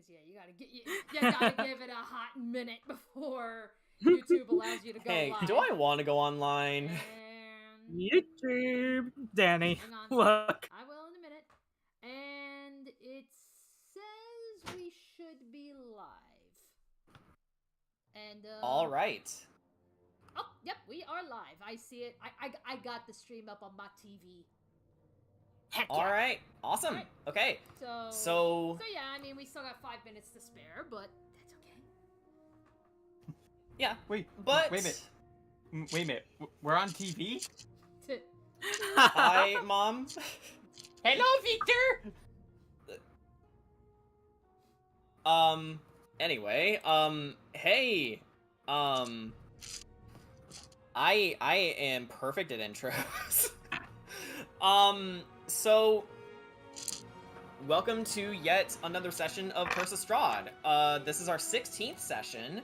Because you gotta give it a hot minute before YouTube allows you to go Hey, live. do I want to go online? And... YouTube, Danny. Hang on. Look. I will in a minute. And it says we should be live. And All right. Oh, yep, we are live. I see it. I got the stream up on my TV. Heck All right. Awesome. Right. Okay. So yeah, I mean, we still got 5 minutes to spare, but that's okay. Yeah. Wait but a minute. We're on TV? Hi, Mom. Hello, Victor! Anyway, hey, I am perfect at intros. So, welcome to yet another session of Curse of Strahd. This is our 16th session,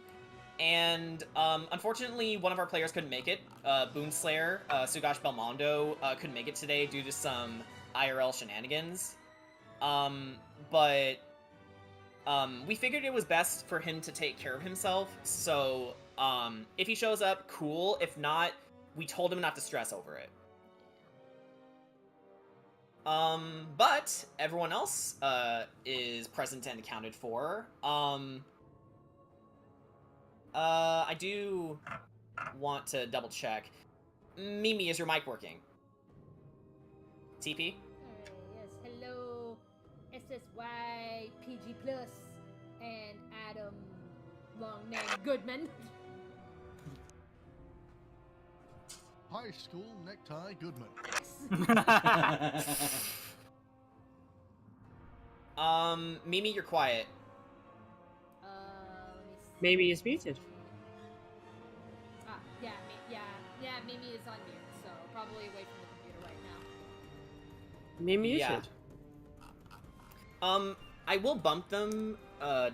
and, unfortunately, one of our players couldn't make it. Boonslayer, Sugash Belmondo, couldn't make it today due to some IRL shenanigans. But we figured it was best for him to take care of himself, so, if he shows up, cool. If not, we told him not to stress over it. But everyone else, is present and accounted for. I do want to double check. Mimi, is your mic working? TP? Yes, hello, SSY, PG Plus, and Adam, long name Goodman. High school necktie Goodman. Mimi, you're quiet. Let me see. Maybe it's muted. Yeah, Mimi is on mute, so probably away from the computer right now. Me muted. Yeah. I will bump them,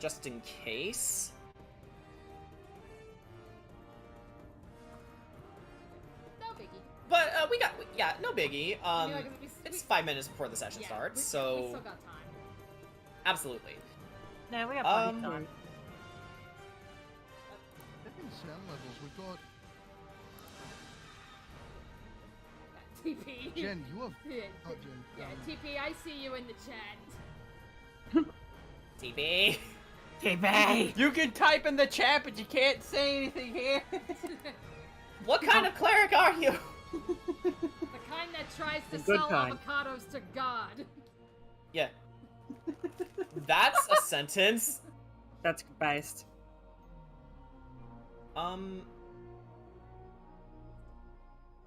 just in case. No biggie. But, no biggie. It's We 5 minutes before the session starts, we so... still got time. Absolutely. No, we have plenty of time. Different sound levels. We've got TP. Jen. You have Yeah, oh, Jen. yeah, TP, I see you in the chat. TP. TP! You can type in the chat, but you can't say anything here. What kind of cleric are you? The kind that tries to The good sell kind. avocados to God. Yeah. That's a sentence. That's based.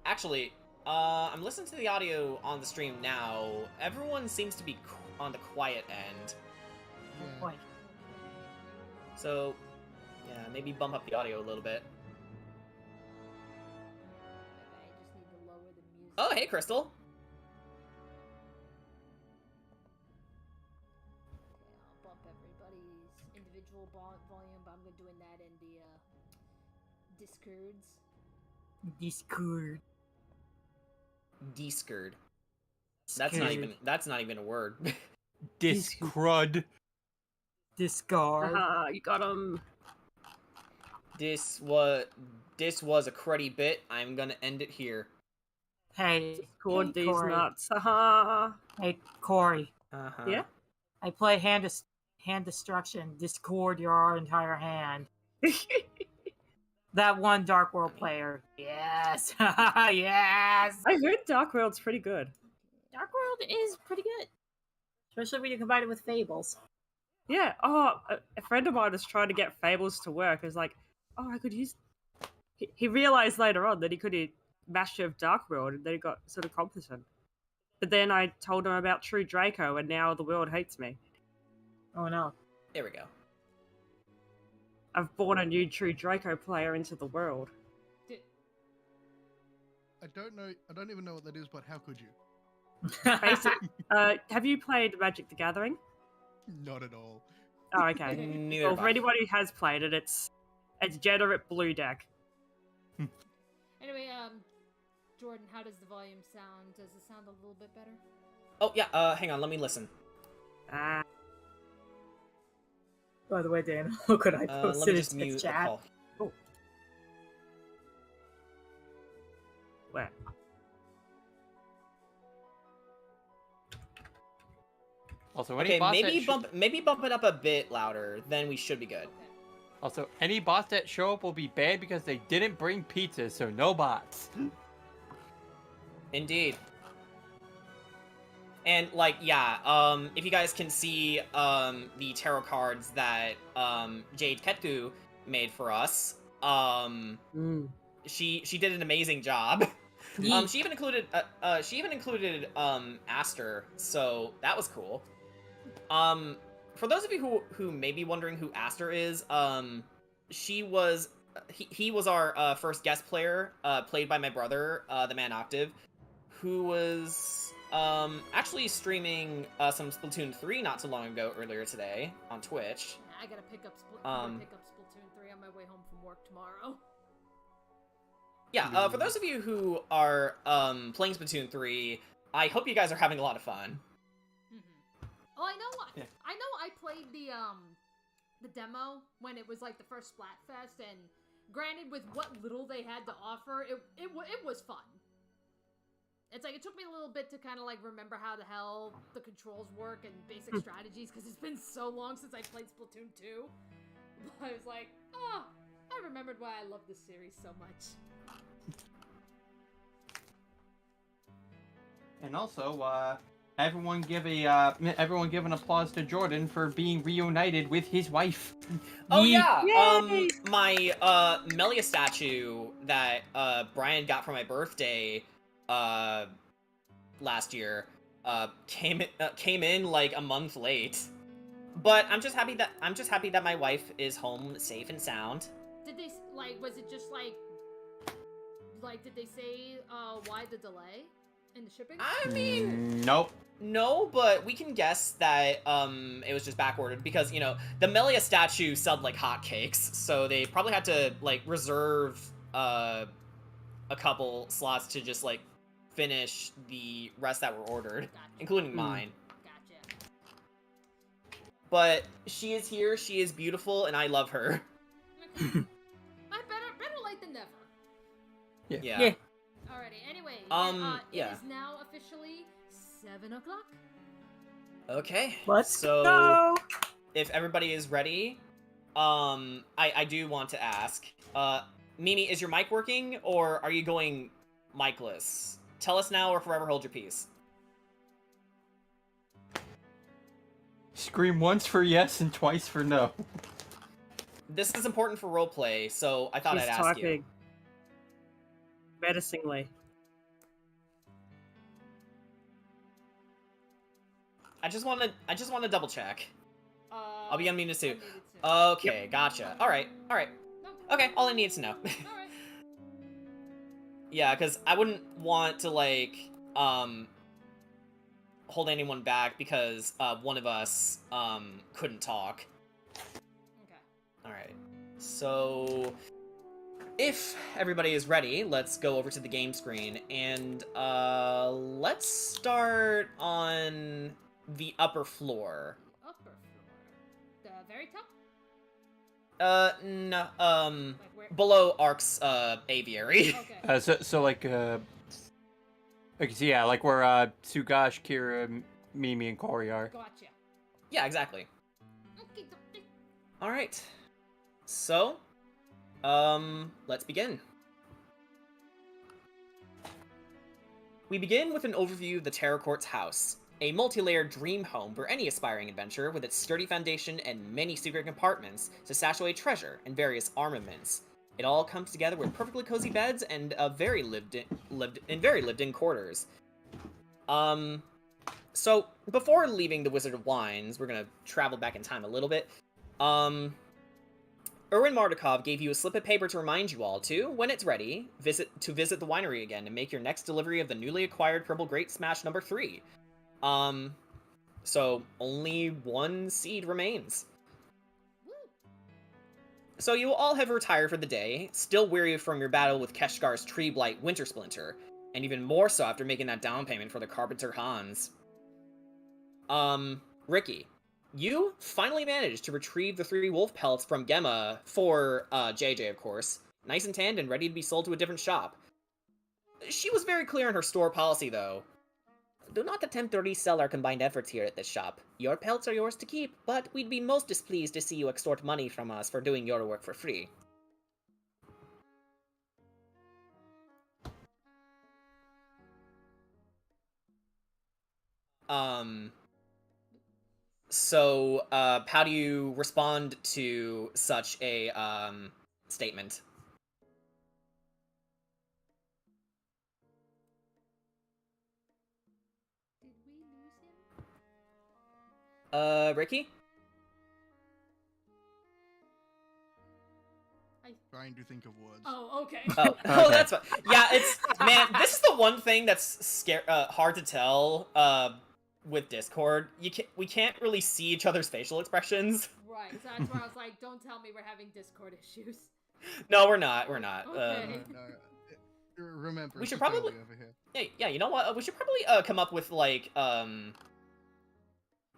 Actually, I'm listening to the audio on the stream now. Everyone seems to be on the quiet end. Yeah. Boy. So, yeah, maybe bump up the audio a little bit. I just need to lower the music. Oh, hey, Crystal. Okay, I'll bump everybody's individual volume, but I'm doing that in the Discords. Discord. Descurred. That's not even a word. Discrud. Discard. You got him. This was a cruddy bit. I'm gonna end it here. Hey, Discord hey, these Corey. nuts. Haha. Hey, Corey. Uh-huh. Yeah? I play hand destruction. Discord your entire hand. That one Dark World player. Yes. Yes. I heard Dark World's pretty good. Dark World is pretty good. Especially when you combine it with Fables. Yeah. Oh, a friend of mine was trying to get Fables to work. He was like, oh, I could use... He realized later on that he could master of Dark World, and then he got sort of competent. But then I told him about True Draco, and now the world hates me. Oh no. There we go. I've brought a new True Draco player into the world. I don't know. I don't even know what that is, but how could you? Have you played Magic the Gathering? Not at all. Oh, okay. Neither Well, have for I. anyone who has played it, it's Generate Blue deck. Anyway, Jordan, how does the volume sound? Does it sound a little bit better? Oh, yeah, hang on, let me listen. By the way, Dan, how could I post Let me it just into mute the chat? call. Where? Also, any Okay, boss maybe bump it up a bit louder, then we should be good. Okay. Also, any boss that show up will be banned because they didn't bring pizza, so no bots. Indeed. And like, yeah, if you guys can see the tarot cards that Jade Ketku made for us, she did an amazing job. She even included Aster, so that was cool. For those of you who may be wondering who Aster is, he was our first guest player, played by my brother, the Man Octave, who was actually streaming some Splatoon 3 not too long ago, earlier today on Twitch. I gotta pick up Splatoon 3 on my way home from work tomorrow. Yeah, for those of you who are playing Splatoon 3, I hope you guys are having a lot of fun. Oh, I Yeah. know I played the demo when it was like the first Splatfest, and granted, with what little they had to offer, it was fun. It's like it took me a little bit to kind of like remember how the hell the controls work and basic strategies, because it's been so long since I played Splatoon 2. But I was like, oh, I remembered why I love this series so much. And also, everyone give an applause to Jordan for being reunited with his wife. Oh yeah, Yay! my Melia statue that Brian got for my birthday last year came in like a month late. But I'm just happy that my wife is home safe and sound. Did they was it just like did they say why the delay in the shipping? I mean, Nope. no, but we can guess that it was just backordered because, you know, the Melia statue sold like hotcakes, so they probably had to like reserve a couple slots to just like finish the rest that were ordered, Gotcha. including mine. Gotcha. But she is here, she is beautiful, and I love her. Okay. better late than never. Yeah. Yeah. Alrighty, anyway, yeah. it is now officially 7 o'clock. Okay. Let's so go. if everybody is ready, I do want to ask, Mimi, is your mic working, or are you going micless? Tell us now or forever hold your peace. Scream once for yes and twice for no. This is important for roleplay, so I thought She's I'd ask typing. you. Menacingly. I just want to double check. I'll be unmuted soon. I needed to. Okay, gotcha. All right. No. Okay, all I need to know. Alright. Yeah, because I wouldn't want to like hold anyone back because one of us couldn't talk. Okay. All right. So if everybody is ready, let's go over to the game screen and let's start on the upper floor. Upper floor. The very top? No, Like where? below Ark's aviary. Okay. So like yeah, like where Sugash, Kira, Mimi, and Cory are. Gotcha. Yeah, exactly. Okay. All right. So, let's begin. We begin with an overview of the Terror Court's house, a multi-layered dream home for any aspiring adventurer with its sturdy foundation and many secret compartments to stash away treasure and various armaments. It all comes together with perfectly cozy beds and a very lived-in quarters. So before leaving the Wizard of Wines, we're gonna travel back in time a little bit. Erwin Mardukov gave you a slip of paper to remind you all to, when it's ready, visit the winery again and make your next delivery of the newly acquired Purple Great Smash number 3. So only one seed remains. Woo. So you all have retired for the day, still weary from your battle with Keshgar's Tree Blight Winter Splinter, and even more so after making that down payment for the Carpenter Hans. Ricky, you finally managed to retrieve the 3 wolf pelts from Gemma for JJ, of course. Nice and tanned and ready to be sold to a different shop. She was very clear on her store policy, though. Do not attempt to resell our combined efforts here at this shop. Your pelts are yours to keep, but we'd be most displeased to see you extort money from us for doing your work for free. So, how do you respond to such a, statement? Did we lose him? Ricky? Trying to think of words. Oh, okay. Oh, Okay. that's fine. Yeah, it's, man, this is the one thing that's hard to tell, with Discord. We can't really see each other's facial expressions. Right, so that's why I was like, don't tell me we're having Discord issues. No, we're not, we're not. Okay. No, remember, We it's should a family probably- over here. Yeah, you know what? We should probably, come up with, like,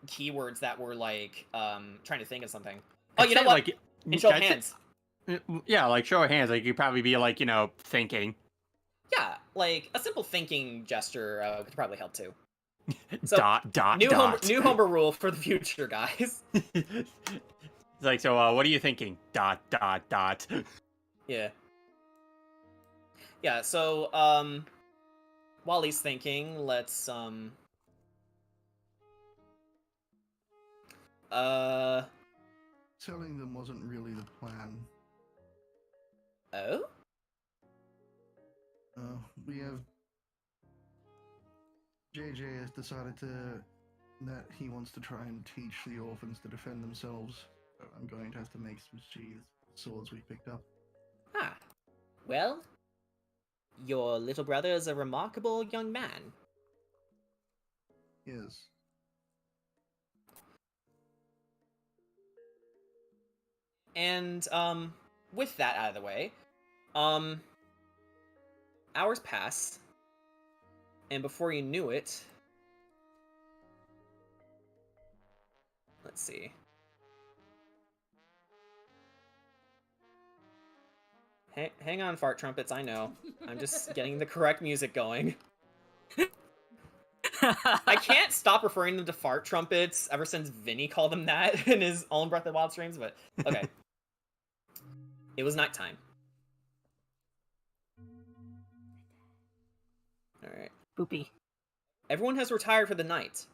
keywords that were, like, trying to think of something. Oh, I'd you know say, what? like, In show of I'd say- hands. Yeah, like show of hands. Like you'd probably be like, thinking. Yeah, like, a simple thinking gesture, could probably help too. So, dot. New homebrew rule for the future, guys. It's like, so what are you thinking? Dot. Yeah. Yeah, so, while he's thinking, let's, Telling them wasn't really the plan. Oh? We have... JJ has decided that he wants to try and teach the orphans to defend themselves. So I'm going to have to make some sheaths, swords we picked up. Ah. Well, your little brother is a remarkable young man. Yes. And, with that out of the way, hours passed, and before you knew it, let's see. Hang on, fart trumpets, I know. I'm just getting the correct music going. I can't stop referring them to fart trumpets ever since Vinny called them that in his own Breath of the Wild streams, but okay. It was nighttime. Alright. Boopy. Everyone has retired for the night.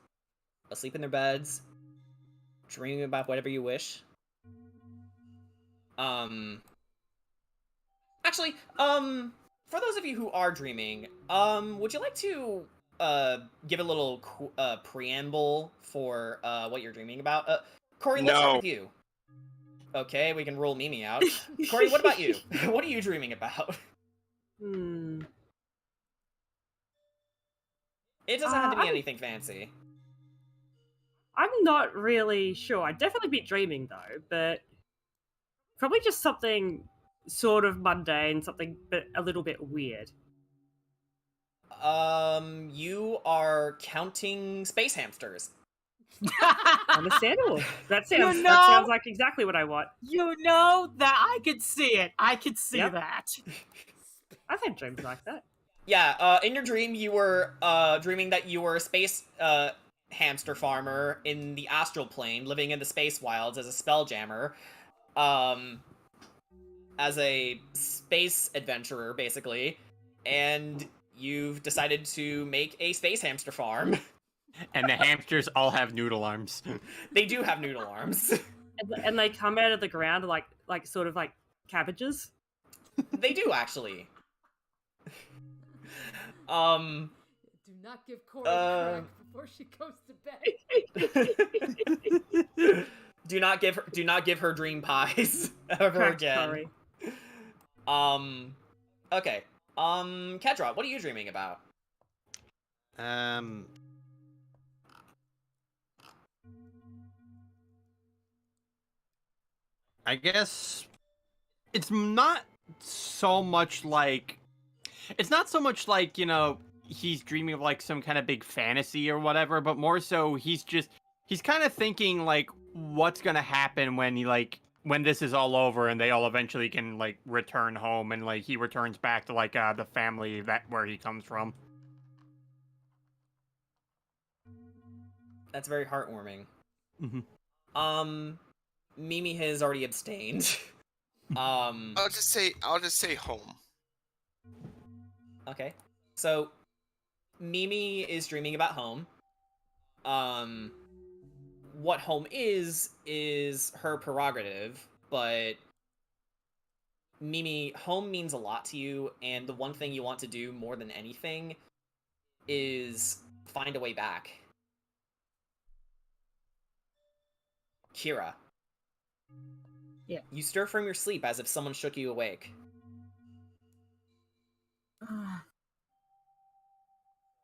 Asleep in their beds. Dreaming about whatever you wish. Actually, for those of you who are dreaming, would you like to, give a little, preamble for, what you're dreaming about? Corey, let's start with you. Okay, we can rule Mimi out. Corey, what about you? What are you dreaming about? Hmm. It doesn't have to be I'm- anything fancy. I'm not really sure. I'd definitely be dreaming though, but probably just something sort of mundane, something but a little bit weird. You are counting space hamsters. Understandable. That sounds You that sounds know- like exactly what I want. You know that I could see it. I could see Yep. that. I've had dreams like that. Yeah, in your dream, you were, dreaming that you were a space, hamster farmer in the astral plane, living in the space wilds as a spelljammer, as a space adventurer, basically, and you've decided to make a space hamster farm. And the hamsters all have noodle arms. They do have noodle arms. And they come out of the ground like sort of like cabbages. They do, actually. Do not give Corey crack before she goes to bed. do not give her dream pies ever Crack again. curry. Okay. Kedra, what are you dreaming about? I guess it's not so much like he's dreaming of like some kind of big fantasy or whatever, but more so he's he's kind of thinking like, what's gonna happen when when this is all over and they all eventually can like return home and like he returns back to like the family that where he comes from. That's very heartwarming. Mm-hmm. Mimi has already abstained. I'll just say home. Okay. So, Mimi is dreaming about home. What home is her prerogative, but Mimi, home means a lot to you, and the one thing you want to do more than anything is find a way back. Kira. Yeah. You stir from your sleep as if someone shook you awake.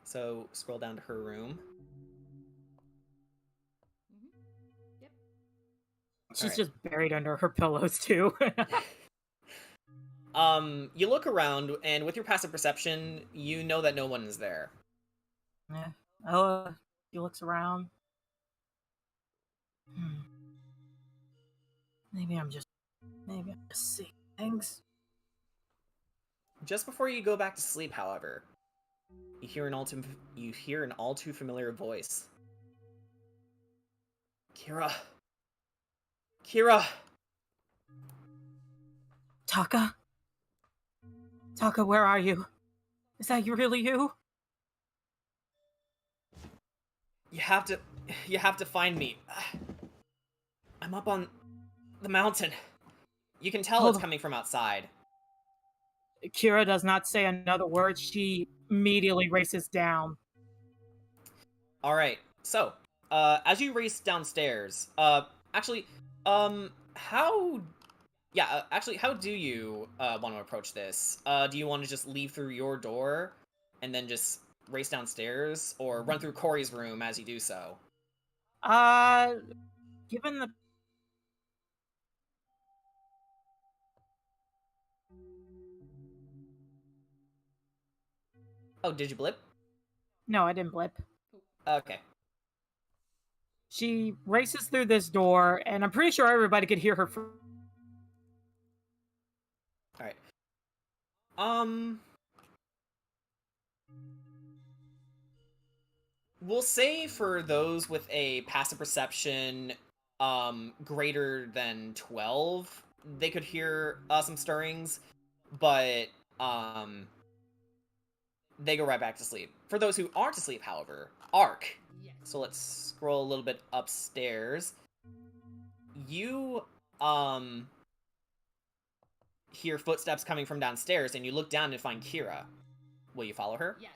So, scroll down to her room. Yep. She's Alright. just buried under her pillows too. You look around, and with your passive perception, you know that no one is there. Yeah. He looks around. Maybe I'm just seeing things. Just before you go back to sleep, however, you hear an all too familiar voice. Kira. Kira. Taka? Taka, where are you? Is that really you? You have to find me. I'm up on the mountain. You can tell it's coming from outside. Kira does not say another word. She immediately races down. All right. So, as you race downstairs, how do you want to approach this? Do you want to just leave through your door and then just race downstairs, or run through Corey's room as you do so? Given the Oh, did you blip? No, I didn't blip. Okay. She races through this door, and I'm pretty sure everybody could hear her. All right. We'll say for those with a passive perception greater than 12, they could hear some stirrings, but they go right back to sleep. For those who aren't asleep, however, Ark. Yes. So let's scroll a little bit upstairs. You hear footsteps coming from downstairs, and you look down and find Kira. Will you follow her? Yes.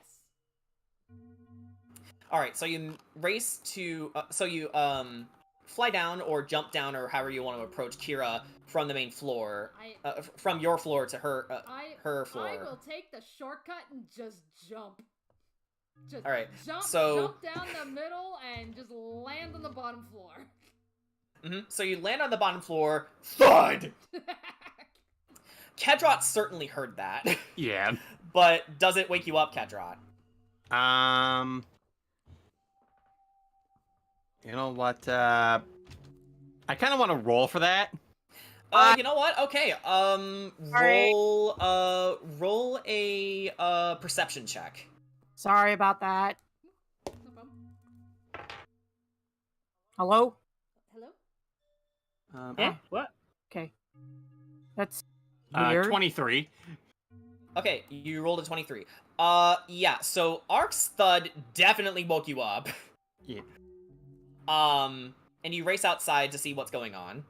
All right, so you race to, fly down or jump down, or however you want to approach Kira from the main floor, from your floor to her, her floor. I will take the shortcut and just jump. Just all right, jump down the middle and just land on the bottom floor. So you land on the bottom floor. Thud. Kedrot certainly heard that. Yeah. But does it wake you up, Kedrot? You know what? I kind of want to roll for that. You know what? Okay. Roll a perception check. Sorry about that. No problem. Hello? Hello? Yeah? What? Okay. That's weird. 23. Okay, you rolled a 23. Yeah, so Ark's thud definitely woke you up. Yeah. And you race outside to see what's going on.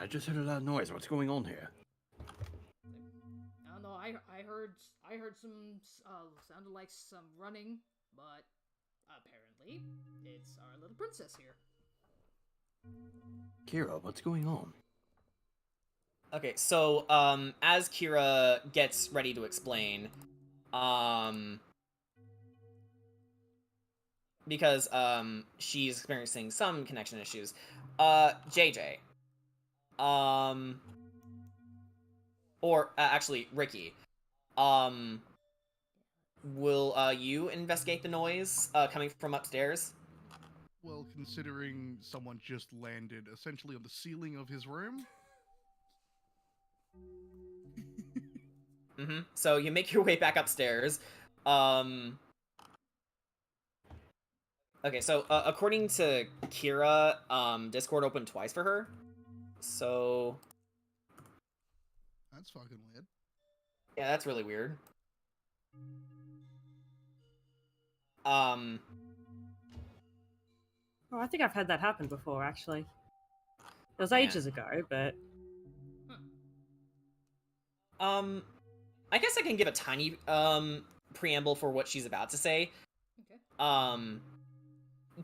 I just heard a loud noise. What's going on here? I don't know. I heard some sounded like some running, but apparently it's our little princess here. Kira, what's going on? Okay, so as Kira gets ready to explain, because she's experiencing some connection issues, JJ, or actually Ricky, will you investigate the noise coming from upstairs? Well, considering someone just landed essentially on the ceiling of his room. So you make your way back upstairs. Okay, so according to Kira, Discord opened twice for her. So That's fucking weird. yeah, that's really weird. Oh, I think I've had that happen before, actually. It was Man. ages ago, but I guess I can give a tiny preamble for what she's about to say. Okay.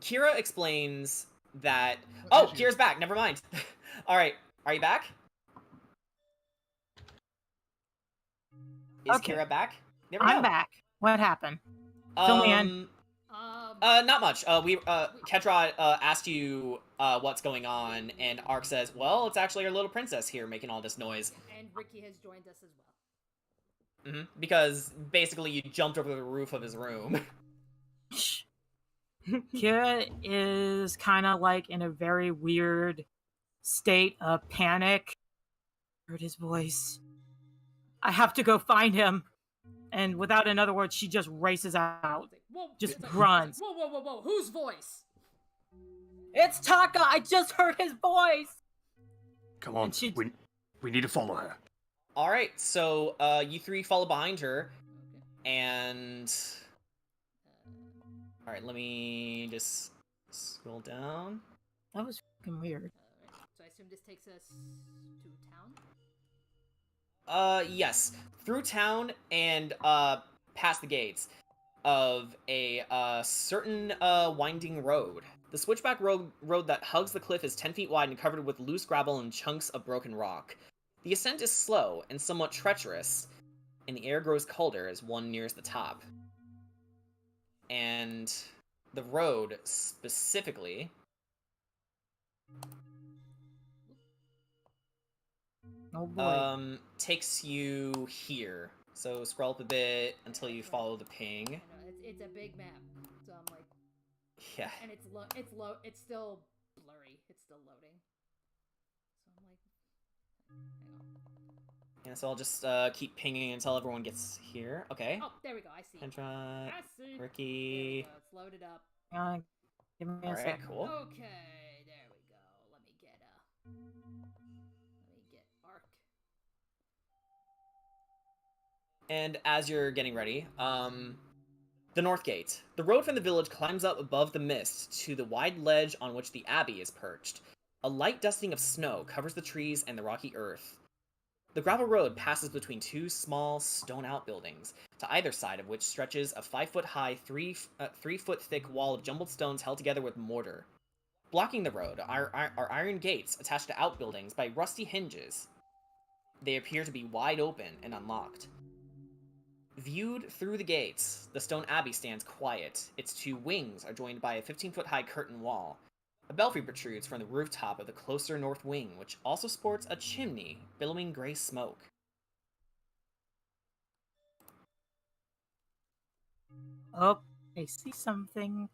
Kira explains that. What Oh, is she? Kira's back. Never mind. All right, are you back? Is Okay. Kira back? There we go. I'm back. What happened? Fill me in. Not much. Kedra asked you what's going on, and Ark says, "Well, it's actually our little princess here making all this noise." And Ricky has joined us as well. Because basically you jumped over the roof of his room. Kira is kind of like in a very weird state of panic. Heard his voice. I have to go find him. And without another word, she just races out. Whoa, Just it's like- grunts. Whoa, whoa, whoa, whoa! Whose voice? It's Taka! I just heard his voice! Come on, And she- we need to follow her. All right, so you three follow behind her, and all right, let me just scroll down. That was fucking weird. Alright, so I assume this takes us to town? Yes, through town and past the gates of a certain winding road. The switchback road that hugs the cliff is 10 feet wide and covered with loose gravel and chunks of broken rock. The ascent is slow and somewhat treacherous, and the air grows colder as one nears the top. And the road, specifically, Oh boy. takes you here. So scroll up a bit until you follow the ping. I know, it's a big map, so I'm like, Yeah. and it's still blurry. It's still loading. So I'm like, hang on. Yeah, so I'll just keep pinging until everyone gets here. Okay. Oh, there we go. I see. Kendra, I see. There we Ricky. go. It's loaded up. Give me a All right, sec. cool. Okay, there we go. Let me get Arc. And as you're getting ready, the North Gate. The road from the village climbs up above the mist to the wide ledge on which the abbey is perched. A light dusting of snow covers the trees and the rocky earth. The gravel road passes between two small stone outbuildings, to either side of which stretches a 5-foot-high, 3-foot-thick wall of jumbled stones held together with mortar. Blocking the road are iron gates attached to outbuildings by rusty hinges. They appear to be wide open and unlocked. Viewed through the gates, the stone abbey stands quiet. Its two wings are joined by a 15-foot-high curtain wall. A belfry protrudes from the rooftop of the closer north wing, which also sports a chimney, billowing gray smoke. Oh, I see something.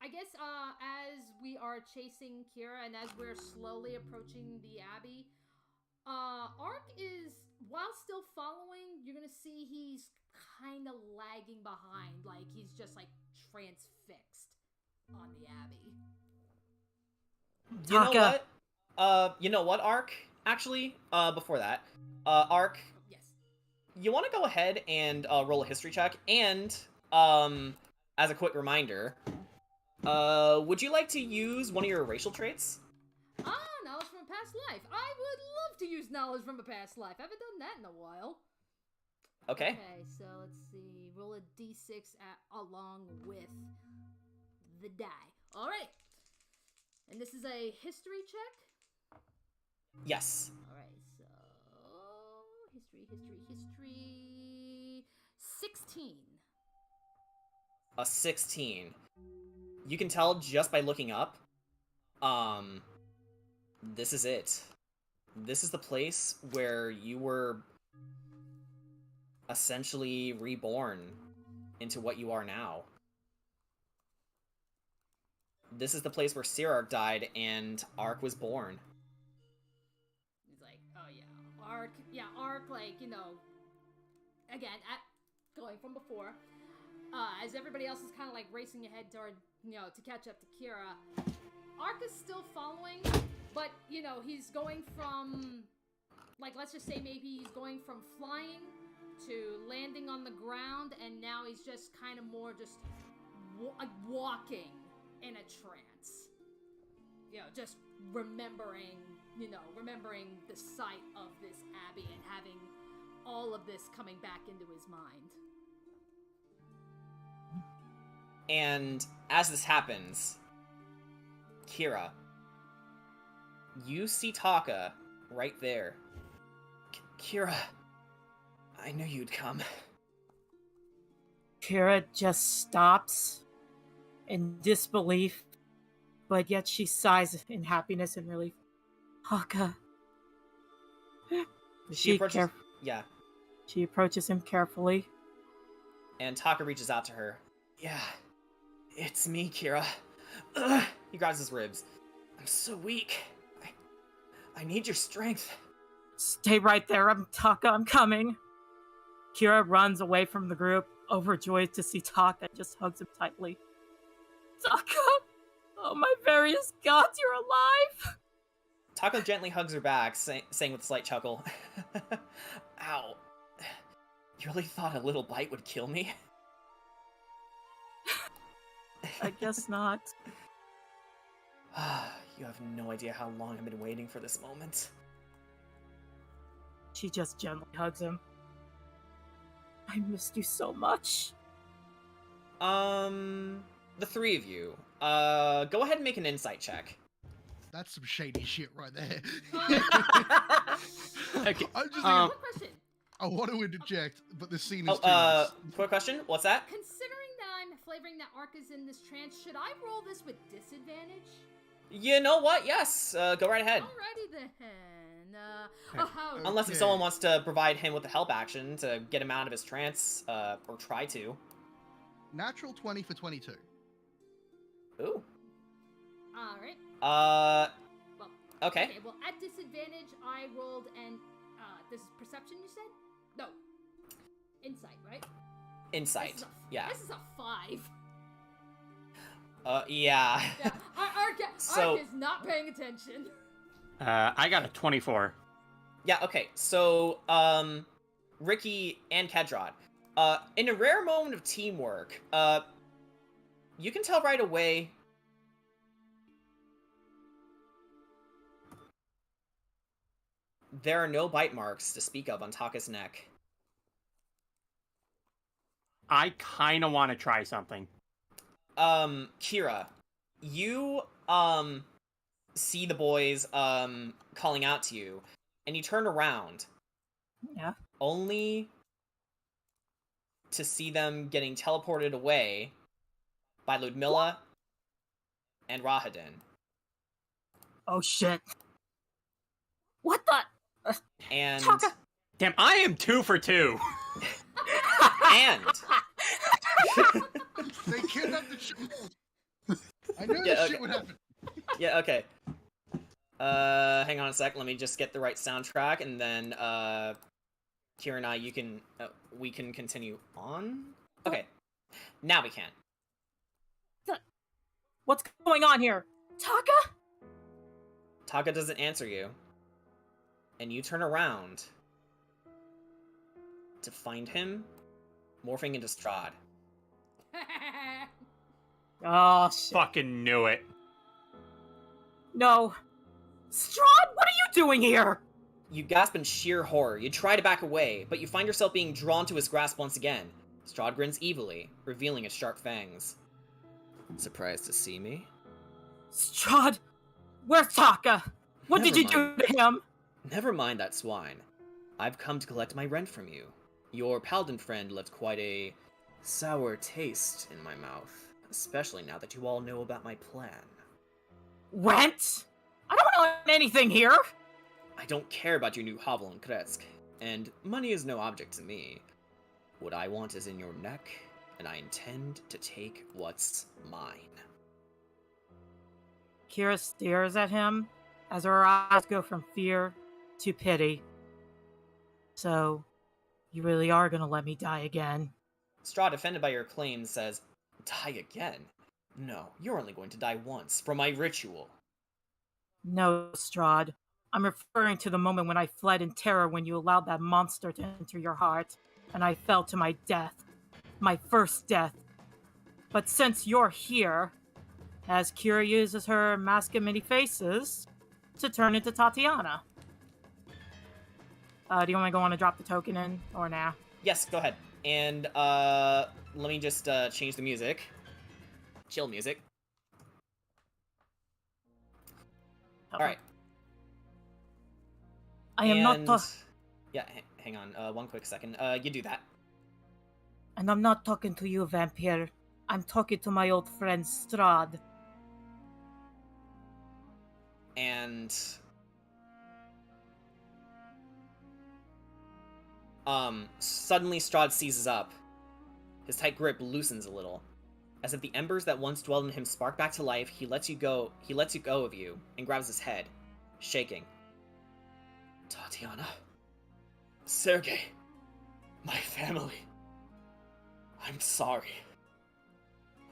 I guess, as we are chasing Kira and as we're slowly approaching the Abbey, Ark is, while still following, you're gonna see he's kind of lagging behind, like he's just like transfixed on the Abbey. You know Taka. what? You know what, Ark? Actually, before that, Ark, Yes. you want to go ahead and roll a history check, and as a quick reminder, would you like to use one of your racial traits? Knowledge from a past life. I would love to use knowledge from a past life. I haven't done that in a while. Okay. Okay, so let's see. Roll a d6 along with the die. All right. And this is a history check? Yes. All right, so history. 16. A 16. You can tell just by looking up. This is it. This is the place where you were essentially reborn into what you are now. This is the place where Sirark died and Ark was born. He's like, oh yeah, Ark, like, you know, again, going from before, as everybody else is kind of like racing ahead toward, you know, to catch up to Kira, Ark is still following, but, you know, he's going from, like, let's just say maybe he's going from flying to landing on the ground, and now he's just kind of more just walking in a trance. You know, just remembering the sight of this abbey and having all of this coming back into his mind. And as this happens, Kira, you see Taka right there. Kira, I knew you'd come. Kira just stops in disbelief, but yet she sighs in happiness and relief. Taka. She approaches. Yeah. She approaches him carefully. And Taka reaches out to her. Yeah, it's me, Kira. He grabs his ribs. I'm so weak. I need your strength. Stay right there, Taka, I'm coming. Kira runs away from the group, overjoyed to see Taka, just hugs him tightly. Taka! Oh, my various gods, you're alive! Taka gently hugs her back, saying with a slight chuckle, Ow. You really thought a little bite would kill me? I guess not. You have no idea how long I've been waiting for this moment. She just gently hugs him. I missed you so much. The three of you, go ahead and make an insight check. That's some shady shit right there. Okay. I'm just Quick question. I want to interject, but the scene is Quick question, what's that? Considering that I'm flavoring that Ark is in this trance, should I roll this with disadvantage? You know what? Yes, go right ahead. Alrighty then. Unless if someone wants to provide him with a help action to get him out of his trance, or try to. Natural 20 for 22. Ooh. Alright. Well, Well, okay. well, at disadvantage, I rolled an, this is perception, you said? No. Insight, right? Insight. This is a 5. Yeah. Yeah, Ark is not paying attention. I got a 24. Yeah, okay. So, Ricky and Kedrad, in a rare moment of teamwork, you can tell right away there are no bite marks to speak of on Taka's neck. I kind of want to try something. Kira, you, see the boys, calling out to you, and you turn around. Yeah. Only to see them getting teleported away by Ludmilla and Rahadin. Oh shit. What the? And... Taka! Damn, I am 2 for 2. And... They kidnapped the ship. I knew Yeah, this okay. shit would happen. Yeah, okay. Hang on a sec. Let me just get the right soundtrack, and then, Kira and I, we can continue on? Okay. Now we can. What's going on here? Taka? Taka doesn't answer you. And you turn around to find him morphing into Strahd. Oh shit. Fucking knew it. No. Strahd, what are you doing here? You gasp in sheer horror. You try to back away, but you find yourself being drawn to his grasp once again. Strahd grins evilly, revealing its sharp fangs. Surprised to see me? Strahd, where's Taka? What did you do to him? Never mind that swine. I've come to collect my rent from you. Your paladin friend left quite a sour taste in my mouth, especially now that you all know about my plan. Rent? I don't know anything here. I don't care about your new hovel in Kretsk, and money is no object to me. What I want is in your neck, and I intend to take what's mine. Kira stares at him as her eyes go from fear to pity. So, you really are gonna let me die again? Strahd, offended by your claims, says, Die again? No, you're only going to die once, from my ritual. No, Strahd. I'm referring to the moment when I fled in terror when you allowed that monster to enter your heart, and I fell to my death. My first death. But since you're here, as Kira uses her mask of many faces to turn into Tatiana. Do you want me to go on and drop the token in, or nah? Yes, go ahead. And, let me just, change the music. Chill music. Alright. I am not Yeah, hang on, one quick second. You do that. And I'm not talking to you, vampire. I'm talking to my old friend, Strahd. And... suddenly Strahd seizes up. His tight grip loosens a little. As if the embers that once dwelled in him spark back to life, he lets you go of you, and grabs his head, shaking. Tatiana. Sergei. My family. I'm sorry.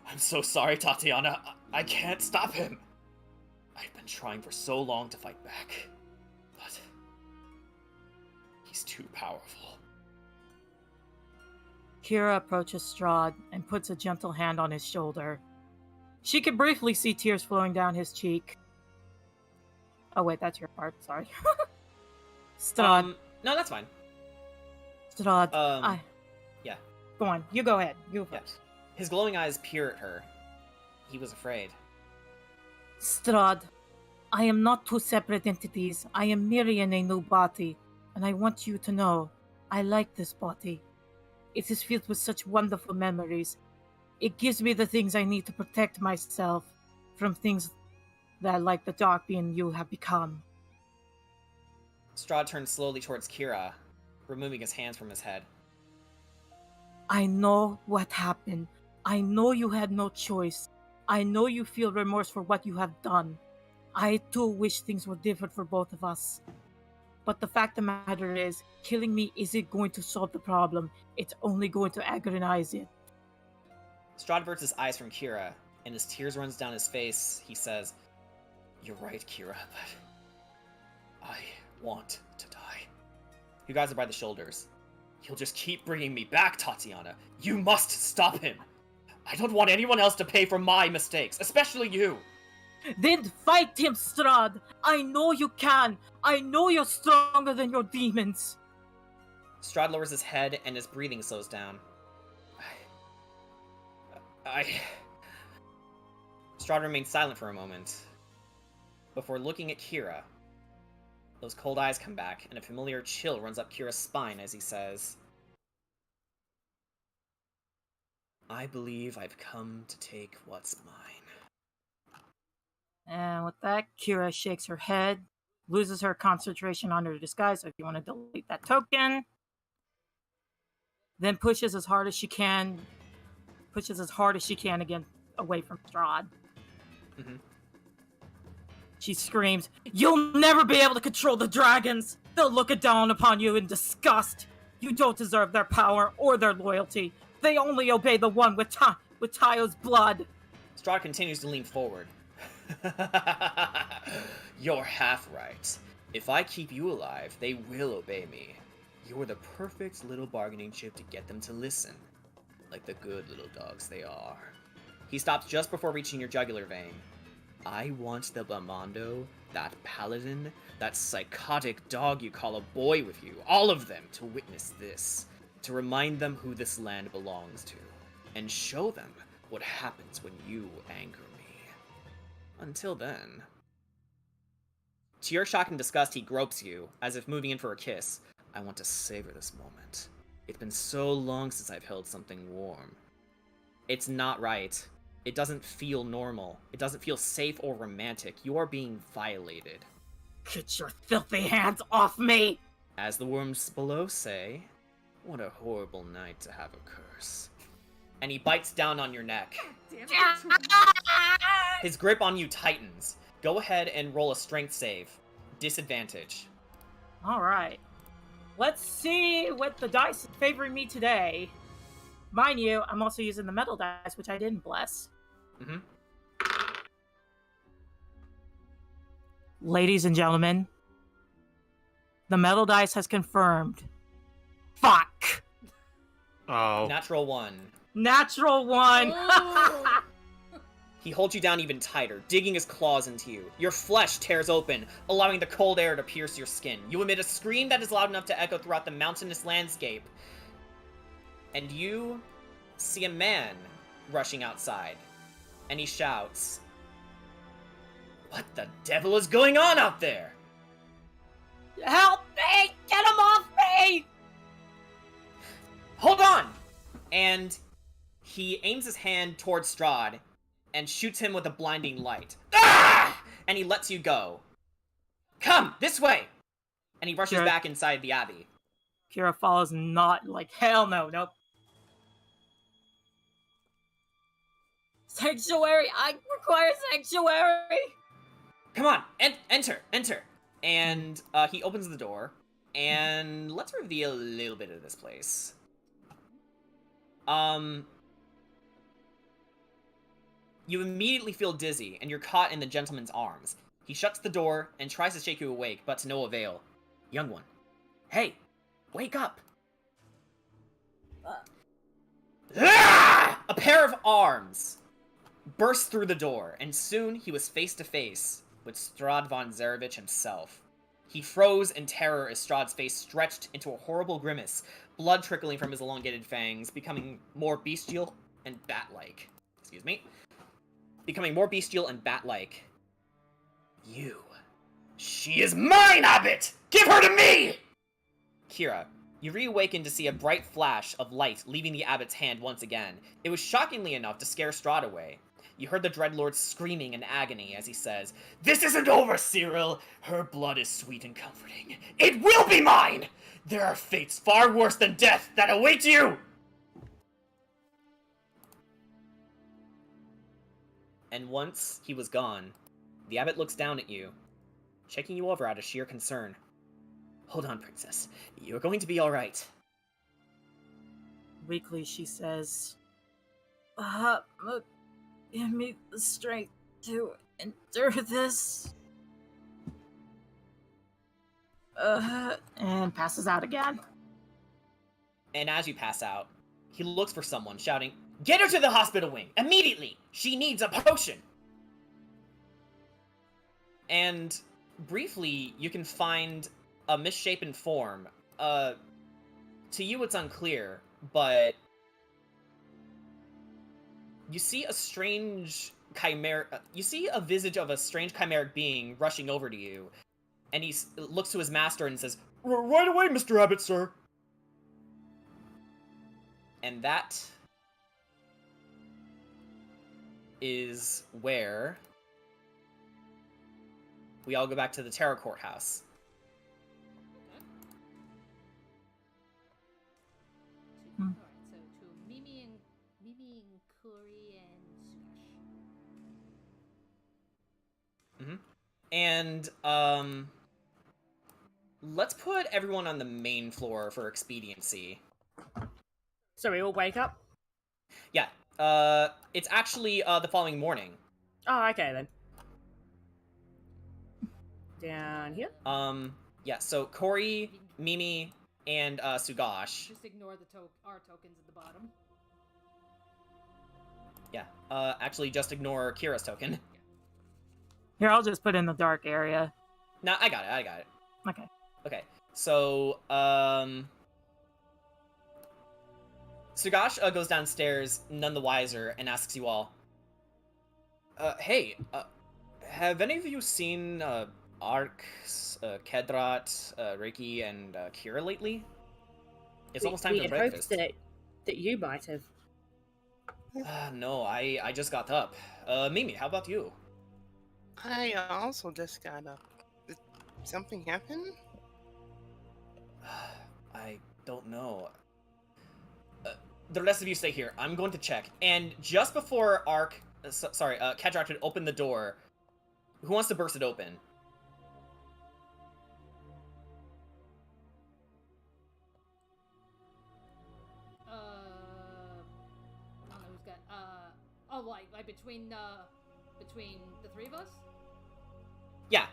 I'm so sorry, Tatiana. I can't stop him. I've been trying for so long to fight back. But... he's too powerful. Kira approaches Strahd and puts a gentle hand on his shoulder. She could briefly see tears flowing down his cheek. Oh wait, that's your part, sorry. Strahd. No, that's fine. Strahd, Yeah. Go on, you go ahead. You first. Yes. His glowing eyes peer at her. He was afraid. Strahd, I am not two separate entities. I am merely in a new body, and I want you to know, I like this body. It is filled with such wonderful memories. It gives me the things I need to protect myself from things that, like the dark being you have become. Strahd turns slowly towards Kira, removing his hands from his head. I know what happened. I know you had no choice. I know you feel remorse for what you have done. I too wish things were different for both of us. But the fact of the matter is, killing me isn't going to solve the problem. It's only going to agonize it. Strahd averts his eyes from Kira, and as tears runs down his face, he says, You're right, Kira, but... I want to die. He grabs her by the shoulders. He'll just keep bringing me back, Tatiana. You must stop him. I don't want anyone else to pay for my mistakes, especially you. Then fight him, Strahd! I know you can! I know you're stronger than your demons! Strahd lowers his head and his breathing slows down. Strahd remains silent for a moment, before looking at Kira. Those cold eyes come back, and a familiar chill runs up Kira's spine as he says, I believe I've come to take what's mine. And with that, Kira shakes her head, loses her concentration on her disguise, so if you want to delete that token, then pushes as hard as she can again away from Strahd. Mm-hmm. She screams, You'll never be able to control the dragons! They'll look down upon you in disgust! You don't deserve their power or their loyalty. They only obey the one with Tayo's blood. Strahd continues to lean forward. You're half right. If I keep you alive, they will obey me. You're the perfect little bargaining chip to get them to listen. Like the good little dogs they are. He stops just before reaching your jugular vein. I want the Blamando, that paladin, that psychotic dog you call a boy with you, all of them, to witness this. To remind them who this land belongs to. And show them what happens when you anger me. Until then... To your shock and disgust, he gropes you, as if moving in for a kiss. I want to savor this moment. It's been so long since I've held something warm. It's not right. It doesn't feel normal. It doesn't feel safe or romantic. You are being violated. Get your filthy hands off me! As the worms below say, What a horrible night to have a curse. And he bites down on your neck. Damn it. His grip on you tightens. Go ahead and roll a strength save. Disadvantage. All right. Let's see what the dice is favoring me today. Mind you, I'm also using the metal dice, which I didn't bless. Mm-hmm. Ladies and gentlemen, the metal dice has confirmed. Fuck! Oh. Natural 1. Natural 1! Ooh. He holds you down even tighter, digging his claws into you. Your flesh tears open, allowing the cold air to pierce your skin. You emit a scream that is loud enough to echo throughout the mountainous landscape. And you see a man rushing outside. And he shouts, "What the devil is going on out there?" Help me! Get him off me! Hold on! And he aims his hand towards Strahd and shoots him with a blinding light. Ah! And he lets you go. Come, this way! And he rushes Sure. back inside the abbey. Kira follows not like hell no, nope. Sanctuary! I require sanctuary! Come on, enter. And he opens the door, and let's reveal a little bit of this place. You immediately feel dizzy, and you're caught in the gentleman's arms. He shuts the door and tries to shake you awake, but to no avail. Young one, hey, wake up! A pair of arms burst through the door, and soon he was face to face with Strahd von Zarevich himself. He froze in terror as Strahd's face stretched into a horrible grimace, blood trickling from his elongated fangs, becoming more bestial and bat-like. Excuse me. Becoming more bestial and bat-like. You. She is mine, Abbot! Give her to me! Kira, you reawaken to see a bright flash of light leaving the Abbot's hand once again. It was shockingly enough to scare Strahd away. You heard the Dreadlord screaming in agony as he says, "This isn't over, Cyril! Her blood is sweet and comforting. It will be mine! There are fates far worse than death that await you!" And once he was gone, the Abbot looks down at you, checking you over out of sheer concern. "Hold on, Princess. You're going to be alright." Weakly, she says, give me the strength to endure this. And passes out again. And as you pass out, he looks for someone, shouting, "Get her to the hospital wing! Immediately! She needs a potion!" And briefly, you can find a misshapen form. To you it's unclear, but you see a strange chimera. You see a visage of a strange chimeric being rushing over to you, and he looks to his master and says, "Right away, Mr. Abbot, sir." And that is where we all go back to the Terror Courthouse. Alright, so to Mimi and Kuri and Sugash. And let's put everyone on the main floor for expediency. So we all wake up? Yeah, it's actually the following morning. Oh, okay then. Down here? Yeah, so Corey, Mimi, and Sugash. Just ignore the our tokens at the bottom. Yeah, actually just ignore Kira's token. Here, I'll just put in the dark area. No, I got it. Okay. Okay, so, Sugash goes downstairs, none the wiser, and asks you all, hey, have any of you seen, Ark, Kedrat, Reiki, and Kira lately? It's almost time for breakfast. We had hoped that you might have. No, I just got up. Mimi, how about you? I also just got up. Did something happen? I don't know. the rest of you stay here. I'm going to check. And just before Kedrak would open the door, who wants to burst it open? I don't know who's got, like between the three of us? Yeah.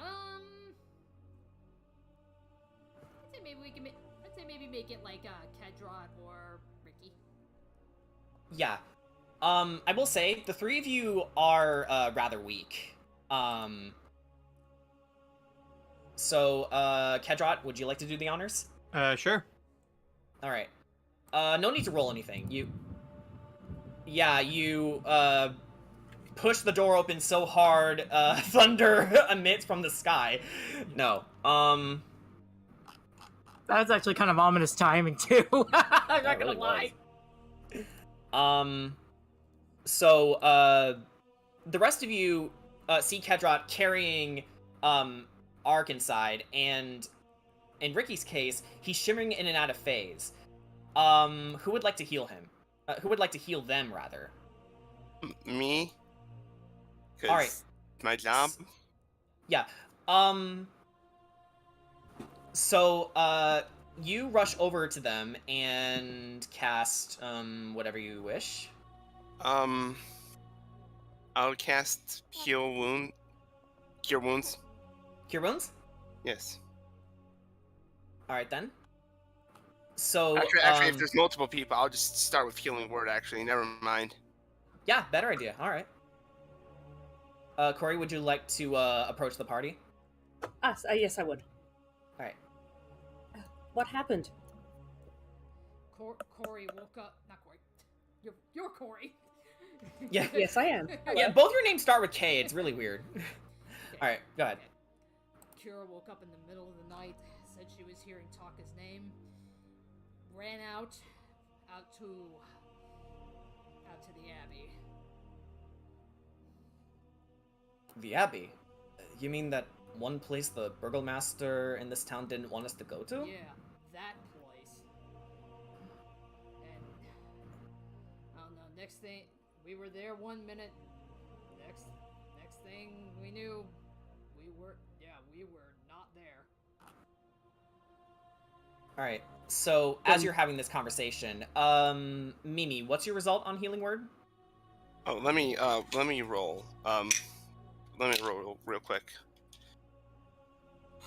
I'd say maybe we can make it like, Kedrak or Ricky. Yeah. I will say, the three of you are, rather weak. So, Kedrat, would you like to do the honors? Sure. Alright. No need to roll anything. You push the door open so hard, thunder emits from the sky. No. That's actually kind of ominous timing, too. I'm not gonna really lie. So, the rest of you, see Kedrat carrying, Ark inside, and in Ricky's case, he's shimmering in and out of phase. Who would like to heal him? Who would like to heal them, rather? Me? All right. My job? Yeah. So, you rush over to them and cast, whatever you wish. I'll cast Cure Wounds. Cure Wounds? Yes. Alright, then. So, Actually, if there's multiple people, I'll just start with Healing Word, actually. Never mind. Yeah, better idea. Alright. Corey, would you like to, approach the party? Yes, I would. Alright. What happened? Corey woke up. Not Corey. You're Corey. Yeah. Yes, I am. Yeah, both your names start with K. It's really weird. Alright, go ahead. Kira woke up in the middle of the night, said she was hearing Taka's name, ran out to the Abbey. The Abbey? You mean that one place the burgomaster in this town didn't want us to go to? Yeah, that place. And I don't know, next thing we were there 1 minute, next thing we knew we were not there. Alright, so as you're having this conversation, Mimi, what's your result on Healing Word? Oh, let me roll. Let me roll real quick.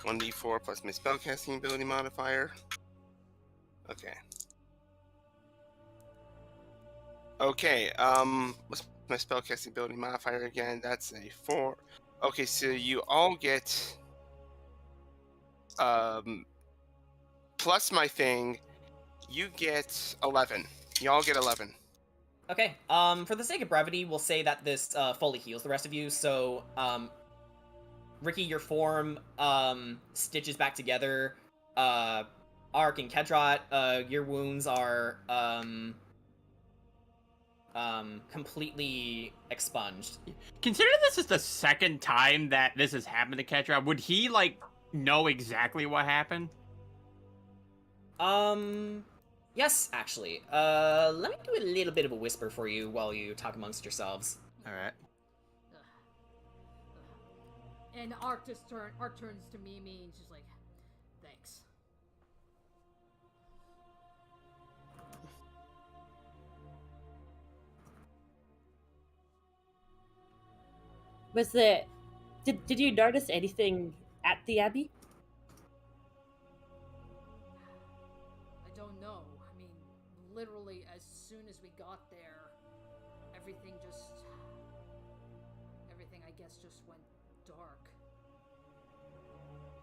1d4 plus my spellcasting ability modifier. Okay. Okay, what's my spellcasting ability modifier again? That's a 4. Okay, so you all get plus my thing, you get 11. You all get 11. Okay, for the sake of brevity, we'll say that this fully heals the rest of you, so, Ricky, your form, stitches back together. Ark and Kedrat, your wounds are, completely expunged. Considering this is the second time that this has happened to Ketra, would he, like, know exactly what happened? Yes, actually. Let me do a little bit of a whisper for you while you talk amongst yourselves. Alright. And Ark turns to Mimi and she's like, thanks. Was there... Did you notice anything at the Abbey? I don't know. I mean, literally as soon as we got there, everything I guess just went dark.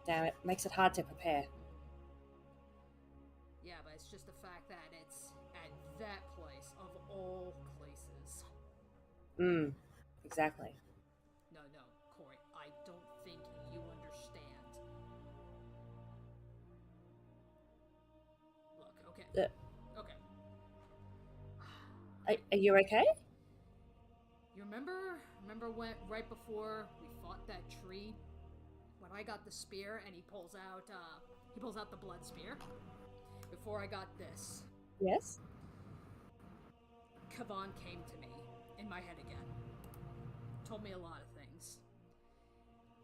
Damn it, makes it hard to prepare. Yeah, but it's just the fact that it's at that place of all places. Exactly. No, Corey, I don't think you understand. Look, okay. Okay. Are you okay? You remember when right before we fought that tree? When I got the spear and he pulls out the blood spear? Before I got this. Yes? Kavan came to me in my head again. Told me a lot of things.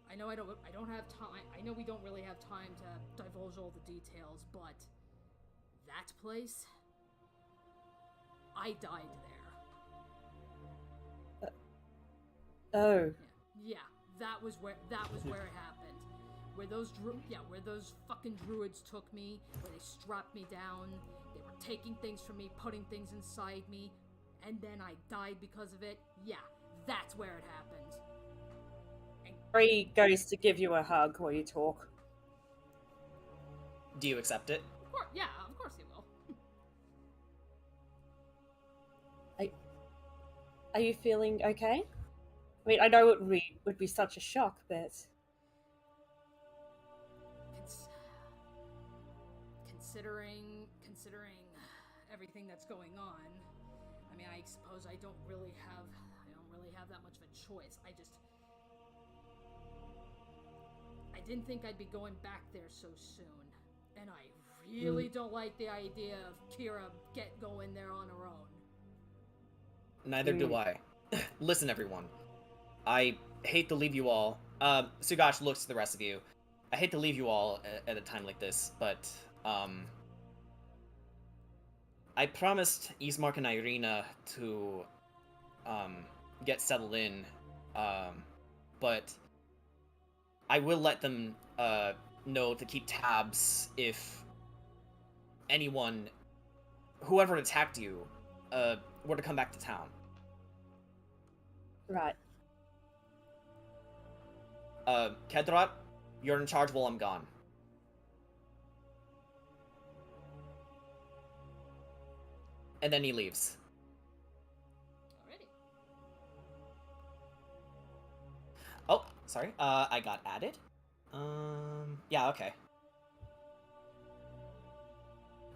I know I don't have time. I know we don't really have time to divulge all the details, but that place, I died there. Oh. Yeah, that was where it happened. Where those fucking druids took me, where they strapped me down, they were taking things from me, putting things inside me, and then I died because of it. Yeah, that's where it happened. Bree goes to give you a hug while you talk. Do you accept it? Of course, yeah, of course he will. Are you feeling okay? I mean, I know it would be such a shock, but It's considering everything that's going on. I mean, I suppose I don't really have that much of a choice. I didn't think I'd be going back there so soon, and I really don't like the idea of Kira going there on her own. Neither do I. Listen, everyone. I hate to leave you all. Sugash looks to the rest of you. I hate to leave you all at a time like this, but I promised Ismark and Irina to get settled in, but I will let them know to keep tabs if anyone, whoever attacked you, were to come back to town. right. Kedrat, you're in charge while I'm gone. And then he leaves. Alrighty. Oh, sorry. I got added. Yeah, okay.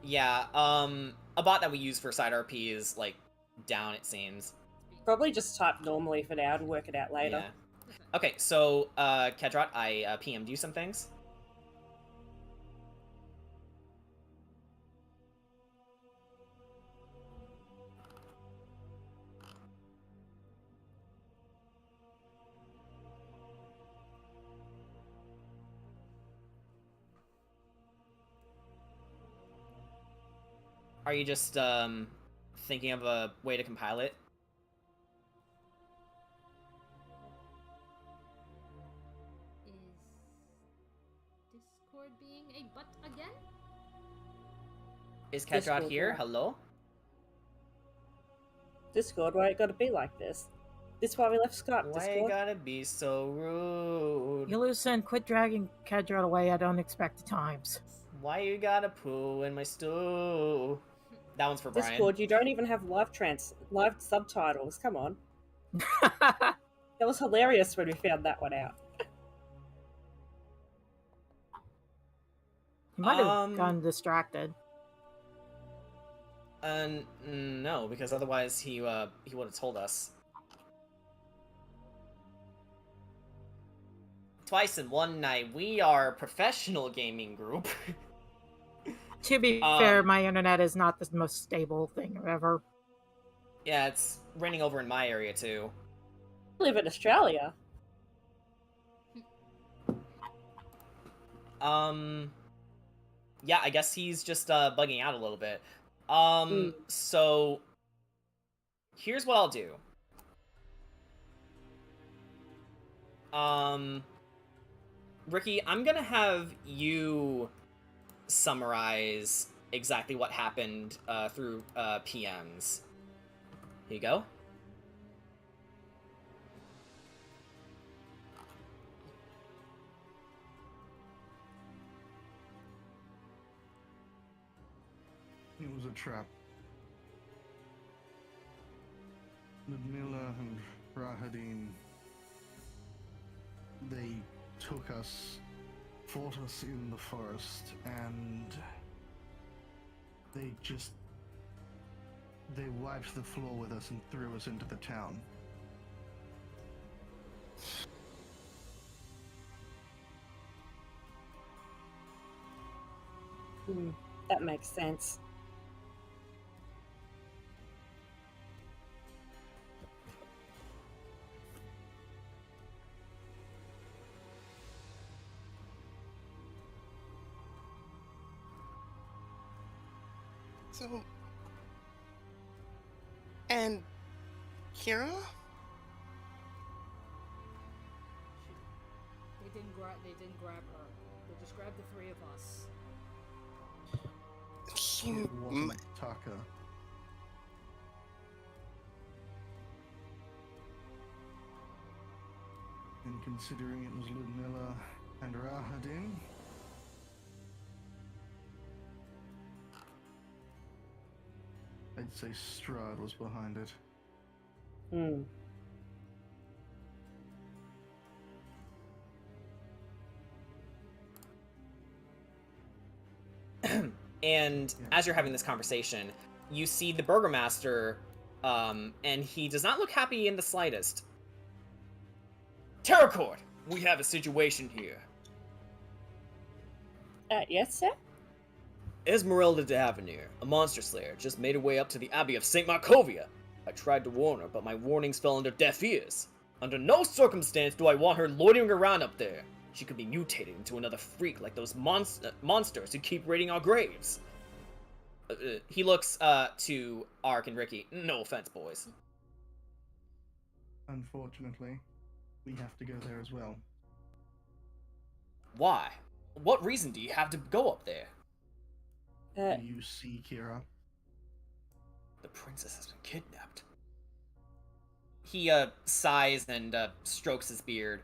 Yeah, a bot that we use for side RP is, like, down, it seems. Probably just type normally for now to work it out later. Yeah. Okay, so, Kedrat, I PM'd you some things. Are you just, thinking of a way to compile it? Is Discord being a butt again? Is Kedrat Discord, here? yeah. Hello? Discord, why it gotta be like this? This is why we left Skype, Why you Discord. gotta be so rude? Elucin, quit dragging Kedrat away at unexpected times. Why you gotta poo in my stew? That one's for Brian. Discord, you don't even have live subtitles. Come on. That was hilarious when we found that one out. He might have gotten distracted. No, because otherwise he would have told us. Twice in one night. We are a professional gaming group. To be fair, my internet is not the most stable thing ever. Yeah, it's raining over in my area too. I live in Australia. Yeah, I guess he's just bugging out a little bit. So here's what I'll do. Ricky, I'm gonna have you summarize exactly what happened through PMs. Here you go. It was a trap. Ludmilla and Rahadin, they took us, fought us in the forest, and they wiped the floor with us and threw us into the town. That makes sense. So, and Kira? They didn't grab her. They just grabbed the three of us. It wasn't Taka. And considering it was Ludmilla and Rahadin, I'd say Strahd was behind it. Hmm. And as you're having this conversation, you see the burgomaster, and he does not look happy in the slightest. Terracord, we have a situation here. Yes, sir? Esmeralda d'Avenir, a monster slayer, just made her way up to the Abbey of St. Markovia. I tried to warn her, but my warnings fell under deaf ears. Under no circumstance do I want her loitering around up there. She could be mutated into another freak like those monsters who keep raiding our graves. He looks to Ark and Ricky. No offense, boys. Unfortunately, we have to go there as well. Why? What reason do you have to go up there? Do you see Kira? The princess has been kidnapped. He sighs and strokes his beard.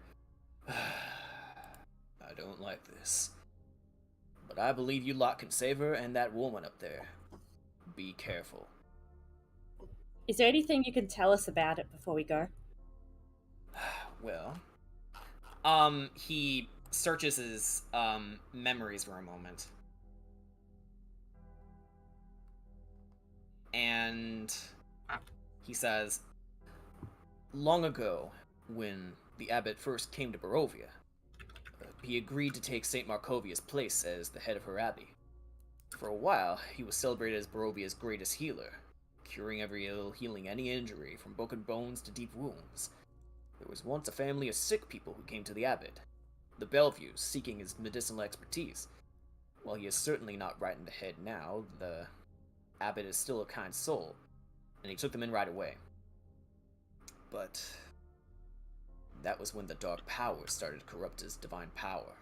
I don't like this. But I believe you lot can save her and that woman up there. Be careful. Is there anything you can tell us about it before we go? Well, he searches his memories for a moment. And he says, long ago, when the abbot first came to Barovia, he agreed to take St. Markovia's place as the head of her abbey. For a while, he was celebrated as Barovia's greatest healer, curing every ill, healing any injury, from broken bones to deep wounds. There was once a family of sick people who came to the abbot, the Bellevues, seeking his medicinal expertise. While he is certainly not right in the head now, the abbot is still a kind soul, and he took them in right away. But that was when the dark powers started to corrupt his divine power.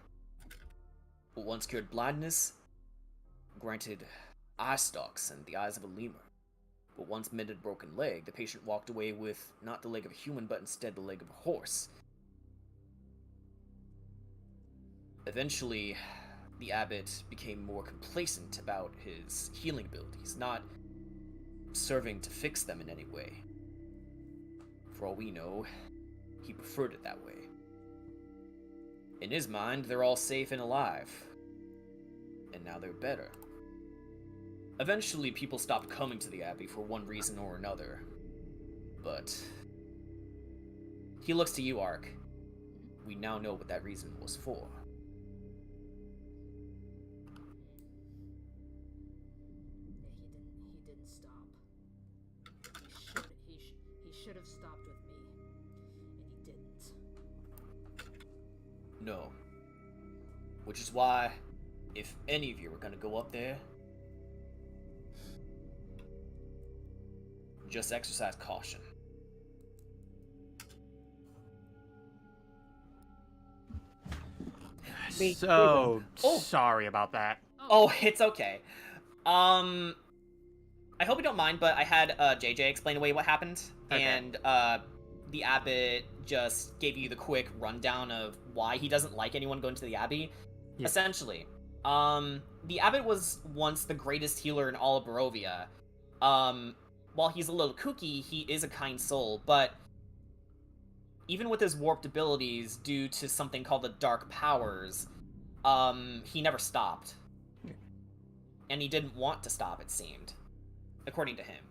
What once cured blindness, granted eye stalks and the eyes of a lemur. But once mended a broken leg, the patient walked away with not the leg of a human, but instead the leg of a horse. Eventually, the abbot became more complacent about his healing abilities, not serving to fix them in any way. For all we know, he preferred it that way. In his mind, they're all safe and alive. And now they're better. Eventually, people stopped coming to the Abbey for one reason or another. But he looks to you, Ark. We now know what that reason was for. He didn't stop. He should have stopped with me, and he didn't. No. Which is why, if any of you are gonna go up there, just exercise caution. So sorry about that. Oh, it's okay. I hope you don't mind, but I had JJ explain away what happened, Okay. and the abbot just gave you the quick rundown of why he doesn't like anyone going to the abbey. Yeah. Essentially, the abbot was once the greatest healer in all of Barovia. While he's a little kooky, he is a kind soul, but even with his warped abilities due to something called the Dark Powers, he never stopped. And he didn't want to stop, it seemed. According to him.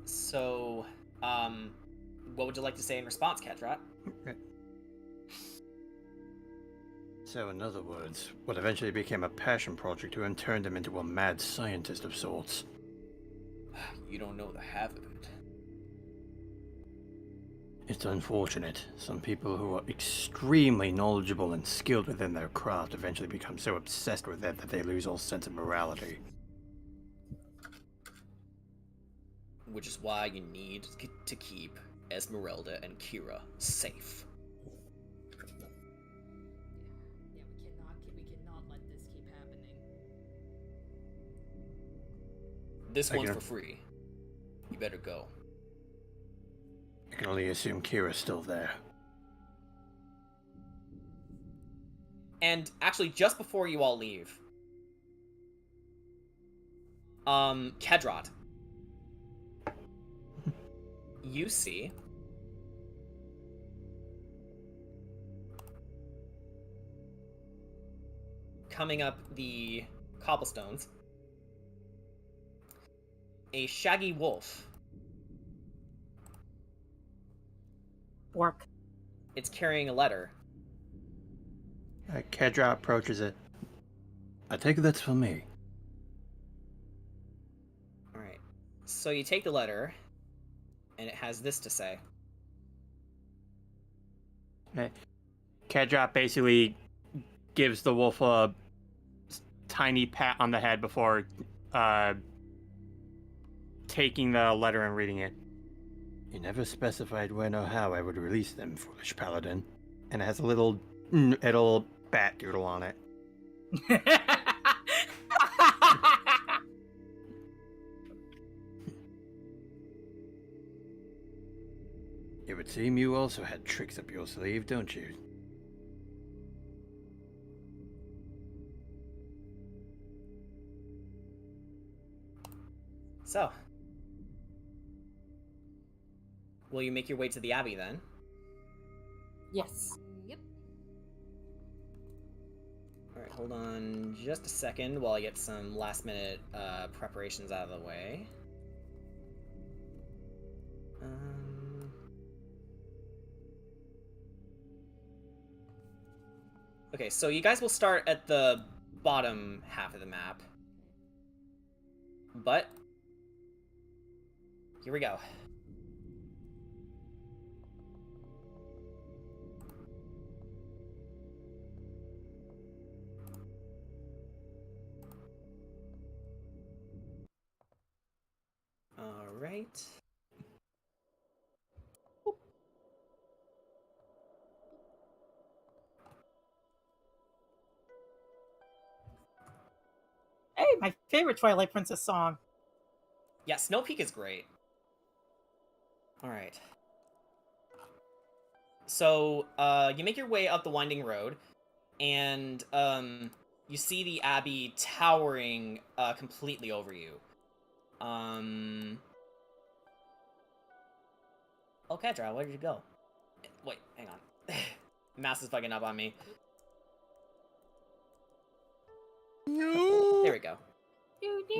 So, what would you like to say in response, Ketrat? So, in other words, what eventually became a passion project to him turned him into a mad scientist of sorts. You don't know the half of it. It's unfortunate. Some people who are extremely knowledgeable and skilled within their craft eventually become so obsessed with it that they lose all sense of morality. Which is why you need to keep Esmeralda and Kira safe. We cannot let this keep happening. This I one's can- for free. You better go. I can only assume Kira's still there. And actually, just before you all leave, Kedrot, you see coming up the cobblestones a shaggy wolf. Work. It's carrying a letter. Kedra approaches it. I take it that's for me. Alright. So you take the letter, and it has this to say. Kedra basically gives the wolf a tiny pat on the head before taking the letter and reading it. You never specified when or how I would release them, foolish paladin. And it has a little bat doodle on it. It would seem you also had tricks up your sleeve, don't you? So, will you make your way to the Abbey then? Yes. Yep. Alright, hold on just a second while I get some last minute preparations out of the way. Okay, so you guys will start at the bottom half of the map. But here we go. All right. Hey, my favorite Twilight Princess song. Yeah, Snow Peak is great. All right. So, you make your way up the winding road, and you see the Abbey towering completely over you. Oh, Kedra, where did you go? Wait, hang on. Mass is fucking up on me. No. There we go.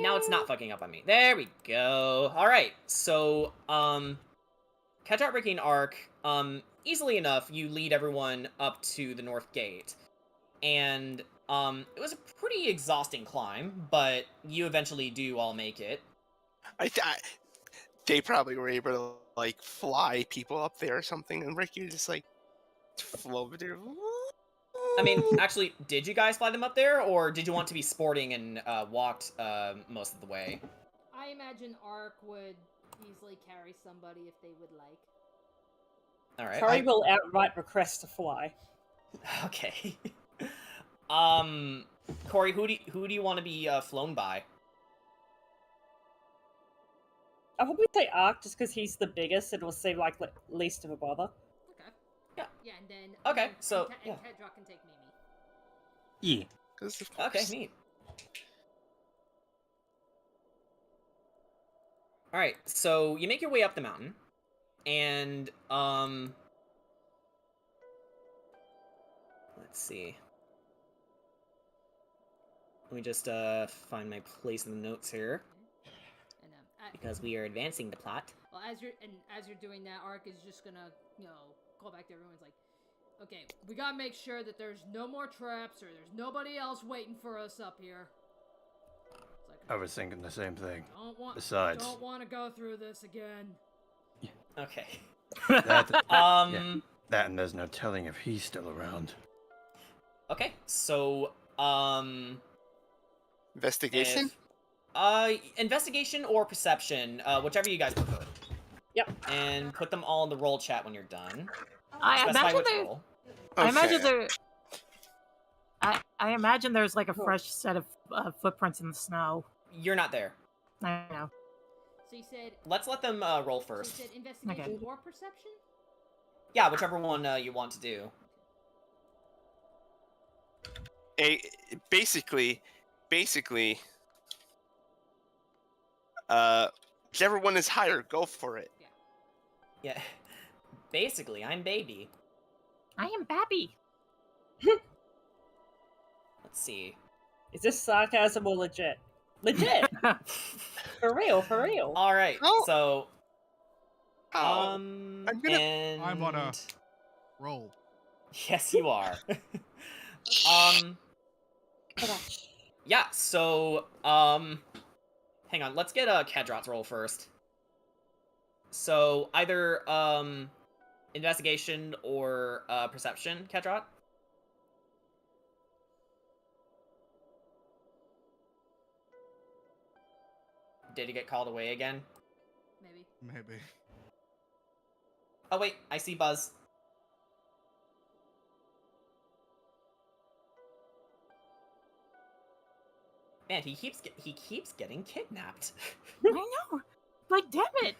Now it's not fucking up on me. There we go. Alright, so, Kedra Ricky Arc, easily enough, you lead everyone up to the North Gate. And, it was a pretty exhausting climb, but you eventually do all make it. They probably were able to like fly people up there or something, and Ricky just like floated there. I mean, actually, did you guys fly them up there, or did you want to be sporting and walked most of the way? I imagine Ark would easily carry somebody if they would like. All right. Corey will outright request to fly. Okay. Corey, who do you want to be flown by? I'll probably say Ark just because he's the biggest. It will seem like least of a bother. Okay. Yeah. Yeah, and then Okay, so, and yeah. Kedra can take Mimi. Yeah. 'Cause of Okay, course. neat. Alright, so you make your way up the mountain, and, let's see. Let me just, find my place in the notes here, And because we are advancing the plot. well, as you're doing that, Ark is just gonna, call back to everyone. It's like, Okay, we gotta make sure that there's no more traps or there's nobody else waiting for us up here. It's like, I was thinking the same thing. Besides, don't want to go through this again. Okay. That, Um. yeah, that and there's no telling if he's still around. Okay. So, Investigation? investigation or perception, whichever you guys prefer. Yep. And put them all in the roll chat when you're done. I Specify imagine which there. roll. I imagine Okay. there. I imagine there's like a fresh set of footprints in the snow. You're not there. I know. So you said. Let's let them roll So first. you said investigation Okay. or perception? Yeah, whichever one you want to do. Basically, whichever one is higher, go for it. Yeah. Basically, I'm baby. I am Babby. Let's see. Is this sarcasm or legit? Legit. For real, for real. All right. Oh. So. Oh, I'm gonna- And... I'm on a roll. Yes, you are. Yeah. So. Hang on. Let's get a Kedrot's roll first. So either investigation or perception, Kedrot. Did he get called away again? Maybe. Oh wait, I see Buzz. Man, he keeps getting kidnapped. I know. Like, damn it.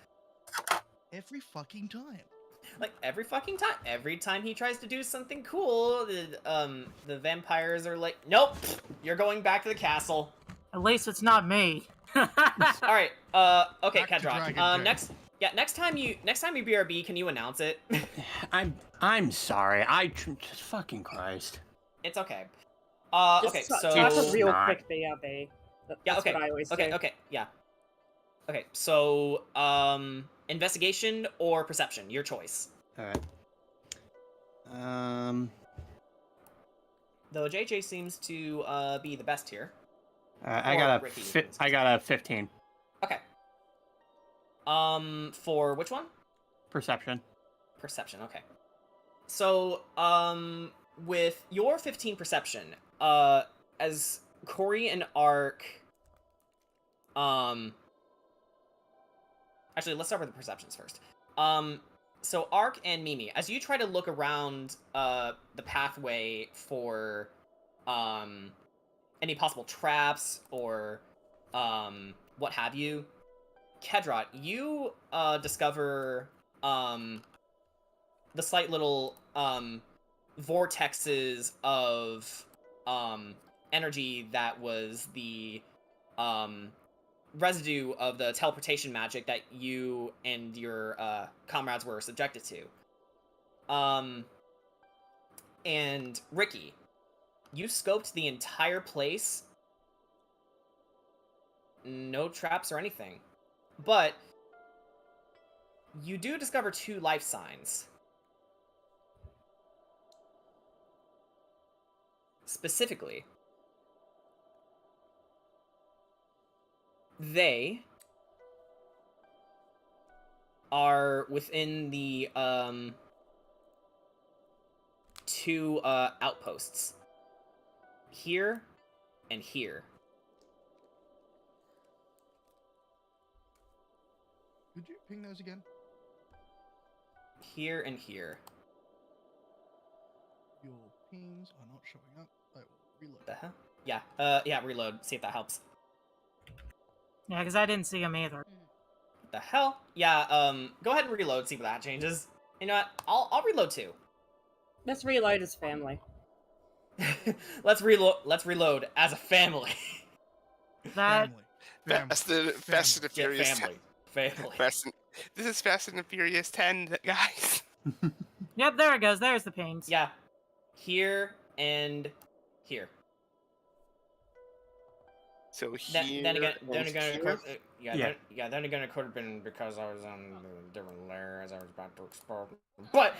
Every fucking time. Like every fucking time. Every time he tries to do something cool, the vampires are like, "Nope, you're going back to the castle." At least it's not me. All right. Okay, Back to Kedrot. Dragon Jet. Next time you BRB, can you announce it? I'm sorry. Just fucking Christ. It's okay. Just Okay, talk so a real not. quick BRB. That's yeah, okay, what I always okay, do. okay, yeah. Okay, so investigation or perception, your choice. All right. Though JJ seems to be the best here. I Or got Ricky, I got a 15 Okay. For which one? perception. Perception, okay. So, with your 15 perception, as Corey and Ark, actually, let's start with the perceptions first. So Ark and Mimi, as you try to look around, the pathway for, any possible traps or, what have you, Kedrot, you, discover, the slight little vortexes of energy that was the residue of the teleportation magic that you and your comrades were subjected to. And Ricky, you scoped the entire place. No traps or anything. But you do discover 2 life signs. Specifically, they are within the 2 outposts. Here and here. Could you ping those again? Here and here. Your pings are not showing up. I will reload. The hell? Yeah, yeah, reload. See if that helps. Yeah, because I didn't see him either. What the hell? Yeah, go ahead and reload, see what that changes. You know what? I'll reload too. Let's reload as family. Let's reload as a family. That Family. Fast and the Yeah, Furious family. 10. Family. This is Fast and the Furious 10, guys. Yep, there it goes. There's the pains. Yeah. Here and here. So Then here. again, and here? then again, it could have been because I was on a different layer as I was about to explode. But,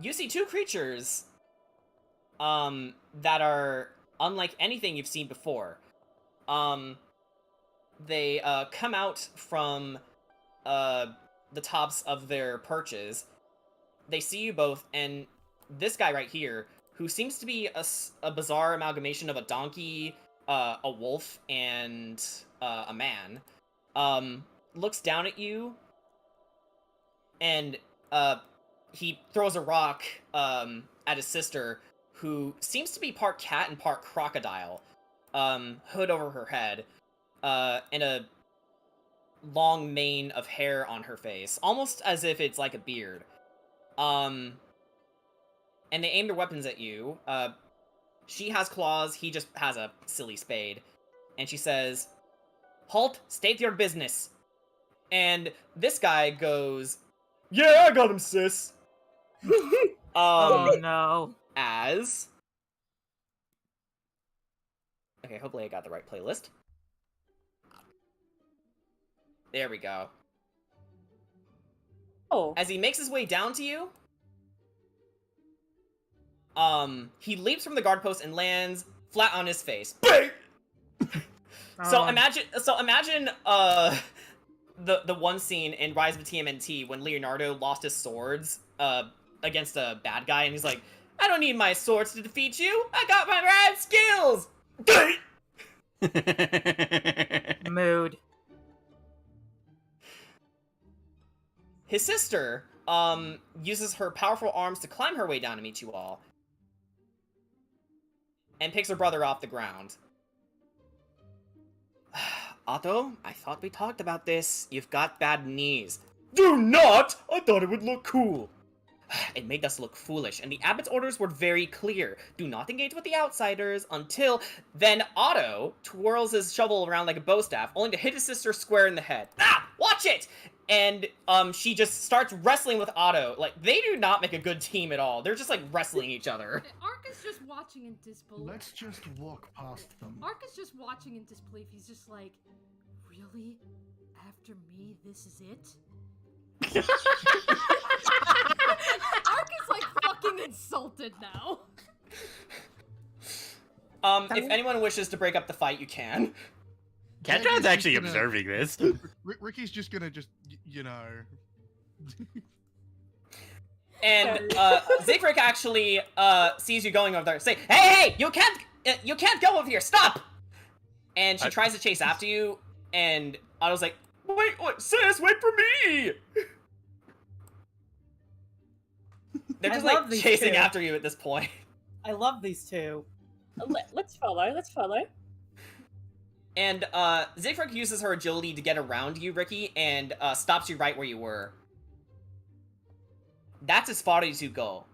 you see two creatures that are unlike anything you've seen before. They come out from the tops of their perches. They see you both, and this guy right here, who seems to be a bizarre amalgamation of a donkey, a wolf, and a man, looks down at you, and he throws a rock at his sister, who seems to be part cat and part crocodile, hood over her head, and a long mane of hair on her face, almost as if it's like a beard. And they aim their weapons at you. She has claws, he just has a silly spade. And she says, "Halt, state your business." And this guy goes, "Yeah, I got him, sis." Oh no. As... Okay, hopefully I got the right playlist. There we go. Oh. As he makes his way down to you, he leaps from the guard post and lands flat on his face. So imagine the one scene in Rise of TMNT when Leonardo lost his swords against a bad guy, and he's like, "I don't need my swords to defeat you. I got my rad skills." Mood. His sister uses her powerful arms to climb her way down to meet you all, and picks her brother off the ground. "Otto, I thought we talked about this. You've got bad knees." "Do not! I thought it would look cool." "It made us look foolish, and the abbot's orders were very clear. Do not engage with the outsiders until..." Then Otto twirls his shovel around like a bow staff, only to hit his sister square in the head. "Ah! Watch it!" And she just starts wrestling with Otto. Like, they do not make a good team at all. They're just, like, wrestling each other. Ark is just watching in disbelief. Let's just walk past them. Ark is just watching in disbelief. He's just like, really? After me, this is it? Ark is like fucking insulted now. If anyone wishes to break up the fight, you can. Ketron's actually observing this. Ricky's just gonna you know. And Zigrick actually sees you going over there. Say, "Hey, you can't go over here. Stop!" And she tries to chase after you, and Otto's like, "Wait, sis, wait for me!" They're just like chasing after you at this point. I love these two. Let's follow. And Zigfrick uses her agility to get around you, Ricky, and stops you right where you were. That's as far as you go.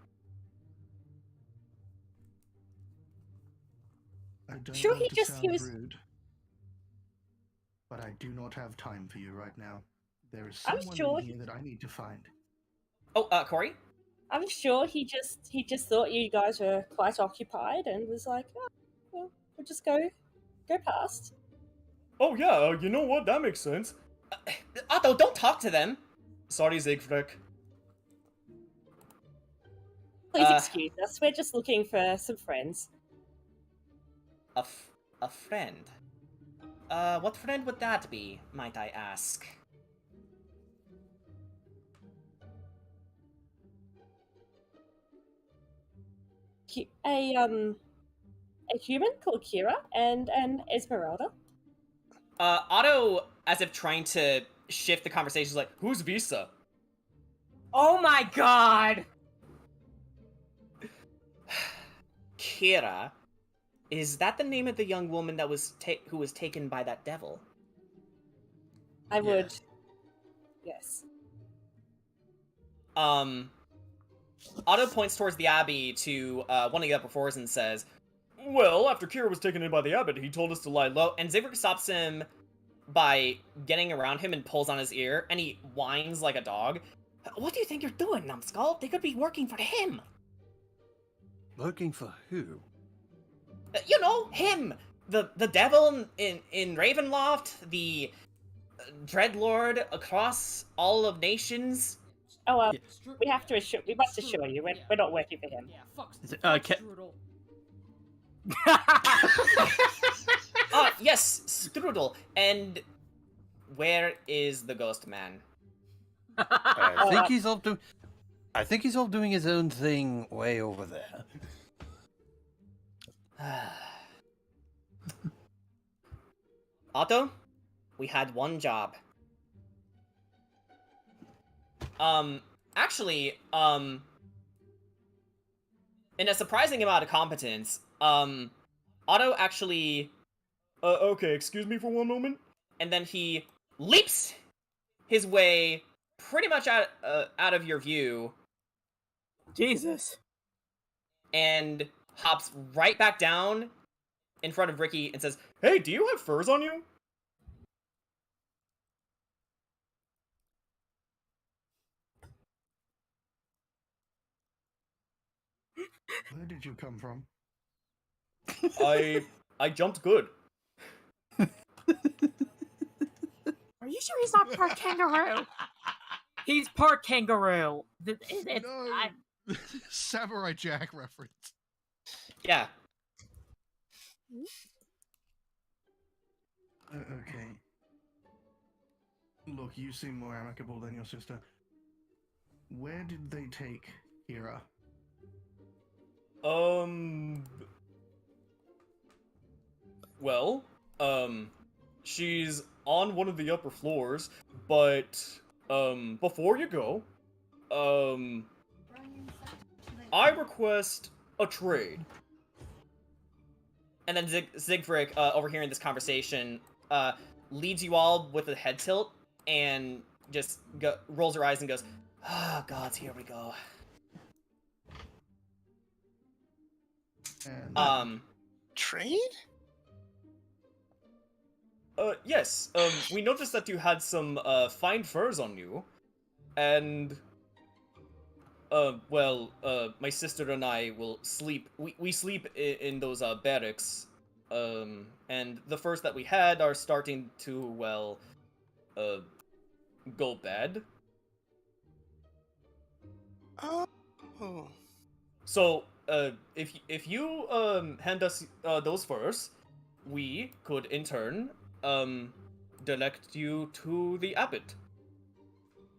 I don't Sure, want he to just- sound he was- rude, but I do not have time for you right now. There is I'm someone sure in here that I need to find. Oh, Corey? I'm sure he just thought you guys were quite occupied and was like, "Oh, well, we'll just go past." Oh yeah, you know what? That makes sense. Otto, don't talk to them. Sorry, Zigfrick. Please excuse us. We're just looking for some friends. A friend? What friend would that be, might I ask? A human called Kira and an Esmeralda. Otto, as if trying to shift the conversation, is like, "Who's Visa?" Oh my god! Kira? Is that the name of the young woman that was who was taken by that devil? I would. Yes. Otto points towards the abbey to one of the upper floors and says, "Well, after Kira was taken in by the abbot, he told us to lie low." And Zivrik stops him by getting around him and pulls on his ear, and he whines like a dog. "What do you think you're doing, numbskull? They could be working for him." Working for who? You know, him! The devil in Ravenloft, the Dreadlord across all of nations. Oh well, Stru- we have to assure. We must Strudel, assure you, we're, yeah. we're not working for him. Yeah, fuck, Is it- fuck Ca- Strudel. Yes, Strudel. And where is the ghost man? I think he's all doing. I think he's all doing his own thing way over there. Otto, we had one job. Actually, in a surprising amount of competence, Otto actually... okay, excuse me for one moment. And then he leaps his way pretty much out of your view Jesus. and hops right back down in front of Ricky and says, "Hey, do you have furs on you?" Where did you come from? I jumped good. Are you sure he's not part kangaroo? He's part kangaroo. No. Samurai Jack reference. Yeah. Okay. Look, you seem more amicable than your sister. Where did they take Kira? Well, she's on one of the upper floors, but, before you go, I request a trade. And then Siegfried, overhearing this conversation, leads you all with a head tilt and just rolls her eyes and goes, "Ah, gods, here we go." And Trade? Yes, we noticed that you had some, fine furs on you, and, my sister and I will sleep, we sleep in those, barracks, and the furs that we had are starting to, well, go bad. Oh. So, if you, hand us, those furs, we could, in turn, direct you to the abbot.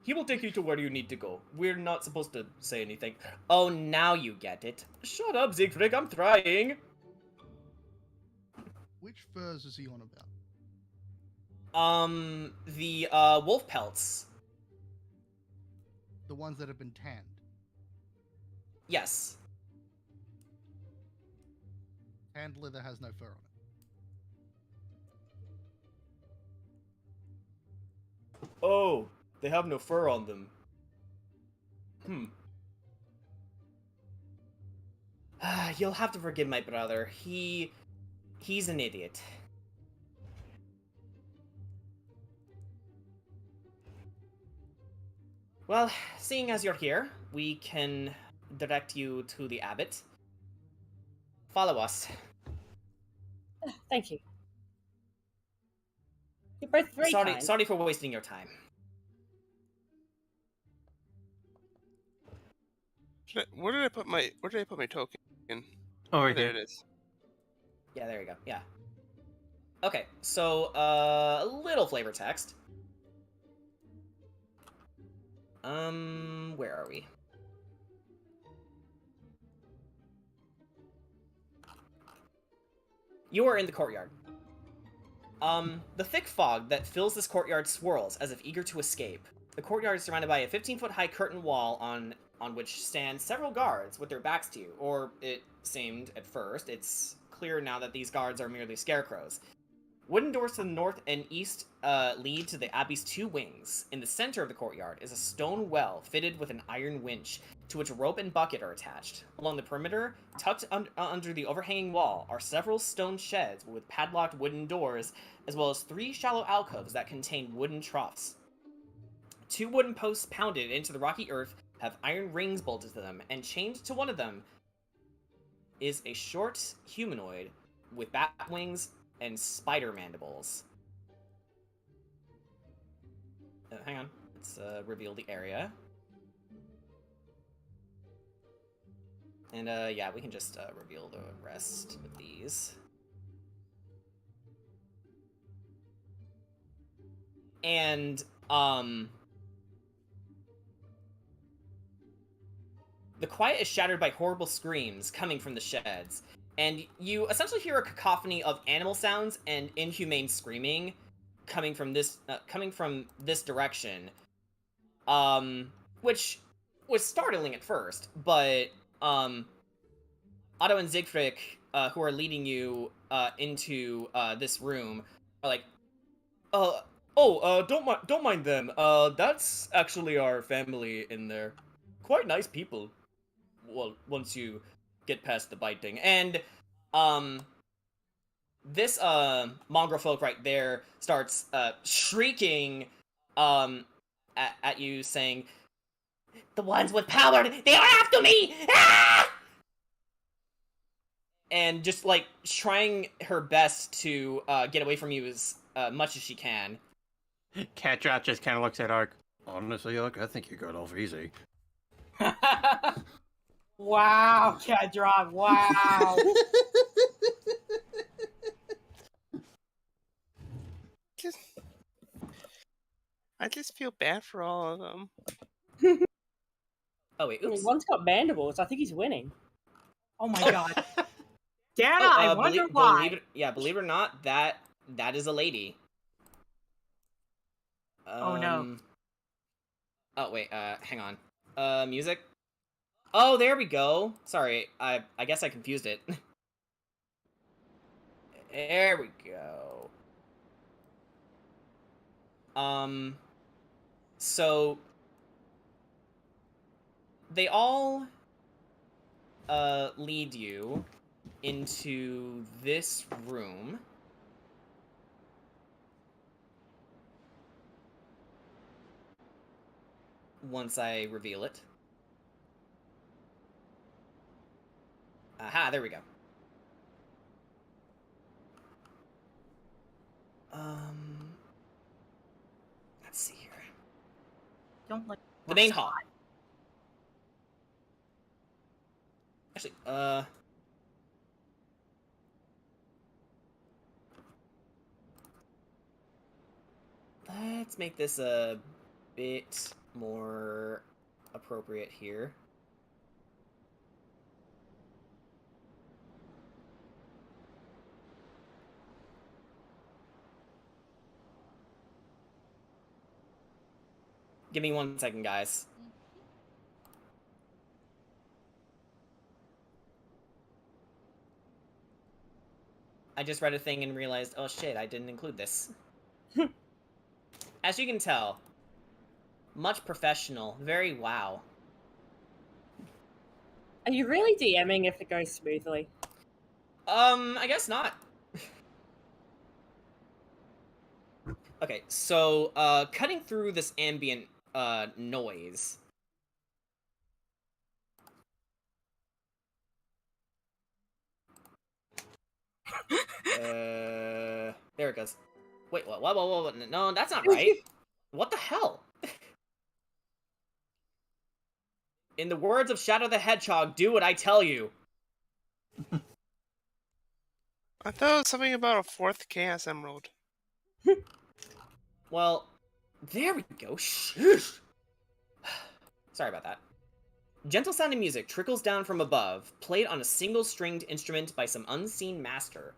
He will take you to where you need to go. We're not supposed to say anything. Oh, now you get it. Shut up, Siegfried, I'm trying! Which furs is he on about? The, wolf pelts. The ones that have been tanned. Yes. Tanned leather has no fur on it. Oh, they have no fur on them. You'll have to forgive my brother. He's an idiot. Well, seeing as you're here, we can direct you to the abbot. Follow us. Thank you. You're both very kind. Sorry for wasting your time. Where did I put my token in? Oh, Oh, right there here. it is. Yeah, there you go. Yeah. Okay, so, a little flavor text. Where are we? You are in the courtyard. The thick fog that fills this courtyard swirls as if eager to escape. The courtyard is surrounded by a 15-foot-high curtain wall on which stand several guards with their backs to you, or it seemed at first. It's clear now that these guards are merely scarecrows. Wooden doors to the north and east lead to the Abbey's two wings. In the center of the courtyard is a stone well fitted with an iron winch, to which a rope and bucket are attached. Along the perimeter, tucked under the overhanging wall, are several stone sheds with padlocked wooden doors, as well as 3 shallow alcoves that contain wooden troughs. 2 wooden posts pounded into the rocky earth have iron rings bolted to them, and chained to one of them is a short humanoid with bat wings and spider mandibles. Hang on, let's reveal the area. And yeah, we can just reveal the rest with these. And the quiet is shattered by horrible screams coming from the sheds, and you essentially hear a cacophony of animal sounds and inhumane screaming coming from this direction. Which was startling at first, but Otto and Siegfried, who are leading you into this room, are like, don't mind them. That's actually our family in there. Quite nice people. Well, once you get past the biting. And, this, mongrel folk right there starts, shrieking, at you, saying, "The ones with power, they are after me! Ah!" And just, like, trying her best to, get away from you as, much as she can. Catdrop just kind of looks at Ark. Honestly, Ark, I think you got off easy. Wow, cat drop. Wow. I just feel bad for all of them. Oh, wait, oops. One's got mandibles. I think he's winning. Oh my god. Dana, Oh, I wonder why. Believe it or not, that is a lady. Oh, no. Oh, wait, hang on. Music? Oh, there we go. Sorry, I guess I confused it. There we go. So they all lead you into this room. Once I reveal it. Aha, there we go. Let's see here. Don't like the main hall. Actually, let's make this a bit more appropriate here. Give me 1 second, guys. I just read a thing and realized, oh shit, I didn't include this. As you can tell, much professional, very wow. Are you really DMing if it goes smoothly? I guess not. Okay, so, cutting through this ambient, noise. There it goes. Wait, what? No, that's not right. What the hell? In the words of Shadow the Hedgehog, do what I tell you. I thought it was something about a 4th Chaos Emerald. Well, there we go. Shush. Sorry about that. Gentle sounding music trickles down from above, played on a single-stringed instrument by some unseen master.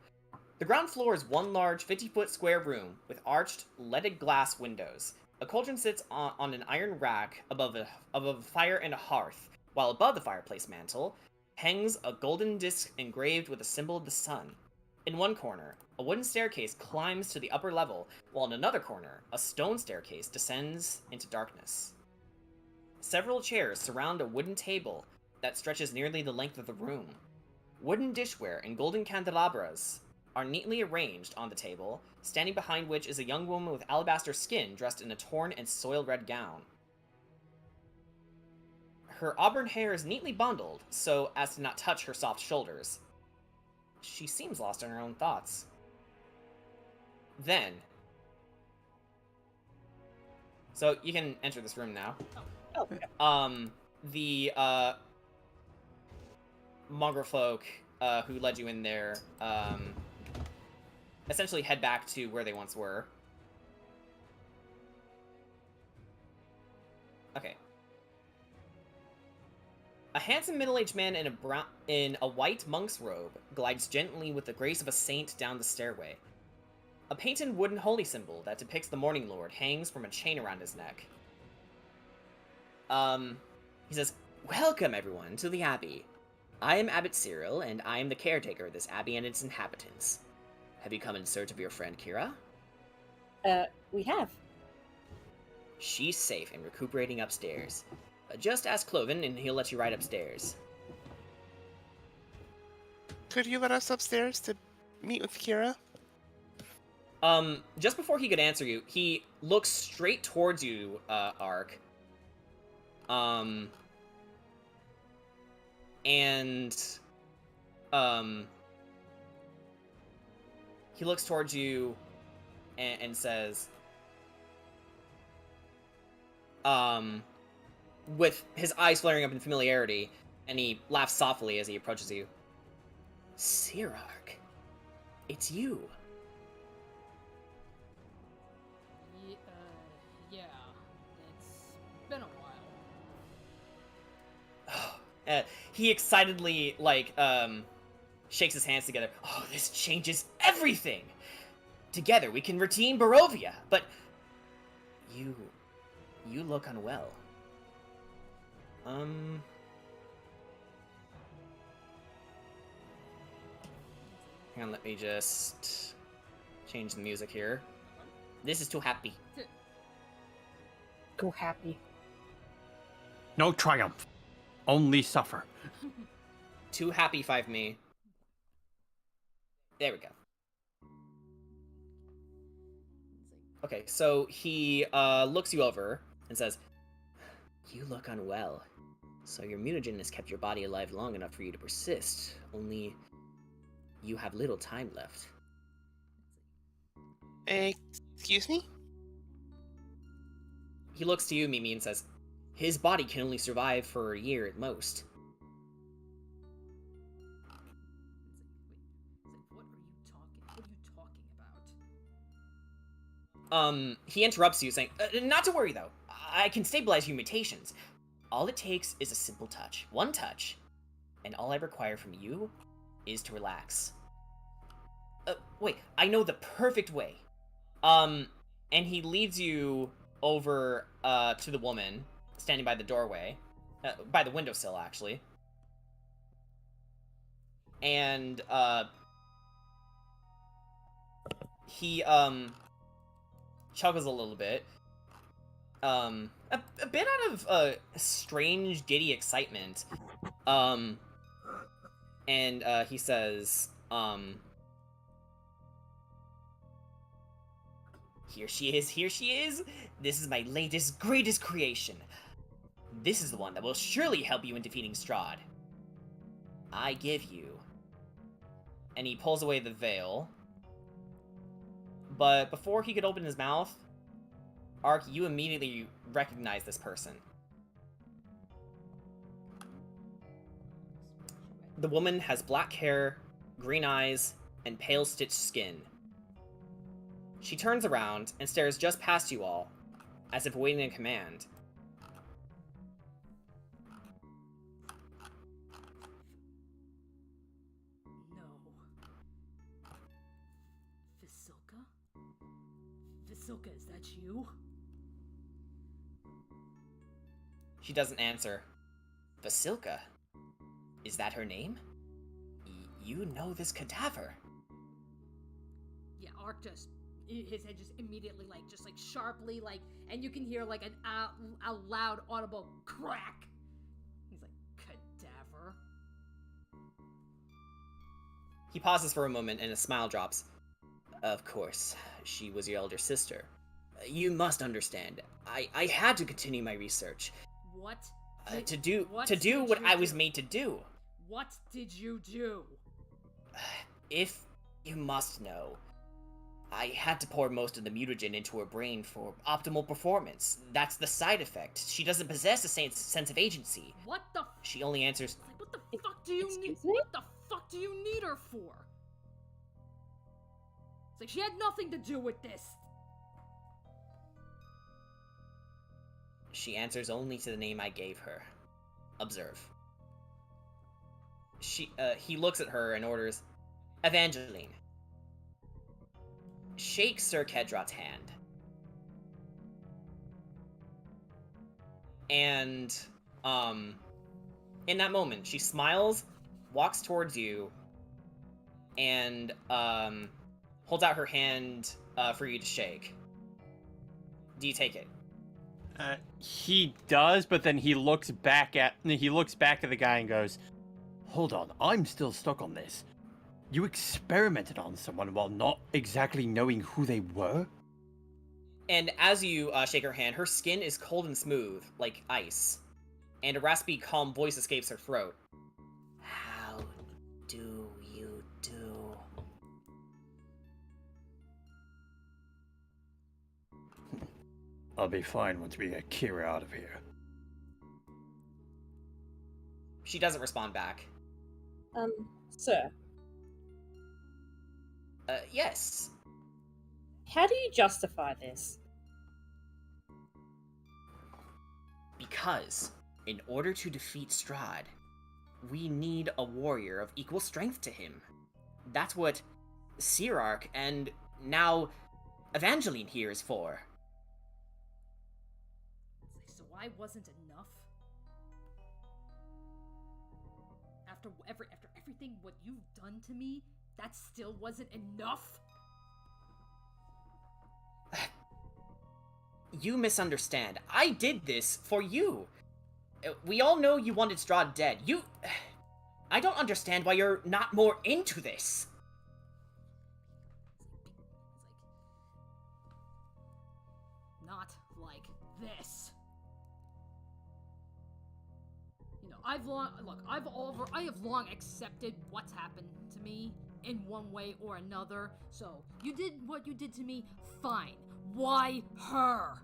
The ground floor is one large 50-foot square room with arched, leaded glass windows. A cauldron sits on an iron rack above a fire and a hearth, while above the fireplace mantle hangs a golden disc engraved with a symbol of the sun. In one corner, a wooden staircase climbs to the upper level, while in another corner, a stone staircase descends into darkness. Several chairs surround a wooden table that stretches nearly the length of the room. Wooden dishware and golden candelabras are neatly arranged on the table, standing behind which is a young woman with alabaster skin dressed in a torn and soiled red gown. Her auburn hair is neatly bundled, so as to not touch her soft shoulders. She seems lost in her own thoughts. Then... So, you can enter this room now. Oh, The, mongrel folk who led you in there essentially head back to where they once were. Okay. A handsome middle-aged man in a white monk's robe glides gently with the grace of a saint down the stairway. A painted wooden holy symbol that depicts the Morning Lord hangs from a chain around his neck. He says, "Welcome, everyone, to the Abbey. I am Abbot Cyril, and I am the caretaker of this Abbey and its inhabitants. Have you come in search of your friend Kira?" We have. She's safe and recuperating upstairs. Just ask Cloven, and he'll let you ride upstairs. Could you let us upstairs to meet with Kira? Just before he could answer you, he looks straight towards you, Ark. He looks towards you and says, with his eyes flaring up in familiarity, and he laughs softly as he approaches you. "Sirark, it's you." Yeah, it's been a while. He excitedly, shakes his hands together. "Oh, this changes everything! Together we can redeem Barovia, but you look unwell. Hang on, let me just change the music here. This is too happy. Go happy. No triumph, only suffer. Too happy 5 me. There we go. Okay, so he looks you over and says, "You look unwell. So your mutagen has kept your body alive long enough for you to persist. Only you have little time left." Excuse me? He looks to you, Mimi, and says, "His body can only survive for a year at most." What are you talking about? He interrupts you, saying, "Not to worry, though. I can stabilize your mutations. All it takes is a simple touch. One touch. And all I require from you is to relax." Wait, I know the perfect way. And he leads you over, to the woman standing by the doorway. By the windowsill, actually. And, he, chuckles a little bit. A bit out of, strange, giddy excitement. And, he says, "Here she is, here she is! This is my latest, greatest creation. This is the one that will surely help you in defeating Strahd. I give you..." And he pulls away the veil. But before he could open his mouth, Ark, you immediately recognize this person. The woman has black hair, green eyes, and pale stitched skin. She turns around and stares just past you all, as if waiting a command. No. Vasilka? Vasilka, is that you? She doesn't answer. "Vasilka? Is that her name? You know this cadaver." Yeah, Ark just, his head just immediately, sharply, and you can hear, a loud, audible crack. He's like, "Cadaver?" He pauses for a moment and a smile drops. "Of course, she was your elder sister. You must understand, I had to continue my research. What? To do what I was made to do. What did you do? If you must know, I had to pour most of the mutagen into her brain for optimal performance. That's the side effect. She doesn't possess a sense of agency. What the She only answers, What the fuck fuck do you need? Excuse me? What the fuck do you need her for? It's like she had nothing to do with this. She answers only to the name I gave her. Observe. He looks at her and orders, Evangeline. Shake Sir Kedrot's hand. And, in that moment, she smiles, walks towards you, and, holds out her hand, for you to shake. Do you take it? He does, but then he looks back at the guy and goes, Hold on, I'm still stuck on this. You experimented on someone while not exactly knowing who they were? And as you shake her hand, her skin is cold and smooth, like ice. And a raspy, calm voice escapes her throat. How do you do? I'll be fine once we get Kira out of here. She doesn't respond back. Sir, Yes. how do you justify this? Because, in order to defeat Strahd, we need a warrior of equal strength to him. That's what Sirark and now Evangeline here is for. So I wasn't enough? After everything what you've done to me, that still wasn't enough? You misunderstand. I did this for you. We all know you wanted Strahd dead. I don't understand why you're not more into this. Not like this. You know, I have long accepted what's happened to me in one way or another. So, you did what you did to me, fine. Why her?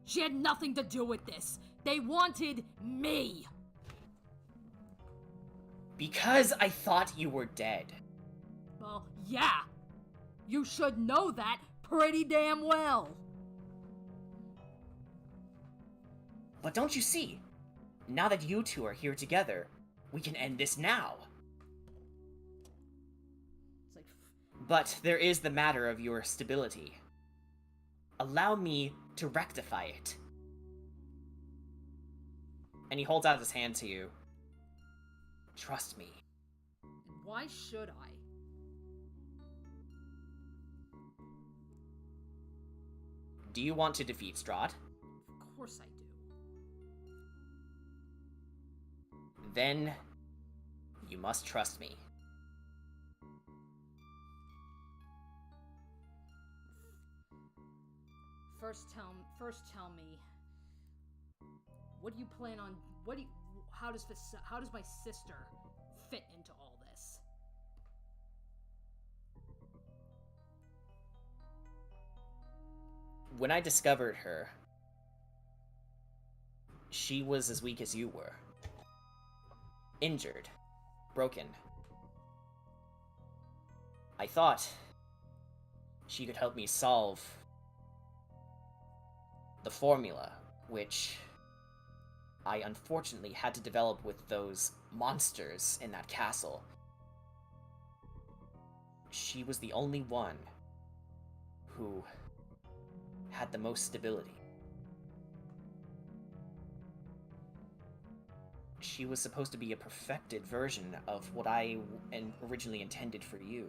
She had nothing to do with this. They wanted me. Because I thought you were dead. Well, yeah. You should know that pretty damn well. But don't you see? Now that you two are here together, we can end this now. It's like, But there is the matter of your stability. Allow me to rectify it. And he holds out his hand to you. Trust me. why should I? Do you want to defeat Strahd? Of course I do. Then you must trust me. First tell me, what do you plan on? How does my sister fit into all this? When I discovered her, she was as weak as you were. Injured. Broken. I thought she could help me solve the formula, which I unfortunately had to develop with those monsters in that castle. She was the only one who had the most stability. She was supposed to be a perfected version of what I originally intended for you.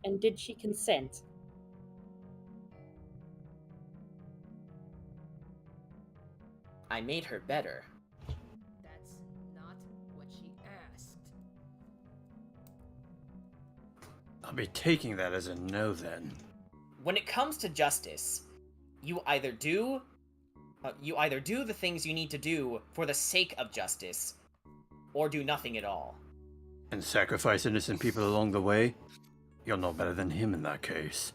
And did she consent? I made her better. That's not what she asked. I'll be taking that as a no then. When it comes to justice, you either do the things you need to do for the sake of justice, or do nothing at all. And sacrifice innocent people along the way? You're no better than him in that case.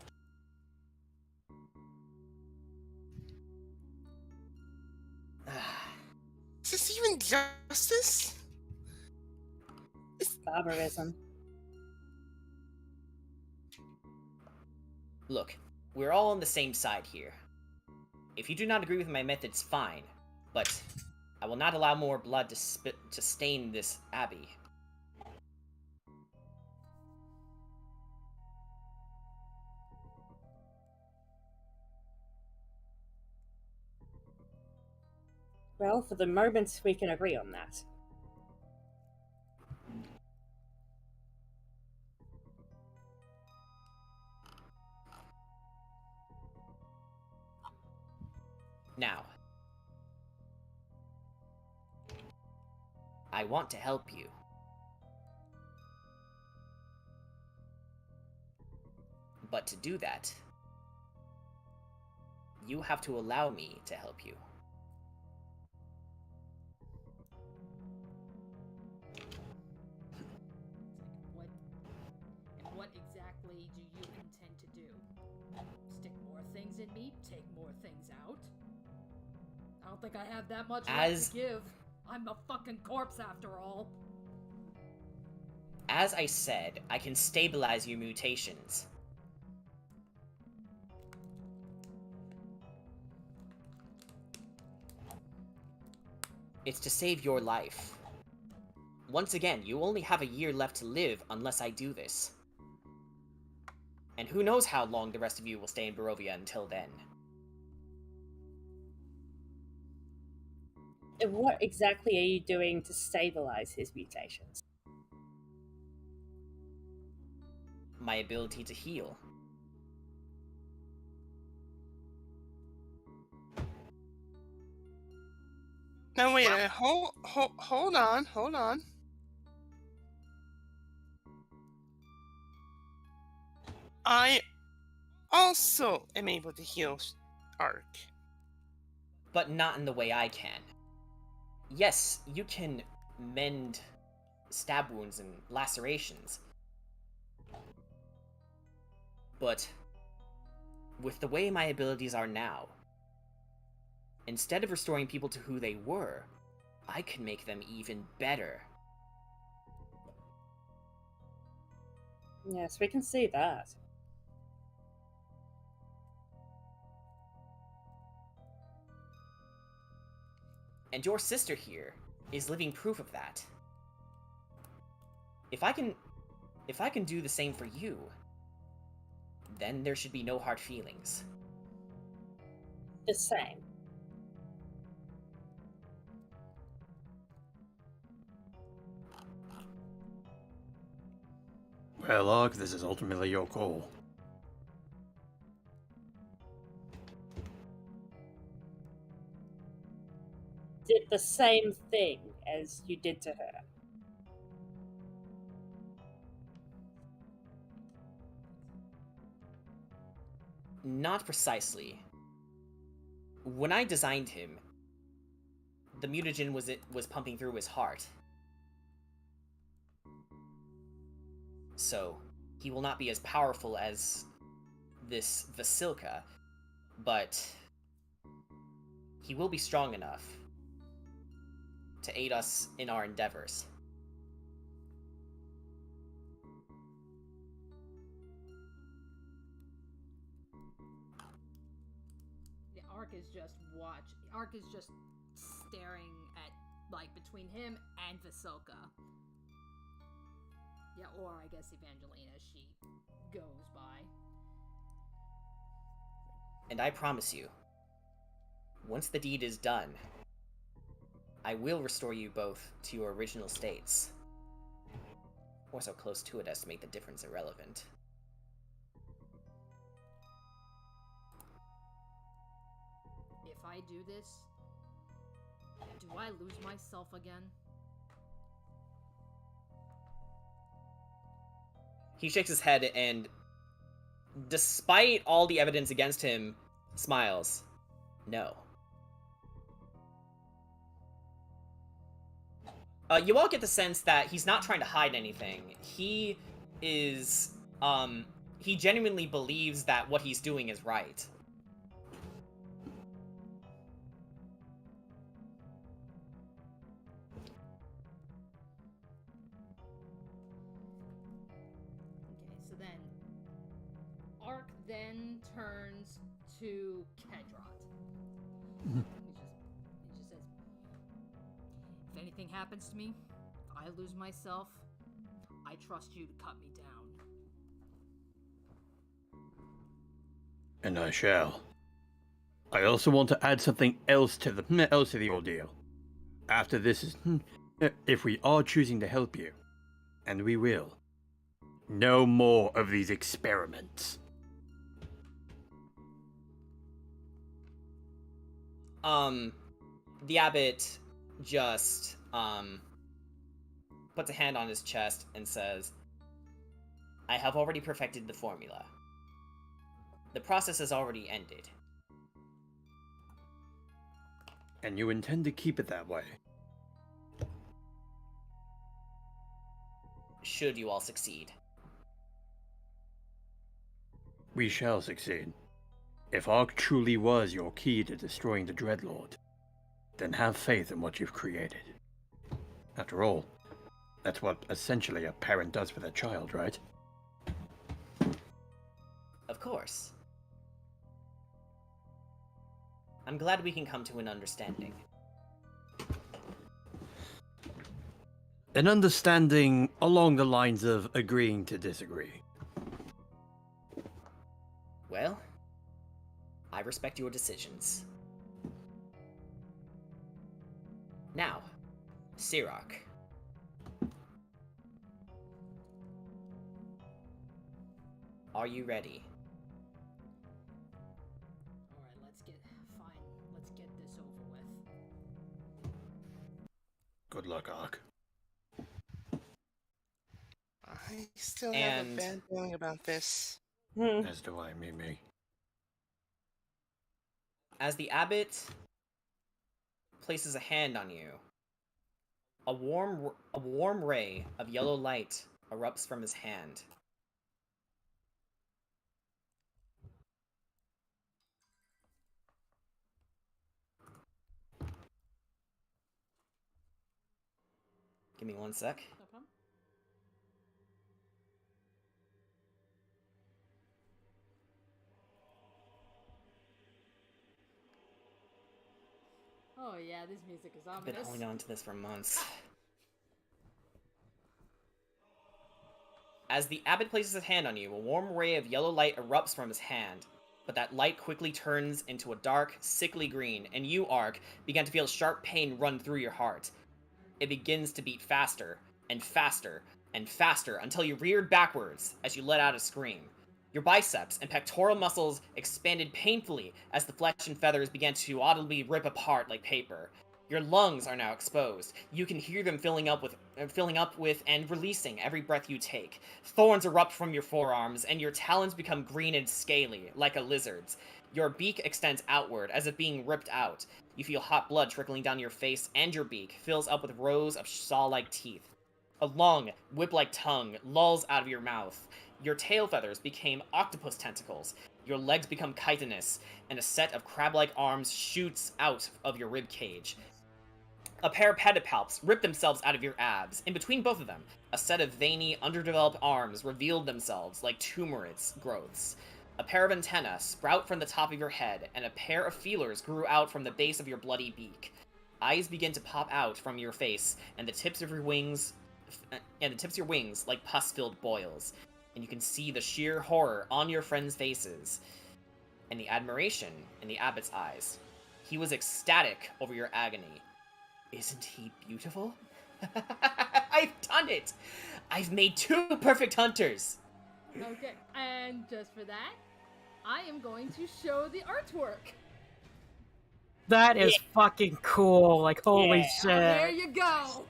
this even justice? Barbarism. Look, we're all on the same side here. If you do not agree with my methods, fine, but I will not allow more blood to stain this abbey. Well, for the moment, we can agree on that. Now, I want to help you. But to do that, you have to allow me to help you. What exactly do you intend to do? Stick more things in me? Take more things out? I don't think I have that much left to give. I'm a fucking corpse after all. As I said, I can stabilize your mutations. It's to save your life. Once again, you only have a year left to live unless I do this. And who knows how long the rest of you will stay in Barovia until then. And what exactly are you doing to stabilize his mutations? My ability to heal. No, wait, hold on. I also am able to heal Ark. But not in the way I can. Yes, you can mend stab wounds and lacerations. But with the way my abilities are now, instead of restoring people to who they were, I can make them even better. Yes, we can see that. And your sister here is living proof of that. If I can do the same for you, then there should be no hard feelings. The same. Well, Ark, this is ultimately your call. Did the same thing as you did to her. Not precisely. When I designed him, the mutagen was pumping through his heart. So, he will not be as powerful as this Vasilka, but he will be strong enough to aid us in our endeavors. Ark is just staring at, like, between him and Vasilka. Yeah, or I guess Evangelina as she goes by. And I promise you, once the deed is done, I will restore you both to your original states. Or so close to it as to make the difference irrelevant. If I do this, do I lose myself again? He shakes his head and, despite all the evidence against him, smiles. No. You all get the sense that he's not trying to hide anything. He is, he genuinely believes that what he's doing is right. then turns to Kedrot. He just says, if anything happens to me, if I lose myself, I trust you to cut me down. And I shall. I also want to add something else to the ordeal. After this is, if we are choosing to help you, and we will, no more of these experiments. The abbot just, puts a hand on his chest and says, I have already perfected the formula. The process has already ended. And you intend to keep it that way? Should you all succeed. We shall succeed. If Ark truly was your key to destroying the Dreadlord, then have faith in what you've created. After all, that's what essentially a parent does for their child, right? Of course. I'm glad we can come to an understanding. An understanding along the lines of agreeing to disagree. Well, I respect your decisions. Now, Sirak. Are you ready? Alright, let's get this over with. Good luck, Ark. I still have a bad feeling about this. As do I, Mimi. As the abbot places a hand on you, a warm ray of yellow light erupts from his hand. Give me one sec. No problem. Oh yeah, this music is I've been ominous. holding on to this for months. As the abbot places his hand on you, a warm ray of yellow light erupts from his hand, but that light quickly turns into a dark, sickly green, and you, Ark, begin to feel sharp pain run through your heart. It begins to beat faster, and faster, and faster, until you reared backwards as you let out a scream. Your biceps and pectoral muscles expanded painfully as the flesh and feathers began to audibly rip apart like paper. Your lungs are now exposed. You can hear them filling up with and releasing every breath you take. Thorns erupt from your forearms, and your talons become green and scaly, like a lizard's. Your beak extends outward, as if being ripped out. You feel hot blood trickling down your face, and your beak fills up with rows of saw-like teeth. A long, whip-like tongue lolls out of your mouth. Your tail feathers became octopus tentacles. Your legs become chitinous, and a set of crab-like arms shoots out of your rib cage. A pair of pedipalps rip themselves out of your abs. In between both of them, a set of veiny, underdeveloped arms revealed themselves like tumorous growths. A pair of antennae sprout from the top of your head, and a pair of feelers grew out from the base of your bloody beak. Eyes begin to pop out from your face, and the tips of your wings like pus-filled boils. And you can see the sheer horror on your friends' faces, and the admiration in the abbot's eyes. He was ecstatic over your agony. Isn't he beautiful? I've done it! I've made 2 perfect hunters! Okay, and just for that, I am going to show the artwork. That is fucking cool. Like, holy shit. There you go.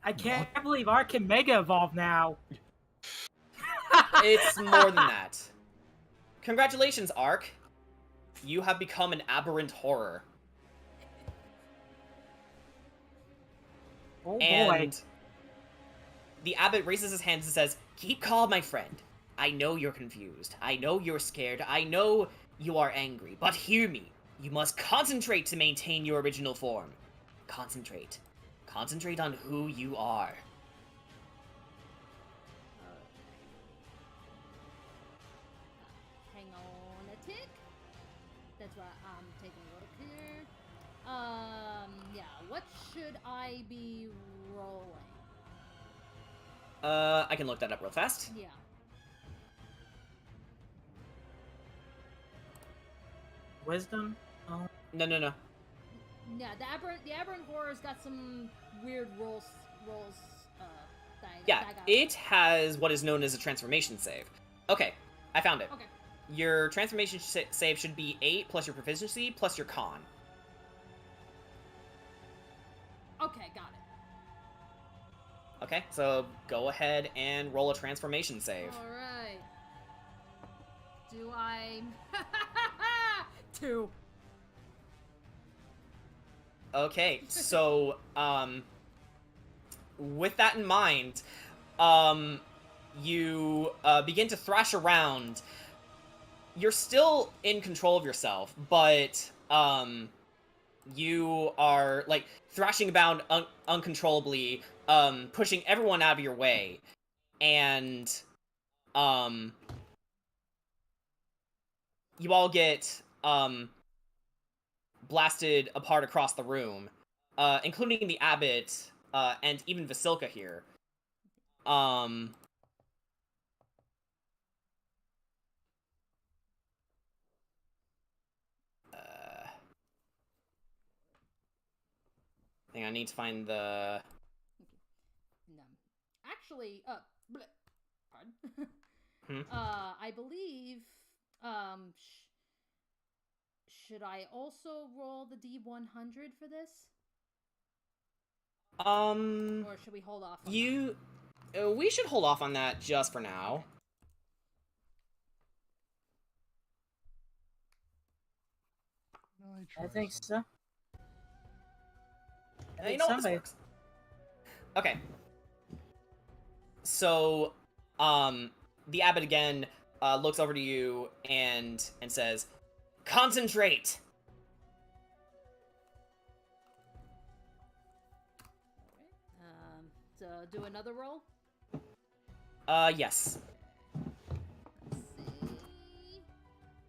I can't believe Ark can Mega Evolve now. It's more than that. Congratulations, Ark. You have become an aberrant horror. Oh boy. And the abbot raises his hands and says, "Keep calm, my friend. I know you're confused. I know you're scared. I know you are angry. But hear me. You must concentrate to maintain your original form. Concentrate. Concentrate on who you are." that's what I'm taking a look here. Yeah, what should I be rolling? I can look that up real fast. Yeah. Wisdom? Oh. No. Yeah, the aberrant horror's got some weird rolls. Yeah, it has what is known as a transformation save. Okay, I found it. Okay. Your transformation save should be 8 plus your proficiency plus your con. Okay, got it. Okay, so go ahead and roll a transformation save. All right. Do I? 2. Okay, so with that in mind, you begin to thrash around. You're still in control of yourself, but you are like thrashing about uncontrollably, pushing everyone out of your way, and you all get blasted apart across the room, including the abbot and even Vasilka here. I think I need to find the... No. Actually, pardon. I believe, should I also roll the D100 for this? Or should we hold off on that? We should hold off on that just for now. I think so. You know what, this works. Okay. So, the abbot again looks over to you and says, "Concentrate." So do another roll. Yes. Let's see.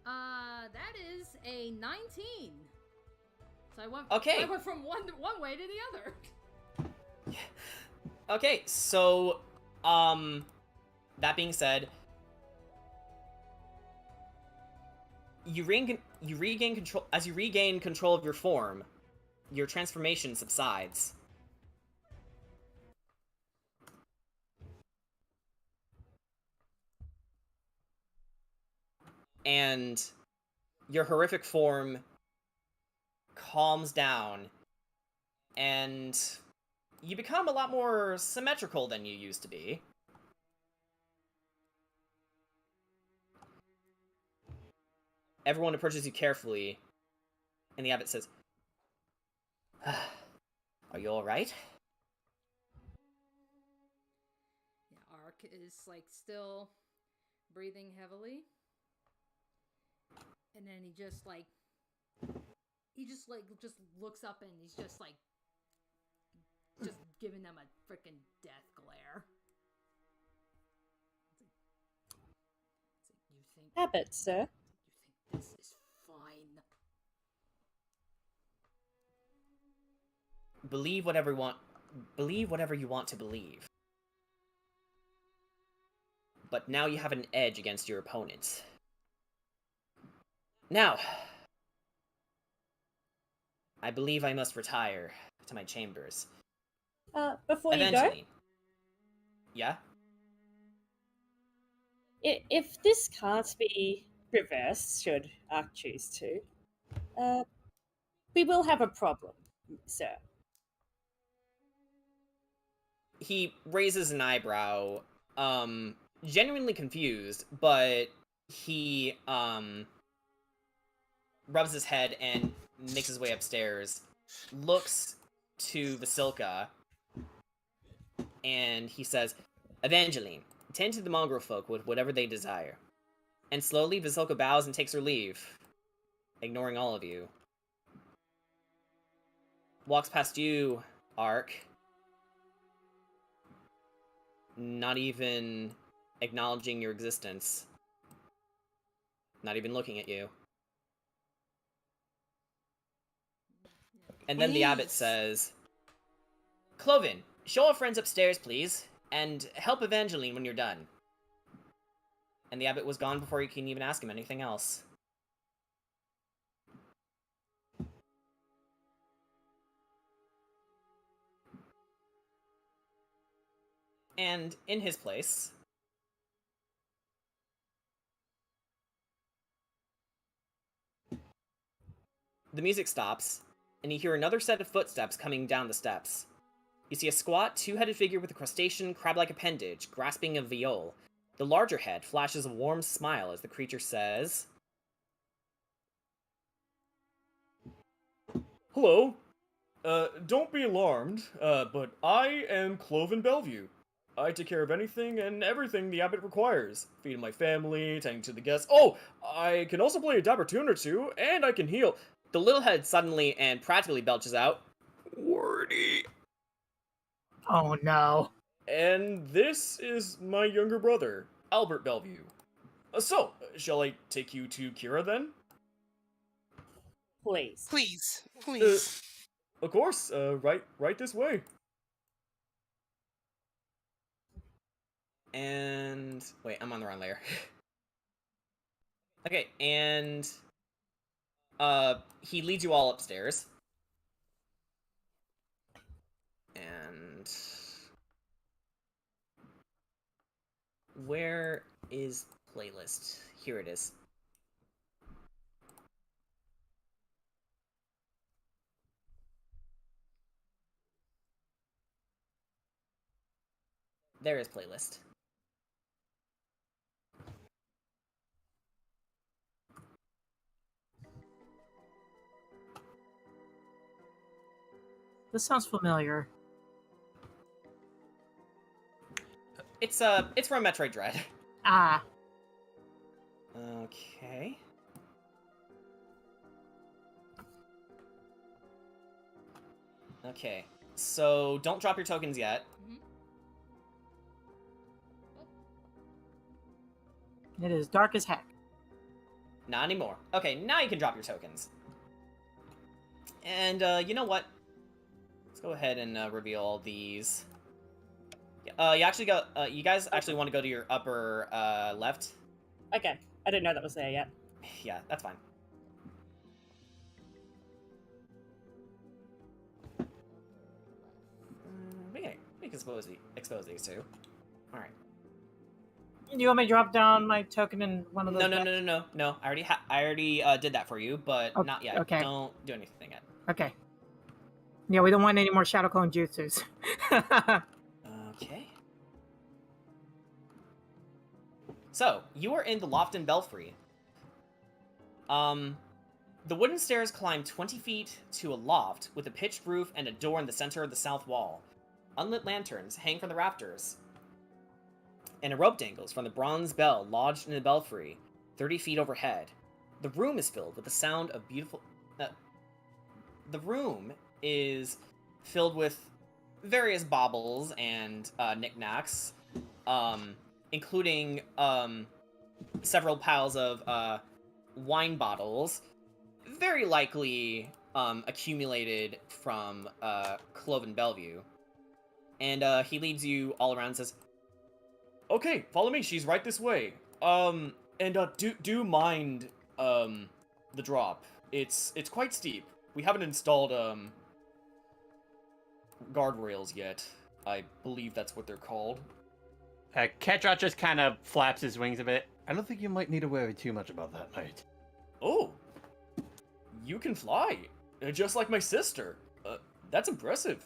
That is a 19. So I went. Okay. I went from one way to the other. Okay, so, that being said, you regain control. As you regain control of your form, your transformation subsides. And your horrific form calms down, and you become a lot more symmetrical than you used to be. Everyone approaches you carefully, and the abbot says, "Are you alright?" Yeah, Ark is like still breathing heavily. And then he just looks up and he's just giving them a freaking death glare. It's like, you think Abbott, sir. You think this is fine? Believe whatever you want to believe. But now you have an edge against your opponent. Now, I believe I must retire to my chambers. Before Eventually. you Yeah? go, if this can't be reversed, should Ark choose to, we will have a problem, sir. He raises an eyebrow, genuinely confused, but he, rubs his head and makes his way upstairs, looks to Vasilka, and he says, "Evangeline, tend to the mongrel folk with whatever they desire." And slowly, Vasilka bows and takes her leave, ignoring all of you. Walks past you, Ark, not even acknowledging your existence, not even looking at you. And then the abbot Please. says, Cloven, show our friends upstairs, please, and help Evangeline when you're done. And the abbot was gone before you can even ask him anything else. And in his place, the music stops, and you hear another set of footsteps coming down the steps. You see a squat, two-headed figure with a crustacean, crab-like appendage, grasping a viol. The larger head flashes a warm smile as the creature says, Hello. Don't be alarmed, but I am Cloven Bellevue. I take care of anything and everything the abbot requires. Feeding my family, tending to the guests. Oh, I can also play a dapper tune or two, and I can heal. The little head suddenly and practically belches out, Wordy. Oh no. And this is my younger brother, Albert Bellevue. So, shall I take you to Kira then? Please. Please, please. Of course, right this way. And wait, I'm on the wrong layer. Okay, and he leads you all upstairs. And where is playlist? Here it is. There is playlist. This sounds familiar. It's from Metroid Dread. Ah. Okay. Okay. So don't drop your tokens yet. It is dark as heck. Not anymore. Okay, now you can drop your tokens. And you know what? Let's go ahead and reveal all these. You actually go. You guys actually want to go to your upper left? Okay, I didn't know that was there yet. Yeah, that's fine. We can expose these two. All right. You want me to drop down my token in one of those? No. I already did that for you, but not yet. Okay. Don't do anything yet. Okay. Yeah, we don't want any more shadow clone jutsus. Okay. So, you are in the Lofton Belfry. The wooden stairs climb 20 feet to a loft with a pitched roof and a door in the center of the south wall. Unlit lanterns hang from the rafters, and a rope dangles from the bronze bell lodged in the belfry, 30 feet overhead. The room is filled with the sound of beautiful... the room is filled with various baubles and knickknacks, including several piles of wine bottles, very likely accumulated from Cloven Bellevue. And he leads you all around and says, Okay, follow me, she's right this way. And do mind the drop. It's quite steep. We haven't installed guardrails yet. I believe that's what they're called. Ketrat just kind of flaps his wings a bit. I don't think you might need to worry too much about that, mate. Oh, you can fly, just like my sister. That's impressive.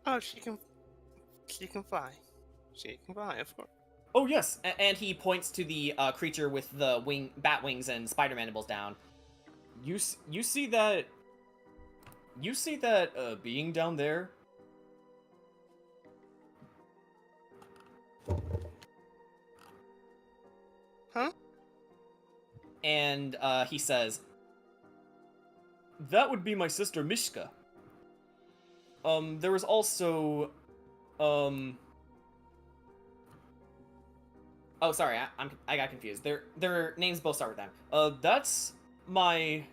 Oh, she can fly. She can fly, of course. Oh yes, and he points to the creature with the bat wings and spider mandibles down. You see that? You see that being down there? Huh? And he says, that would be my sister Mishka. There was also, oh, sorry, I got confused. Their names both start with M. That's my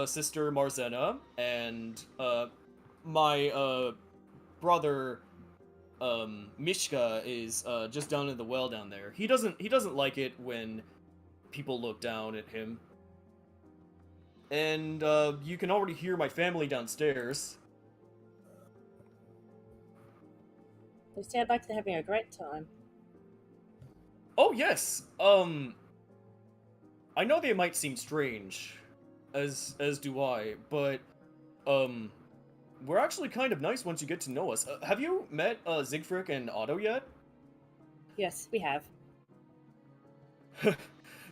sister Marzena and my brother Mishka is just down in the well down there. He doesn't like it when people look down at him. And you can already hear my family downstairs. They sound like they're having a great time. Oh yes. I know they might seem strange, as do I, but we're actually kind of nice once you get to know us. Have you met Siegfried and Otto yet? Yes, we have.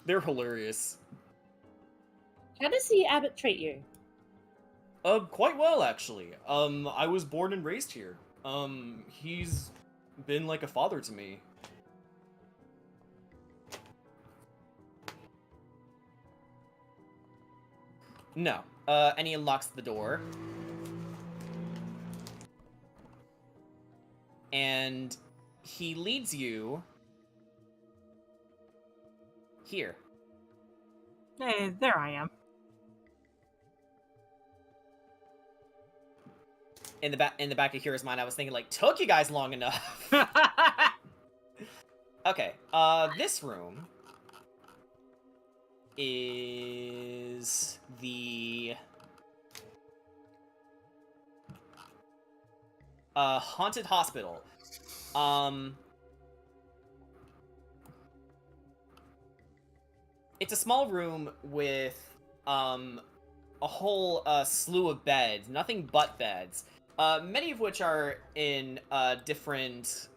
They're hilarious. How does the abbot treat you? Quite well actually. I was born and raised here. He's been like a father to me. No. And he unlocks the door. And he leads you here. Hey, there I am. In the back of Kira's mind, I was thinking, like, took you guys long enough. Okay, this room is the haunted hospital. It's a small room with a whole slew of beds, nothing but beds. Many of which are in different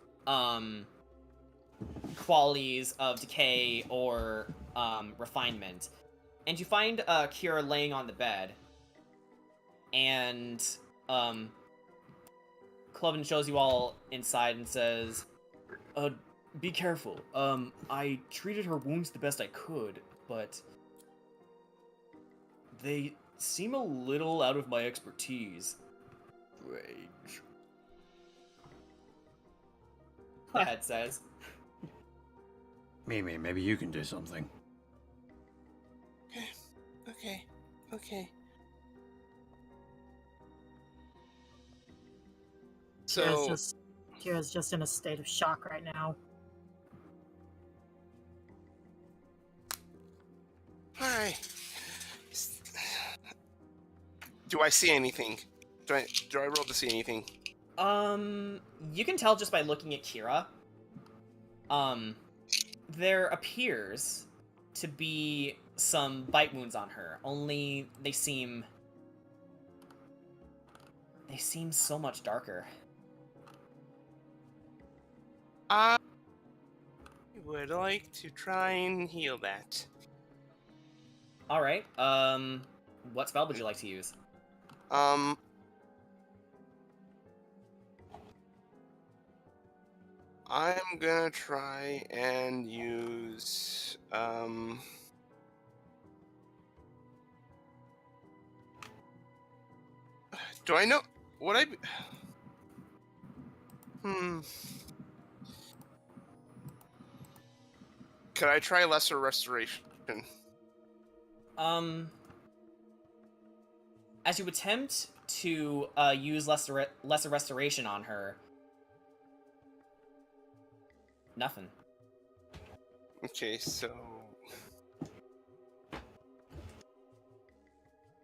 qualities of decay or refinement. And you find Kira laying on the bed. And Cloven shows you all inside and says, be careful. I treated her wounds the best I could, but they seem a little out of my expertise. Rage. The head says. Mimi, maybe you can do something. Okay. So, Kira's just in a state of shock right now. alright. Do I see anything? Do I roll to see anything? You can tell just by looking at Kira. There appears to be some bite wounds on her, only they seem so much darker. I would like to try and heal that. Alright, what spell would you like to use? I'm gonna try and use, do I know what Could I try Lesser Restoration? As you attempt to use lesser restoration on her, nothing. Okay, so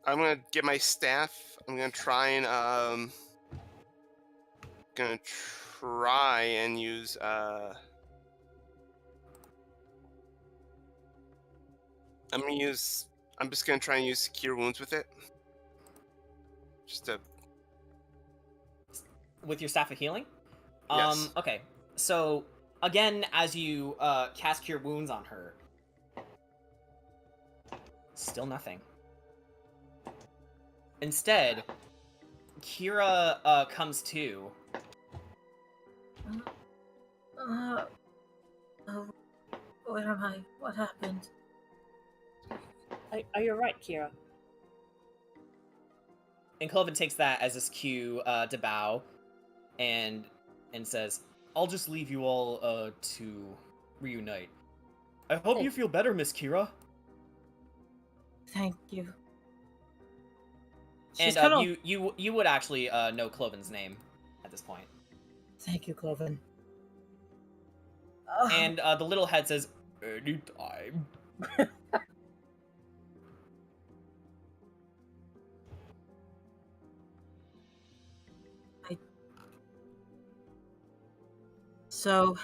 I'm gonna get my staff. I'm gonna try and use I'm just gonna try and use Cure Wounds with it. With your Staff of Healing? Yes. Okay. So, again, as you cast Cure Wounds on her, still nothing. Instead, Kira comes to. Where am I? What happened? Are you alright, Kira? And Cloven takes that as his cue to bow, and says, "I'll just leave you all to reunite. I hope you feel better, Miss Kira." Thank you. She's And kind of. you would actually know Cloven's name at this point. Thank you, Cloven. And the little head says, "Anytime." So,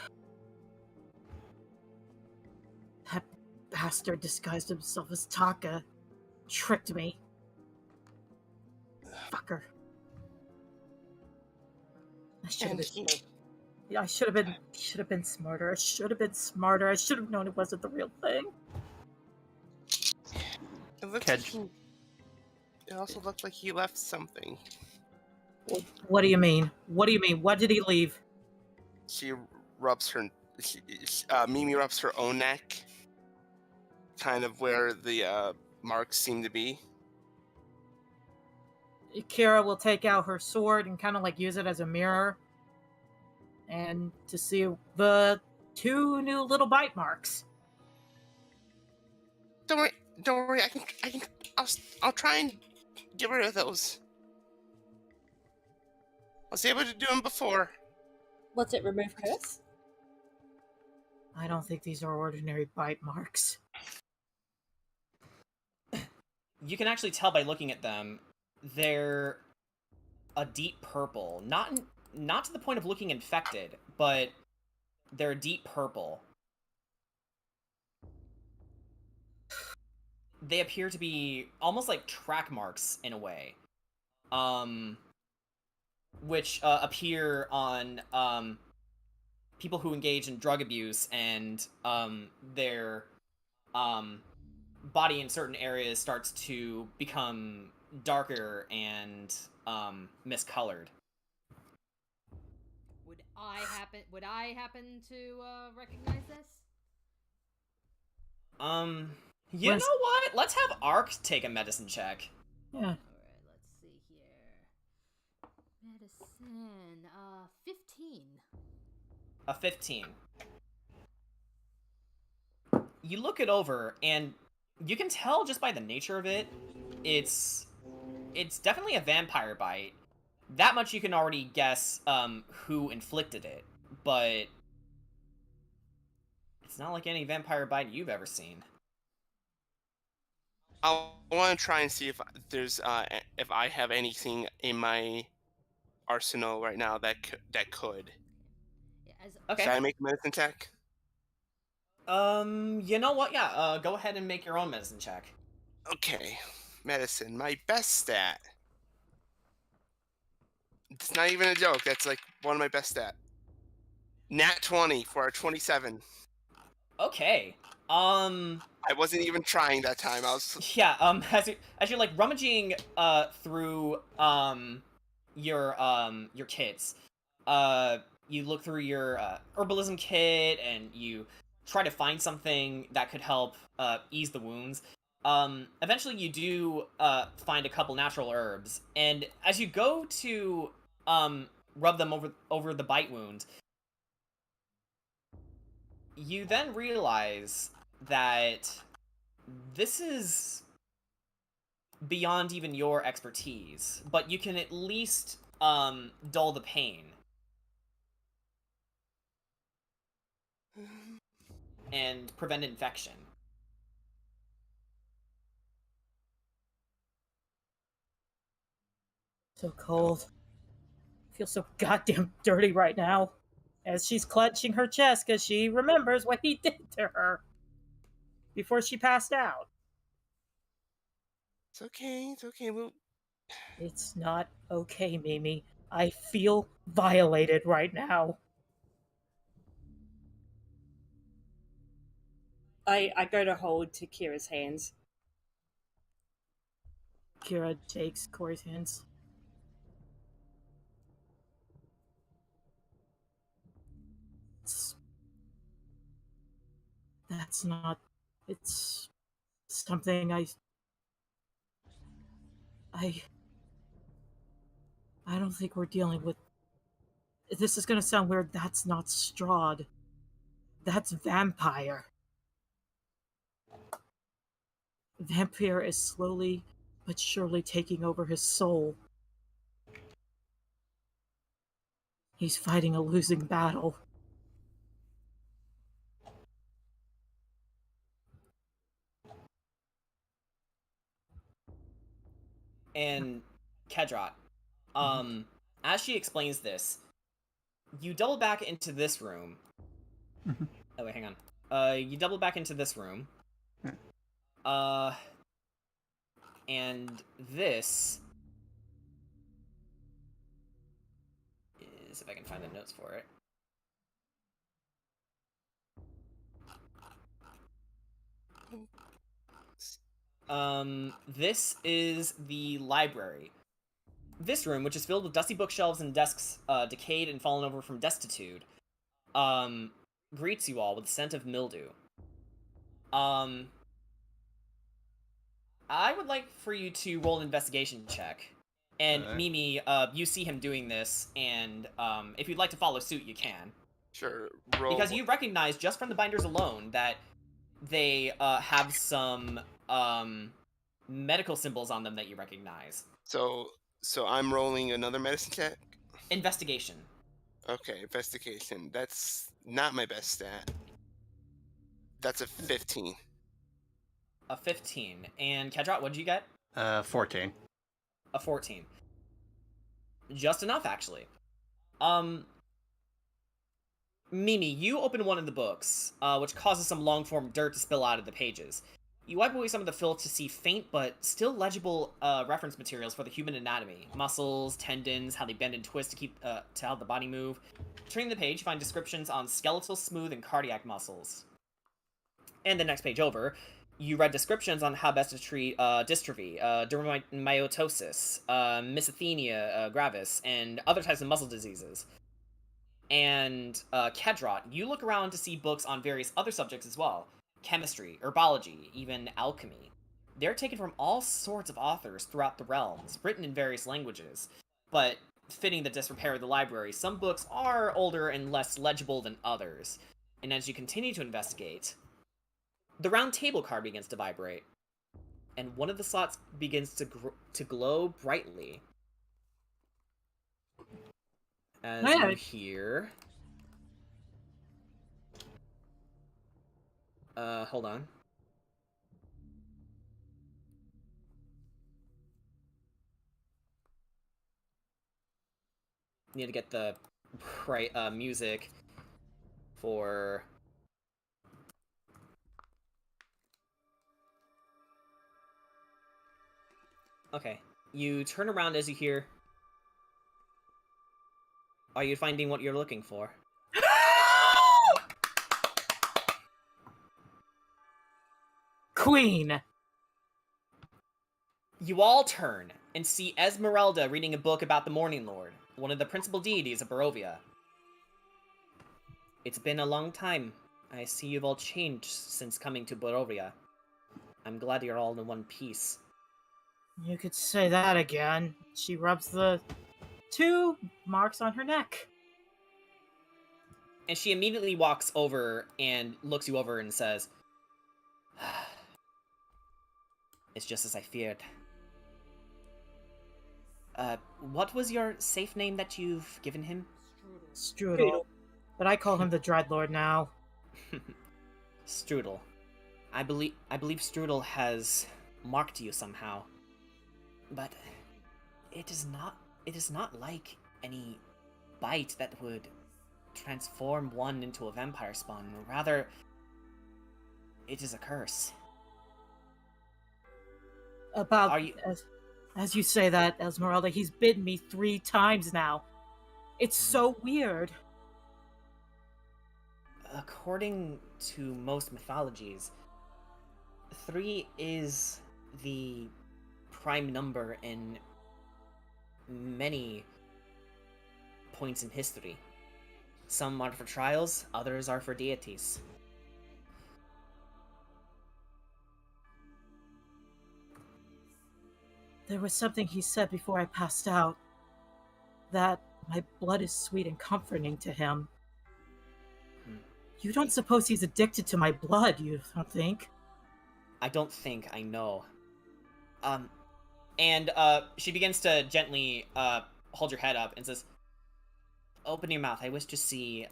that bastard disguised himself as Taka, tricked me. Fucker. I should have been. I should have been smarter. I should have been smarter. I should have known it wasn't the real thing. It looks like it also looked like he left something. What do you mean? What do you mean? What did he leave? She rubs her. Mimi rubs her own neck, kind of where the marks seem to be. Kira will take out her sword and kind of like use it as a mirror, and to see the 2 new little bite marks. Don't worry. I'll try and get rid of those. I was able to do them before. Was it remove curse? I don't think these are ordinary bite marks. You can actually tell by looking at them, they're a deep purple. Not to the point of looking infected, but they're a deep purple. They appear to be almost like track marks in a way. Which appear on people who engage in drug abuse, and their body in certain areas starts to become darker and miscolored. Would I happen to recognize this? You know what? Let's have Ark take a medicine check. Yeah. Alright, let's see here. Medicine, 15. A 15. You look it over, and you can tell just by the nature of it, it's definitely a vampire bite. That much you can already guess who inflicted it, but it's not like any vampire bite you've ever seen. I want to try and see if there's if I have anything in my arsenal right now that could. Yeah, Okay. Should I make a medicine check? You know what? Yeah, go ahead and make your own medicine check. Okay, medicine. My best stat. It's not even a joke. That's like one of my best stat. Nat 20 for our 27. Okay. I wasn't even trying that time. I was. Yeah. As you're like rummaging through your kits, you look through your herbalism kit and you try to find something that could help ease the wounds. Eventually you do find a couple natural herbs, and as you go to rub them over the bite wound, you then realize that this is beyond even your expertise, but you can at least dull the pain and prevent infection. So cold. I feel so goddamn dirty right now. As she's clenching her chest because she remembers what he did to her before she passed out. It's okay. It's okay. It's not okay, Mimi. I feel violated right now. I go to hold to Kira's hands. Kira takes Corey's hands. That's not... It's something I don't think we're dealing with... This is gonna sound weird. That's not Strahd. That's vampire. Vampire is slowly but surely taking over his soul. He's fighting a losing battle. And Kedrot, as she explains this, you double back into this room. Oh wait, hang on. You double back into this room. And this is, if I can find the notes for it. This is the library. This room, which is filled with dusty bookshelves and desks, decayed and fallen over from destitute, greets you all with a scent of mildew. I would like for you to roll an investigation check. And Mimi, you see him doing this, and if you'd like to follow suit, you can. Sure, roll. Because you recognize, just from the binders alone, that they have some medical symbols on them that you recognize. So I'm rolling another medicine check? Investigation. Okay, investigation. That's not my best stat. That's a 15. A 15. And Kedrot, what did you get? 14. A 14. Just enough, actually. Mimi, you open one of the books, which causes some long-form dirt to spill out of the pages. You wipe away some of the filth to see faint but still legible reference materials for the human anatomy. Muscles, tendons, how they bend and twist to keep to how the body move. Turning the page, you find descriptions on skeletal, smooth, and cardiac muscles. And the next page over, you read descriptions on how best to treat dystrophy, dermatomyositis, myasthenia gravis, and other types of muscle diseases. And Kedrot, you look around to see books on various other subjects as well. Chemistry, herbology, even alchemy. They're taken from all sorts of authors throughout the realms, written in various languages. But fitting the disrepair of the library, some books are older and less legible than others. And as you continue to investigate, the round table card begins to vibrate. And one of the slots begins to glow brightly. As you hear... hold on. Need to get the right music for... Okay. You turn around as you hear... Are you finding what you're looking for? Queen! You all turn and see Esmeralda reading a book about the Morning Lord, one of the principal deities of Barovia. It's been a long time. I see you've all changed since coming to Barovia. I'm glad you're all in one piece. You could say that again. She rubs the 2 marks on her neck. And she immediately walks over and looks you over and says, It's just as I feared. What was your safe name that you've given him? Strudel. But I call him the Dreadlord now. Strudel. I believe Strudel has marked you somehow. But it is not like any bite that would transform one into a vampire spawn. Rather, it is a curse. As you say that, Esmeralda, he's bitten me 3 times now. It's so weird. According to most mythologies, 3 is the prime number in many points in history. Some are for trials, others are for deities. There was something he said before I passed out. That my blood is sweet and comforting to him. You don't suppose he's addicted to my blood, you don't think? I don't think I know. And she begins to gently hold your head up and says, "Open your mouth. I wish to see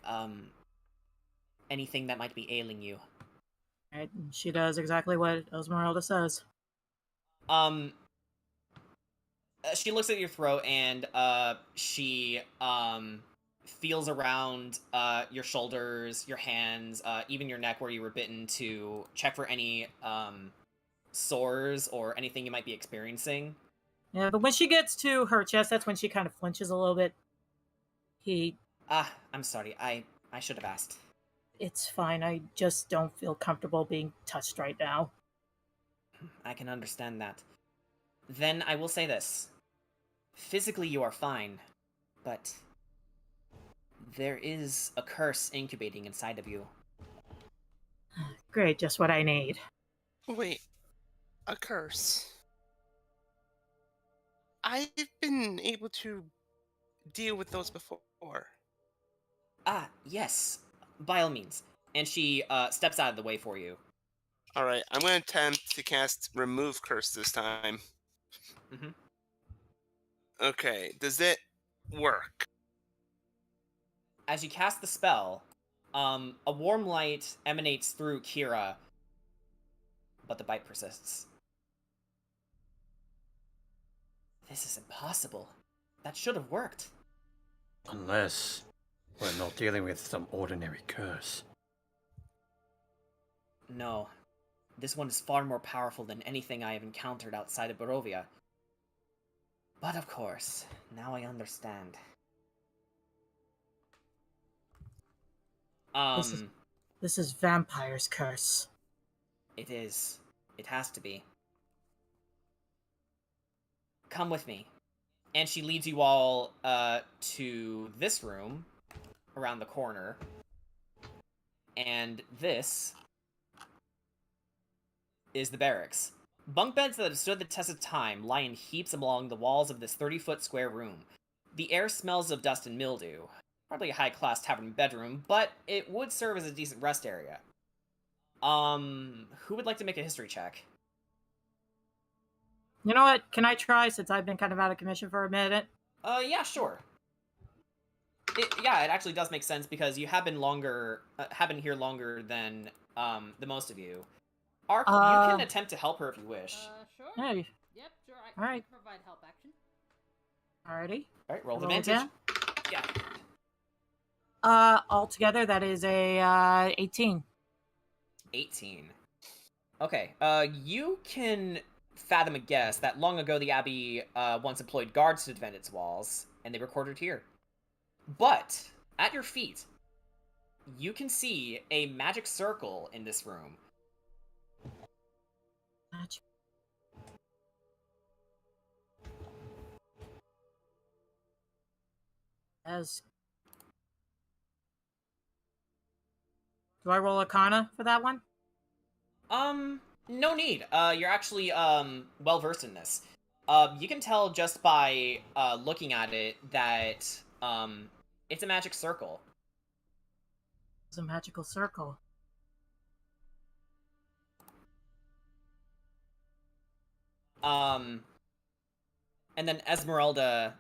anything that might be ailing you." Right, and she does exactly what Esmeralda says. She looks at your throat and she feels around your shoulders, your hands, even your neck where you were bitten to check for any sores or anything you might be experiencing. Yeah, but when she gets to her chest, that's when she kind of flinches a little bit. I'm sorry. I should have asked. It's fine. I just don't feel comfortable being touched right now. I can understand that. Then I will say this. Physically you are fine, but there is a curse incubating inside of you. Great, just what I need. Wait, a curse. I've been able to deal with those before. Yes. By all means. And she steps out of the way for you. Alright, I'm going to attempt to cast Remove Curse this time. Mm-hmm. Okay, does it work? As you cast the spell, a warm light emanates through Kira, but the bite persists. This is impossible. That should have worked. Unless we're not dealing with some ordinary curse. No. This one is far more powerful than anything I have encountered outside of Barovia. But of course, now I understand. This is vampire's curse. It is. It has to be. Come with me. And she leads you all to this room around the corner. And this is the barracks. Bunk beds that have stood the test of time lie in heaps along the walls of this 30-foot square room. The air smells of dust and mildew. Probably a high-class tavern bedroom, but it would serve as a decent rest area. Who would like to make a history check? You know what? Can I try, since I've been kind of out of commission for a minute? Yeah, sure. It actually does make sense because you have been here longer than the most of you. Ark, you can attempt to help her if you wish. Sure. Hey. Yep, sure. I Alright. can provide help action. Alrighty. Alright, roll Roll advantage. again. Yeah. Altogether, that is a 18. 18. Okay, you can fathom a guess that long ago the Abbey once employed guards to defend its walls, and they were quartered here. But, at your feet, you can see a magic circle in this room. Magic. Do I roll Arcana for that one? No need. You're actually, well-versed in this. You can tell just by, looking at it that, it's a magic circle. It's a magical circle. And then Esmeralda,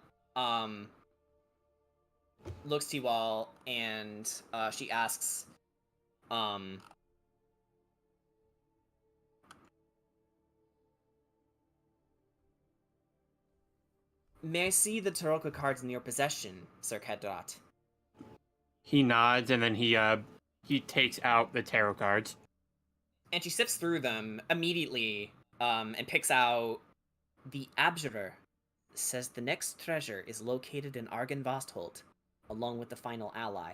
looks to you all, and, she asks, "May I see the Taroko cards in your possession, Sir Kedrat?" He nods and then he takes out the tarot cards. And she sifts through them immediately, and picks out the Abjurer. Says the next treasure is located in Argen Vostholt, along with the final ally.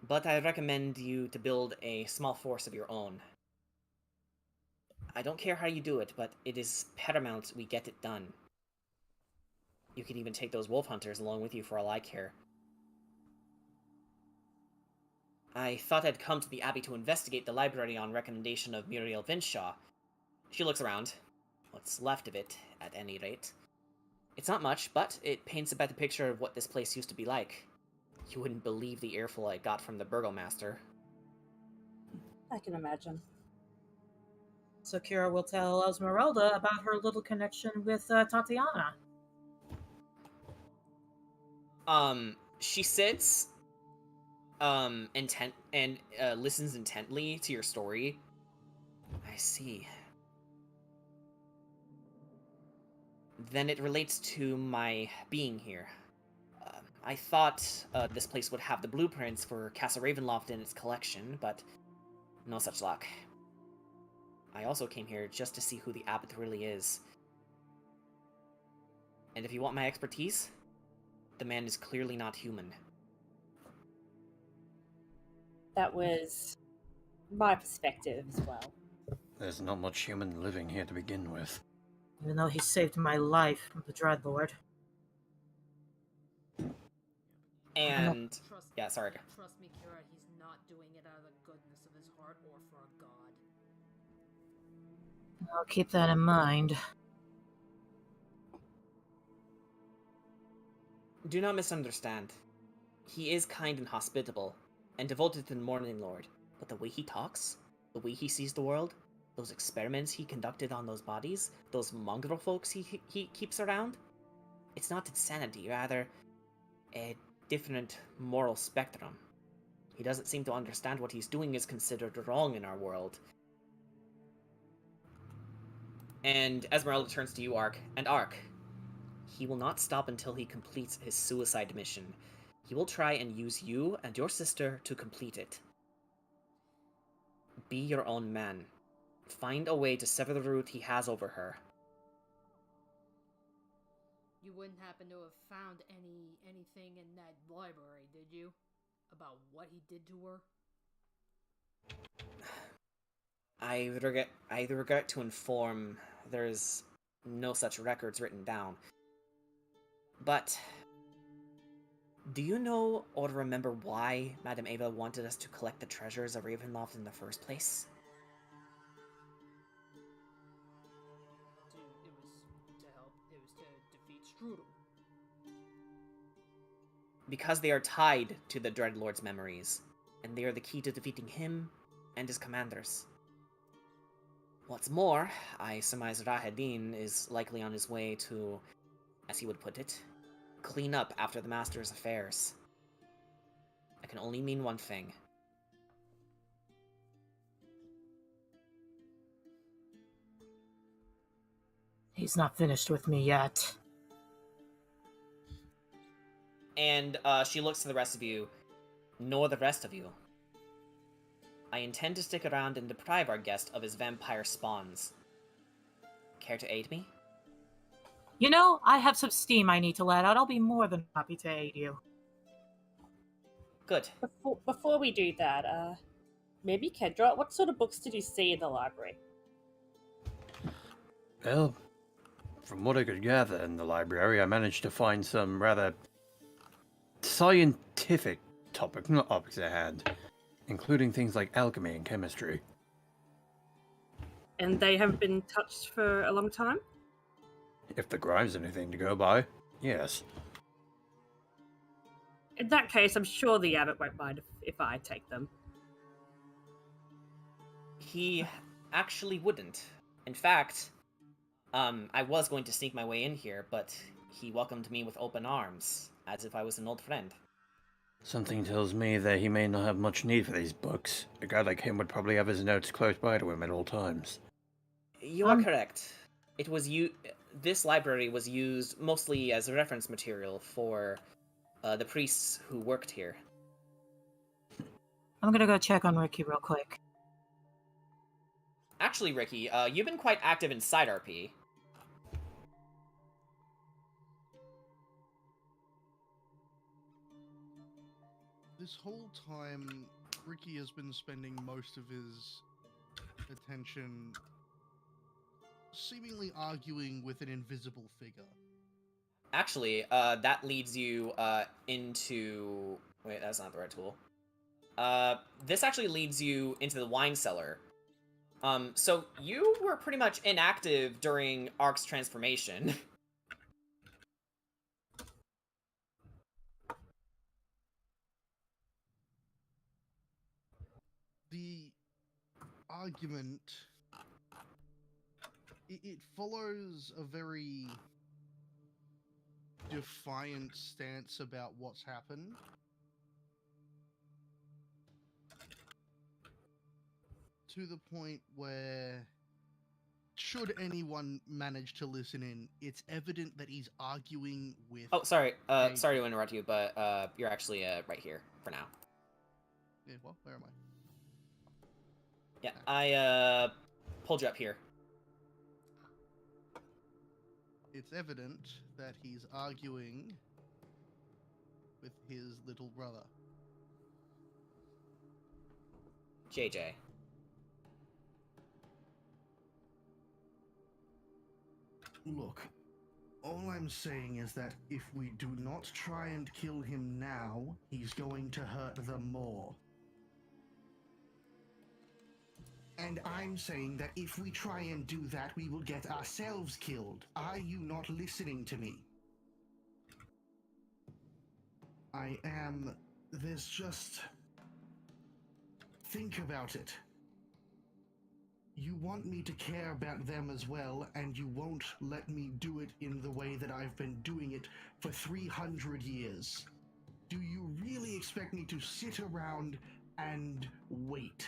But I recommend you to build a small force of your own. I don't care how you do it, but it is paramount we get it done. You can even take those wolf hunters along with you for all I care. I thought I'd come to the Abbey to investigate the library on recommendation of Muriel Vinshaw. She looks around. What's left of it, at any rate. It's not much, but it paints a better picture of what this place used to be like. You wouldn't believe the earful I got from the burgomaster. I can imagine. Sakura will tell Esmeralda about her little connection with Tatiana. She sits, intent and listens intently to your story. I see. Then it relates to my being here. I thought this place would have the blueprints for Castle Ravenloft in its collection, but no such luck. I also came here just to see who the abbot really is. And if you want my expertise, the man is clearly not human. That was my perspective as well. There's not much human living here to begin with. Even though he saved my life from the Dreadlord. And yeah, sorry. Trust me, Kira, he's not doing it out of the goodness of his heart or for a god. I'll keep that in mind. Do not misunderstand. He is kind and hospitable, and devoted to the Morning Lord, but the way he talks, the way he sees the world, those experiments he conducted on those bodies, those mongrel folks he keeps around, it's not insanity, rather a different moral spectrum. He doesn't seem to understand what he's doing is considered wrong in our world. And Esmeralda turns to you, Ark, and Ark, he will not stop until he completes his suicide mission. He will try and use you and your sister to complete it. Be your own man. Find a way to sever the root he has over her. You wouldn't happen to have found anything in that library, did you? About what he did to her? I regret to inform there's no such records written down. But do you know or remember why Madame Ava wanted us to collect the treasures of Ravenloft in the first place? It was to defeat Strudel. Because they are tied to the Dreadlord's memories, and they are the key to defeating him and his commanders. What's more, I surmise Rahedin is likely on his way to, as he would put it, clean up after the Master's affairs. I can only mean one thing. He's not finished with me yet. And she looks to the rest of you, nor the rest of you. I intend to stick around and deprive our guest of his vampire spawns. Care to aid me? You know, I have some steam I need to let out. I'll be more than happy to aid you. Good. Before we do that, maybe Kendra, what sort of books did you see in the library? Well, from what I could gather in the library, I managed to find some rather scientific topics at hand, including things like alchemy and chemistry. And they haven't been touched for a long time? If the grime's anything to go by, yes. In that case, I'm sure the abbot won't mind if I take them. He actually wouldn't. In fact, I was going to sneak my way in here, but he welcomed me with open arms, as if I was an old friend. Something tells me that he may not have much need for these books. A guy like him would probably have his notes close by to him at all times. You are correct. This library was used mostly as a reference material for the priests who worked here. I'm gonna go check on Ricky real quick. Actually, Ricky, you've been quite active in side RP. This whole time, Ricky has been spending most of his attention seemingly arguing with an invisible figure. Actually, that leads you into... Wait, that's not the right tool. This actually leads you into the wine cellar. So you were pretty much inactive during Ark's transformation. The argument it follows a very defiant stance about what's happened. To the point where, should anyone manage to listen in, it's evident that he's arguing with... Oh, sorry. a- Sorry to interrupt you, but you're actually right here for now. Yeah, well, where am I? Yeah, I pulled you up here. It's evident that he's arguing with his little brother. JJ. Look, all I'm saying is that if we do not try and kill him now, he's going to hurt them more. And I'm saying that if we try and do that, we will get ourselves killed. Are you not listening to me? I am... There's just... Think about it. You want me to care about them as well, and you won't let me do it in the way that I've been doing it for 300 years. Do you really expect me to sit around and wait?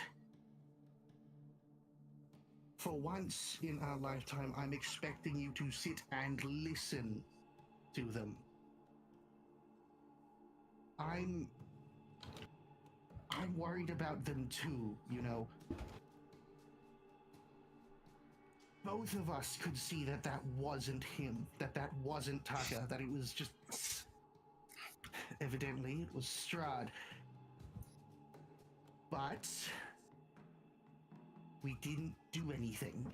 For once in our lifetime, I'm expecting you to sit and listen to them. I'm worried about them too, you know. Both of us could see that that wasn't him, that that wasn't Tucker, that it was just... Evidently, it was Strahd. But... we didn't do anything.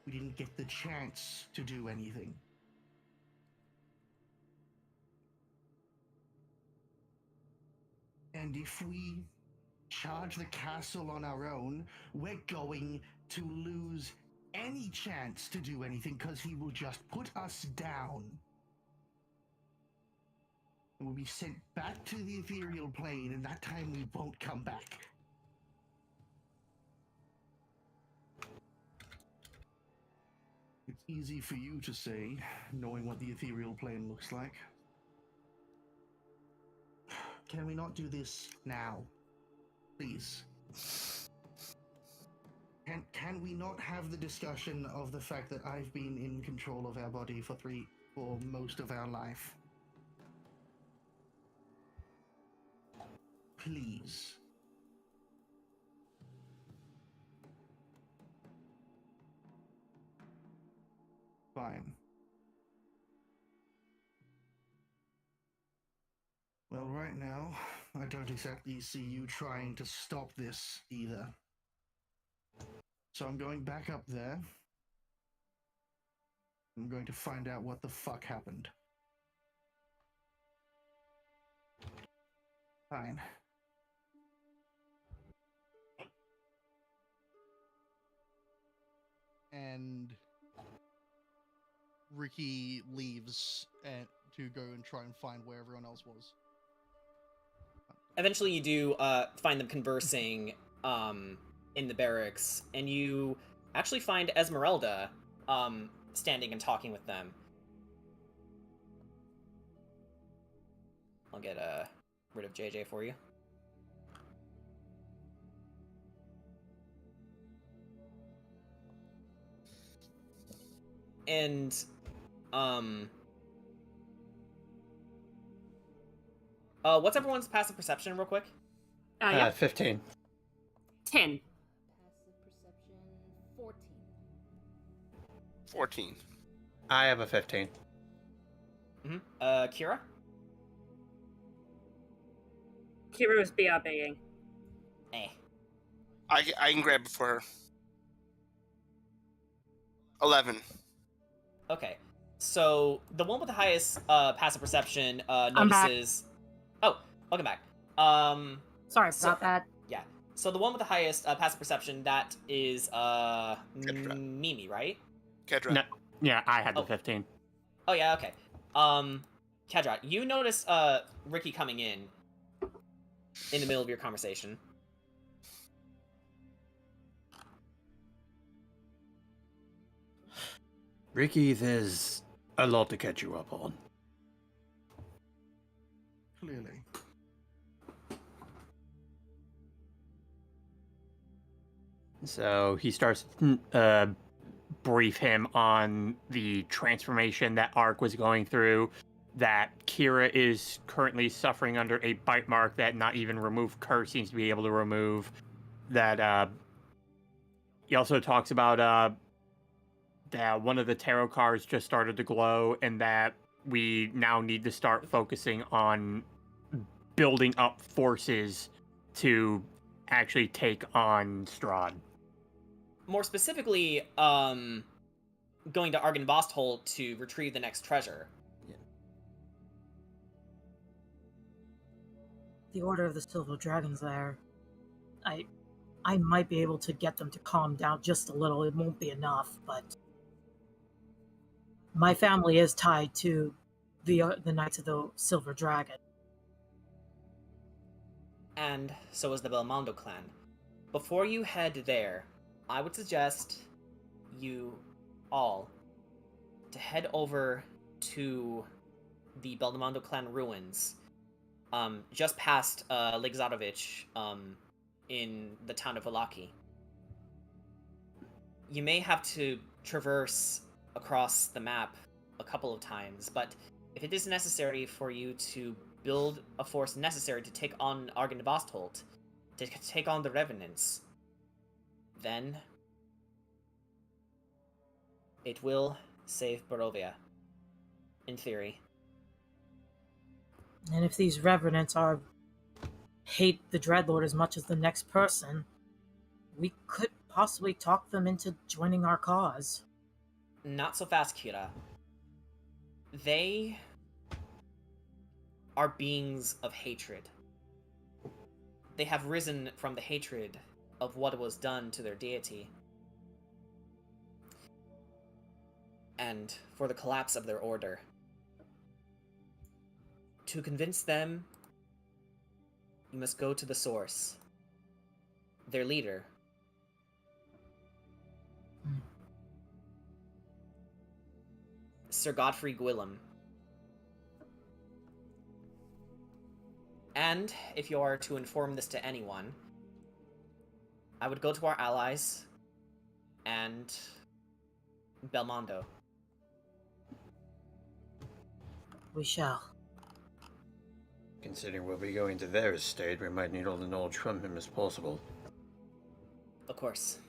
We didn't get the chance to do anything. And if we charge the castle on our own, we're going to lose any chance to do anything because he will just put us down. And we'll be sent back to the ethereal plane, and that time we won't come back. It's easy for you to say, knowing what the ethereal plane looks like. Can we not do this now? Please. Can we not have the discussion of the fact that I've been in control of our body for most of our life? Please. Fine. Well, right now, I don't exactly see you trying to stop this either. So I'm going back up there. I'm going to find out what the fuck happened. Fine. And Ricky leaves to go and try and find where everyone else was. Eventually you do find them conversing in the barracks, and you actually find Esmeralda standing and talking with them. I'll get rid of JJ for you. And what's everyone's passive perception real quick? Yeah. 15. 10. Passive perception 14. 14. I have a 15. Mm-hmm. Kira? Kira was BRBing. Eh. I can grab it for her. 11. Okay. So the one with the highest passive perception I'm back. notices. Oh, welcome back. Sorry So- about that. Yeah. So the one with the highest passive perception, that is Kedra. Mimi, right? Kedra. No, yeah, I had the Oh. 15. Oh yeah, okay. Kedra, you notice Ricky coming in the middle of your conversation. Ricky, there's a lot to catch you up on. Clearly. So he starts brief him on the transformation that Ark was going through, that Kira is currently suffering under a bite mark that not even remove Curse seems to be able to remove. That he also talks about that one of the tarot cards just started to glow, and that we now need to start focusing on building up forces to actually take on Strahd. More specifically, going to Argynvostholt to retrieve the next treasure. The Order of the Silver Dragon's there. I might be able to get them to calm down just a little. It won't be enough, but my family is tied to the Knights of the Silver Dragon. And so is the Belmondo clan. Before you head there, I would suggest you all to head over to the Belmondo clan ruins, just past Lake Zadovich, in the town of Valaki. You may have to traverse across the map a couple of times, but if it is necessary for you to build a force necessary to take on Argynvostholt, to take on the Revenants, then it will save Barovia. In theory. And if these Revenants hate the Dreadlord as much as the next person, we could possibly talk them into joining our cause. Not so fast, Kira. They are beings of hatred. They have risen from the hatred of what was done to their deity, and for the collapse of their order. To convince them, you must go to the source. Their leader. Sir Godfrey Gwillem. And, if you are to inform this to anyone, I would go to our allies and Belmondo. We shall. Considering we'll be going to their estate, we might need all the knowledge from him as possible. Of course.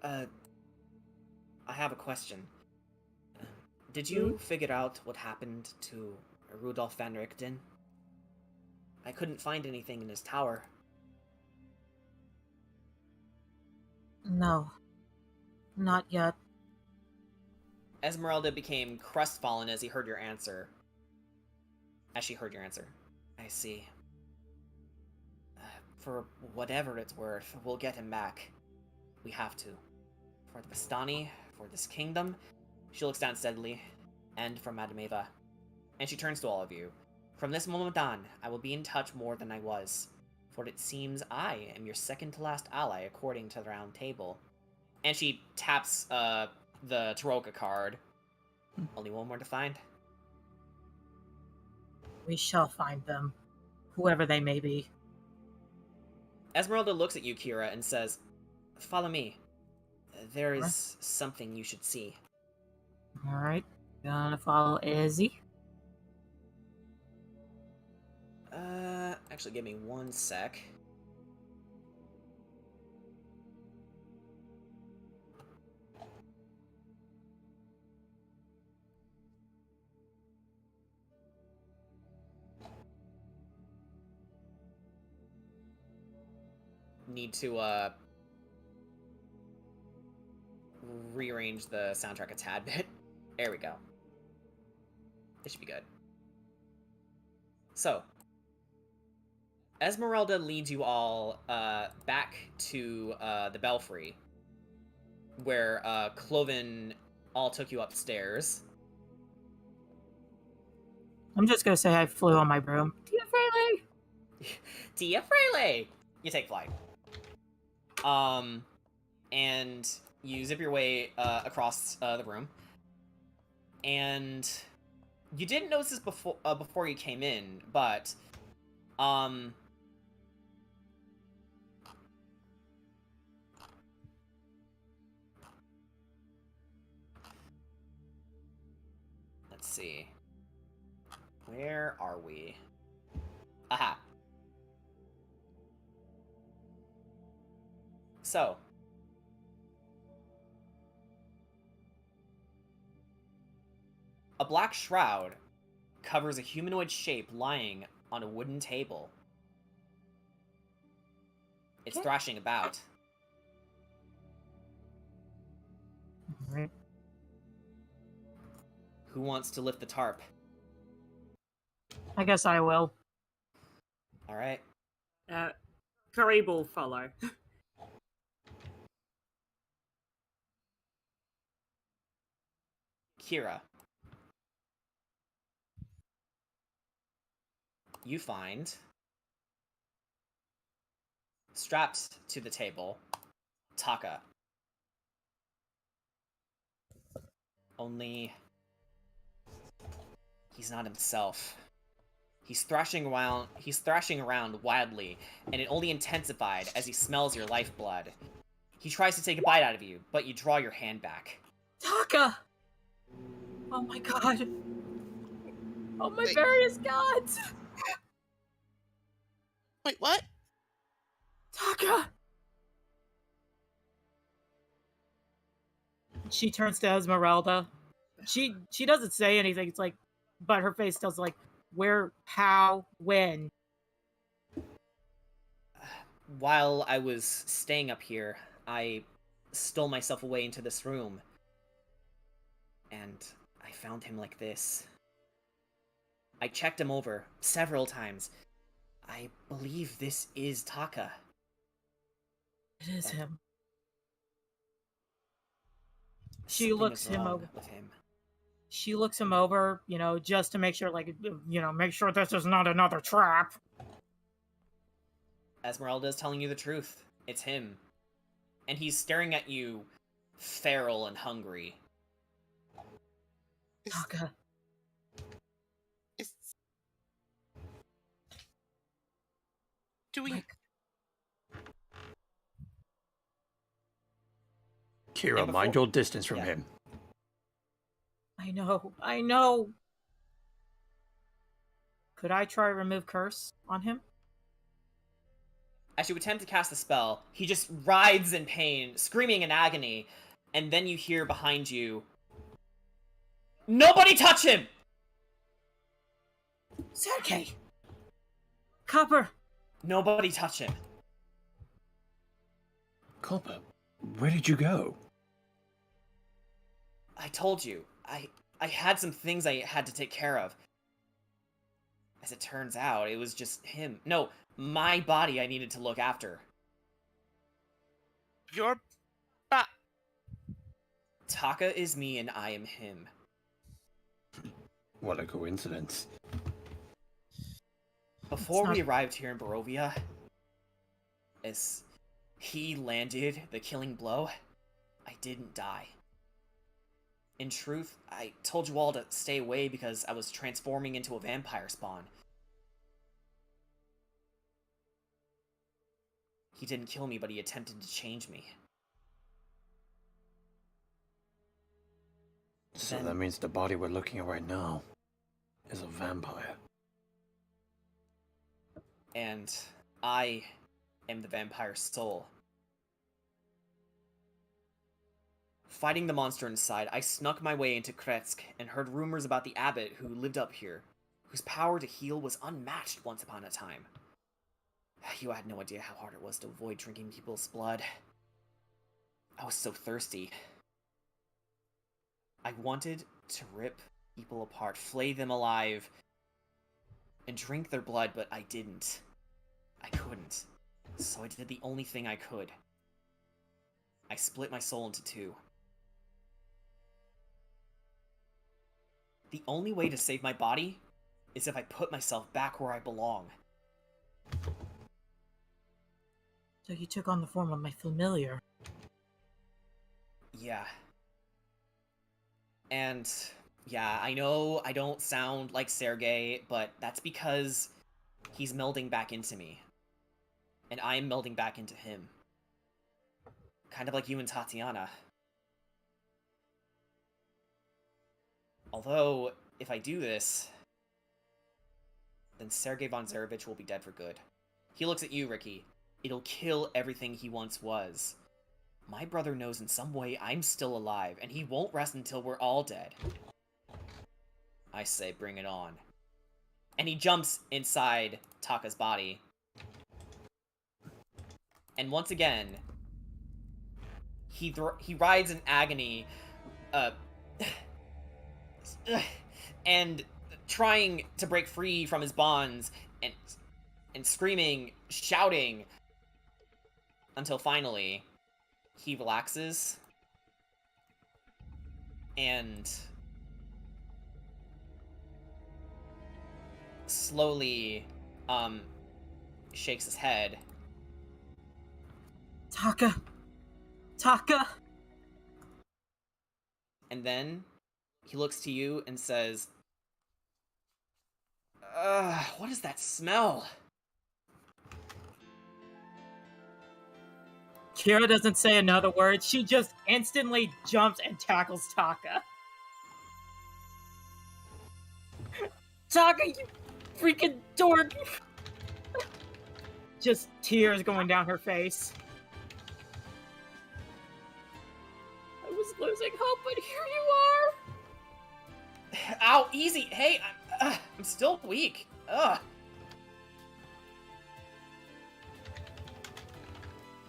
I have a question. Did you figure out what happened to Rudolf van Richten? I couldn't find anything in his tower. No. Not yet. Esmeralda became crestfallen as he heard your answer. As she heard your answer. I see. For whatever it's worth, we'll get him back. We have to. For the Vistani, for this kingdom. She looks down steadily. And for Madame Eva. And she turns to all of you. From this moment on, I will be in touch more than I was. For it seems I am your second to last ally according to the round table. And she taps the Taroka card. Only one more to find. We shall find them, whoever they may be. Esmeralda looks at you, Kira, and says, "Follow me. There is something you should see." Alright. Gonna follow Izzy. Actually, give me 1 sec. Need to, rearrange the soundtrack a tad bit. There we go. This should be good. So, Esmeralda leads you all back to the Belfry, where Cloven all took you upstairs. I'm just gonna say I flew on my broom. Tia Fraley! Tia Fraley! You take flight. And You zip your way across the room, and you didn't notice this before you came in, but let's see. Where are we? Aha. So, a black shroud covers a humanoid shape lying on a wooden table. It's thrashing about. Alright. Who wants to lift the tarp? I guess I will. Alright. Karib will follow. Kira. You find, strapped to the table, Taka. Only he's not himself. He's thrashing around wildly, and it only intensified as he smells your lifeblood. He tries to take a bite out of you, but you draw your hand back. Taka! Oh my god. Oh my Wait. various gods! Wait, what? Taka! She turns to Esmeralda. She doesn't say anything. It's like, but her face does like, where, how, when. While I was staying up here, I stole myself away into this room. And I found him like this. I checked him over several times. I believe this is Taka. It is him. She Something looks is him wrong over. with him. She looks him over, you know, just to make sure, like, you know, make sure this is not another trap. Esmeralda is telling you the truth. It's him. And he's staring at you, feral and hungry. Taka. Do we? Like, Kira, mind your distance from him. I know. Could I try to remove curse on him? As you attempt to cast the spell, he just writhes in pain, screaming in agony, and then you hear behind you, "Nobody touch him!" Sergey! Copper! Nobody touch him. Copper, where did you go? I told you, I had some things I had to take care of. As it turns out, it was just him. No, my body I needed to look after. Your Taka is me and I am him. What a coincidence. Before we arrived here in Barovia, as he landed the killing blow, I didn't die. In truth, I told you all to stay away because I was transforming into a vampire spawn. He didn't kill me, but he attempted to change me. So that means the body we're looking at right now is a vampire. And I am the vampire's soul. Fighting the monster inside, I snuck my way into Kretsk and heard rumors about the abbot who lived up here, whose power to heal was unmatched once upon a time. You had no idea how hard it was to avoid drinking people's blood. I was so thirsty. I wanted to rip people apart, flay them alive, and drink their blood, but I didn't. I couldn't. So I did the only thing I could. I split my soul into two. The only way to save my body is if I put myself back where I belong. So you took on the form of my familiar. Yeah. And, yeah, I know I don't sound like Sergei, but that's because he's melding back into me. And I'm melding back into him. Kind of like you and Tatiana. Although, if I do this, then Sergei von Zarevich will be dead for good. He looks at you, Ricky. It'll kill everything he once was. My brother knows in some way I'm still alive, and he won't rest until we're all dead. I say, bring it on. And he jumps inside Taka's body. And once again, he rides in agony, and trying to break free from his bonds, and screaming, shouting, until finally he relaxes and slowly shakes his head. Taka! Taka! And then he looks to you and says, what is that smell? Kira doesn't say another word. She just instantly jumps and tackles Taka. Taka, you freaking dork! Just tears going down her face. I was losing hope, but here you are! Ow, easy! Hey, I'm still weak. Ugh.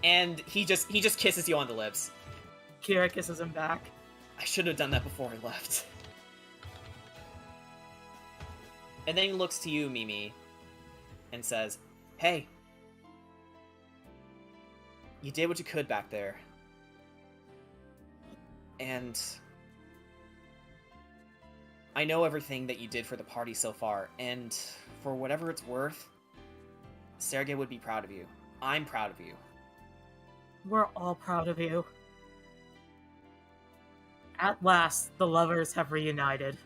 And he just kisses you on the lips. Kira kisses him back. I should have done that before I left. And then he looks to you, Mimi, and says, hey, you did what you could back there. And I know everything that you did for the party so far, and for whatever it's worth, Sergei would be proud of you. I'm proud of you. We're all proud of you. At last, the lovers have reunited.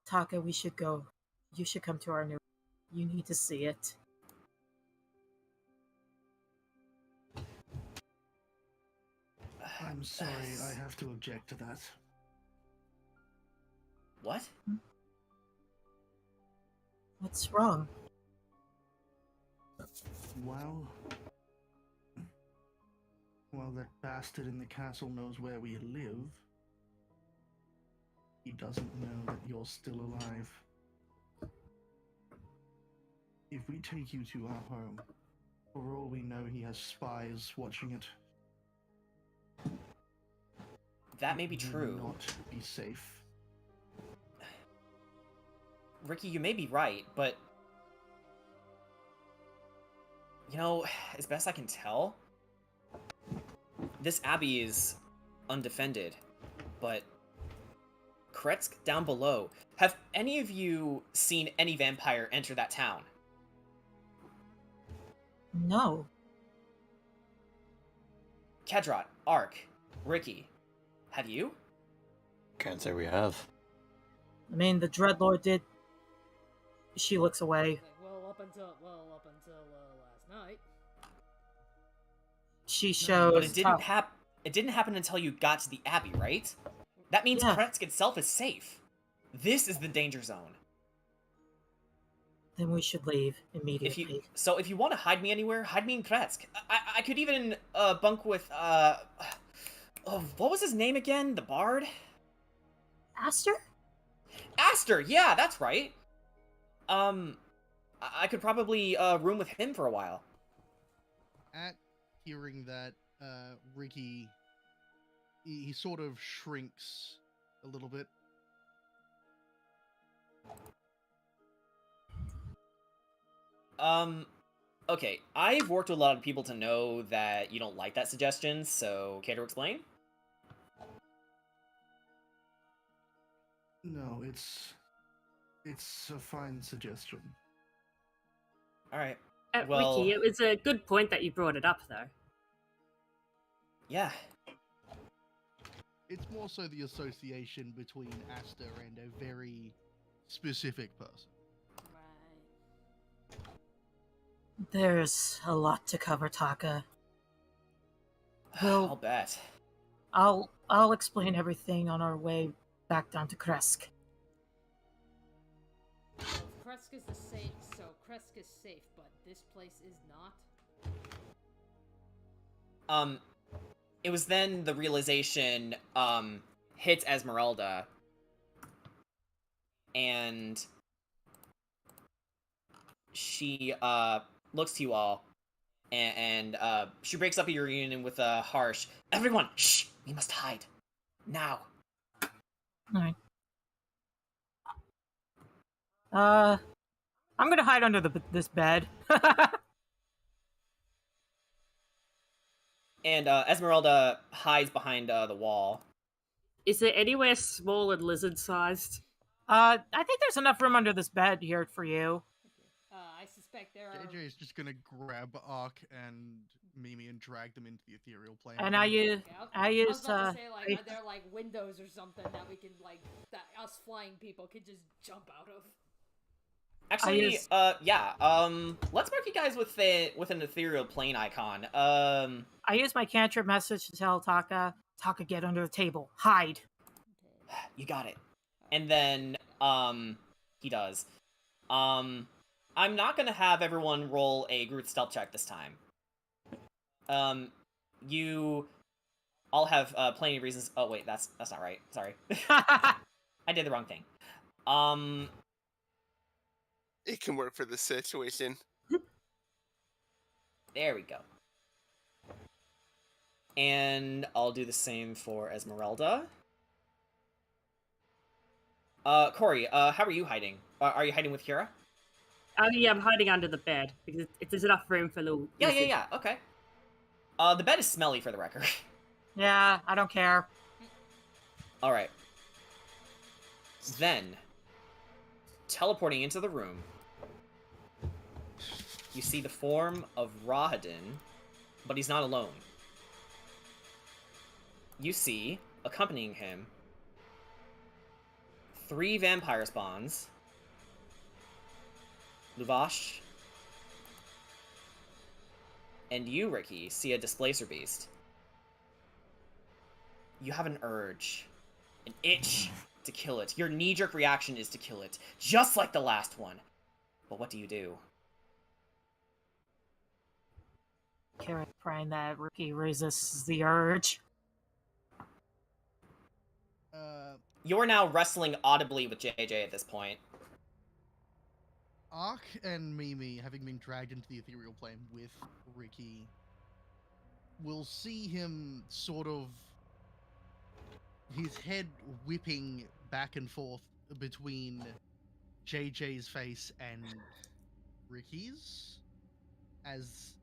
Taka, we should go. You should come to our new... You need to see it. I'm sorry, I have to object to that. What? What's wrong? Well, that bastard in the castle knows where we live. He doesn't know that you're still alive. If we take you to our home, for all we know, he has spies watching it. That may be It will true. not be safe. Ricky, you may be right, but... You know, as best I can tell, this abbey is undefended, but Kretsk down below. Have any of you seen any vampire enter that town? No. Kedrot, Ark, Ricky, have you? Can't say we have. I mean, the Dreadlord did... She looks away. Well, up until last night. She shows... But it didn't happen until you got to the abbey, right? That means Yeah. Kretsk itself is safe. This is the danger zone. Then we should leave immediately. If you want to hide me anywhere, hide me in Kretsk. I could even bunk with what was his name again? The bard? Aster? Aster, yeah, that's right. I could probably room with him for a while. At hearing that, Ricky, he sort of shrinks a little bit. Okay, I've worked with a lot of people to know that you don't like that suggestion, so care to explain? No, it's a fine suggestion. All right. Well, Ricky, it was a good point that you brought it up, though. yeah. It's more so the association between Aster and a very specific person. Right. There's a lot to cover, Taka. I'll bet. I'll explain everything on our way back down to Kresk. Well, Kresk is Kresk is safe, but this place is not. It was then the realization hits Esmeralda, and she looks to you all, and she breaks up your reunion with a harsh, "Everyone, shh! We must hide now." Alright. I'm gonna hide under this bed. And Esmeralda hides behind the wall. Is there anywhere small and lizard-sized? I think there's enough room under this bed here for you. I suspect there are. JJ is just gonna grab Ark and Mimi and drag them into the ethereal plane. And with I him. use, I was about to say, like, are there like windows or something that we can that us flying people could just jump out of? Actually, yeah. Let's mark you guys with an ethereal plane icon. I use my cantrip message to tell Taka, get under the table, hide. You got it. And then, he does. I'm not gonna have everyone roll a Groot stealth check this time. You all have plenty of reasons. Oh wait, that's not right. Sorry, I did the wrong thing. It can work for this situation. There we go. And I'll do the same for Esmeralda. Corey, how are you hiding? Are you hiding with Kira? Yeah, I'm hiding under the bed because there's enough room for little. Yeah. Okay. The bed is smelly, for the record. Yeah, I don't care. All right. Then, teleporting into the room, you see the form of Rahadin, but he's not alone. You see, accompanying him, 3 vampire spawns, Luvash, and you, Ricky, see a displacer beast. You have an urge, an itch to kill it. Your knee-jerk reaction is to kill it, just like the last one. But what do you do? Kira praying that Ricky resists the urge. You're now wrestling audibly with JJ at this point. Ark and Mimi, having been dragged into the ethereal plane with Ricky, will see him sort of his head whipping back and forth between JJ's face and Ricky's as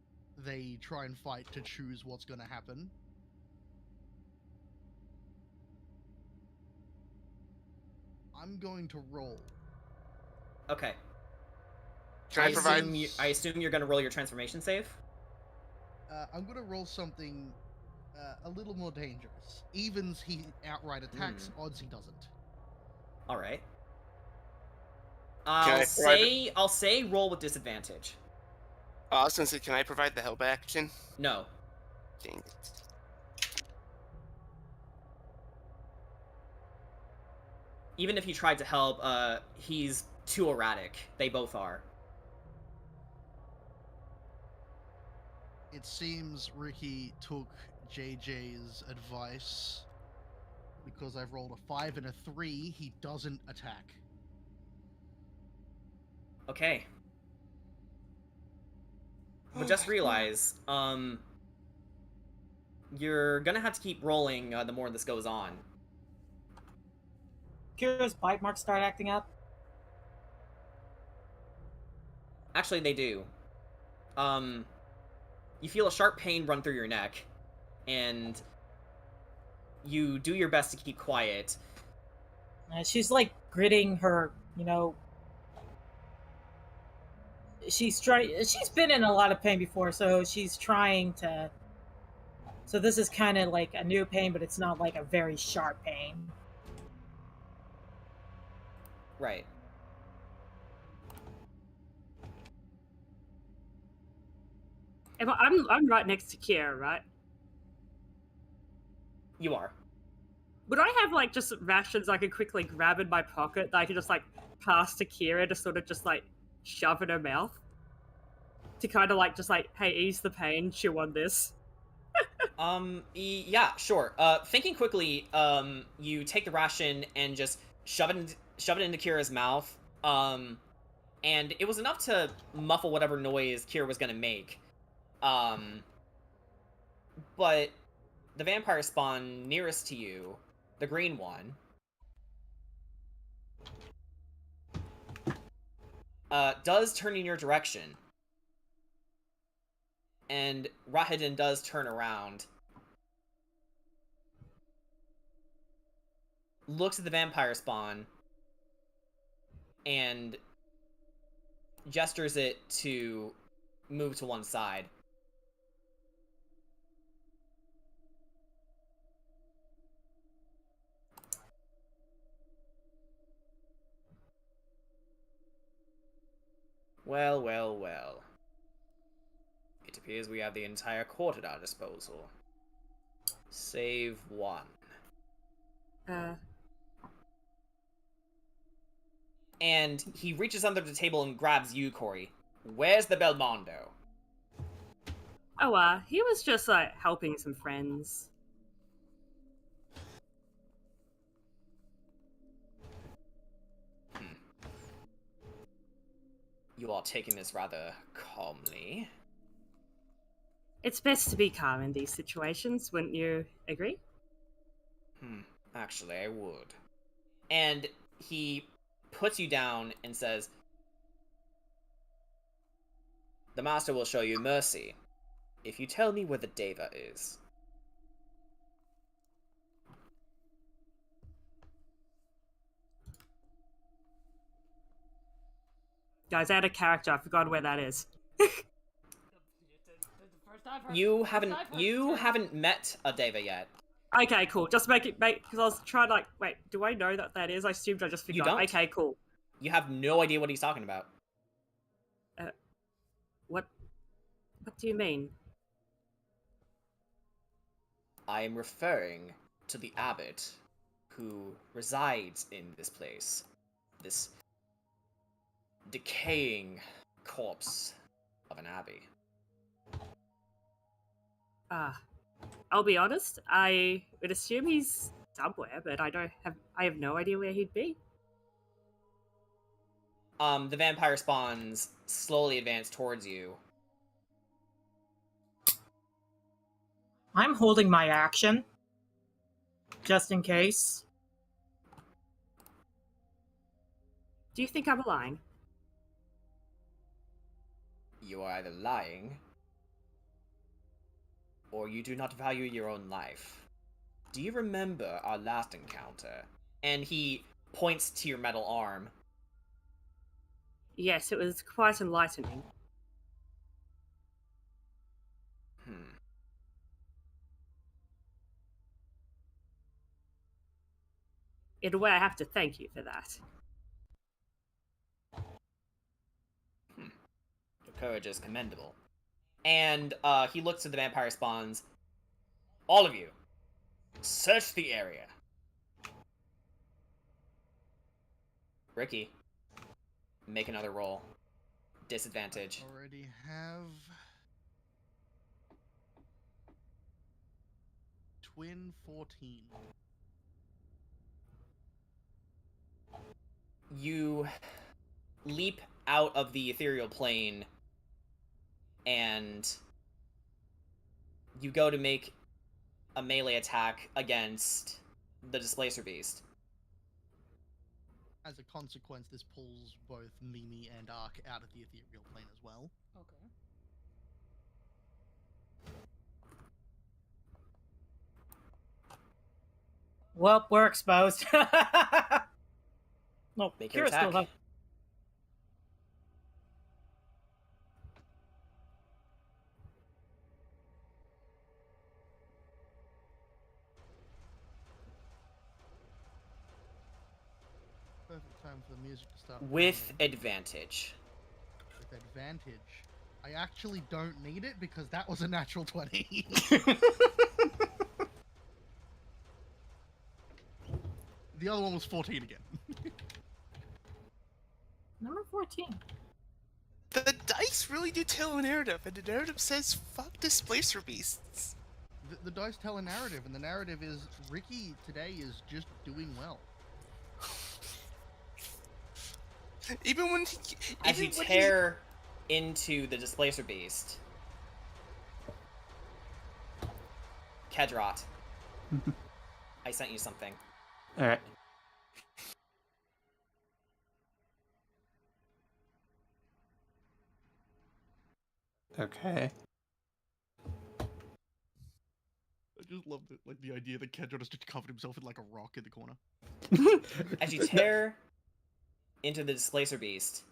they try and fight to choose what's going to happen. I'm going to roll. Okay. Can I provide? I assume you're going to roll your transformation save? I'm going to roll something a little more dangerous. Evens, he outright attacks. Odds, he doesn't. All right. I'll say roll with disadvantage. I was gonna say, can I provide the help action? No. Dang it. Even if he tried to help, he's too erratic. They both are. It seems Ricky took JJ's advice. Because I've rolled a 5 and a 3, he doesn't attack. Okay. But just realize, you're gonna have to keep rolling the more this goes on. Kira's bite marks start acting up. Actually, they do. You feel a sharp pain run through your neck, and you do your best to keep quiet. She's like gritting her, she's been in a lot of pain before, so she's trying to. So this is kind of like a new pain, but it's not like a very sharp pain. Right. I'm right next to Kiera, right? You are. Would I have like just rations I could quickly grab in my pocket that I could just like pass to Kira to sort of just like shove in her mouth? To kind of like just like, hey, ease the pain, chew on this. Yeah, sure. Thinking quickly, you take the ration and just shove it into Kira's mouth. And it was enough to muffle whatever noise Kira was gonna make. But the vampire spawn nearest to you, the green one, does turn in your direction. And Rahidin does turn around, looks at the vampire spawn, and gestures it to move to one side. Well, well, well. It appears we have the entire court at our disposal. Save one. And he reaches under the table and grabs you, Corey. Where's the Belmondo? Oh, he was just like helping some friends. You are taking this rather calmly. It's best to be calm in these situations, wouldn't you agree? Actually, I would. And he puts you down and says, the master will show you mercy if you tell me where the Deva is. Guys, out of character, I forgot where that is. You haven't met a Deva yet. Okay, cool. Just make because I was trying to like, wait, do I know that is? I assumed I just forgot. You don't. Okay, cool. You have no idea what he's talking about. What do you mean? I am referring to the abbot who resides in this place. This decaying corpse of an abbey. I'll be honest, I would assume he's somewhere, but I have no idea where he'd be. The vampire spawns slowly advance towards you. I'm holding my action, just in case. Do you think I'm lying? You are either lying, or you do not value your own life. Do you remember our last encounter? And he points to your metal arm. Yes, it was quite enlightening. In a way, I have to thank you for that. Your courage is commendable. And he looks at the vampire spawns. All of you, search the area. Ricky, make another roll. Disadvantage. Already have twin 14. You leap out of the ethereal plane and you go to make a melee attack against the Displacer Beast. As a consequence, this pulls both Mimi and Ark out of the ethereal plane as well. Okay. Well, we're exposed. No, Make your Kira still attack. Perfect time for the music to start. With playing. advantage. With advantage. I actually don't need it because that was a natural 20. The other one was 14 again. Number 14. The dice really do tell a narrative, and the narrative says, fuck displacer beasts. The dice tell a narrative, and the narrative is Ricky today is just doing well. Even when he... As you even when tear into the displacer beast, Kedrot, I sent you something. Alright. Okay. I just love it, like the idea that Kendra just covered himself in like a rock in the corner. As you tear into the displacer beast,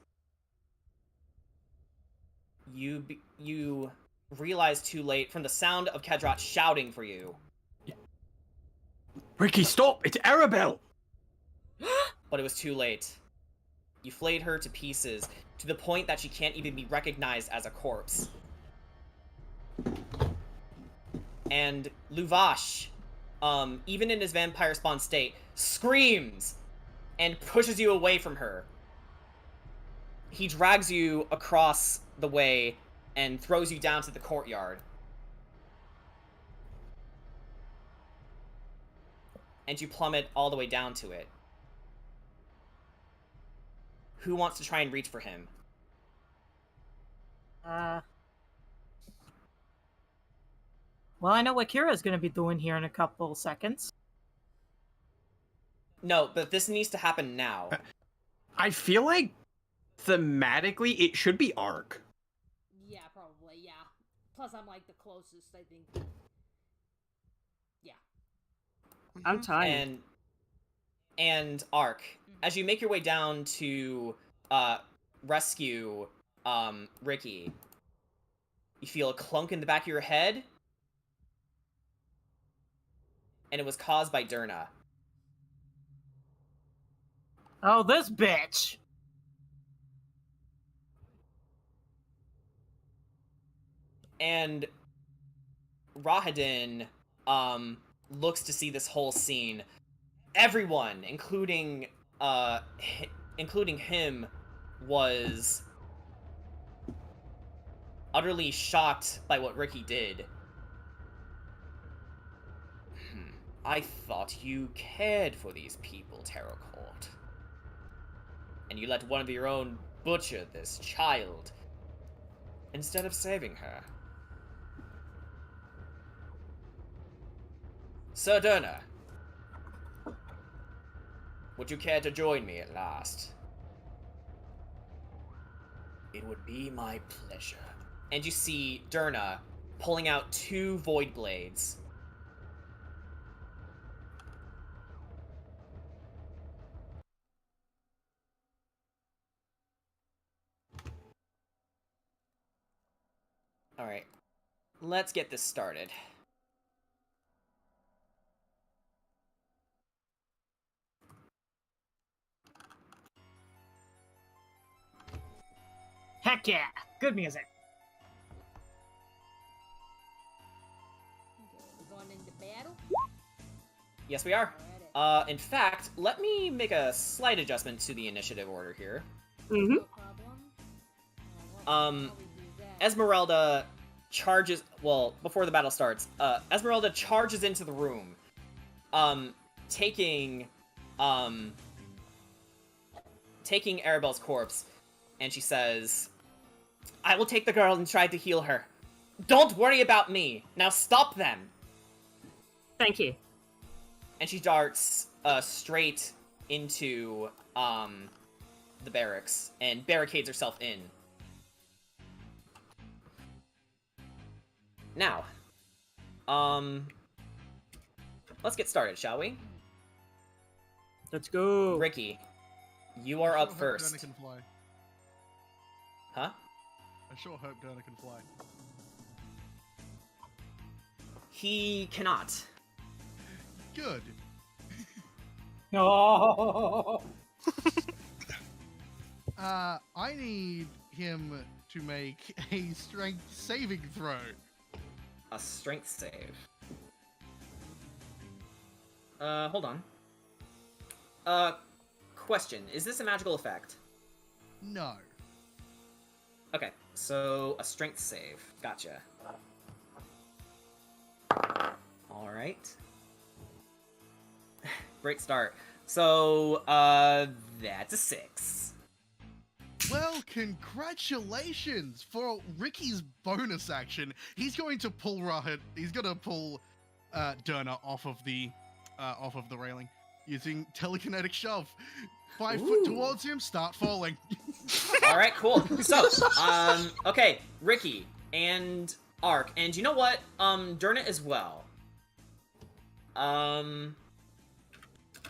you realize too late from the sound of Kedrot shouting for you. Ricky, stop! It's Arabelle! But it was too late. You flayed her to pieces, to the point that she can't even be recognized as a corpse. And Luvash, even in his vampire spawn state, screams and pushes you away from her. He drags you across the way and throws you down to the courtyard. And you plummet all the way down to it. Who wants to try and reach for him? Well, I know what Kira's going to be doing here in a couple seconds. No, but this needs to happen now. I feel like thematically it should be Ark. Yeah, probably, yeah. Plus, I'm like the closest, I think. Yeah. I'm tired. And Ark, as you make your way down to rescue Ricky, you feel a clunk in the back of your head, and it was caused by Durna. Oh, this bitch! And Rahadin looks to see this whole scene. Everyone, including him, was utterly shocked by what Ricky did. I thought you cared for these people, Terracourt. And you let one of your own butcher this child instead of saving her. Sir Durna, would you care to join me at last? It would be my pleasure. And you see Durna pulling out 2 void blades. Alright, let's get this started. Heck yeah! Good music. Okay, we're going into battle. Yes, we are. Alrighty. In fact, let me make a slight adjustment to the initiative order here. Mm-hmm. No problem. How we do that? Esmeralda charges, well, before the battle starts, Esmeralda charges into the room, taking Arabelle's corpse, and she says, I will take the girl and try to heal her. Don't worry about me. Now stop them. Thank you. And she darts straight into the barracks and barricades herself in. Now, let's get started, shall we? Let's go. Ricky, you are I up sure hope first. Durna can fly. Huh? I sure hope Durna can fly. He cannot. Good. Oh. I need him to make a strength saving throw. A strength save. Hold on. Question. Is this a magical effect? No. Okay, so a strength save. Gotcha. Alright. Great start. So, that's a 6. Well, congratulations for Ricky's bonus action. He's going to pull Rahid. He's going to pull Derna off of the railing using telekinetic shove. 5 foot towards him. Start falling. All right, cool. So, okay, Ricky and Ark, and you know what? Derna as well.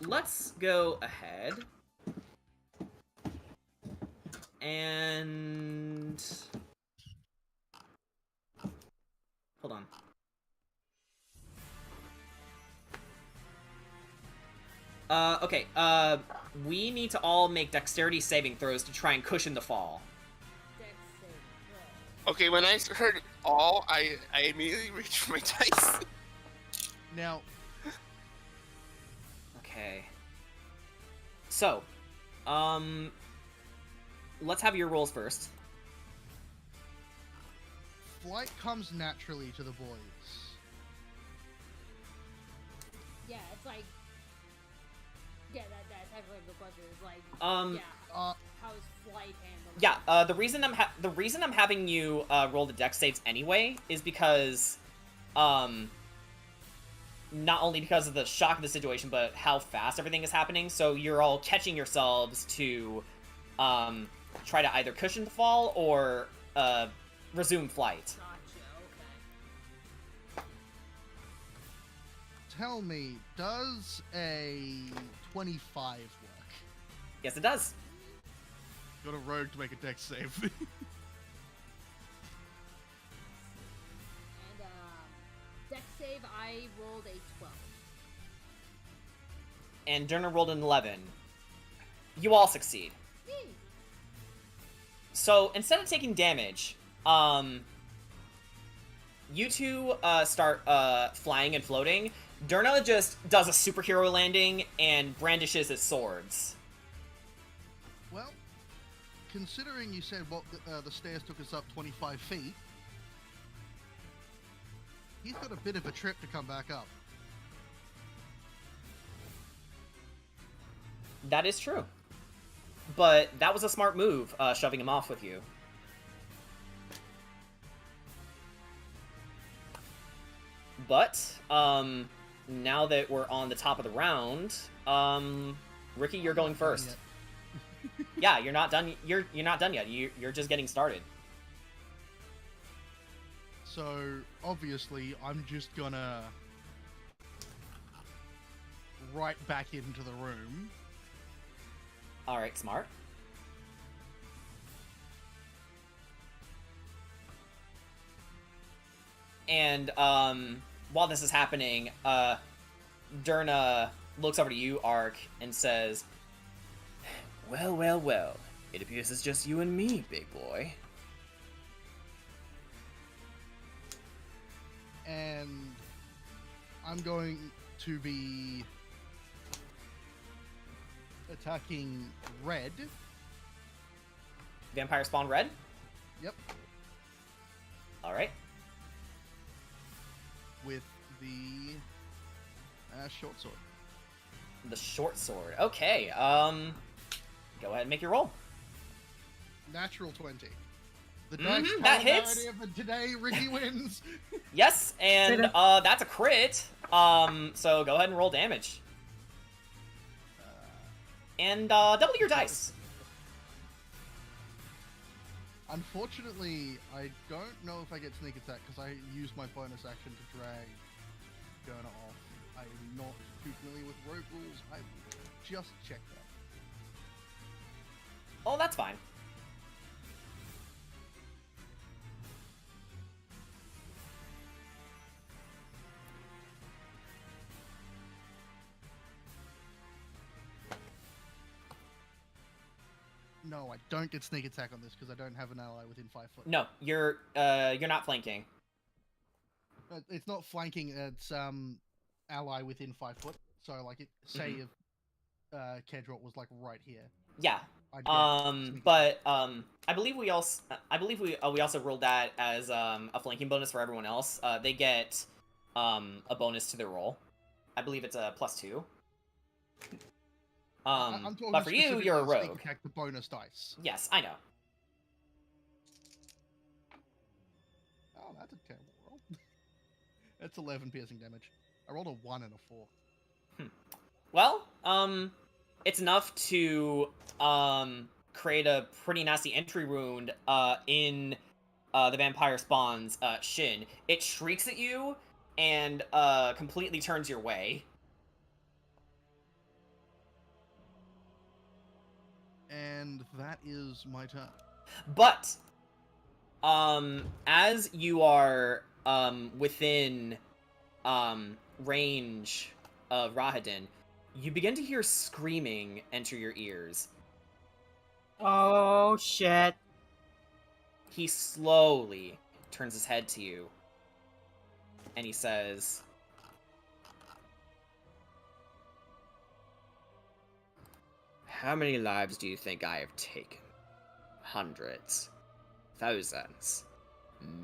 Let's go ahead and hold on. Okay, we need to all make dexterity saving throws to try and cushion the fall. Okay, when I heard all, I immediately reached for my dice. Now, okay. So, let's have your rolls first. flight comes naturally to the boys. Yeah, it's like... Yeah, that's actually the question. Is like, yeah, Uh, how is flight handled? Yeah, the reason I'm having you roll the dex saves anyway is because, not only because of the shock of the situation, but how fast everything is happening. So you're all catching yourselves to try to either cushion the fall or resume flight. Gotcha, okay. tell me, does a 25 work? Yes, it does. Got a rogue to make a dex save. And, dex save, I rolled a 12. And Durna rolled an 11. You all succeed. Yay. So instead of taking damage, you two start flying and floating. Durna just does a superhero landing and brandishes his swords. Well, considering you said what the stairs took us up 25 feet, he's got a bit of a trip to come back up. That is true. But that was a smart move, shoving him off with you. But, now that we're on the top of the round, Ricky, you're going first. Yeah, you're not done. You're not done yet. You're just getting started. So, obviously, I'm just gonna right back into the room. All right, smart. And while this is happening, Durna looks over to you, Ark, and says, "Well, well, well. It appears it's just you and me, big boy." And I'm going to be attacking red. Vampire spawn red? Yep. All right. With the short sword. The short sword. Okay. Go ahead and make your roll. Natural 20. The Mhm, dice that power hits. narrative of today, Ricky wins. Yes, and that's a crit. So go ahead and roll damage. And double your dice. Unfortunately, I don't know if I get sneak attack because I used my bonus action to drag Gurna off. I'm not too familiar with rogue rules. I just checked that. Oh, that's fine. No, I don't get sneak attack on this because I don't have an ally within 5 foot. No, you're not flanking. It's not flanking. It's ally within 5 foot. So like, say if Kedrot was like right here. Yeah. I'd get sneak attack. I believe we also rolled that as a flanking bonus for everyone else. They get a bonus to their roll. I believe it's a +2. I'm talking but for you, specifically you're a sneak rogue. attack the bonus dice. Yes, I know. Oh, that's a terrible roll. That's 11 piercing damage. I rolled a 1 and a 4. Well, it's enough to create a pretty nasty entry wound in the vampire spawn's shin. It shrieks at you and completely turns your way. And that is my turn. But as you are within range of Rahadin, you begin to hear screaming enter your ears. Oh, shit. He slowly turns his head to you, and he says, "How many lives do you think I have taken? Hundreds, thousands,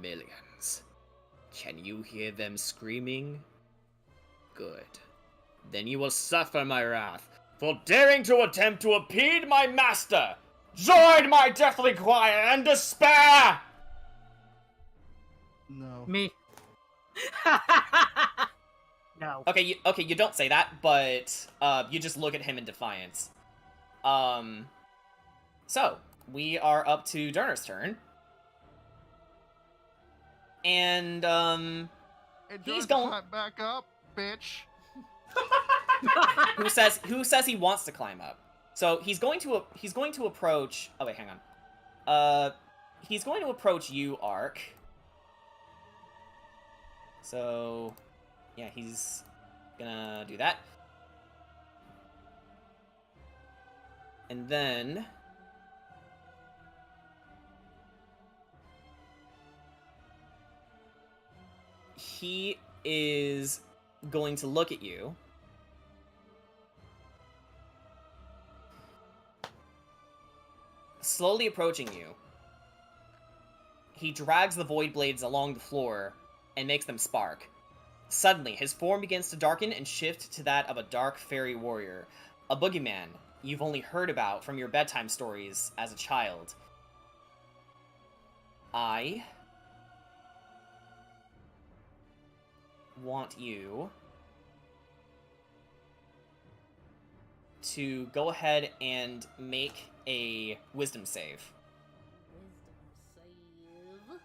millions. Can you hear them screaming? Good. Then you will suffer my wrath for daring to attempt to impede my master! Join my deathly choir and despair!" No. Me. No. Okay, you don't say that, but you just look at him in defiance. So we are up to Durner's turn, and he's going. Back up, bitch. Who says he wants to climb up? So he's going to approach. Oh wait, hang on. He's going to approach you, Ark. So yeah, he's gonna do that. And then he is going to look at you. Slowly approaching you. He drags the void blades along the floor and makes them spark. Suddenly, his form begins to darken and shift to that of a dark fairy warrior, a boogeyman you've only heard about from your bedtime stories as a child. I want you to go ahead and make a wisdom save. Wisdom save.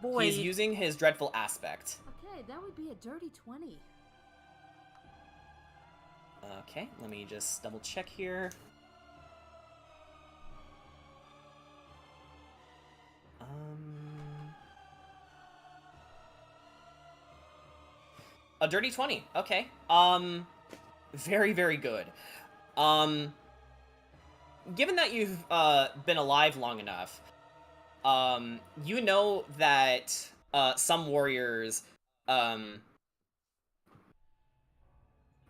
Boy. He's using his dreadful aspect. Okay, that would be a dirty 20. Okay, let me just double check here. A dirty 20. Okay. Very, very good. Given that you've been alive long enough, you know that some warriors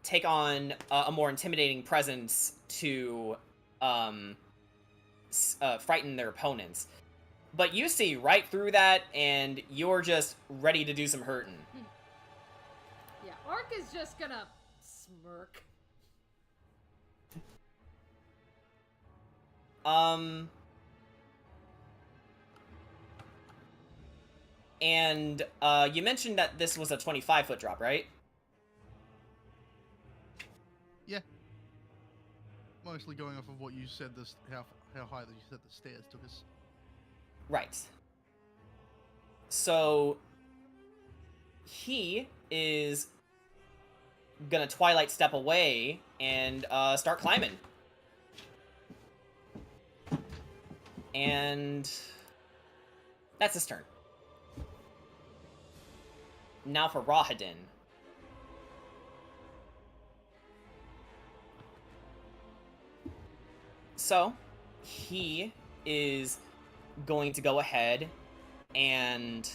take on a more intimidating presence to frighten their opponents. But you see right through that, and you're just ready to do some hurting. Yeah, Ark is just gonna smirk. And you mentioned that this was a 25-foot drop, right? Yeah. Mostly going off of what you said, how high that you said the stairs took us. Right. So he is gonna Twilight step away and start climbing. And that's his turn. Now for Rahadin. So he is going to go ahead and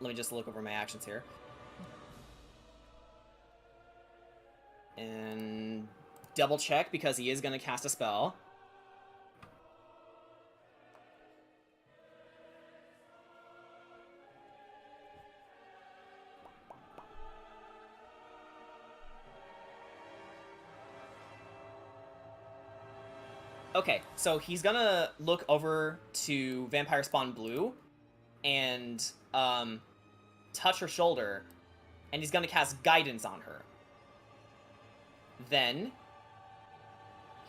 let me just look over my actions here. And double check because he is going to cast a spell. Okay, so he's gonna look over to Vampire Spawn Blue and touch her shoulder, and he's gonna cast Guidance on her. Then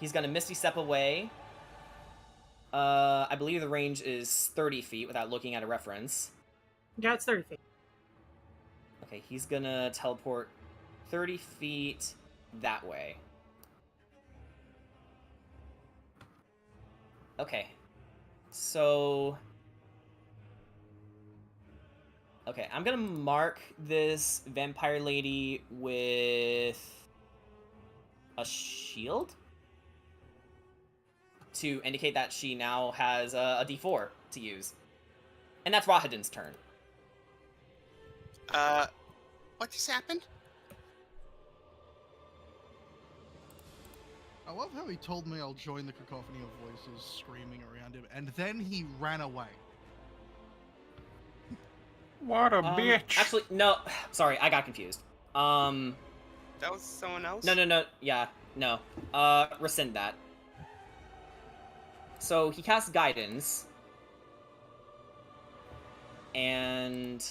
he's gonna Misty Step away. I believe the range is 30 feet without looking at a reference. Yeah, it's 30 feet. Okay, he's gonna teleport 30 feet that way. Okay, so... Okay, I'm gonna mark this vampire lady with a shield to indicate that she now has a D4 to use. And that's Rahadin's turn. What just happened? I love how he told me I'll join the cacophony of voices screaming around him, and then he ran away. What a bitch! Actually, no. Sorry, I got confused. That was someone else? No. Yeah, no. Rescind that. So he casts Guidance. And...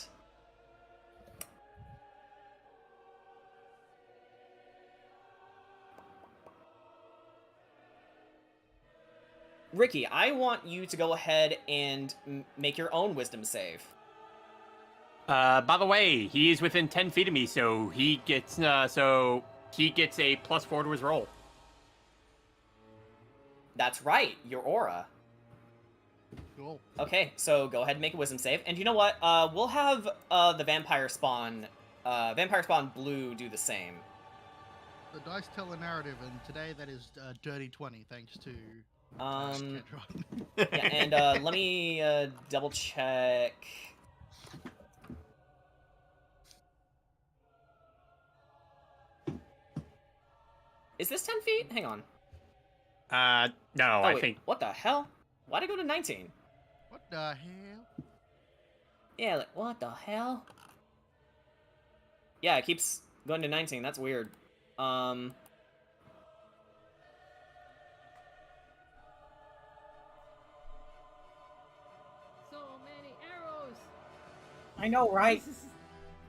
Ricky, I want you to go ahead and make your own wisdom save. By the way, he is within 10 feet of me, so he gets a +4 to his roll. That's right, your aura. Cool. Okay, so go ahead and make a wisdom save. And you know what? We'll have the Vampire Spawn Blue do the same. The dice tell a narrative, and today that is dirty 20, thanks to... Yeah, and let me double check. Is this 10 feet? Hang on. No, I wait, think... What the hell? Why'd I go to 19? What the hell? Yeah, like, what the hell? Yeah, it keeps going to 19. That's weird. So many arrows. I know, right?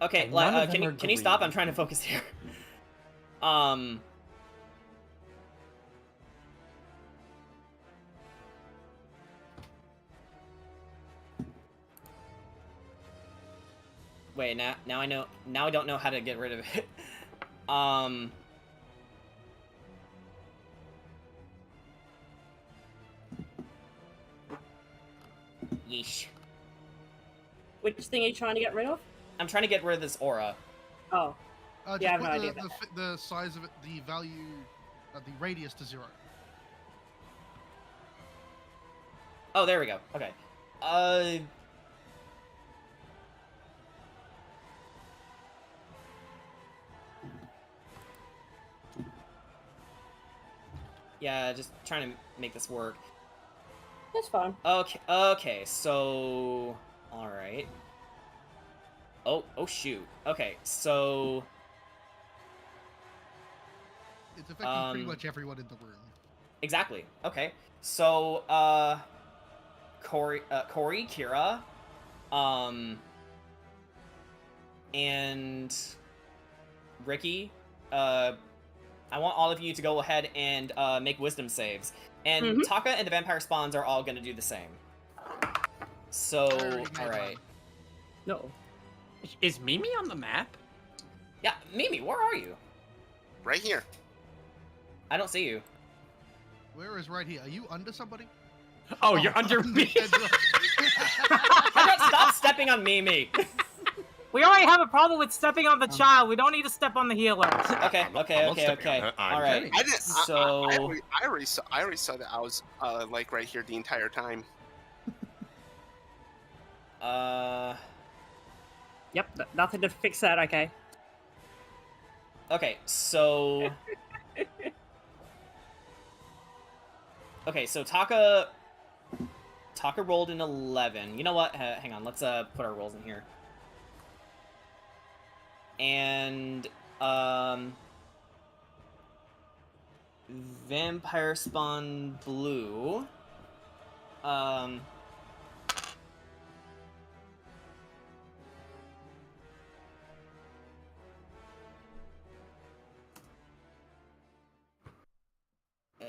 Okay, And none of them are can you stop? green. I'm trying to focus here. Wait, now I know. Now I don't know how to get rid of it. Yeesh. Which thing are you trying to get rid of? I'm trying to get rid of this aura. Oh, Just Yeah, I have put no idea about the size of it, the value, the radius to 0. Oh, there we go. Okay. Yeah, just trying to make this work. that's fine. Okay, so... Alright. Oh, shoot. Okay, so... It's affecting pretty Um, much everyone in the room. Exactly. Okay. So, Corey, Kira, and Ricky, I want all of you to go ahead and make wisdom saves. And Mhm. Taka and the vampire spawns are all going to do the same. So, Alright, made alright. No. Is Mimi on the map? Yeah, Mimi, where are you? Right here. I don't see you. Where is right here? Are you under somebody? Oh, you're under me. How about stop stepping on Mimi? We already have a problem with stepping on the child. We don't need to step on the healer. Okay. I'm not stepping on it. I'm All right. kidding. I didn't. So I already saw that I was like right here the entire time. Yep, nothing to fix that. Okay. Okay, so... Okay, so Taka rolled an 11. You know what? Hang on, let's put our rolls in here. And, Vampire Spawn Blue.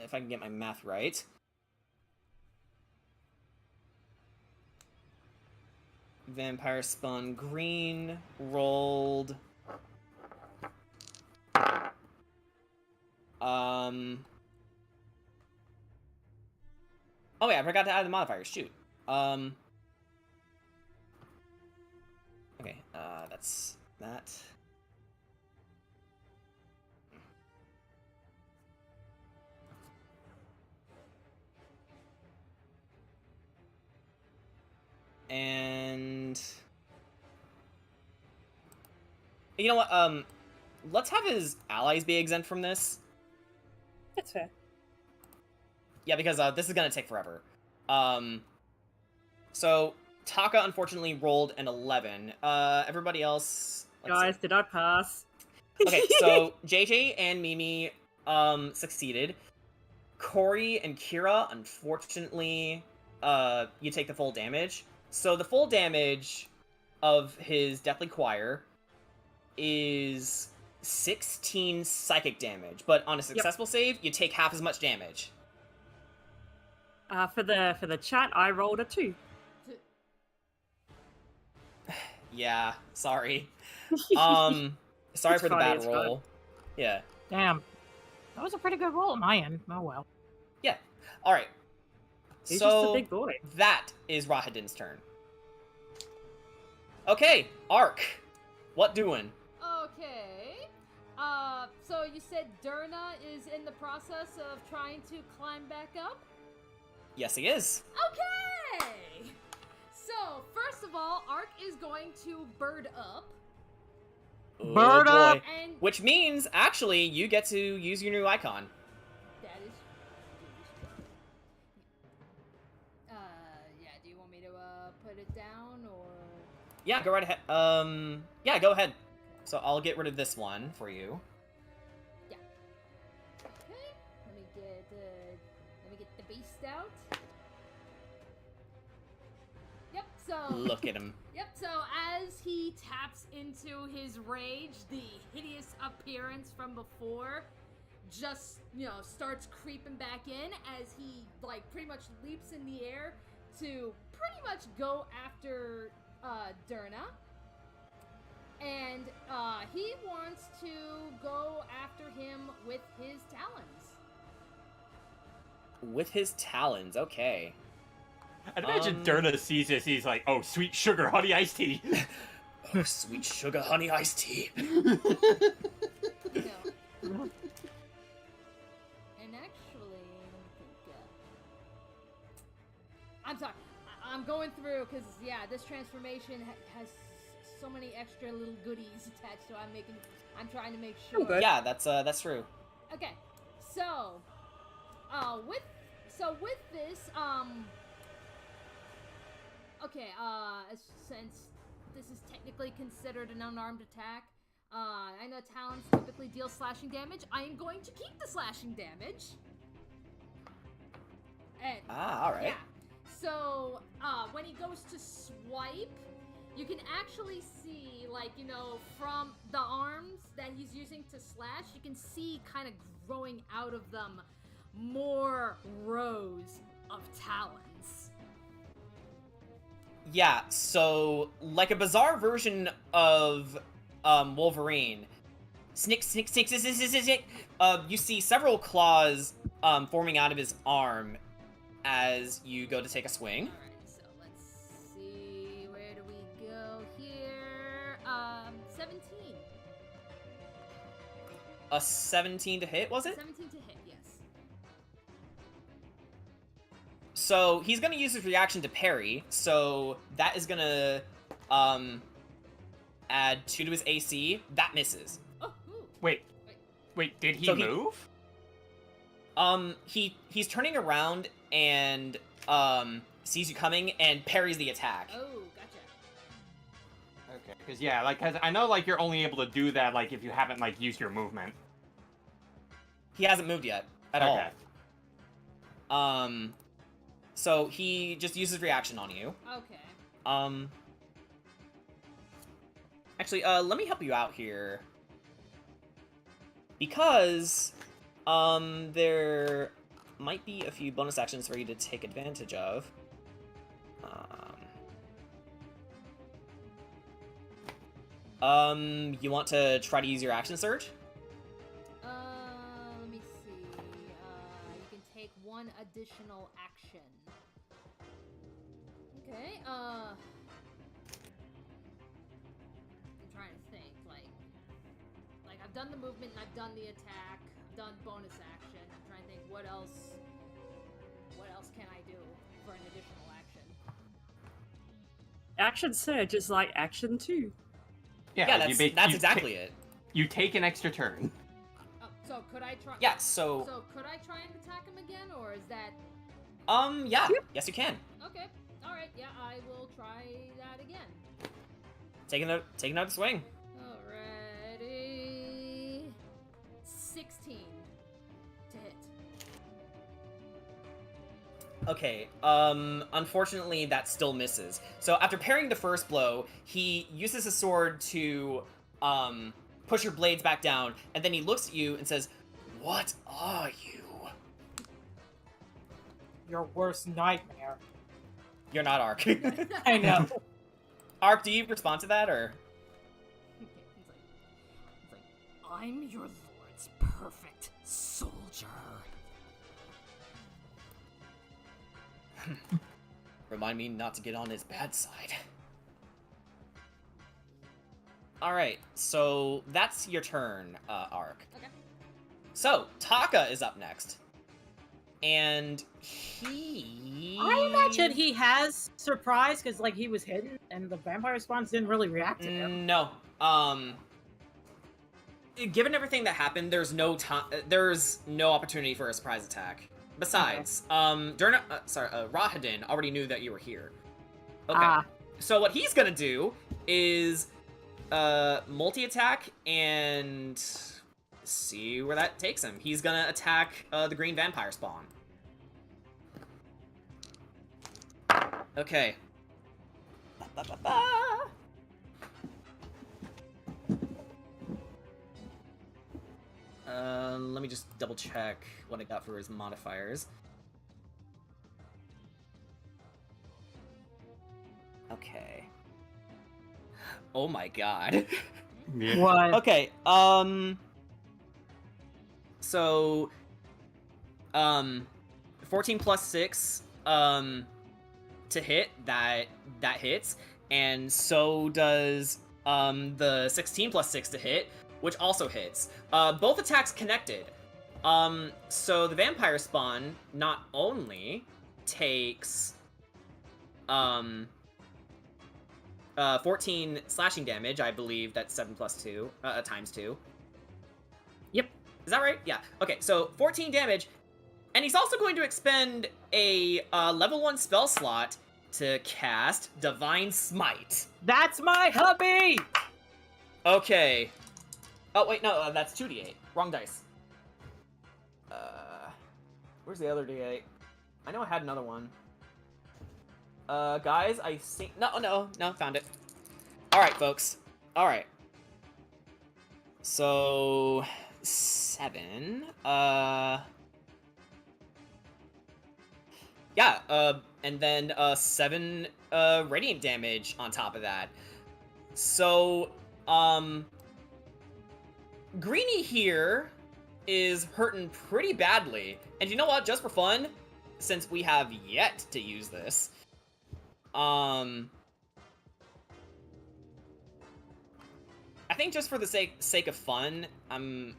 If I can get my math right. Vampire Spawn Green rolled... Oh yeah, I forgot to add the modifiers, shoot. Okay, that's that. And you know what? Let's have his allies be exempt from this. That's fair. Yeah, because this is gonna take forever. So Taka unfortunately rolled an 11. Everybody else. Guys, did I pass? Okay, so JJ and Mimi succeeded. Corey and Kira, unfortunately, you take the full damage. So the full damage of his Deathly Choir is 16 psychic damage, but on a successful save, you take half as much damage. For the chat, I rolled a 2. Yeah, sorry. Sorry It's for the funny, bad it's roll. fine. Yeah. Damn. That was a pretty good roll on my end. Oh well. Yeah. All right. He's so just a big boy. that is Rahadin's turn. Okay, Ark. What doing? Okay. So you said Durna is in the process of trying to climb back up? Yes, he is. Okay! So, first of all, Ark is going to bird up. Oh, Bird boy. up! And Which means, actually, you get to use your new icon. that is true. Yeah, do you want me to, put it down, or... Yeah, go right ahead. Yeah, go ahead. So I'll get rid of this one for you. Yeah. Okay, let me get the beast out. Yep, so... Look at him. Yep, so as he taps into his rage, the hideous appearance from before just, starts creeping back in as he, pretty much leaps in the air to pretty much go after, Durna. And, he wants to go after him with his talons. With his talons, okay. I'd imagine Durna sees this, he's like, oh, sweet sugar honey iced tea. Oh, sweet sugar honey iced tea. No. And actually, let me think, I'm sorry. I'm going through, because, yeah, this transformation has so many extra little goodies attached, so I'm trying to make sure. Okay. Yeah, that's true. Okay, so, with this, okay, since this is technically considered an unarmed attack, I know talents typically deal slashing damage. I am going to keep the slashing damage. And, alright. yeah. So, when he goes to swipe, you can actually see, from the arms that he's using to slash, you can see kind of growing out of them more rows of talons. Yeah, so, like a bizarre version of, Wolverine. Snick, snick, snick, snick, snick, snick, snick. You see several claws, forming out of his arm as you go to take a swing. Alright, so let's see, where do we go here? A 17 to hit, was it? 17 to hit, yes. So he's gonna use his reaction to parry, so that is gonna add 2 to his AC. That misses. Oh, ooh. Wait, did he So move? He's turning around and sees you coming and parries the attack. Oh, gotcha. Okay, because yeah, like, cause I know like you're only able to do that like if you haven't like used your movement. He hasn't moved yet at Okay. all. So he just uses reaction on you. Okay. Actually, let me help you out here. Because, there might be a few bonus actions for you to take advantage of. You want to try to use your action surge? Let me see. You can take one additional action. Okay, I'm trying to think, like I've done the movement and I've done the attack, I've done bonus action. I'm trying to think what else can I do for an additional action? Action surge is like action 2. Yeah, that's exactly it. You take an extra turn. Oh, so could I try? Yeah, so... So could I try and attack him again, or is that... yeah. Yes, you can. Okay. Alright, yeah, I will try that again. Taking another swing. Alrighty. 16 to hit. Okay, unfortunately that still misses. So after parrying the first blow, he uses his sword to, push your blades back down, and then he looks at you and says, "What are you?" Your worst nightmare. You're not Ark. I know. Ark, do you respond to that, or? He's like, I'm your lord's perfect soldier. Remind me not to get on his bad side. Alright, so that's your turn, Ark. Okay. So, Taka is up next. And he... I imagine he has surprise because like he was hidden and the vampire spawns didn't really react to him. No. Given everything that happened, there's no opportunity for a surprise attack. Besides, Rahadin already knew that you were here. Okay. So what he's gonna do is multi-attack and see where that takes him. He's gonna attack the green vampire spawn. Okay. Let me just double check what I got for his modifiers. Okay. Oh my god. Yeah. What? Okay, so, 14 plus 6, to hit, that hits, and so does, the 16 plus 6 to hit, which also hits. Both attacks connected. So the vampire spawn not only takes, 14 slashing damage, I believe that's 7 plus 2, times 2. Yep. Is that right? Yeah. Okay, so 14 damage, and he's also going to expend a level 1 spell slot to cast Divine Smite. That's my hubby! Okay. Oh, wait, no, that's 2d8. Wrong dice. Where's the other d8? I know I had another one. Guys, I think... No, found it. Alright, folks. Alright. So... 7. Yeah, and then, 7, radiant damage on top of that. So, Greenie here is hurting pretty badly. And you know what? Just for fun, since we have yet to use this, I think just for the sake of fun, I'm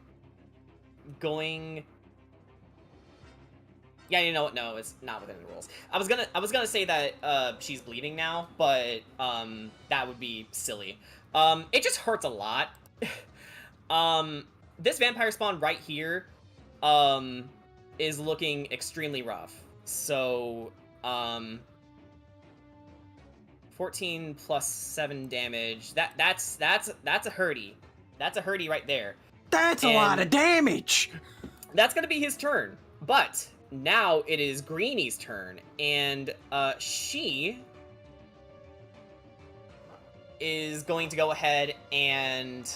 going. Yeah, you know what? No, it's not within the rules. I was gonna say that she's bleeding now, but that would be silly. It just hurts a lot. This vampire spawn right here, is looking extremely rough. So, 14 plus 7 damage. That's a hurty. That's a hurty right there. That's a lot of damage! That's gonna be his turn. But now it is Greenie's turn, and she is going to go ahead and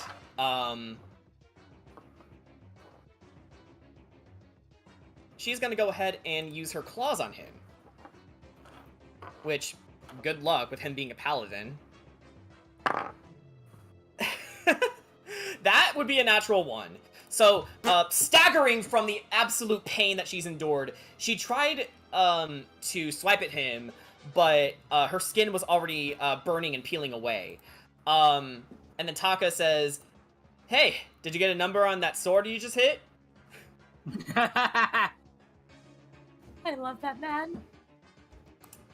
she's gonna go ahead and use her claws on him. Which, good luck with him being a paladin. That would be a natural 1. So, staggering from the absolute pain that she's endured, she tried to swipe at him, but her skin was already burning and peeling away. And then Taka says, "Hey, did you get a number on that sword you just hit?" I love that man.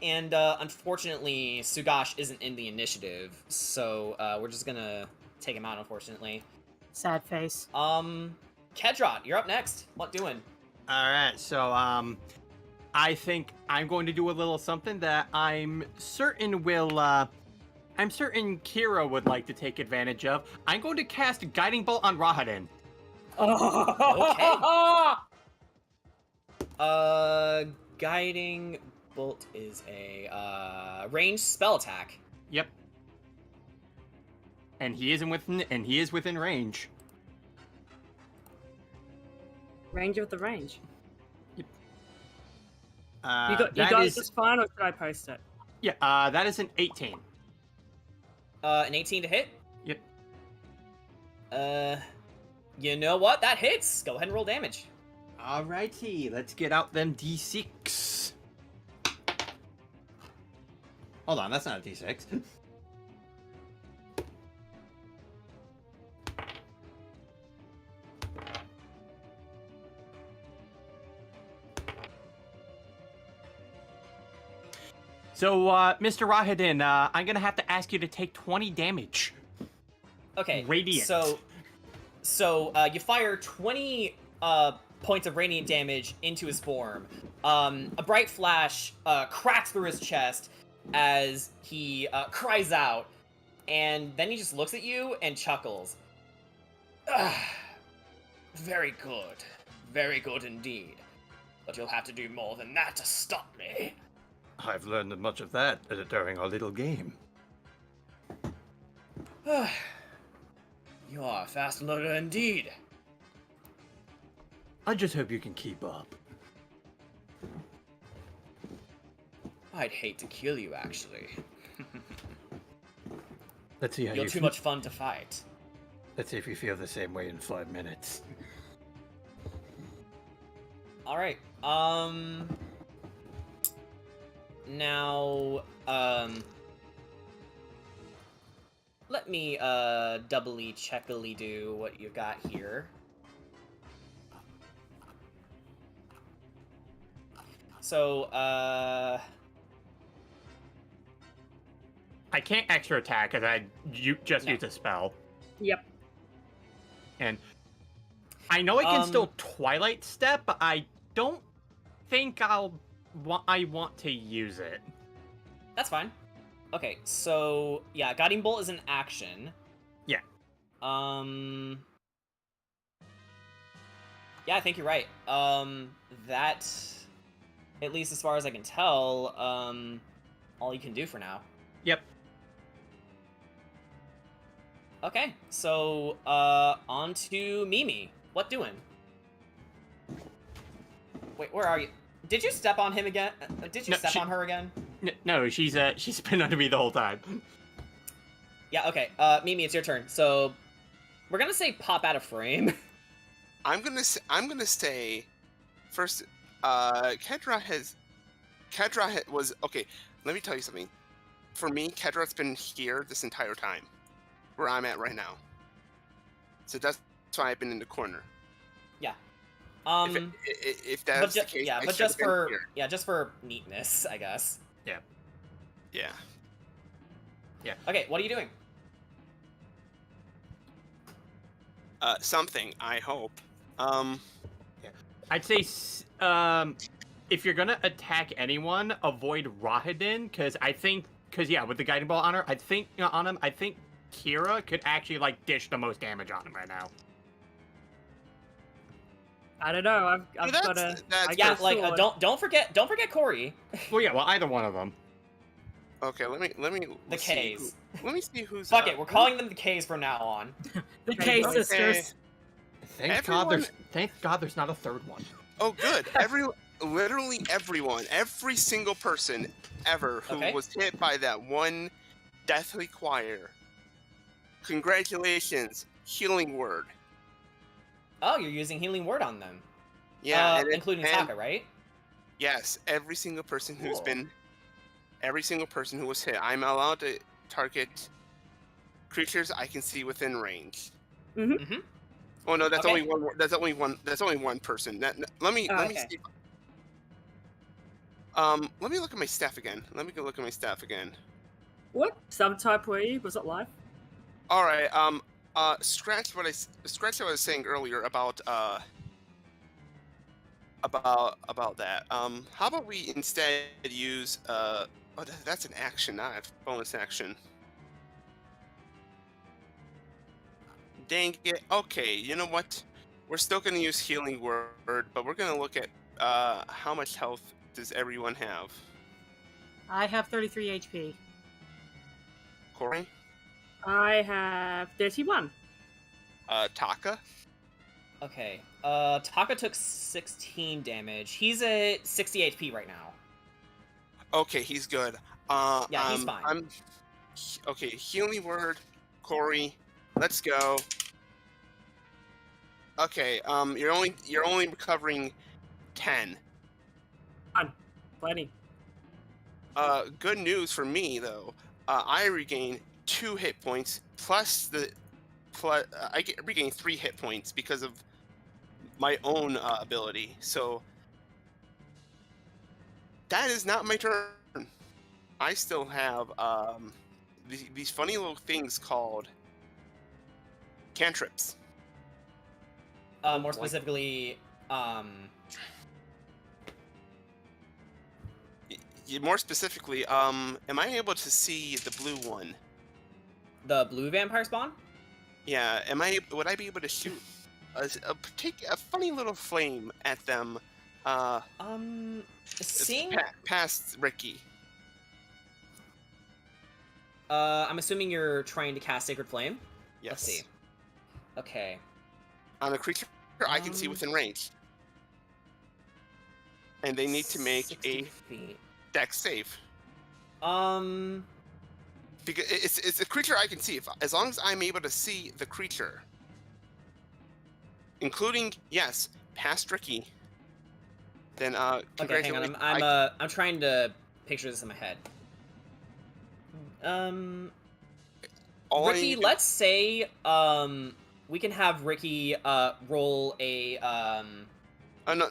And unfortunately, Sugash isn't in the initiative, so we're just gonna take him out, unfortunately. Sad face. Kedrot, you're up next. What doing? Alright, so, I think I'm going to do a little something that I'm certain Kira would like to take advantage of. I'm going to cast Guiding Bolt on Rahadin. Okay. Guiding Bolt is a, ranged spell attack. Yep. And he is within range. Range of the range. Yep. You got it just fine, or should I post it? Yeah, that is an 18. An 18 to hit? Yep. You know what? That hits! Go ahead and roll damage. Alrighty, let's get out them D6. Hold on, that's not a D6. So, Mr. Rahadin, I'm gonna have to ask you to take 20 damage. Okay. Radiant. So you fire 20 points of radiant damage into his form. A bright flash cracks through his chest as he cries out, and then he just looks at you and chuckles. Very good indeed. But you'll have to do more than that to stop me. I've learned much of that during our little game. You are a fast learner indeed. I just hope you can keep up. I'd hate to kill you, actually. Let's see how You're too much fun to fight. Let's see if you feel the same way in 5 minutes. Alright, now, let me, doubly checkily do what you've got here. So, I can't extra attack because just used a spell. Yep. And I know I can still Twilight Step, but I don't think I want to use it. That's fine. Okay, so, yeah, Guiding Bolt is an action. Yeah. Yeah, I think you're right. That, at least as far as I can tell, all you can do for now. Yep. Okay, so, on to Mimi. What doing? Wait, where are you? Did you step on him again? Did you step on her again? No, she's been under me the whole time. Yeah, okay. Mimi, it's your turn. So, we're gonna say pop out of frame. I'm gonna say first. Kedra was okay. Let me tell you something. For me, Kedra's been here this entire time, where I'm at right now. So that's why I've been in the corner. Yeah. If that's the case, yeah, I but should just have been for here. just for neatness, I guess. Yeah. Okay, what are you doing? Something, I hope. I'd say if you're gonna attack anyone, avoid Rahadin, because with the guiding bolt on her, I think Kira could actually like dish the most damage on him right now. I don't know. I've that's- got a. that's- I Yeah, got a like sword. don't forget Corey. Well, yeah, well, either one of them. Okay, let me The see K's. let me see who's. Fuck it, we're calling them the K's from now on. The K Okay. sisters. Thank God there's not a third one. Oh, good. Literally everyone, every single person ever who Okay. was hit by that one deathly choir. Congratulations, healing word. Oh, you're using healing word on them. Yeah, Including Taka, right? Yes, every single person who's Cool. every single person who was hit. I'm allowed to target creatures I can see within range. Mm-hmm. Oh no, that's Okay. only one. That's only one. That's only one person. Let me Okay. see. Let me look at my staff again. Let me go look at my staff again. What subtype were you? Was it life? All right. Scratch what I was saying earlier about that. How about we instead use that's an action, not a bonus action. Dang it. Okay, you know what? We're still gonna use healing word, but we're gonna look at how much health does everyone have. I have 33 HP. Corey, I have 31. Taka. Okay. Taka took 16 damage. He's at 60 HP right now. Okay, he's good. Yeah, he's fine. Okay. Healing word, Corey. Let's go. Okay. You're only recovering 10. Plenty. Good news for me though. I regain 2 hit points plus I regain 3 hit points because of my own ability. So that is not my turn. I still have these funny little things called cantrips. More specifically, More specifically, am I able to see the blue one? the blue vampire spawn. Yeah, would I be able to shoot a funny little flame at them? Seeing. Past Ricky. I'm assuming you're trying to cast Sacred Flame. Yes. Let's see. Okay. On a creature I can see within range, and they need to make 60 a feet. dex save. Because it's a creature I can see. As long as I'm able to see the creature, including past Ricky, then okay, hang congratulations. on. I'm trying to picture this in my head. Ricky, let's say we can have Ricky roll a no.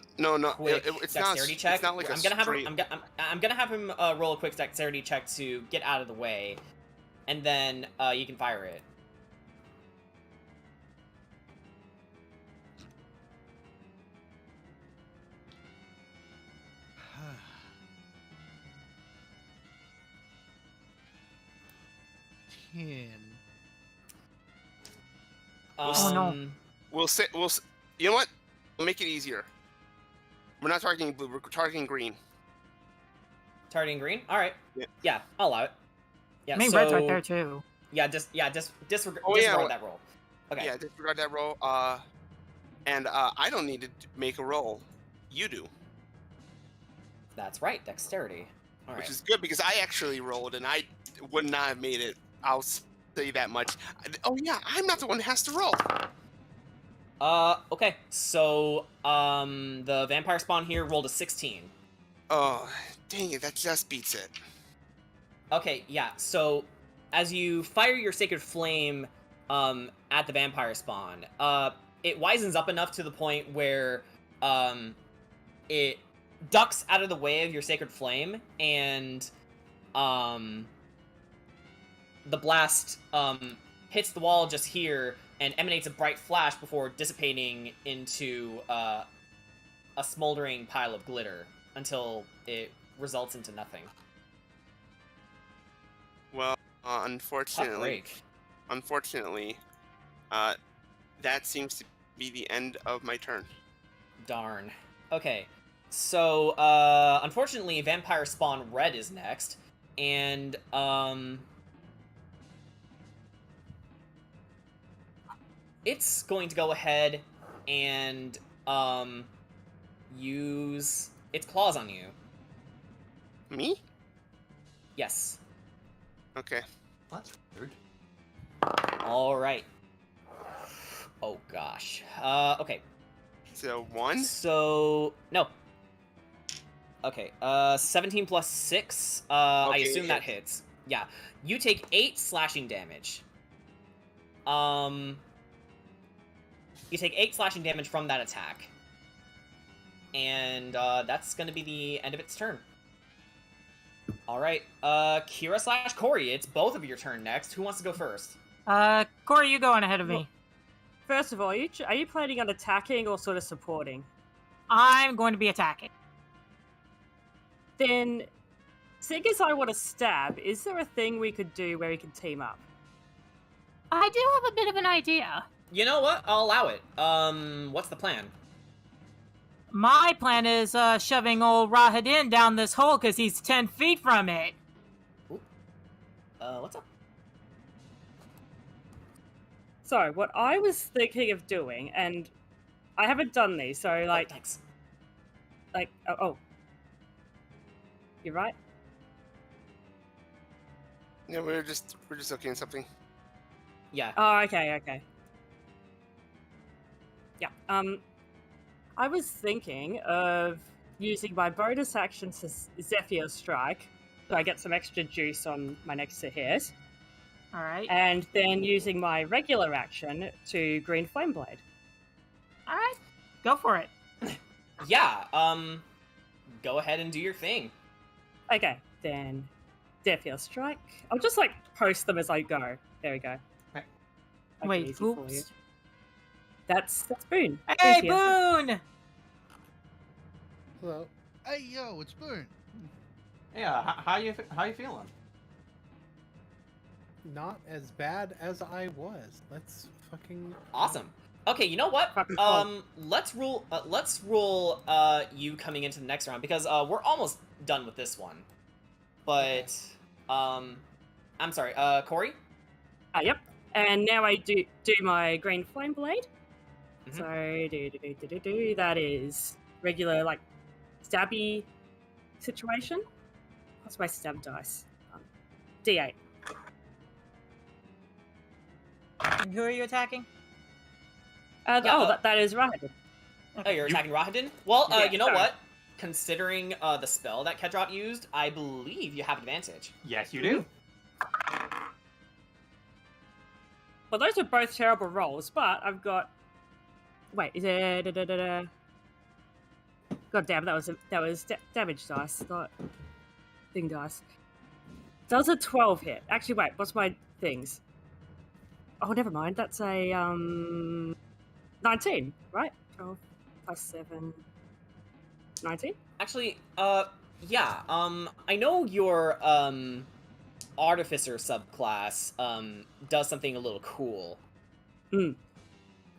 quick It's not. dexterity check. It's not like I'm gonna have him roll a quick dexterity check to get out of the way, and then you can fire it. Oh, no. We'll say. You know what? We'll make it easier. We're not targeting blue. We're targeting green. Targeting green. All right. Yeah. Yeah, I'll allow it. Yeah. I mean, so, red's right there too. Yeah, disregard that roll. Okay. Yeah, disregard that roll. And I don't need to make a roll. You do. That's right. Dexterity. All right. Which is good because I actually rolled and I would not have made it. I'll say that much. Oh yeah, I'm not the one that has to roll. Okay. So, the vampire spawn here rolled a 16. Oh, dang it! That just beats it. Okay, yeah. So, as you fire your sacred flame at the vampire spawn. It wisens up enough to the point where it ducks out of the way of your sacred flame, and the blast hits the wall just here and emanates a bright flash before dissipating into a smoldering pile of glitter until it results into nothing. Well, unfortunately, that seems to be the end of my turn. Darn. Okay, so unfortunately, Vampire Spawn Red is next, and it's going to go ahead and use its claws on you. Me? Yes. Okay. That's weird. All right. Oh gosh. Okay. So 1? So no. Okay. 17 plus 6. I Okay, assume that hits. hits. Yeah. You take 8 slashing damage. You take 8 slashing damage from that attack. And that's going to be the end of its turn. All right. Kira / Corey, it's both of your turn next. Who wants to go first? Corey, you going ahead of me. First of all, are you planning on attacking or sort of supporting? I'm going to be attacking. Then, seeing as I want to stab, is there a thing we could do where we can team up? I do have a bit of an idea. You know what? I'll allow it. What's the plan? My plan is shoving old Rahadin down this hole because he's 10 feet from it. Ooh. What's up? So, what I was thinking of doing, and I haven't done these, so like, Thanks. oh, you're right. Yeah, we're just looking at something. Yeah. Oh, okay. Yeah. I was thinking of using my bonus action to Zephyr Strike, so I get some extra juice on my next hit. All right. And then using my regular action to Green Flame Blade. All right. Go for it. Yeah. Go ahead and do your thing. Okay, then Zephyr Strike. I'll just like post them as I go. There we go. Right. Make it Wait, easy for you. oops. That's Boone. Hey, Boon's here. Boone! Hello. Hey, yo, it's Boone. Yeah, how you feeling? Not as bad as I was. Let's fucking Awesome. Okay, you know what? Fucking fun. Let's rule you coming into the next round because we're almost done with this one. But I'm sorry, Corey? Yep. And now I do my Green Flame Blade. Mhm. So that is regular like stabby situation. What's my stab dice? D8. And who are you attacking? That is right. Oh, you're attacking Rahadin? Well, Yeah, you know sorry. what? Considering the spell that Kedrop used, I believe you have advantage. Yes, you do. Well, those are both terrible rolls, but I've got. Wait, is it? God damn, that was damage dice, not thing dice. Does a 12 hit? Actually, wait, what's my things? Oh, never mind. That's a 19, right? 12 plus 7, 19. Actually, yeah. I know your artificer subclass does something a little cool.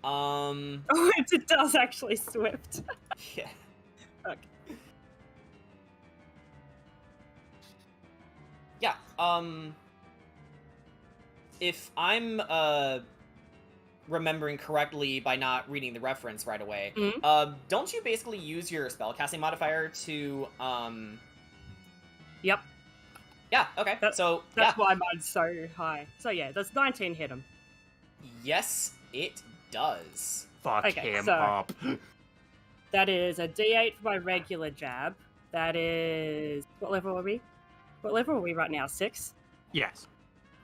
Oh, it does actually Swift. Yeah. Okay. Yeah. If I'm remembering correctly by not reading the reference right away, don't you basically use your spellcasting modifier to Yep. Yeah. Okay. That's yeah. why mine's so high. So yeah, that's 19 hit him. Yes, it does. Fuck Okay, him so- up. That is a D8 for my regular jab. That is what level are we? What level are we right now? 6. Yes.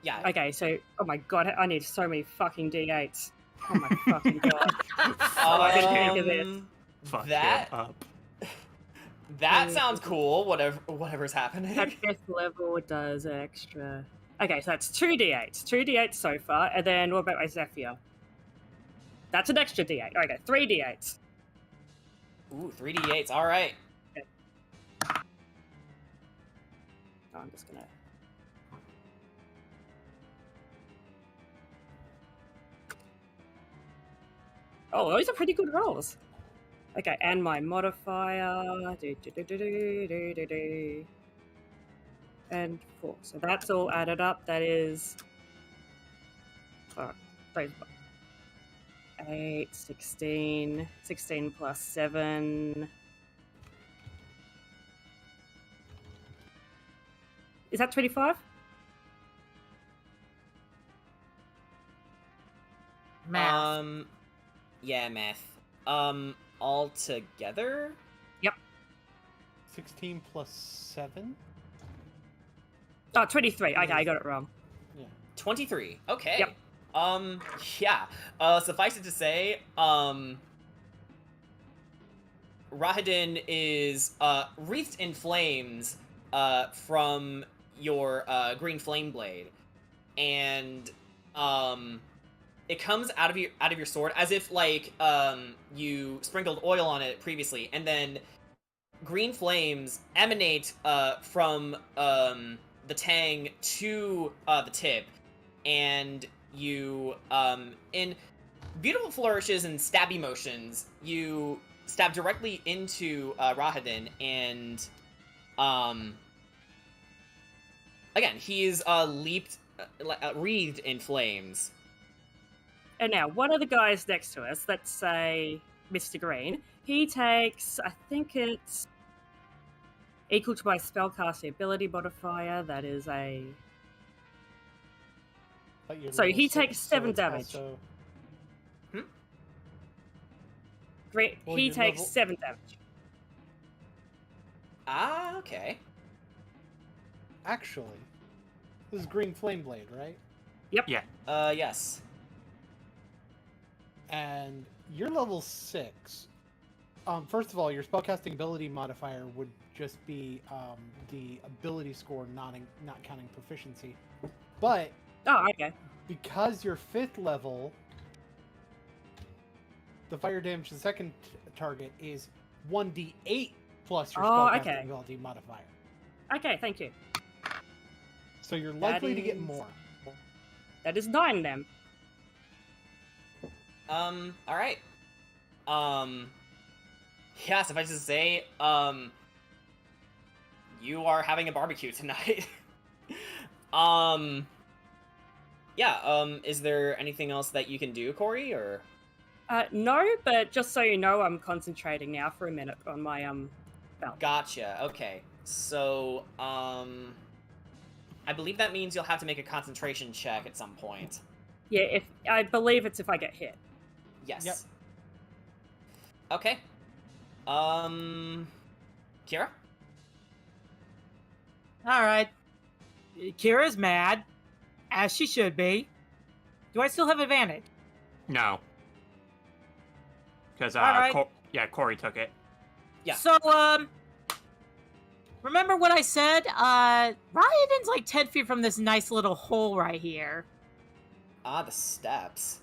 Yeah. Okay, so oh my god, I need so many fucking d8s. Oh my fucking god. I didn't think of this. Fuck that him up. that sounds cool. Whatever's happening. At 5th level, it does extra. Okay, so that's 2d8s. 2d8s so far, and then what about my Zephyr? That's an extra d8. Okay, 3d8s. Ooh, 3d8s. All right. Oh, I'm just gonna. Oh, those are pretty good rolls. Okay, and my modifier. And 4. So that's all added up. That is. 8, 16. 16 plus 7. Is that 25? Math. Yeah, math. All together? Yep. 16 plus 7? Oh, 23. Okay, I got it wrong. 23. Okay. Yep. Yeah. Suffice it to say, Rahadin is wreathed in flames from your green flame blade, and it comes out of your sword as if like you sprinkled oil on it previously, and then green flames emanate from the tang to the tip, and you in beautiful flourishes and stabby motions, you stab directly into Rahadin, and again he's wreathed in flames. And now, one of the guys next to us, let's say Mr. Green, he takes, I think it's equal to my spellcasting ability modifier. That is a. So he takes 7 damage. Also... Great. Well, he your takes level- 7 damage. Ah, okay. Actually, this is Green Flame Blade, right? Yep. Yeah. Yes. And you're level 6. First of all, your spellcasting ability modifier would just be the ability score, not counting proficiency. But Oh, okay. because you're 5th level, the fire damage to the second target is 1d8 plus your spellcasting ability modifier. Okay, thank you. So you're likely to get more. That is 9 then. Alright. Yeah, suffice to say, you are having a barbecue tonight. Yeah, is there anything else that you can do, Corey, or? No, but just so you know, I'm concentrating now for a minute on my, belt. Gotcha, okay. So, I believe that means you'll have to make a concentration check at some point. Yeah, I believe it's if I get hit. Yes. Yep. Okay. Kira? Alright. Kira's mad, as she should be. Do I still have advantage? No. Because Alright. Corey took it. Yeah. So, remember what I said? Ryan's like 10 feet from this nice little hole right here. Ah, the steps.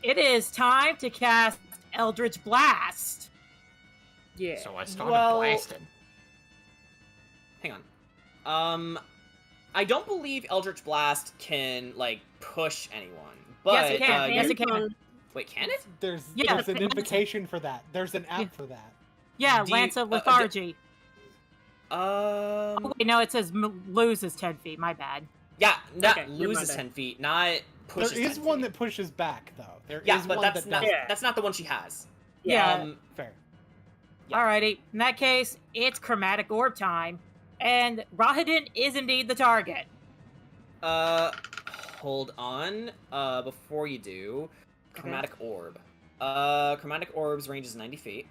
It is time to cast Eldritch Blast. Yeah. So I started Well- blasting. Hang on. I don't believe Eldritch Blast can, like, push anyone. But, Yes, it can. Yes, you're- it can. Wait, can it? There's Yeah, an Lance- invocation for that. There's an app Yeah. for that. Yeah, Do you- Lance of Lethargy. Oh, wait, no, it says loses 10 feet. My bad. Yeah, not Okay, never loses mind 10 feet, not pushes There is 10 one feet. that pushes back, though. There Yeah, is but one that's that not does. Yeah. that's not the one she has. Yeah. Fair. Yeah. Alrighty. In that case, it's Chromatic Orb time. And Rahadin is indeed the target. Hold on. Before you do, Chromatic Orb. Chromatic Orb's range is 90 feet.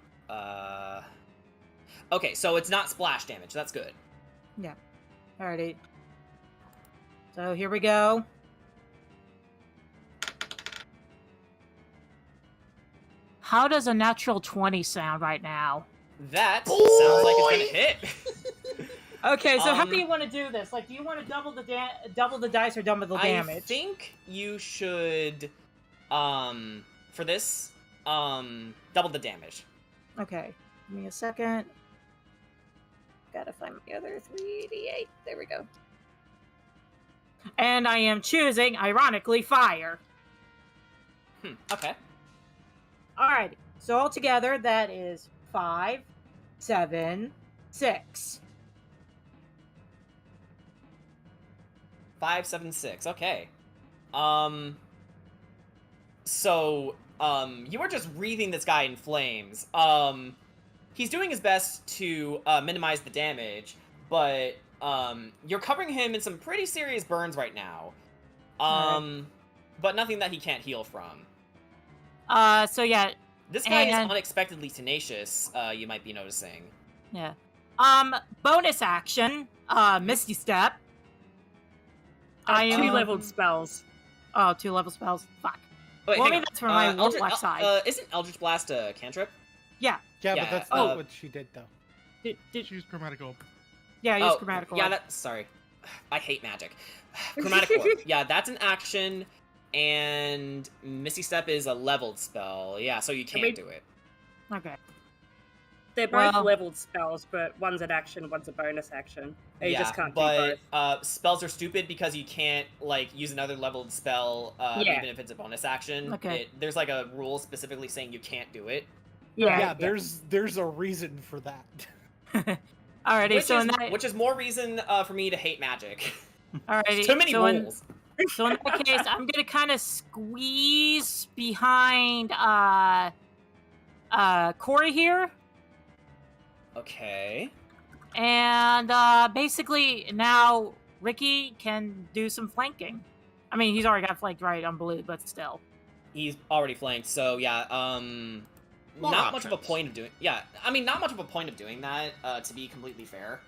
Okay, so it's not splash damage. That's good. Yeah. Alrighty. So here we go. How does a natural 20 sound right now? That sounds like it's gonna hit. Okay, so how do you want to do this? Like, do you want to double the dice or double the damage? I think you should, for this, double the damage. Okay, give me a second. Gotta find my other 3d8. There we go. And I am choosing, ironically, fire. Okay. Alright, so altogether that is 5, 7, 6. 5, 7, 6. Okay. So, you were just wreathing this guy in flames. He's doing his best to, minimize the damage, but, you're covering him in some pretty serious burns right now. But nothing that he can't heal from. So yeah. This guy is unexpectedly tenacious, you might be noticing. Yeah. Bonus action, Misty Step. I am 2-leveled spells. Oh, 2-level spells. Fuck. Wait, well, maybe that's from my left side. Isn't Eldritch Blast a cantrip? Yeah. Yeah, but that's not what she did, though. Did she use Chromatic Orb? Yeah, use Chromatic Orb. Yeah, sorry. I hate magic. Chromatic Orb. Yeah, that's an action, and Misty Step is a leveled spell. Yeah, so you can't do it. Okay. They're both leveled spells, but one's an action, one's a bonus action. You just can't do both. Spells are stupid because you can't, like, use another leveled spell, even if it's a bonus action. Okay. There's, like, a rule specifically saying you can't do it. Yeah, there's a reason for that. Alrighty, which is more reason for me to hate magic. Alrighty, too many rules. So in that case, I'm gonna kind of squeeze behind Corey here. Okay. And basically now Ricky can do some flanking. I mean, he's already got flanked right on blue, but still. He's already flanked, so yeah, not much of a point of doing... Yeah, I mean, not much of a point of doing that, to be completely fair.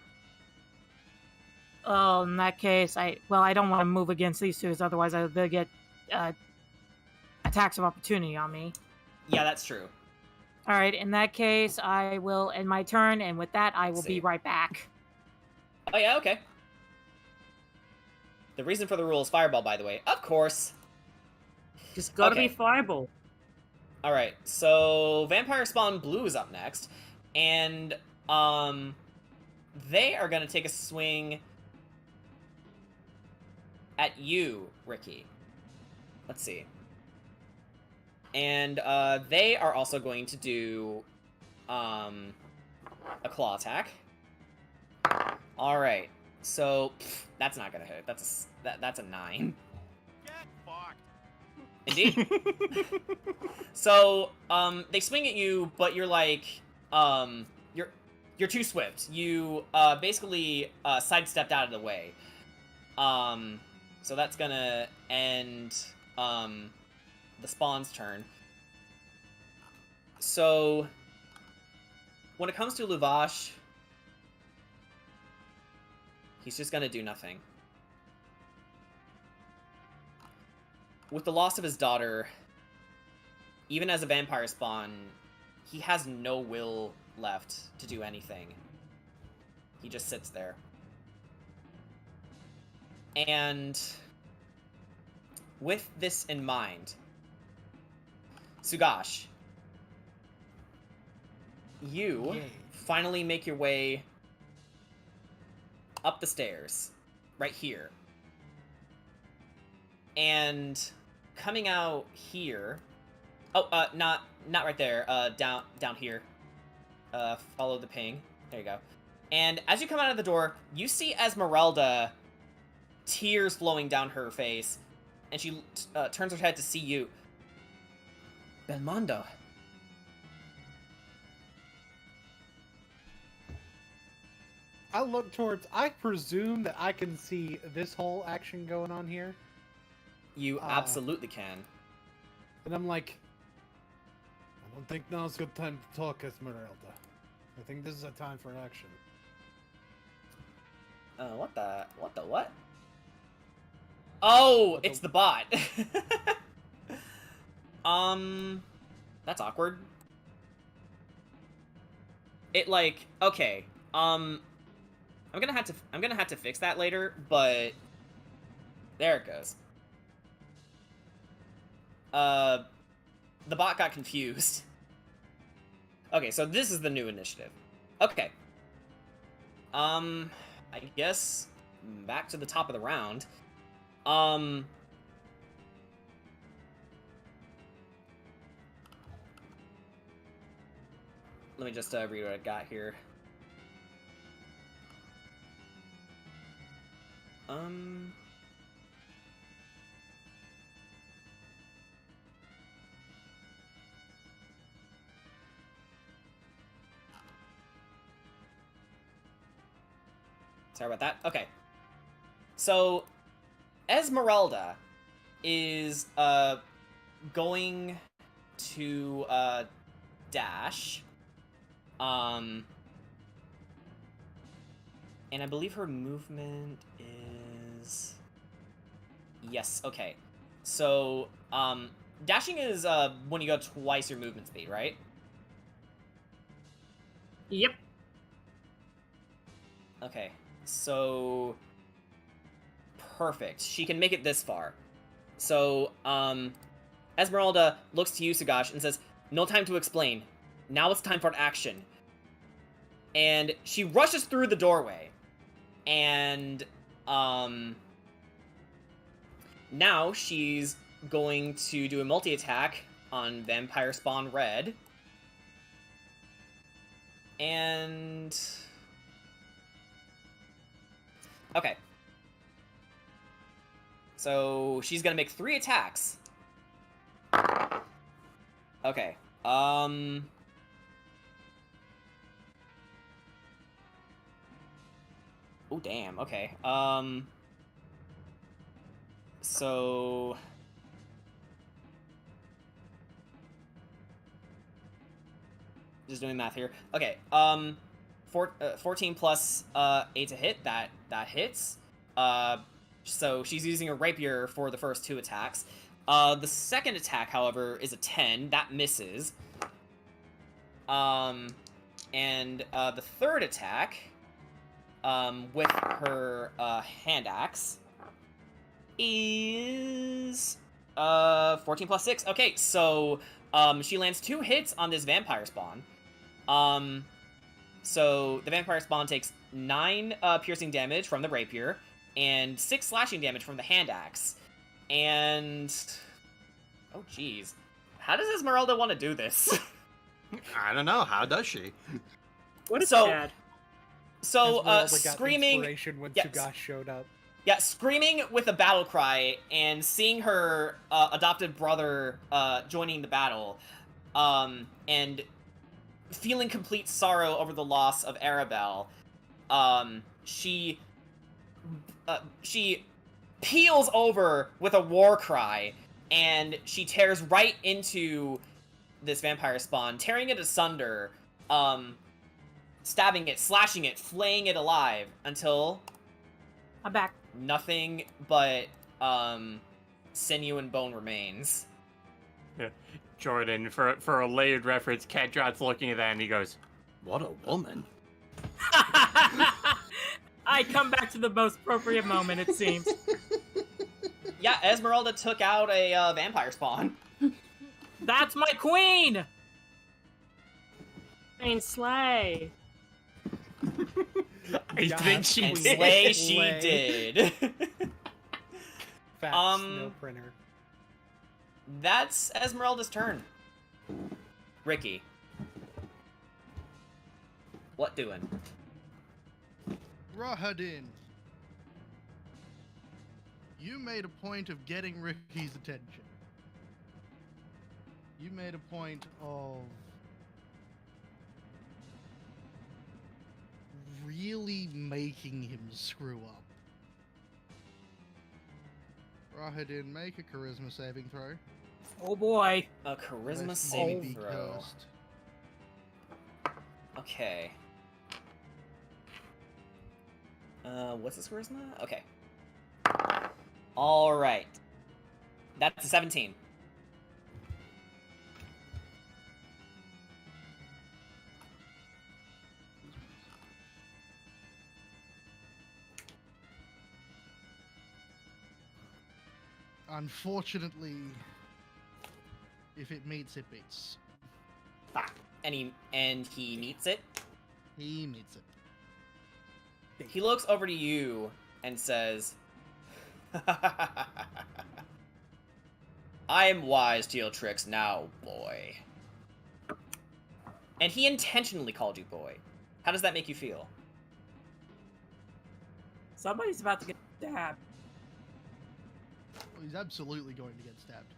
Oh, in that case, I don't want to move against these two, otherwise they'll get attacks of opportunity on me. Yeah, that's true. Alright, in that case, I will end my turn, and with that, I will be right back. Oh yeah, okay. The reason for the rule is Fireball, by the way. Of course! Just gotta be Fireball. Alright, so Vampire Spawn Blue is up next, and, they are gonna take a swing at you, Ricky. Let's see. And, they are also going to do, a claw attack. Alright, so, that's not gonna hit. That's a 9. Get fucked. Indeed. So, they swing at you, but you're like, you're too swift. You, basically, sidestepped out of the way. So that's gonna end, the Spawn's turn. So, when it comes to Luvash, he's just gonna do nothing. With the loss of his daughter, even as a vampire spawn, he has no will left to do anything. He just sits there. And with this in mind, Sugash, you finally make your way up the stairs, right here. And coming out here, not right there, down here. Follow the ping. There you go. And as you come out of the door, you see Esmeralda, tears flowing down her face, and she turns her head to see you. Belmondo. I look towards... I presume that I can see this whole action going on here. You absolutely can. And I'm like... I don't think now's a good time to talk, Esmeralda. I think this is a time for action. What? Oh, What it's the- the bot. That's awkward. It like okay. I'm gonna have to fix that later, but there it goes. The bot got confused. Okay, so this is the new initiative. Okay. I guess back to the top of the round. Let me just read what I got here. Sorry about that. Okay. So, Esmeralda is going to dash. And I believe her movement is... Yes, okay. So, dashing is when you go twice your movement speed, right? Yep. Okay, so... Perfect. She can make it this far. So, Esmeralda looks to you, Sagash, and says, "No time to explain. Now it's time for action." And she rushes through the doorway. And, now she's going to do a multi-attack on Vampire Spawn Red. And... Okay. So, she's gonna make 3 attacks. Okay. Oh, damn. Okay. So... Just doing math here. Okay, 14 plus 8 to hit, that hits. So she's using a rapier for the first 2 attacks. The second attack, however, is a 10. That misses. And the third attack, with her hand axe, is 14 plus 6. Okay, so she lands 2 hits on this vampire spawn. So the vampire spawn takes 9 piercing damage from the rapier and 6 slashing damage from the hand axe. And oh geez, how does Esmeralda want to do this? I don't know. How does she? What is So- bad? So Esmeralda got screaming, inspiration when yes. Sugash showed up. yeah, screaming with a battle cry and seeing her adopted brother joining the battle, and feeling complete sorrow over the loss of Arabelle, she peels over with a war cry, and she tears right into this vampire spawn, tearing it asunder, stabbing it, slashing it, flaying it alive, until I'm back. nothing but sinew and bone remains. Jordan, for a layered reference, Kedrod's looking at that and he goes, What a woman. I come back to the most appropriate moment, it seems. Yeah, Esmeralda took out a vampire spawn. That's my queen! Queen Slay. I think she And did. slay she Slay. did. Facts, no printer. That's Esmeralda's turn. Ricky. What doing? Rahadin, you made a point of getting Ricky's attention. You made a point of really making him screw up. Rahadin, make a charisma saving throw. Oh boy. A charisma Lest he saving be throw. cursed. Okay. What's his charisma? Okay. All right. That's a 17. Unfortunately, if it meets, it beats. And he meets it. He meets it. He looks over to you and says, I am wise to your tricks now, boy. And he intentionally called you boy. How does that make you feel? Somebody's about to get stabbed. Well, he's absolutely going to get stabbed.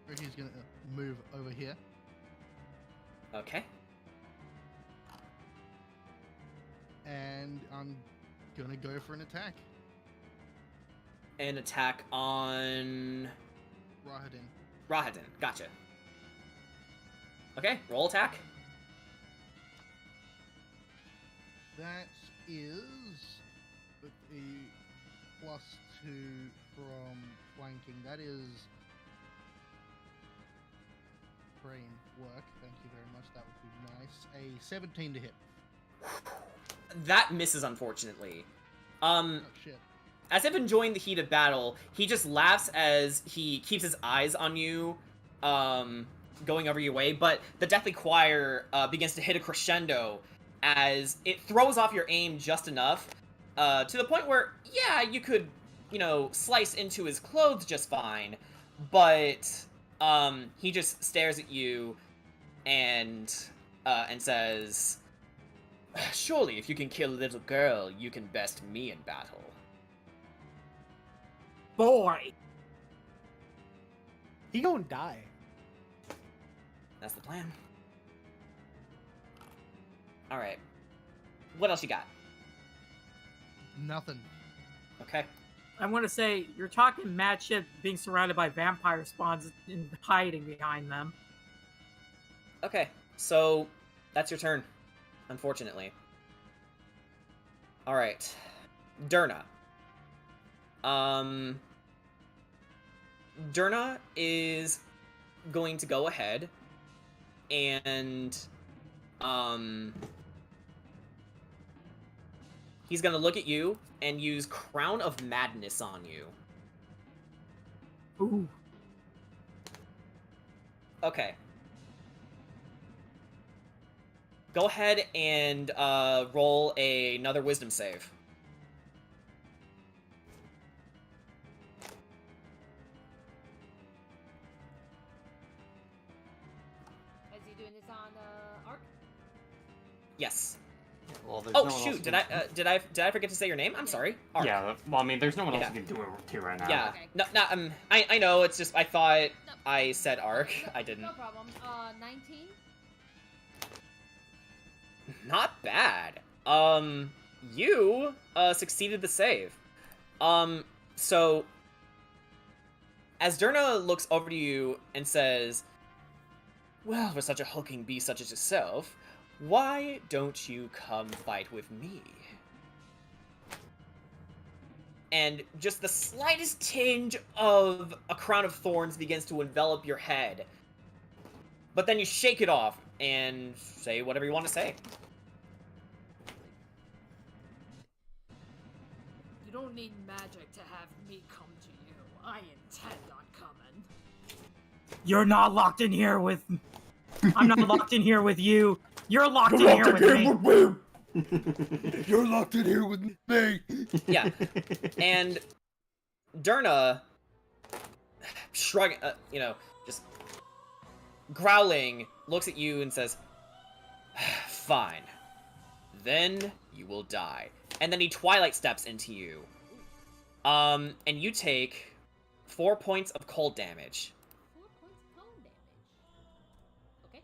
Ricky's gonna move over here. Okay. And I'm gonna go for an attack. An attack on Rahadin. Rahadin. Gotcha. Okay, roll attack. That is with a +2 from flanking. That is framework. Thank you very much. That would be nice. A 17 to hit. That misses, unfortunately. Oh shit. As if enjoying the heat of battle, he just laughs as he keeps his eyes on you, going over your way, but the Deathly Choir begins to hit a crescendo as it throws off your aim just enough, to the point where, yeah, you could, slice into his clothes just fine, but he just stares at you and says, surely if you can kill a little girl, you can best me in battle. Boy! He gonna die. That's the plan. Alright. What else you got? Nothing. Okay. I want to say, you're talking mad shit being surrounded by vampire spawns and hiding behind them. Okay, so that's your turn, unfortunately. Alright. Durna. Durna is going to go ahead and he's gonna look at you and use Crown of Madness on you. Ooh. Okay. Go ahead and roll another Wisdom save. Is he doing this on Arc? Yes. Well, there's Oh no one else shoot! who Did I forget to say your name? I'm sorry. Ark. Yeah. Well, I mean, there's no one else Yeah. who can do it to right now. Yeah. Okay. No. I know. It's just I thought No. I said Ark. No, I didn't. No problem. 19? Not bad. You succeeded the save. So as Durna looks over to you and says, "Well, for such a hulking beast such as yourself, why don't you come fight with me?" And just the slightest tinge of a crown of thorns begins to envelop your head. But then you shake it off and say whatever you want to say. You don't need magic to have me come to you. I intend on coming. You're not locked in here with... I'm not locked in here with you. You're locked in here with me. You're locked in here with me. Yeah. And Durna, shrugging, just growling, looks at you and says, "Fine. Then you will die." And then he Twilight steps into you. And you take 4 points of cold damage. 4 points of cold damage. Okay.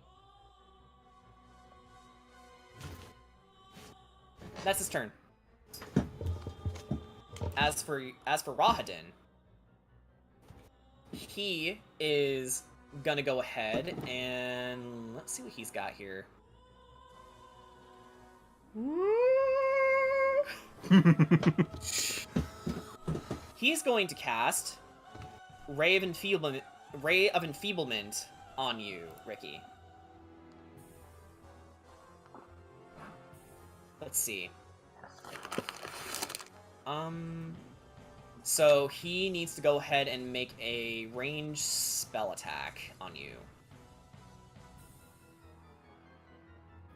That's his turn. As for Rahadin, he is gonna go ahead and let's see what he's got here. He's going to cast Ray of Enfeeblement on you, Ricky. Let's see. So he needs to go ahead and make a ranged spell attack on you.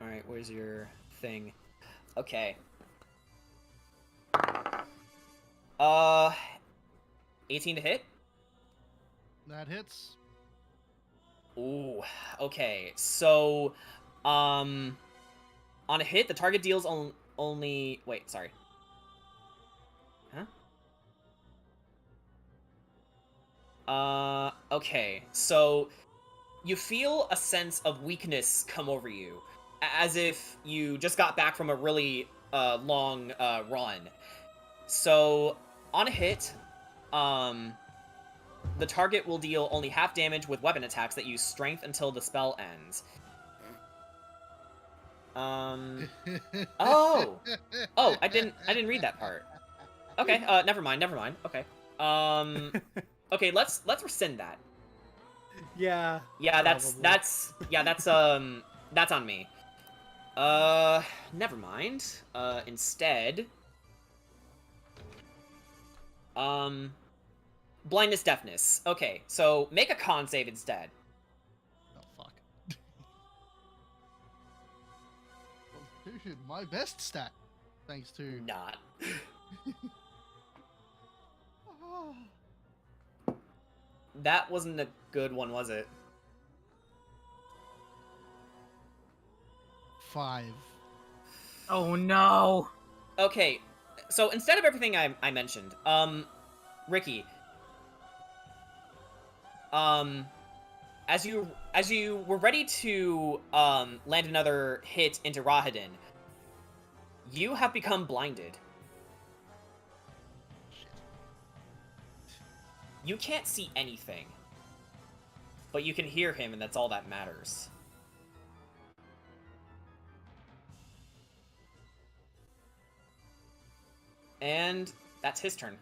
Alright, where's your thing? Okay. 18 to hit? That hits. Ooh, okay. So, on a hit, the target deals only... Wait, sorry. Huh? Okay. So, you feel a sense of weakness come over you, as if you just got back from a really, long, run. So, on a hit, the target will deal only half damage with weapon attacks that use strength until the spell ends. Oh, I didn't read that part. Okay, never mind. Okay. Okay, let's rescind that. Yeah. Yeah, probably. that's on me. Never mind. Instead, blindness, deafness. Okay, so make a con save instead. Oh, fuck. Constitution, my best stat. Thanks to... Not. Oh. That wasn't a good one, was it? 5. Oh no. Okay, so instead of everything I mentioned, Ricky, as you were ready to land another hit into Rahadin, you have become blinded. You can't see anything, but you can hear him, and that's all that matters. And that's his turn.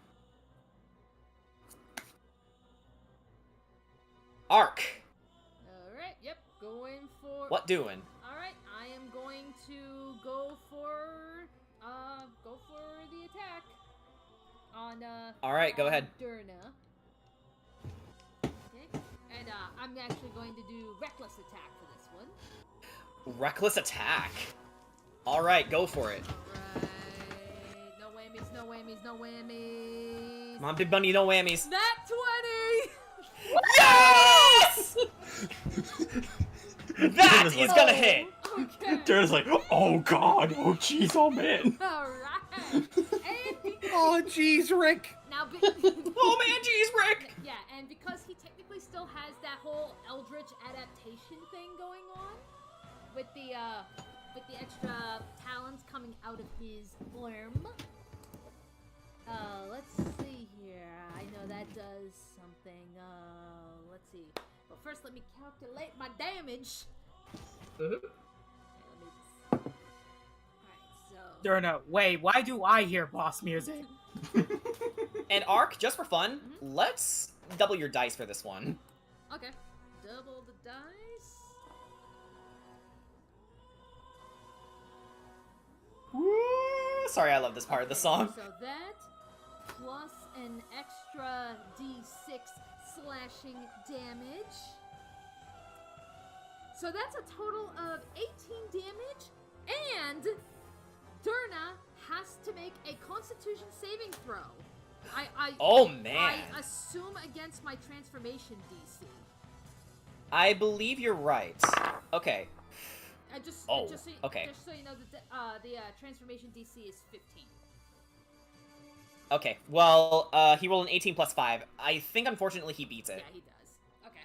Ark. Alright, yep, going for... What doing? Alright, I am going to go for the attack. Alright, go ahead. Durna. Okay, and I'm actually going to do reckless attack for this one. Reckless attack. Alright, go for it. Alright, no whammies, no whammies, no whammies. Come on, Big Bunny, no whammies. Nat 20! Yes! That is gonna hit! Okay. Darren's like, oh god, oh jeez, oh man. Alright. And Oh, jeez, Rick. now, Oh man, jeez, Rick! yeah, and because he technically still has that whole Eldritch adaptation thing going on, with the extra talents coming out of his arm. Let's see here. I know that does something. Let's see. But first, let me calculate my damage. Mhm. Okay, let me just... Alright, so... Durna, wait, why do I hear boss music? And Ark, just for fun, let's double your dice for this one. Okay. Double the dice. Woo! Sorry, I love this part of the song. So that plus an extra d6 slashing damage. So that's a total of 18 damage, and Durna has to make a Constitution saving throw. Oh man! I assume against my transformation DC. I believe you're right. Okay. Just Oh, so you, okay. Just so you know, the transformation DC is 15. Okay, well, he rolled an 18 plus 5. I think, unfortunately, he beats it. Yeah, he does. Okay.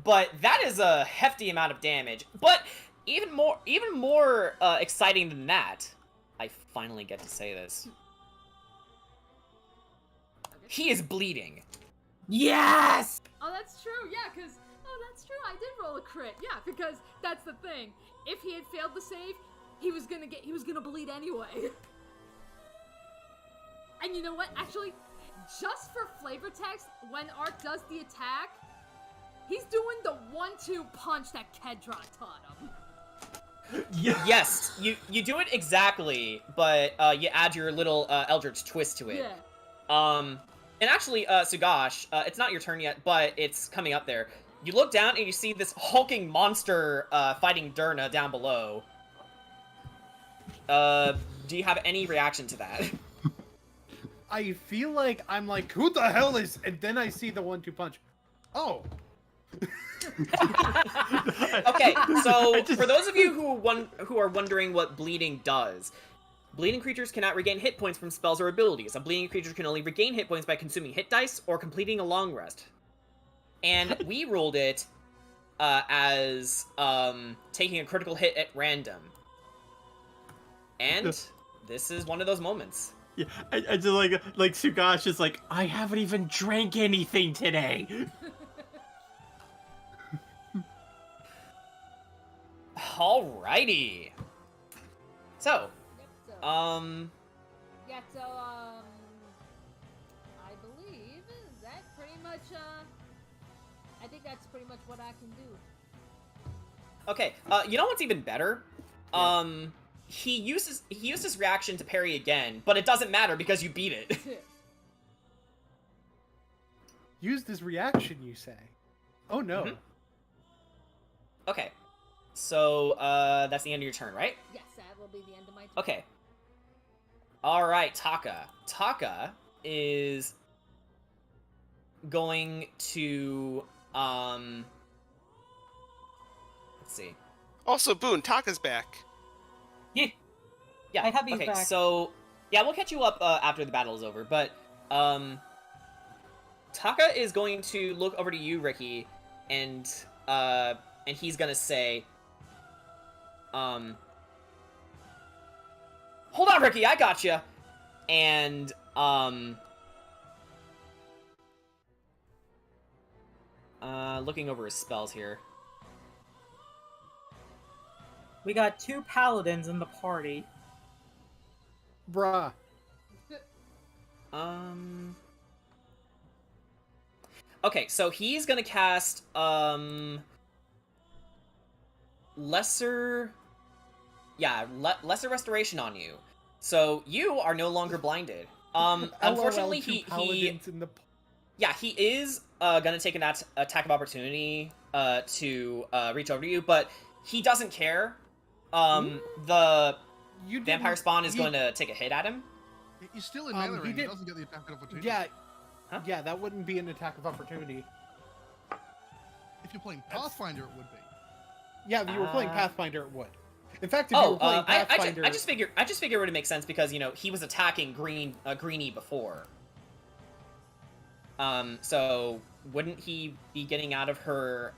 But that is a hefty amount of damage. But even more exciting than that, I finally get to say this. Okay. He is bleeding. Yes! Oh, that's true. Yeah, because that's true. I did roll a crit. Yeah, because that's the thing. If he had failed the save, he was gonna bleed anyway. And you know what? Actually, just for flavor text, when Ark does the attack, he's doing the 1-2 punch that Kedron taught him. Yes, you do it exactly, but you add your little Eldritch twist to it. Yeah. And actually, Sugash, it's not your turn yet, but it's coming up there. You look down and you see this hulking monster fighting Durna down below. Do you have any reaction to that? I feel like I'm like, who the hell is? And then I see the 1-2 punch. Oh. Okay, so for those of you who are wondering what bleeding does, bleeding creatures cannot regain hit points from spells or abilities. A bleeding creature can only regain hit points by consuming hit dice or completing a long rest. And we ruled it as taking a critical hit at random. And this is one of those moments. Yeah, I just like Sugash is like, I haven't even drank anything today. Alrighty. So, Yeah, so, I believe that pretty much, I think that's pretty much what I can do. Okay, you know what's even better? He used his reaction to parry again, but it doesn't matter because you beat it. Used his reaction, you say? Oh no. Mm-hmm. Okay, so that's the end of your turn, right? Yes, that will be the end of my turn. Okay. All right, Taka. Taka is going to let's see. Also, Boone, Taka's back. Yeah. I have you okay, back. so yeah, we'll catch you up after the battle is over. But Taka is going to look over to you, Ricky, and he's gonna say, hold on, Ricky, I got you. And looking over his spells here. We got 2 paladins in the party. Bruh. Okay, so he's gonna cast lesser restoration on you. So you are no longer blinded. Unfortunately, he is gonna take an attack of opportunity to reach over to you, but he doesn't care. The vampire spawn is going to take a hit at him. He's still in melee range. He doesn't get the attack of opportunity. Yeah. Huh? Yeah, that wouldn't be an attack of opportunity. If you're playing Pathfinder, it would be. Yeah, if you were playing Pathfinder, it would. In fact, if you were playing Pathfinder... I just figured it would make sense because, you know, he was attacking Greenie before. So wouldn't he be getting out of her,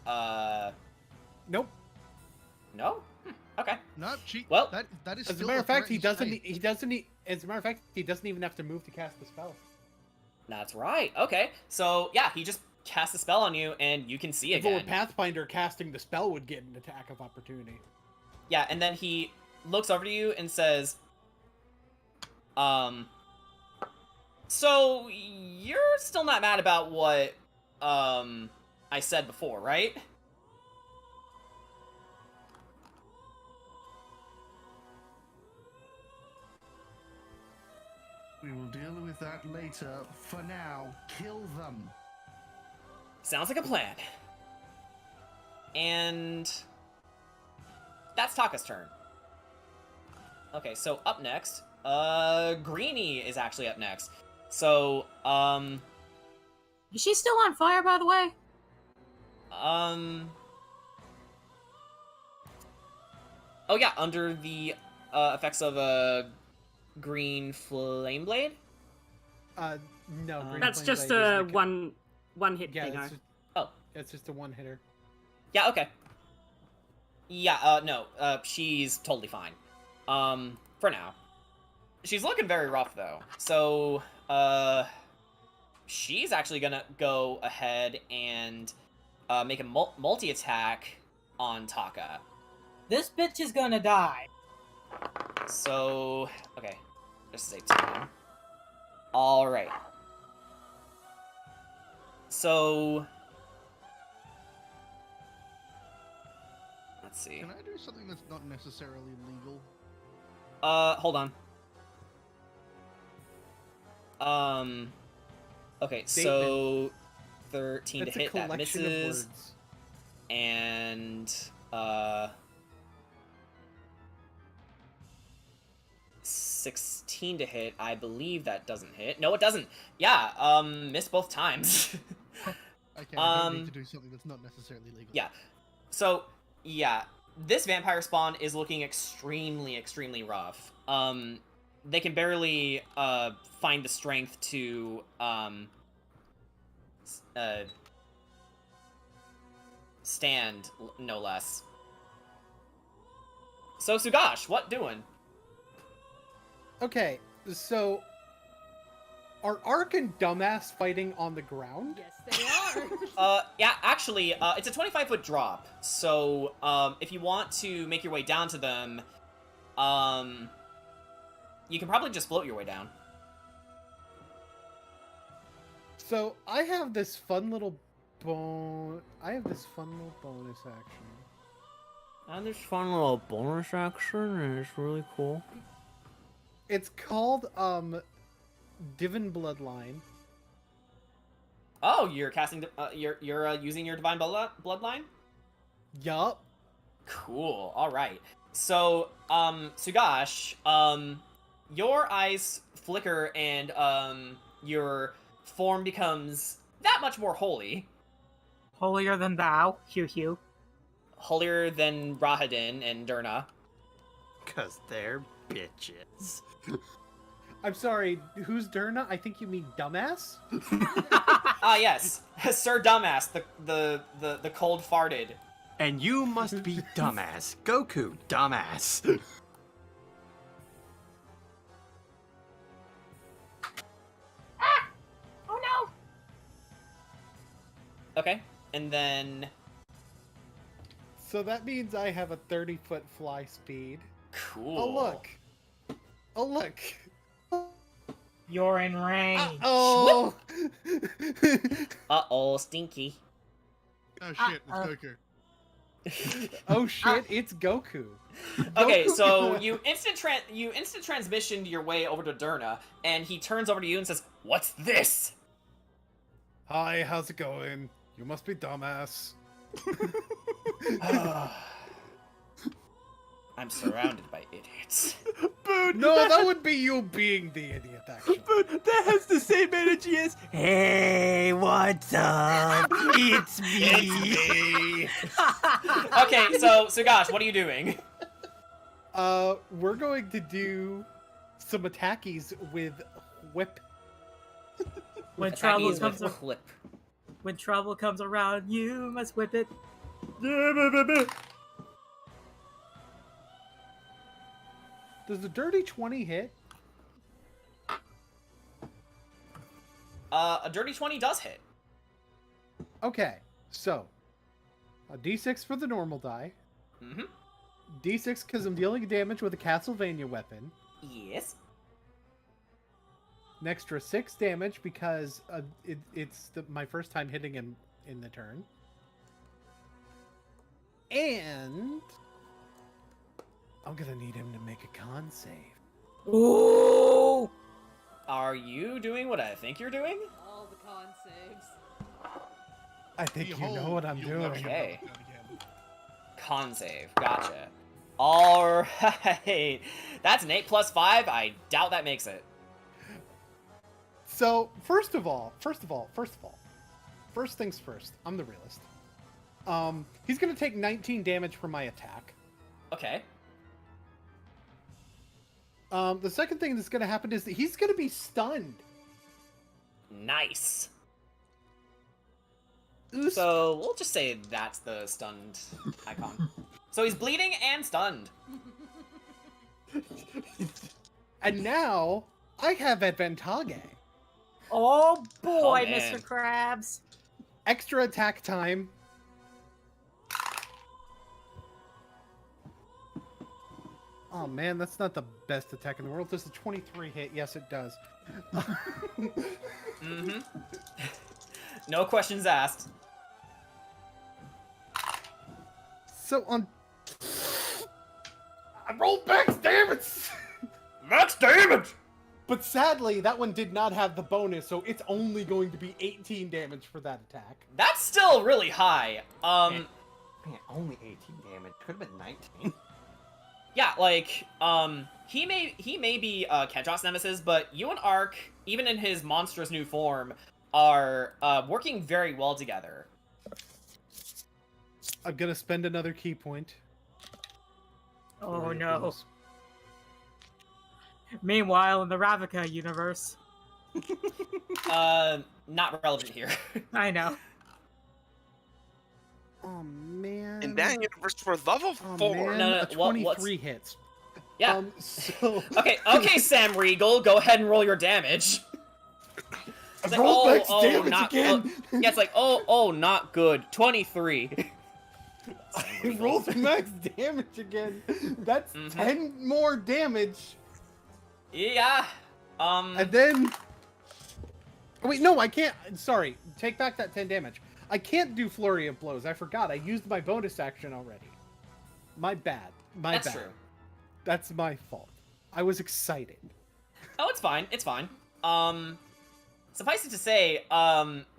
Nope. No? Okay. No, well, that is as a still matter of fact, he doesn't even have to move to cast the spell. That's right. Okay. So, yeah, he just casts a spell on you, and you can see If again. it were Pathfinder, casting the spell would get an attack of opportunity. Yeah, and then he looks over to you and says, so you're still not mad about what, I said before, right? We will deal with that later. For now, kill them. Sounds like a plan. And that's Taka's turn. Okay, so up next, Greenie is actually up next. So, Is she still on fire, by the way? Oh yeah, under the effects of a green flame blade? No. Green That's flame just blade a is one hit Yeah, thing. that's just, Oh. It's just a one-hitter. Yeah, okay. Yeah, no, she's totally fine. For now. She's looking very rough, though. So, she's actually gonna go ahead and make a multi-attack on Taka. This bitch is gonna die. So, okay. Just say time. Alright. So... Let's see. Can I do something that's not necessarily legal? Hold on. Okay, so 13 That's to a hit, that collection of misses. words. And, 16 to hit, I believe that doesn't hit. No, it doesn't. Yeah, missed both times. Okay, I don't need to do something that's not necessarily legal. Yeah. So, yeah, this vampire spawn is looking extremely, extremely rough. They can barely, find the strength to, stand, no less. So, Sugash, what doing? Okay, so are Ark and Dumbass fighting on the ground? Yes, they are. Yeah, actually, it's a 25-foot drop, so, if you want to make your way down to them, you can probably just float your way down. So I have this fun little bonus action. And this fun little bonus action, and it's really cool. It's called Divine Bloodline. Oh, you're casting, you're using your divine bloodline? Yup. Cool. All right. So, Sugash, your eyes flicker and your form becomes that much more holy. Holier than thou, Hugh. Holier than Rahadin and Durna. Cause they're bitches. I'm sorry, who's Durna? I think you mean Dumbass? Ah, yes. Sir Dumbass, the cold farted. And you must be dumbass. Goku, dumbass. Oh no! Okay, and then... So that means I have a 30-foot fly speed. Cool. Oh, look. Oh, look. You're in range. Oh. Uh-oh, stinky. Oh shit, it's Goku. Oh shit, it's Goku. Okay, Goku. so you instant transmissioned your way over to Durna, and he turns over to you and says, "What's this?" Hi, how's it going? You must be Dumbass. I'm surrounded by idiots. But No, that would be you being the idiot, actually. But that has the same energy as hey, what's up? It's me. Okay, so Sugash, what are you doing? We're going to do some attackies with whip. When trouble Attackies comes with whip. when trouble comes around, you must whip it. Does the dirty 20 hit? A dirty 20 does hit. Okay, so a d6 for the normal die. Mm-hmm. D6 because I'm dealing damage with a Castlevania weapon. Yes. An extra 6 damage because it's my first time hitting him in the turn. And I'm gonna need him to make a con save. Ooh! Are you doing what I think you're doing? All the con saves. I think you know what I'm doing. Okay. Con save. Gotcha. Alright. That's an 8 plus 5. I doubt that makes it. So, first things first. I'm the realist. He's gonna take 19 damage from my attack. Okay. The second thing that's gonna happen is that he's gonna be stunned. Nice. Ooh, So, we'll just say that's the stunned icon. So he's bleeding and stunned. And now I have Advantage. Oh boy, Oh, man. Mr. Krabs. Extra attack time. Oh man, that's not the best attack in the world. Does a 23 hit? Yes, it does. Mm-hmm. No questions asked. So on, I rolled max damage. Max damage. But sadly, that one did not have the bonus, so it's only going to be 18 damage for that attack. That's still really high. Man, only 18 damage. Could have been 19. Yeah, like, he may be Kedrot's nemesis, but you and Ark, even in his monstrous new form, are working very well together. I'm gonna spend another key point. Oh no. Meanwhile, in the Ravnica universe. Not relevant here. I know. Oh man. In that universe, we're level 4. Man, No, a 23 hits. Yeah. So Okay, Sam Regal, go ahead and roll your damage. It's like, roll max damage not, again. yeah, it's like, not good. 23. I rolled max damage again. That's 10 more damage. Yeah. And then... Oh, wait, no, I can't... Sorry, take back that 10 damage. I can't do Flurry of Blows. I forgot. I used my bonus action already. My bad. That's true. That's my fault. I was excited. Oh, it's fine. It's fine. Suffice it to say,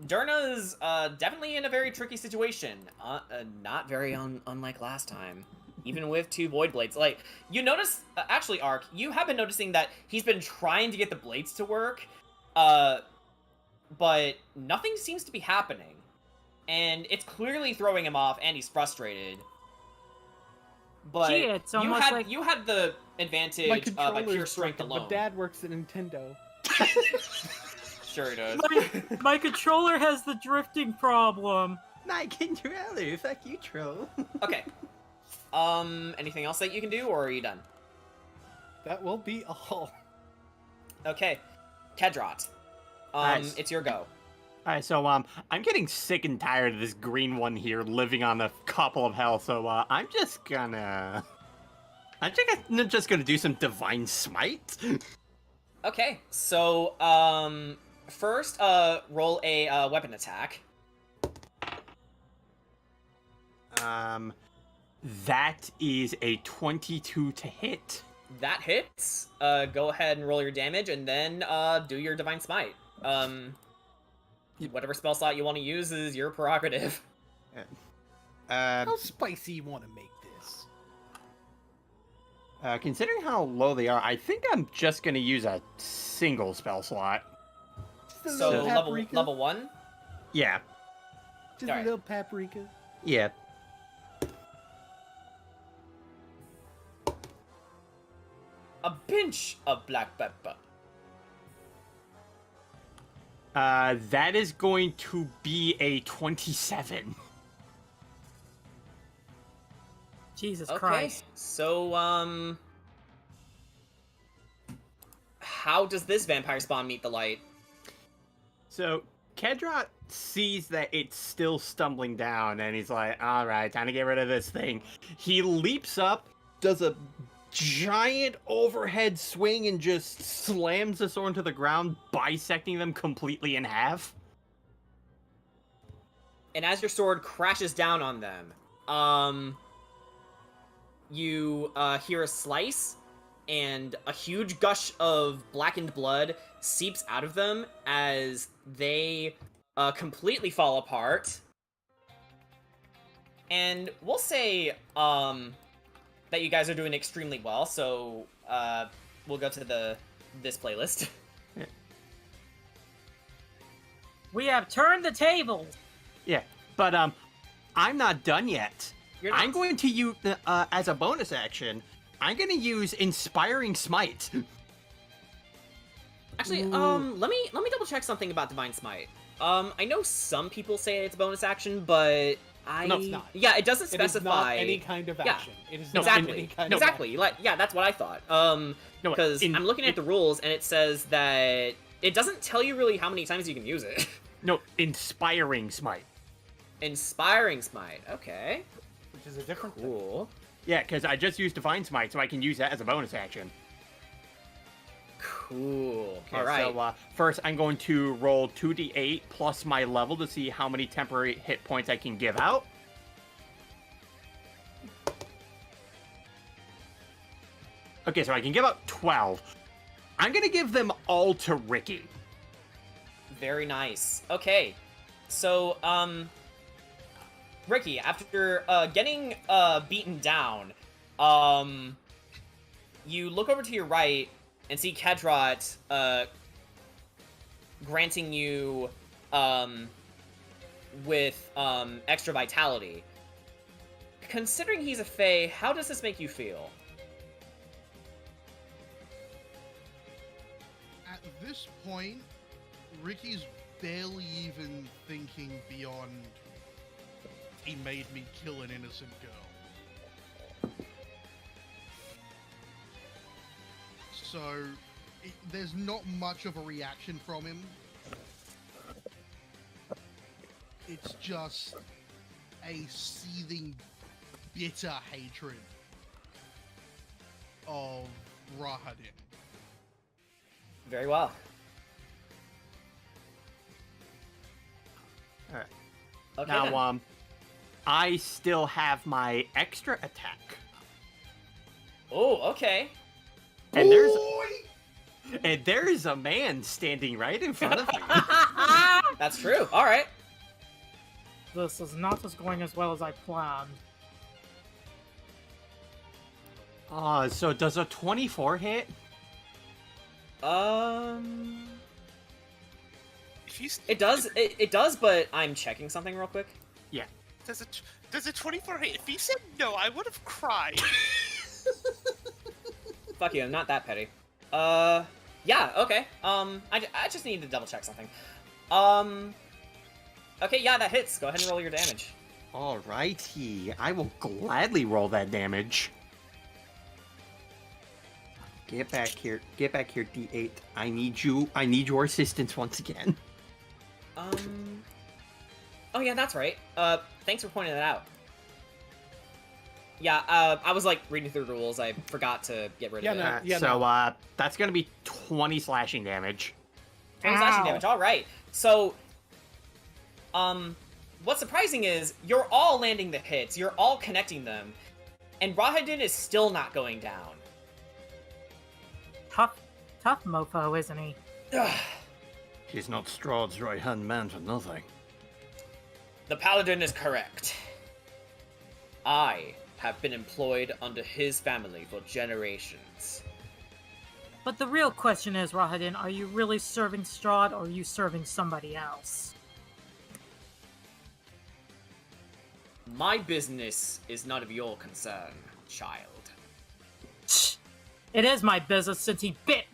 Durna's definitely in a very tricky situation. Not very unlike last time. Even with 2 Void Blades. Like, you notice... actually, Ark, you have been noticing that he's been trying to get the blades to work, but nothing seems to be happening. And it's clearly throwing him off, and he's frustrated. But Gee, it's almost like... you had the advantage My by controller's pure strength broken, alone. but Dad works at Nintendo. Sure he does. My controller has the drifting problem. My controller, fuck you, troll. Okay. Anything else that you can do, or are you done? That will be all. Okay. Kedrot. Nice. It's your go. Alright, so, I'm getting sick and tired of this green one here living on a couple of health, so, I'm just gonna do some Divine Smite. Okay, so, first, roll a, weapon attack. That is a 22 to hit. That hits. Go ahead and roll your damage, and then, do your Divine Smite. Whatever spell slot you want to use is your prerogative. How spicy you want to make this? Considering how low they are, I think I'm just gonna use a single spell slot. So, level 1? Yeah. Just Alright. a little paprika. Yeah. A pinch of black pepper. That is going to be a 27. Jesus Okay, Christ. so, how does this vampire spawn meet the light? So, Kedrot sees that it's still stumbling down, and he's like, alright, time to get rid of this thing. He leaps up, does a giant overhead swing, and just slams the sword into the ground, bisecting them completely in half. And as your sword crashes down on them, you hear a slice, and a huge gush of blackened blood seeps out of them as they completely fall apart. And we'll say that you guys are doing extremely well, so we'll go to this playlist. We have turned the table. Yeah, but I'm not done yet. You're not. I'm going to use, as a bonus action, I'm going to use Inspiring Smite. Actually, let me double check something about Divine Smite. I know some people say it's a bonus action, but No, it's not. Yeah, it doesn't It is specify not any kind of action. It is No, not exactly. any kind of Exactly. Like, yeah, that's what I thought. Because I'm looking at the rules, and it says that it doesn't tell you really how many times you can use it. No, Inspiring Smite. Inspiring Smite. Okay. Which is a different thing. Cool. Yeah, because I just used Divine Smite, so I can use that as a bonus action. Cool. Okay, All right. So first, I'm going to roll 2d8 plus my level to see how many temporary hit points I can give out. Okay, so I can give out 12. I'm going to give them all to Ricky. Very nice. Okay. So, Ricky, after getting beaten down, you look over to your right and see Kedrot granting you with extra vitality. Considering he's a Fae, how does this make you feel? At this point, Ricky's barely even thinking beyond he made me kill an innocent girl. So, there's not much of a reaction from him. It's just a seething, bitter hatred of Rahadin. Very well. All right. Okay, Now, then. I still have my extra attack. Oh, okay. And there's a man standing right in front of me. That's true. All right. This is not as going as well as I planned. So does a 24 hit? It does. It does, but I'm checking something real quick. Yeah. Does a 24 hit? If he said no, I would have cried. Fuck you. I'm not that petty. Yeah. Okay. I just need to double check something. Okay. Yeah, that hits. Go ahead and roll your damage. Alrighty. I will gladly roll that damage. Get back here. Get back here, D8. I need you. I need your assistance once again. Oh yeah, that's right. Thanks for pointing that out. Yeah, I was like reading through the rules. I forgot to get rid of it. That's gonna be 20 slashing damage. 20 slashing damage. All right. So, what's surprising is you're all landing the hits. You're all connecting them, and Rahadin is still not going down. Tough mofo, isn't he? He's not Strahd's right-hand man for nothing. The paladin is correct. I have been employed under his family for generations. But the real question is, Rahadin, are you really serving Strahd or are you serving somebody else? My business is none of your concern, child. It is my business since he bit.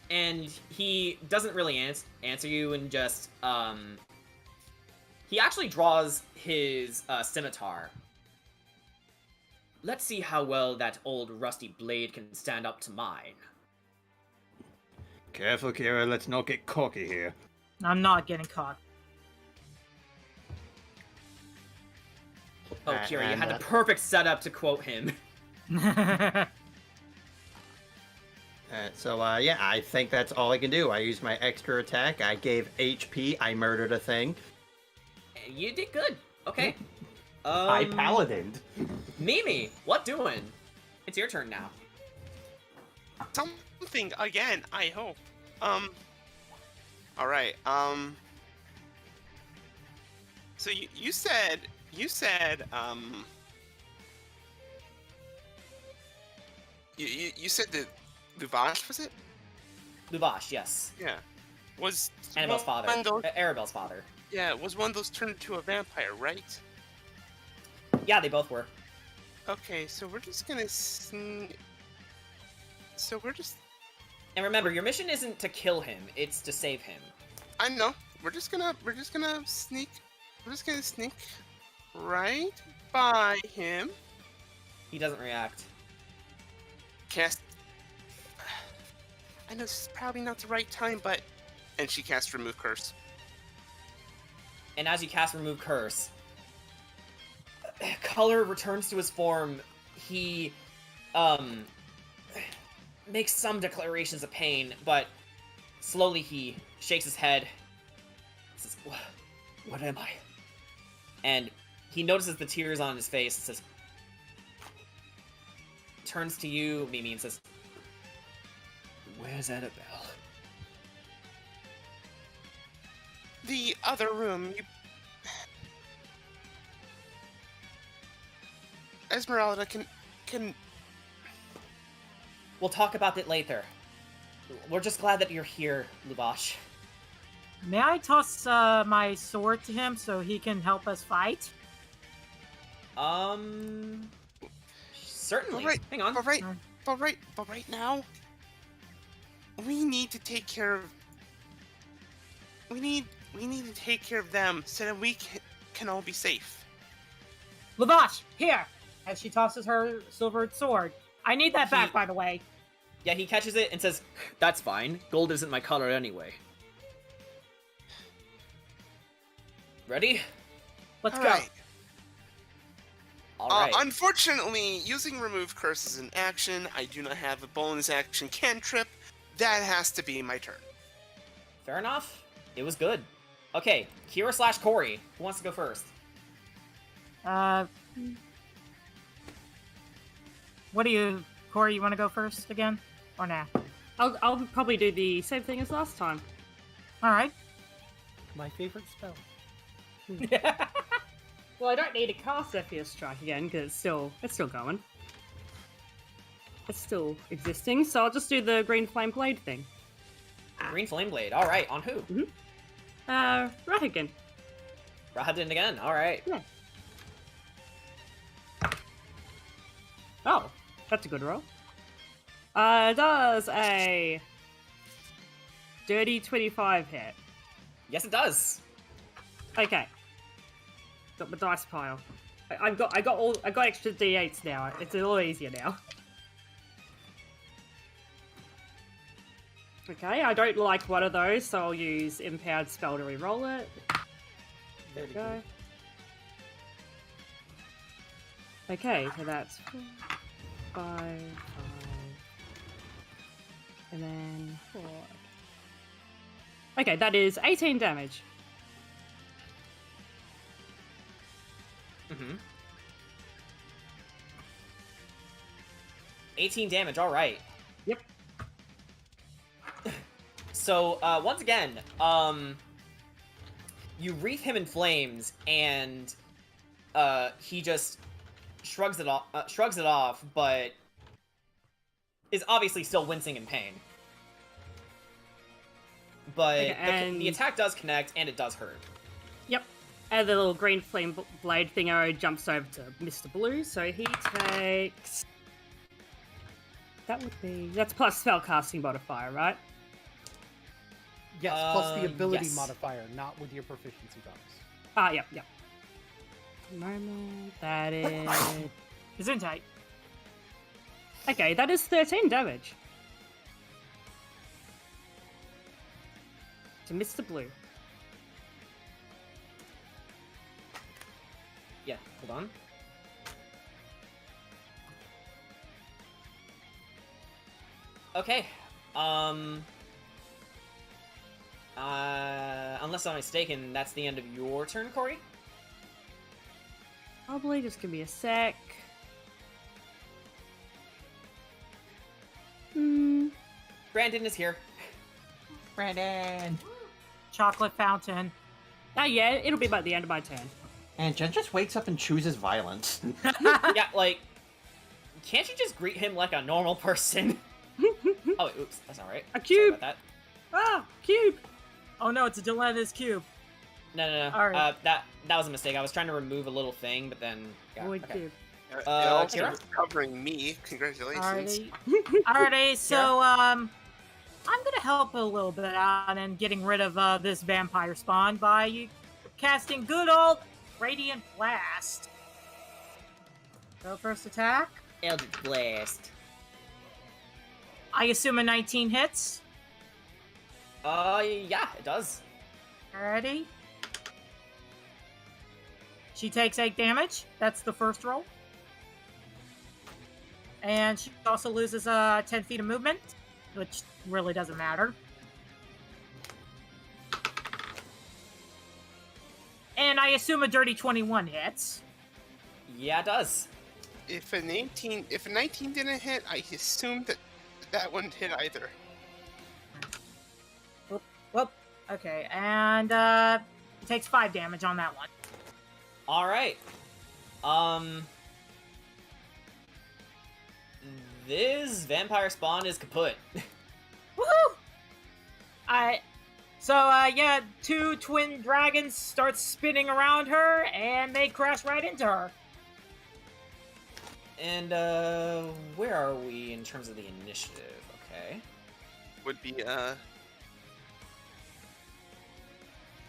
And he doesn't really answer you, and just he actually draws his scimitar. Let's see how well that old rusty blade can stand up to mine. Careful, Kira, let's not get cocky here. I'm not getting caught. Oh, Kira, you had the perfect setup to quote him. Yeah, I think that's all I can do. I used my extra attack. I gave HP. I murdered a thing. You did good. Okay. I paladined. Mimi, what doing? It's your turn now. Something again, I hope. Alright, so you said, you said that Luvash, was it? Luvash, yes. Yeah. Was Annabelle's father. Arabelle's father. Yeah, was one of those turned into a vampire, right? Yeah, they both were. Okay, so we're just gonna And remember, your mission isn't to kill him, it's to save him. I know. We're just gonna sneak right by him. He doesn't react. Cast. I know this is probably not the right time, but. And she casts Remove Curse. And as you cast Remove Curse, color returns to his form, he makes some declarations of pain, but slowly he shakes his head, says, what am I? And he notices the tears on his face and says, turns to you, Mimi, and says, where's Annabelle? The other room. Esmeralda can. We'll talk about it later. We're just glad that you're here, Lubash. May I toss my sword to him so he can help us fight? Certainly. Right, Hang on. But right now, we need to take care of. We need to take care of them so that we can all be safe. Lavash, here! As she tosses her silvered sword. I need that back, by the way. Yeah, he catches it and says, that's fine. Gold isn't my color anyway. Ready? Let's All go. right. Alright. Unfortunately, using remove curse is an action. I do not have a bonus action cantrip. That has to be my turn. Fair enough. It was good. Okay, Kira / Corey. Who wants to go first? What do you... Corey, you want to go first again? Or nah? I'll probably do the same thing as last time. Alright. My favorite spell. Well, I don't need to cast Zephyr Strike again because it's still going. It's still existing, so I'll just do the Green Flame Blade thing. Green Flame Blade. Alright, on who? Rahagan. Rahadin again. Alright. Yeah. Oh, that's a good roll. Does a dirty 25 hit? Yes, it does. Okay. Got my dice pile. I got extra d8s now. It's a little easier now. Okay, I don't like one of those, so I'll use Empowered Spell to reroll it. There we go. Okay, so that's 5, and then 4. Okay, that is 18 damage. Mm-hmm. 18 damage, alright. Yep. So, once again, you wreath him in flames, and he just shrugs it off, but is obviously still wincing in pain. But Okay, the attack does connect, and it does hurt. Yep. And the little green flame blade thingo jumps over to Mr. Blue, so he takes... That's plus spellcasting modifier, right? Yes, plus the ability yes. modifier, not with your proficiency bonus. Ah, yep. Normal, that is... Gesundheit. Okay, that is 13 damage. To Mr. Blue. Yeah, hold on. Okay, unless I'm mistaken, that's the end of your turn, Corey? Probably, just give me a sec. Brandon is here. Brandon. Chocolate fountain. Oh yeah, it'll be about the end of my turn. And Jen just wakes up and chooses violence. Yeah, like, can't you just greet him like a normal person? Oh, oops, that's alright. A cube! Sorry about that. Ah, cube! Oh no, it's a Dilemma's cube. No. Alright. That was a mistake. I was trying to remove a little thing, but then... Yeah, Void okay. cube. It also Kira? covering me. Congratulations. Alrighty, so, I'm gonna help a little bit out in getting rid of, this vampire spawn by casting good old Radiant Blast. So, first attack. Eldritch Blast. I assume a 19 hits. Yeah, it does. Alrighty. She takes 8 damage. That's the first roll. And she also loses 10 feet of movement, which really doesn't matter. And I assume a dirty 21 hits. Yeah, it does. If a 19 didn't hit, I assumed that wouldn't hit either. Whoop. Okay, and it takes 5 damage on that one. All right. This vampire spawn is kaput. Woohoo! Yeah, 2 twin dragons start spinning around her, and they crash right into her. And where are we in terms of the initiative? Okay. Would be Yeah,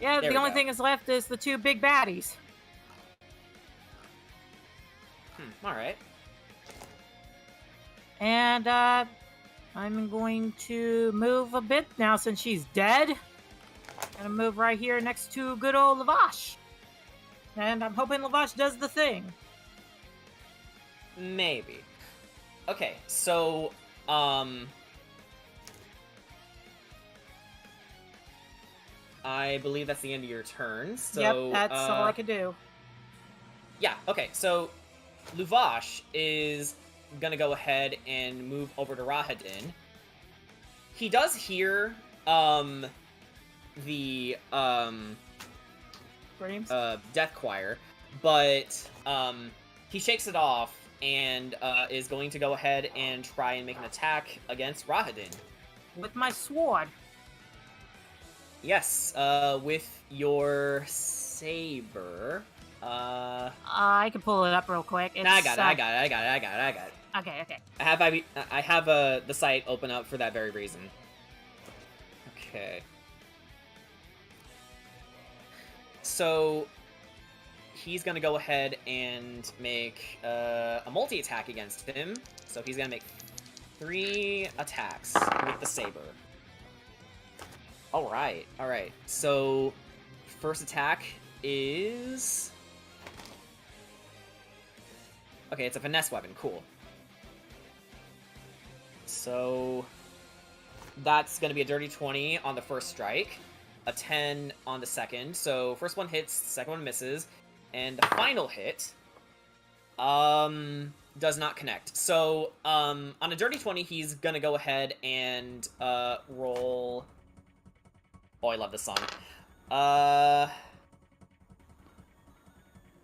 There the we only go. thing that's left is the 2 big baddies. All right. And I'm going to move a bit now since she's dead. Gonna move right here next to good old Lavash. And I'm hoping Lavash does the thing. Maybe. Okay, so I believe that's the end of your turn. So Yep, that's all I can do. Yeah, okay, so Luvash is gonna go ahead and move over to Rahadin. He does hear the Screams? death choir, but he shakes it off and is going to go ahead and try and make an attack against Rahadin. With my sword. Yes, with your saber. I can pull it up real quick. It's, I got it. Okay. I have the site open up for that very reason. Okay. So he's gonna go ahead and make a multi-attack against him. So he's gonna make 3 attacks with the saber. All right. So first attack is okay. It's a finesse weapon. Cool. So that's going to be a dirty 20 on the first strike, a 10 on the second. So first one hits, second one misses, and the final hit does not connect. So on a dirty 20, he's going to go ahead and roll. Oh, I love this song.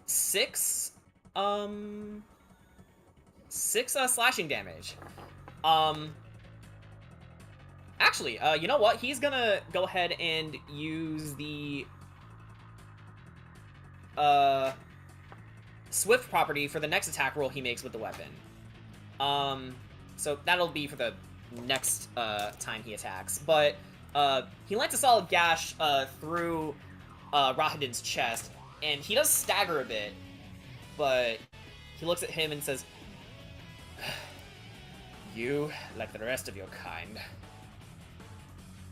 6 slashing damage. Actually, you know what? He's gonna go ahead and use the Swift property for the next attack roll he makes with the weapon. So that'll be for the next time he attacks. But he lands a solid gash through Rahadin's chest, and he does stagger a bit, but he looks at him and says, "You, like the rest of your kind,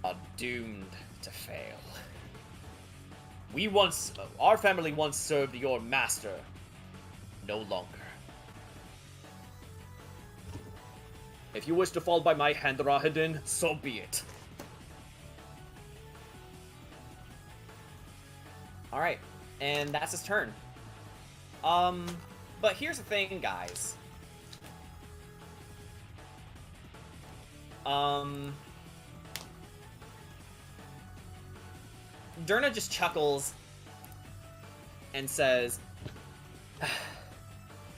are doomed to fail. Our family once served your master, no longer. If you wish to fall by my hand, Rahadin, so be it." Alright, and that's his turn. But here's the thing, guys. Durna just chuckles and says,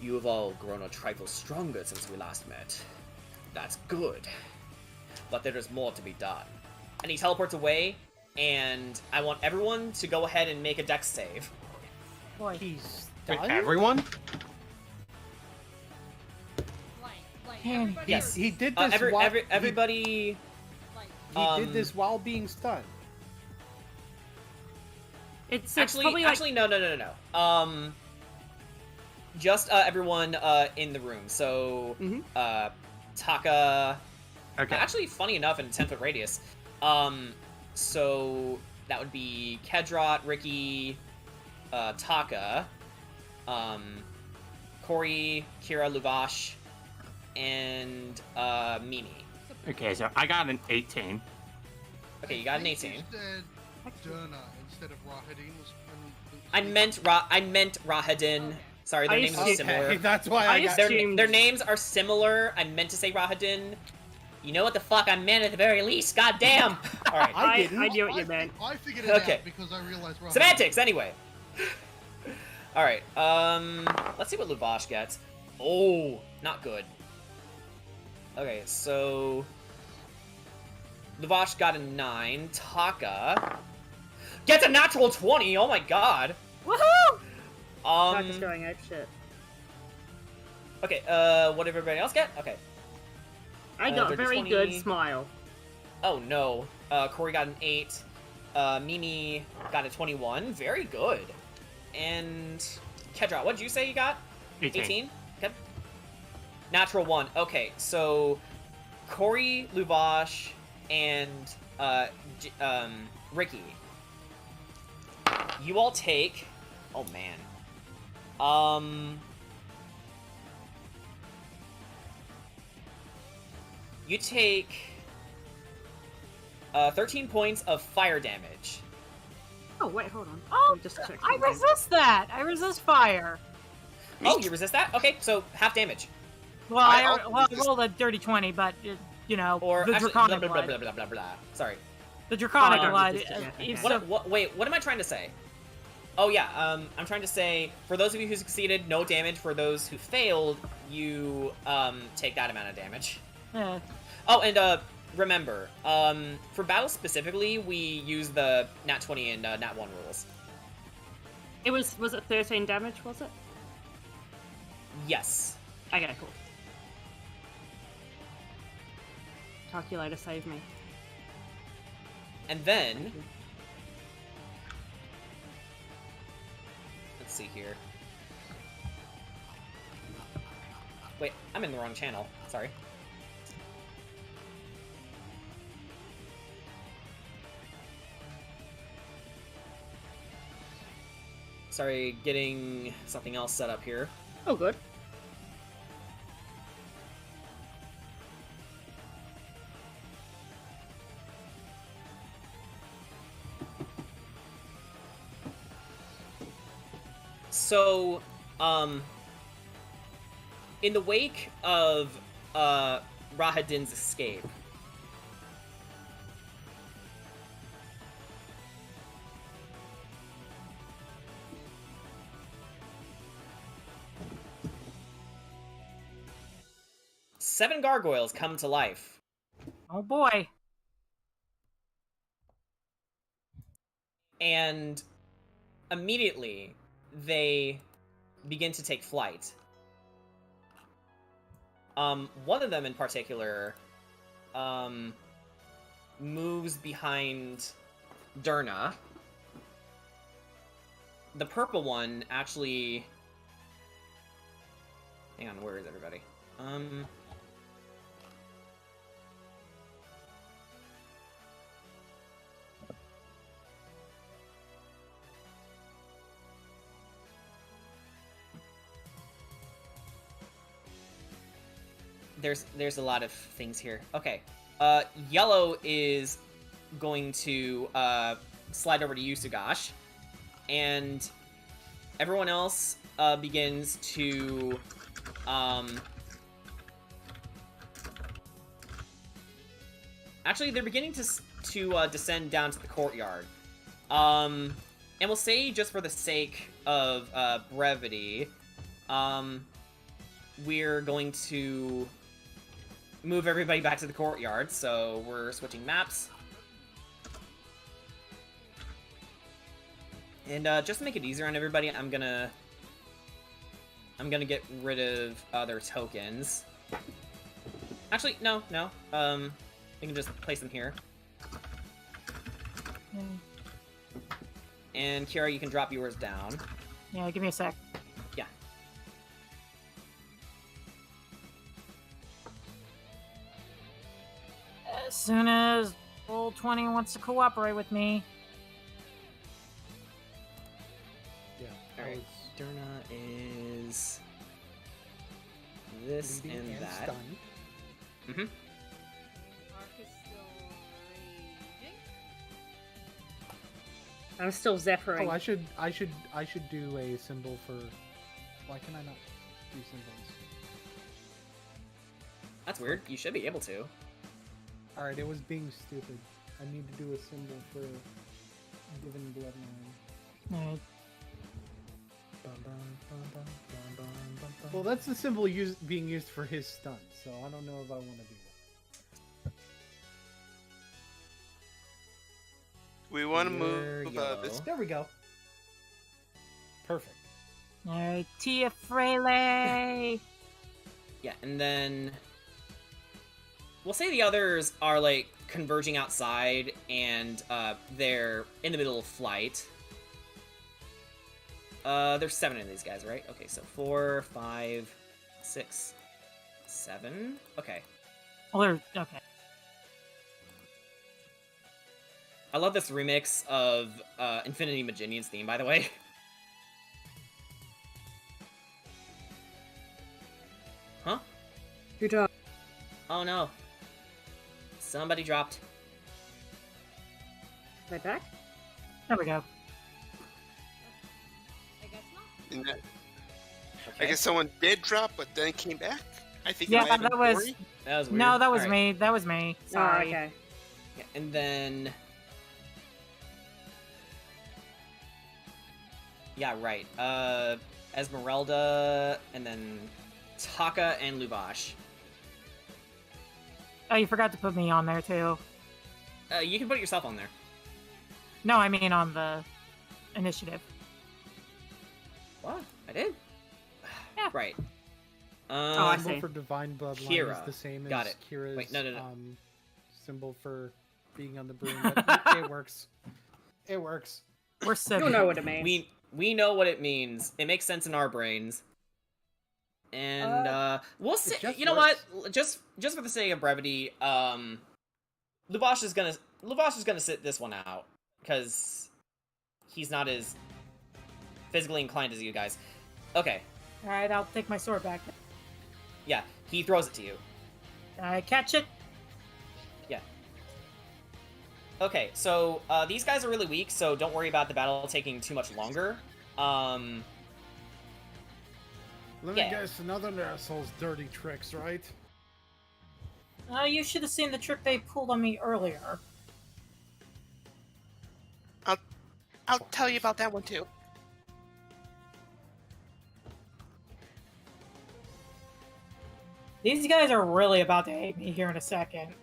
"You have all grown a trifle stronger since we last met. That's good. But there is more to be done." And he teleports away, and I want everyone to go ahead and make a dex save. Boy, he's Wait, done? everyone? Yes. He did this while everybody... he did this while being stunned. It's Actually, probably like... actually, no. Just everyone in the room. So, Taka... Okay. Actually, funny enough, in a 10-foot radius. So, that would be Kedrot, Ricky, Taka, Corey, Kira, Luvash, and Mimi. Okay, so I got an 18. Okay, you got an 18. You said Derna instead of Rahadin was I meant Rahadin. Sorry, their I names are assumed- similar. Okay, that's why I got. Their names are similar. I meant to say Rahadin. You know what the fuck I meant at the very least. God damn. All right. I didn't. I knew what you meant. I figured it Okay. out because I realized Rahadin. Semantics, anyway. All right. Let's see what Luvash gets. Oh, not good. Okay, so Luvash got a 9. Taka gets a natural 20. Oh my god. Woohoo! Taka's going ape shit. Okay, what did everybody else get? Okay. I got a dirty very 20. good smile. Oh no. Corey got an 8. Mimi got a 21. Very good. And Kedra, what did you say you got? 18. Okay. Natural 1. Okay, so Corey, Luvash, and Ricky. You all take. Oh man. You take 13 points of fire damage. Oh wait, hold on. Oh, Let me just check I something. resist that. I resist fire. Oh, you resist that? Okay, so half damage. Well, I I also resist- rolled a dirty 20, but you know, Or the actually, draconic blah, blah, blood. blah, blah, blah, blah, blah. Sorry. The draconic Oh, I don't blood. resist it yet, okay. So, Wait, what am I trying to say? Oh yeah, I'm trying to say, for those of you who succeeded, no damage. For those who failed, you take that amount of damage. eh. Oh, and remember, for battle specifically, we use the nat 20 and nat 1 rules. It was it 13 damage, was it? Yes. Okay, cool. Calculator save me. And then, let's see here. Wait, I'm in the wrong channel. Sorry. Sorry, getting something else set up here. Oh, good. So, in the wake of Rahadin's escape, seven gargoyles come to life. Oh boy. And immediately they begin to take flight. One of them in particular moves behind Derna. The purple one actually... Hang on, where is everybody? There's a lot of things here. Okay. Yellow is going to slide over to you, Sugash. And everyone else begins to actually, they're beginning to descend down to the courtyard. And we'll say, just for the sake of brevity, we're going to move everybody back to the courtyard, so we're switching maps. And just to make it easier on everybody, I'm gonna get rid of their tokens. Actually, no. We can just place them here. And Kira, you can drop yours down. Yeah, give me a sec. Yeah. As soon as Roll20 wants to cooperate with me. Yeah, Alright. Nocturna is this Bleeding and that. stunned. Mm-hmm. Arc is still raging. I'm still zephyrine. Oh, I should do a symbol for. Why can I not do symbols? That's weird. You should be able to. All right, it was being stupid. I need to do a symbol for given bloodline. Alright. Well, that's the symbol being used for his stunt, so I don't know if I want to do that. We want to You're move yellow. this. There we go. Perfect. Alright, Tia Frele! Yeah, and then we'll say the others are like converging outside, and they're in the middle of flight. There's 7 of these guys, right? Okay, so 4, 5, 6, 7. Okay. Well, okay. I love this remix of Infinity Maginian's theme, by the way. Huh? Who died? Oh no. Somebody dropped. They back? There we go. I guess not. And that- Okay. I guess someone did drop, but then came back. I think. it Yeah, might have been that was. Corey. That was weird. No, that was Alright. me. That was me. Sorry. Oh, okay. Yeah, and then... Yeah, right. Esmeralda, and then Taka and Lubash. Oh, you forgot to put me on there too. You can put yourself on there. No, I mean on the initiative. What? I did? Yeah. Right. I Symbol see. for divine bloodline is Kira. the same Got as it. Kira's Wait, no. symbol for being on the broom. But it works. It works. We're You civil. know what I mean. We know what it means. It makes sense in our brains. And we'll see. just You know works. what? Just for the sake of brevity, Lubash is gonna sit this one out because he's not as physically inclined as you guys. Okay. Alright, I'll take my sword back. Yeah, he throws it to you. I catch it. Yeah. Okay, so these guys are really weak, so don't worry about the battle taking too much longer. Let me Yeah. guess, another asshole's dirty tricks, right? You should have seen the trick they pulled on me earlier. I'll tell you about that one too. These guys are really about to hate me here in a second.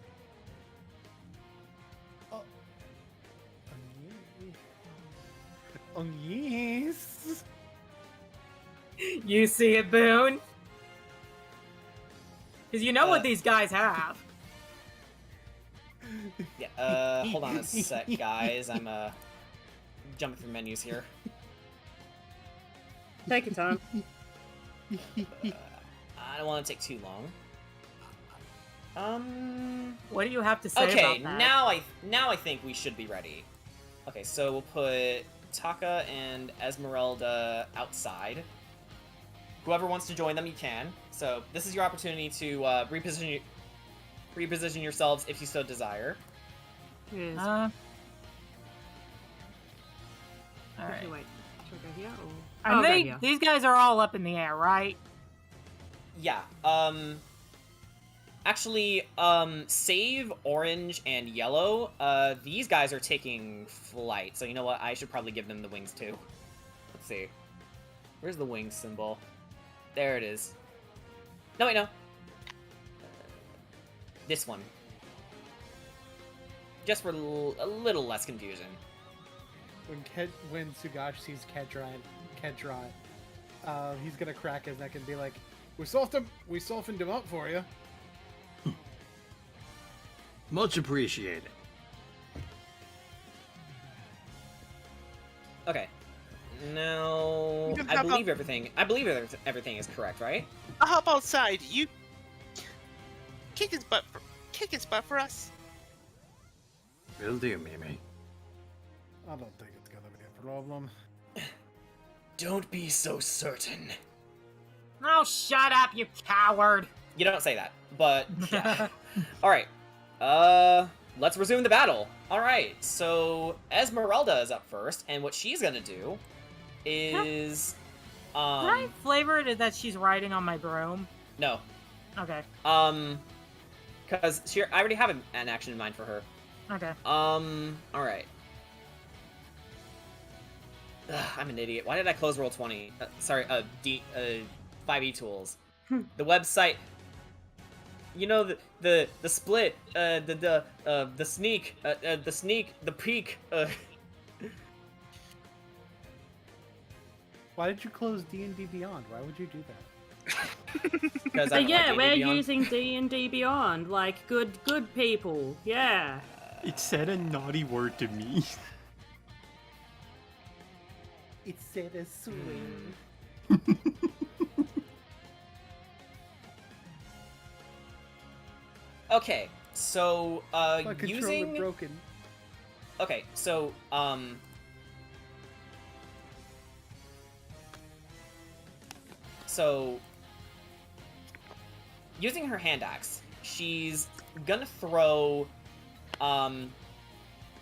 Oh, yes. You see it, Boone? Because you know what these guys have. Yeah, hold on a sec, guys. I'm jumping through menus here. Take your time. I don't want to take too long. What do you have to say Okay, about that? now I think we should be ready. Okay, so we'll put Taka and Esmeralda outside. Whoever wants to join them, you can. So this is your opportunity to reposition yourselves if you so desire. Yes. Alright. Okay, wait. Should I go here or? And I'll go they, here. these guys are all up in the air, right? Yeah. Actually, save orange and yellow. These guys are taking flight, so you know what? I should probably give them the wings too. Let's see. Where's the wing symbol? There it is. No, wait, no. This one. Just for a little less confusion. When Sugash sees Kedron, he's gonna crack his neck and be like, we softened him up for you. Much appreciated. Okay. Now, You can I hop believe up. everything is correct, right? I'll hop outside. You kick his butt for us. Will do, Mimi. I don't think it's gonna be a problem. Don't be so certain. Oh, shut up, you coward! You don't say that, but yeah. Alright. Let's resume the battle. Alright, so Esmeralda is up first, and what she's gonna do is... Can I flavor it that she's riding on my broom? No. Okay. Because I already have an action in mind for her. Okay. Alright. I'm an idiot. Why did I close roll 20? Sorry, 5e tools. The website... You know, the split, the sneak, the peek, Why did you close D&D Beyond? Why would you do that? Because So yeah, we're using D&D Beyond, like good people. Yeah. It said a naughty word to me. It said a swing. Okay, so My controller using broken. okay, so using her hand axe, she's gonna throw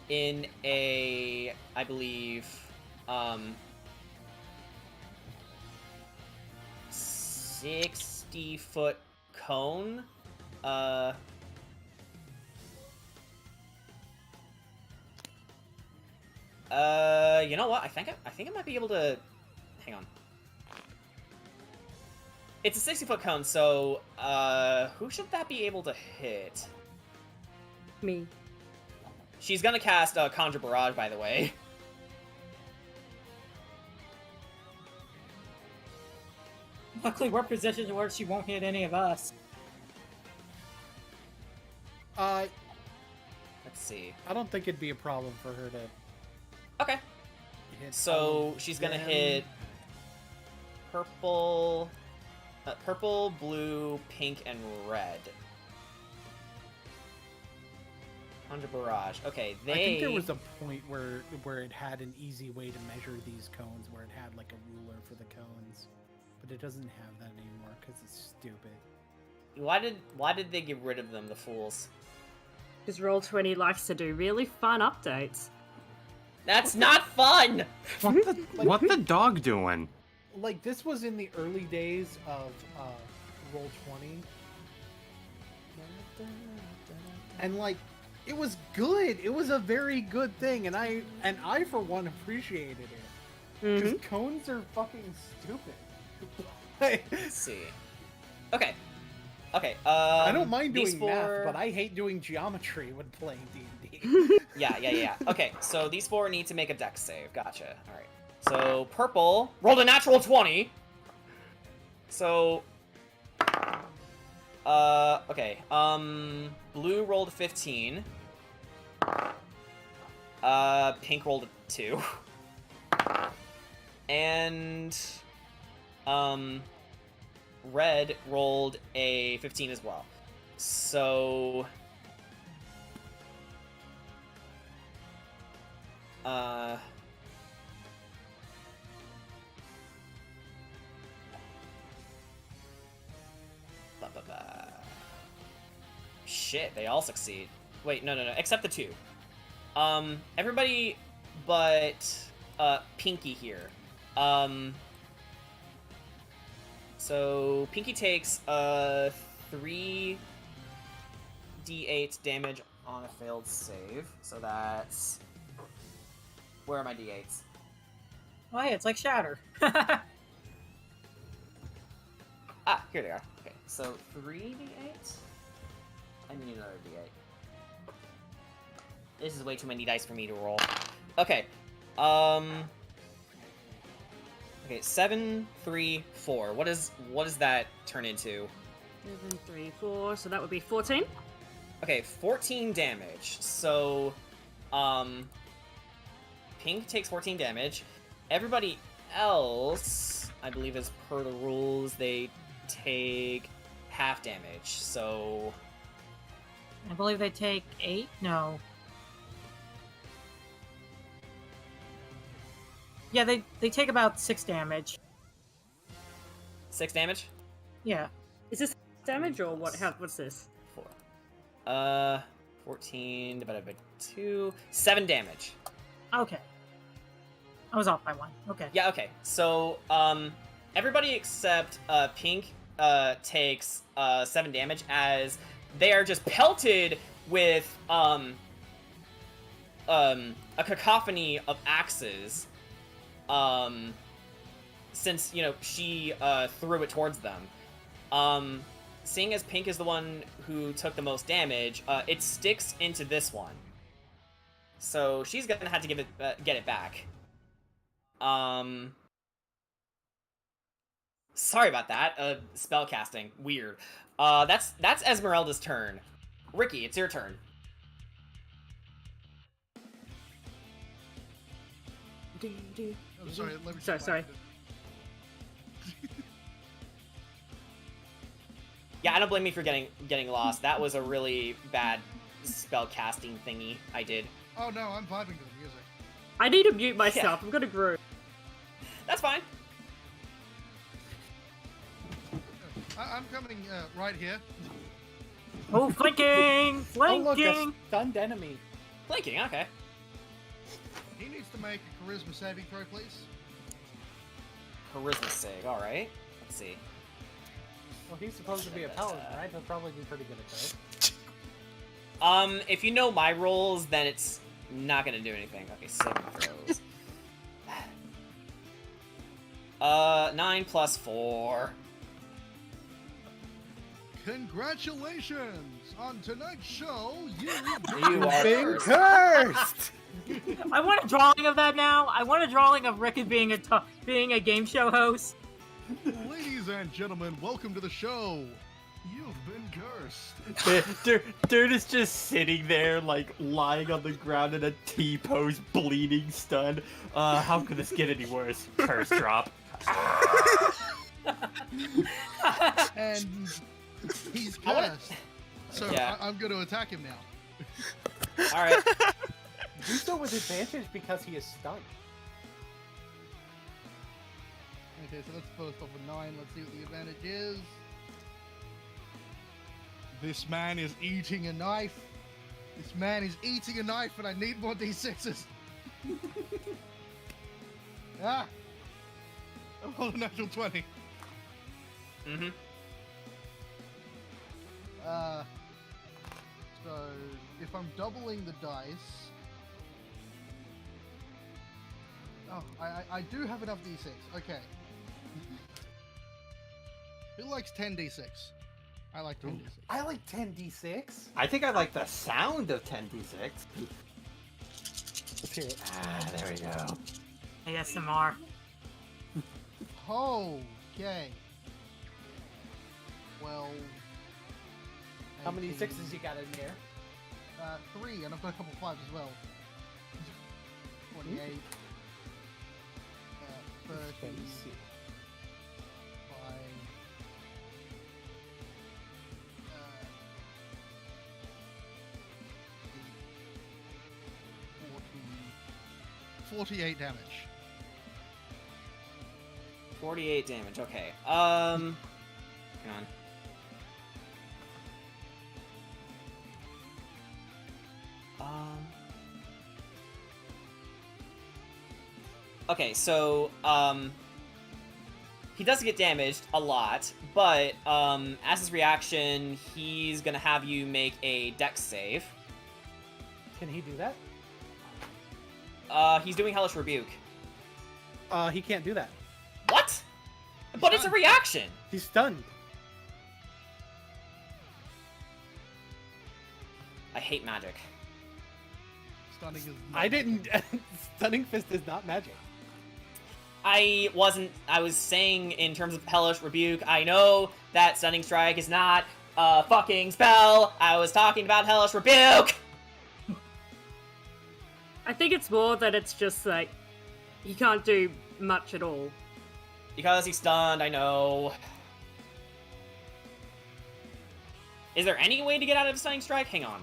in a, I believe, 60-foot cone. You know what? I think I might be able to. Hang on. It's a 60-foot cone, so who should that be able to hit? Me. She's gonna cast Conjure Barrage, by the way. Luckily, we're positioned where she won't hit any of us. Let's see. I don't think it'd be a problem for her to Okay. hit. all So of she's gonna them. hit purple, blue, pink, and red. Conjure Barrage. Okay, I think there was a point where it had an easy way to measure these cones, where it had like a ruler for the cones, but it doesn't have that anymore because it's stupid. Why did they get rid of them, the fools? Because Roll20 likes to do really fun updates. That's not fun! What's the dog doing? Like, this was in the early days of Roll20, and like, it was good. It was a very good thing, and I for one appreciated it because cones are fucking stupid. Let's see. Okay. Okay. I don't mind these doing math, four- but I hate doing geometry when playing D&D. Yeah. Okay, so these four need to make a dex save. Gotcha. All right. So purple rolled a natural 20. So. Okay. Blue rolled a 15. Pink rolled a 2. And red rolled a 15 as well. So shit, they all succeed. Wait, no, except the 2. Everybody but Pinky here. So Pinky takes 3d8 damage on a failed save. So that's, where are my d8s? Oh, hey, it's like Shatter. Ah, here they are. Okay, so 3d8. I need another d8. This is way too many dice for me to roll. Okay. Okay, 7, 3, 4. What does that turn into? 7, 3, 4. So that would be 14. Okay, 14 damage. So, Pink takes 14 damage. Everybody else, I believe, as per the rules, they take half damage. So, I believe they take 8? No. Yeah, they take about 6 damage. 6 damage? Yeah. Is this damage or what? What's this? 14 divided by 2. 7 damage. Okay. I was off by 1. Okay. Yeah, okay. So, everybody except Pink takes 7 damage as they are just pelted with a cacophony of axes. Since, she threw it towards them. Seeing as Pink is the one who took the most damage, it sticks into this one. So she's gonna have to get it back. Sorry about that. Spell casting. Weird. That's Esmeralda's turn. Ricky, it's your turn. I'm sorry, let me Sorry. Yeah, I don't blame me for getting lost. That was a really bad spell casting thingy I did. Oh no, I'm vibing to the music. I need to mute myself. I'm gonna grow. That's fine. I'm coming right here. Oh, flanking! Oh, look, a Flanking! stunned enemy. Flanking, okay. He needs to make a charisma saving throw, please. Charisma save, alright. Let's see. Well, he's supposed to be a paladin, right? He'll probably be pretty good at that. If you know my rolls, then it's not gonna do anything. Okay, 7 throws. 9 plus 4. Congratulations! On tonight's show, You You've been cursed. I want a drawing of that now. I want a drawing of Ricky being a game show host. Ladies and gentlemen, welcome to the show. You've been cursed. Dude is just sitting there, like, lying on the ground in a T-pose, bleeding, stunned. How could this get any worse? Curse drop. And he's cursed. So Yeah. I'm going to attack him now. Alright. Do so with advantage because he is stunned. Okay, so that's first off a 9. Let's see what the advantage is. This man is eating a knife. This man is eating a knife, and I need more d6s. Ah! I rolled a natural 20. Mm-hmm. So if I'm doubling the dice, I do have enough d6. Okay. Who likes 10 d6? I like 10 d6. I like 10d6. I think I like the sound of 10d6. Let's hear it. Ah, there we go. ASMR. Okay. Well. How many 18, sixes you got in here? 3, and I've got a couple 5s as well. 28. 30. Let me see. 5. 48 damage. 48 damage, okay. Hang on. Okay, so, he does get damaged a lot, but, as his reaction, he's gonna have you make a dex save. Can he do that? He's doing Hellish Rebuke. He can't do that. What? But it's a reaction! He's stunned. I hate magic. Stunning is. I didn't. Stunning Fist is not magic. I was saying in terms of Hellish Rebuke, I know that Stunning Strike is not a fucking spell. I was talking about Hellish Rebuke! I think it's more that it's just like he can't do much at all. Because he's stunned, I know. Is there any way to get out of Stunning Strike? Hang on.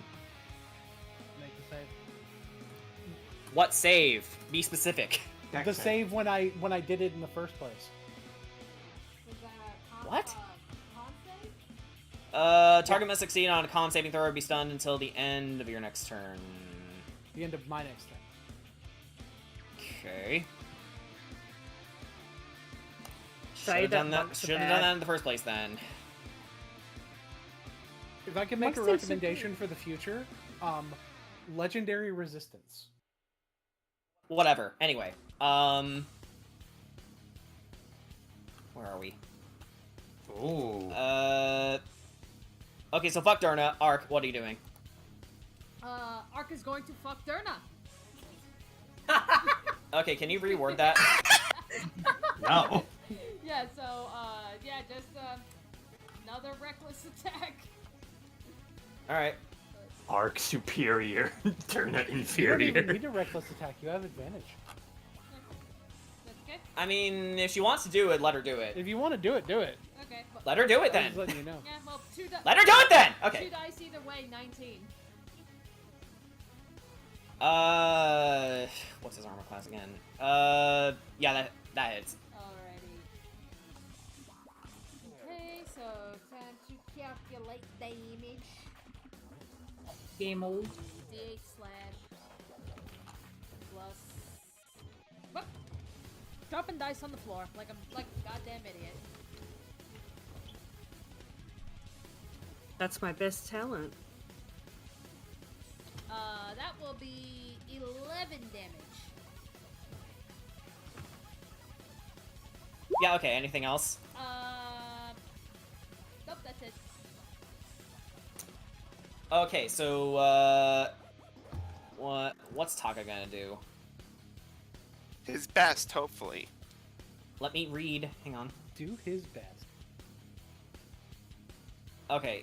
Make the save. What save? Be specific. The save when I did it in the first place. What? Target must succeed on a con saving throw or be stunned until the end of your next turn. The end of my next turn. Okay. Say Should have done that that. Should have done that in the first place then. If I can make a Monks are recommendation for the future, legendary resistance. Whatever. Anyway, where are we? Ooh. Okay, so fuck Durna. Ark, what are you doing? Ark is going to fuck Durna. Okay, can you reword that? No. Yeah, so, yeah, just, another reckless attack. Alright. Arc superior, Turna You don't inferior. even need a reckless attack. You have advantage. That's okay. I mean, if she wants to do it, let her do it. If you want to do it, do it. Okay. Let her do it I'm then. just letting you know. Yeah, well, Let her do it then! Okay. 2 dice either way, 19. What's his armor class again? Yeah, that hits. Alrighty. Okay, so time to calculate damage. Game old. D8 slash plus. Whoop! Dropping dice on the floor like I'm like a goddamn idiot. That's my best talent. That will be 11 damage. Yeah, okay, anything else? Nope, that's it. Okay, so, what's Taka gonna do? His best, hopefully. Let me read. Hang on. Do his best. Okay,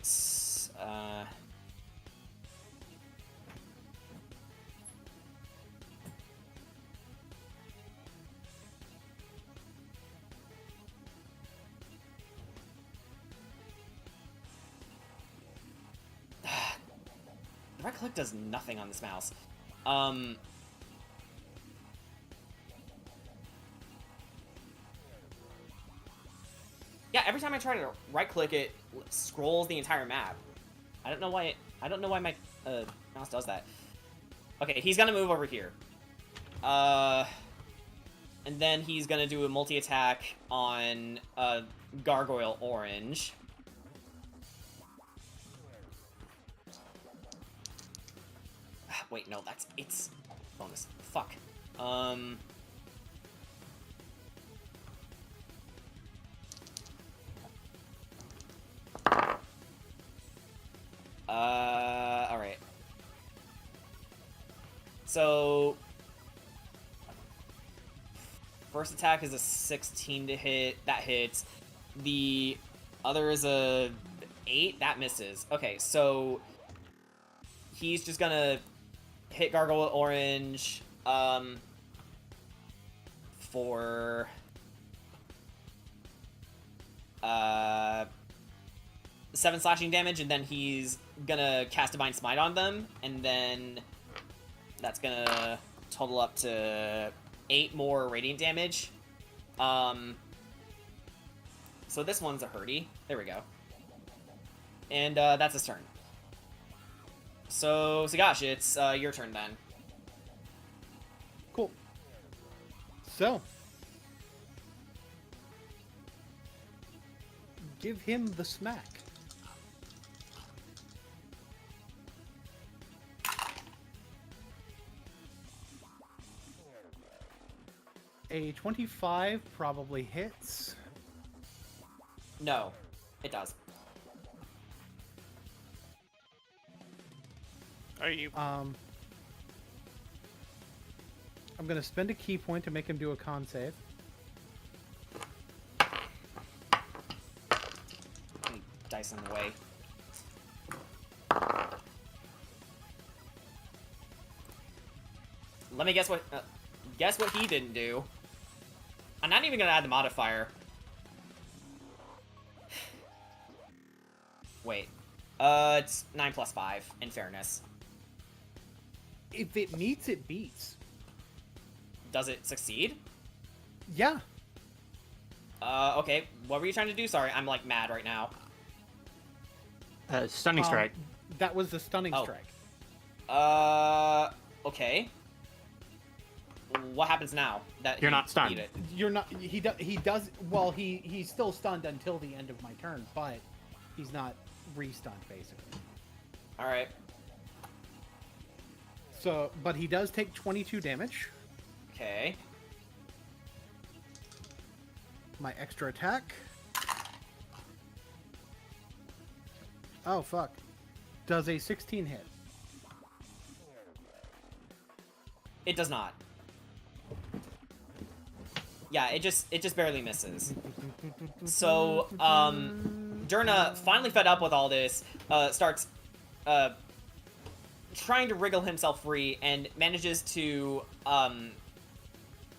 right click does nothing on this mouse. Yeah, every time I try to right click it scrolls the entire map. I don't know why my mouse does that. Okay, he's gonna move over here. And then he's gonna do a multi-attack on Gargoyle Orange. Wait, no, that's its bonus. Fuck. Alright. So first attack is a 16 to hit. That hits. The other is a 8. That misses. Okay, so he's just gonna hit Gargoyle Orange for 7 slashing damage, and then he's gonna cast Divine Smite on them, and then that's gonna total up to 8 more radiant damage. So this one's a hurdy. There we go. And that's his turn. So, Sagash, it's your turn then. Cool. So, give him the smack. A 25 probably hits. No, it does. Are you? I'm gonna spend a key point to make him do a con save. Dice in the way. Let me guess what he didn't do. I'm not even gonna add the modifier. Wait. It's 9 plus 5, in fairness. If it meets, it beats. does it succeed? Yeah. Okay. What were you trying to do? Sorry, I'm like mad right now. Stunning strike. That was the stunning Oh. strike. Okay. What happens now that You're you not stunned. beat it? You're not. He does. Well, he's still stunned until the end of my turn, but he's not re-stunned basically. All right. So, but he does take 22 damage. Okay. My extra attack. Oh fuck! Does a 16 hit? It does not. Yeah, it just barely misses. So, Durna, finally fed up with all this, starts, trying to wriggle himself free and manages to,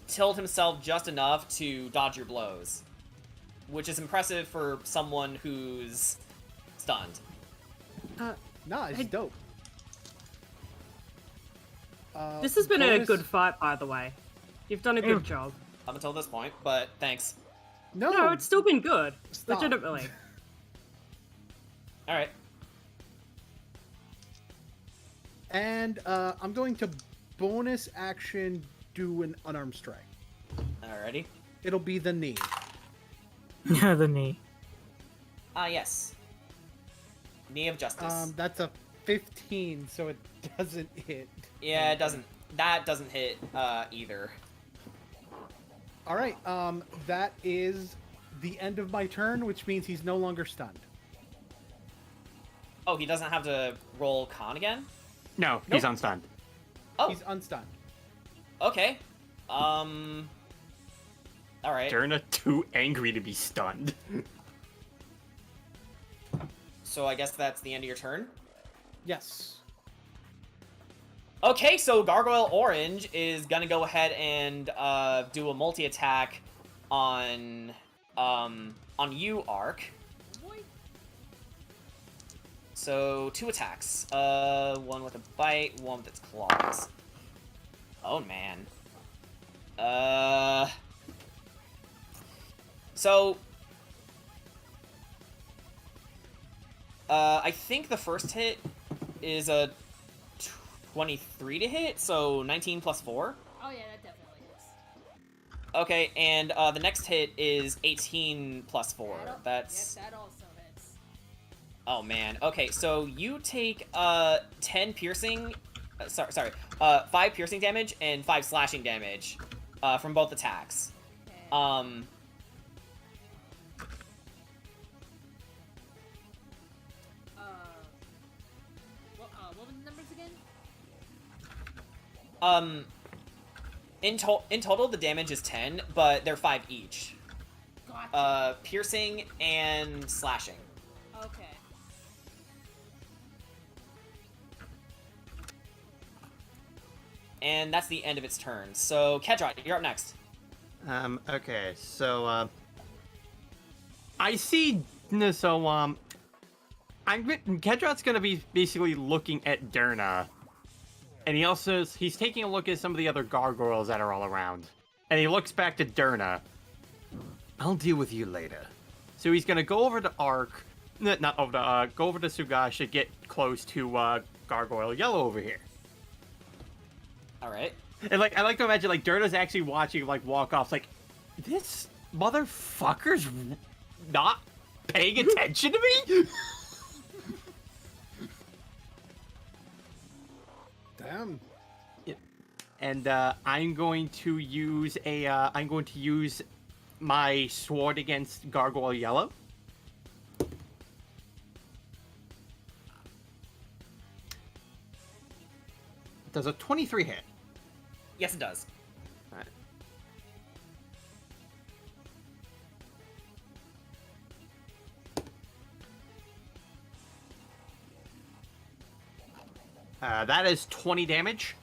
tilt himself just enough to dodge your blows. Which is impressive for someone who's stunned. Nah, it's dope. This has been a bonus- good fight, by the way. You've done a good job. Up until this point, but thanks. No, it's still been good. Stop. Legitimately. Alright. And I'm going to bonus action do an unarmed strike. Alrighty. It'll be the knee. The knee. Yes. Knee of Justice. That's a 15, so it doesn't hit. Yeah, it doesn't. That doesn't hit either. All right. That is the end of my turn, which means he's no longer stunned. Oh, he doesn't have to roll con again? No, he's unstunned. Oh, He's unstunned. okay. All right. Durna too angry to be stunned. So I guess that's the end of your turn. Yes. Okay, so Gargoyle Orange is gonna go ahead and do a multi-attack on you, Ark. So 2 attacks. One with a bite, one with its claws. Oh man. So I think the first hit is a 23 to hit, so 19 plus 4. Oh yeah, that definitely is. Okay, and the next hit is 18 plus 4. That's... Yes, that also hits. Oh man. Okay, so you take 10 piercing... sorry. 5 piercing damage and 5 slashing damage from both attacks. Okay. What were the numbers again? In total, the damage is 10, but they're 5 each. Gotcha. Piercing and slashing. Okay. And that's the end of its turn. So, Kedrot, you're up next. Okay, so, I see, so, Kedrot's gonna be basically looking at Durna. And he's taking a look at some of the other gargoyles that are all around. And he looks back to Durna. I'll deal with you later. So he's gonna go over to Ark, go over to Sugash to get close to, Gargoyle Yellow over here. Alright. And, I like to imagine, Durna's actually watching, walk off, this motherfucker's not paying attention to me? Damn. And I'm going to use my sword against Gargoyle Yellow. Does a 23 hit? Yes, it does. That is 20 damage.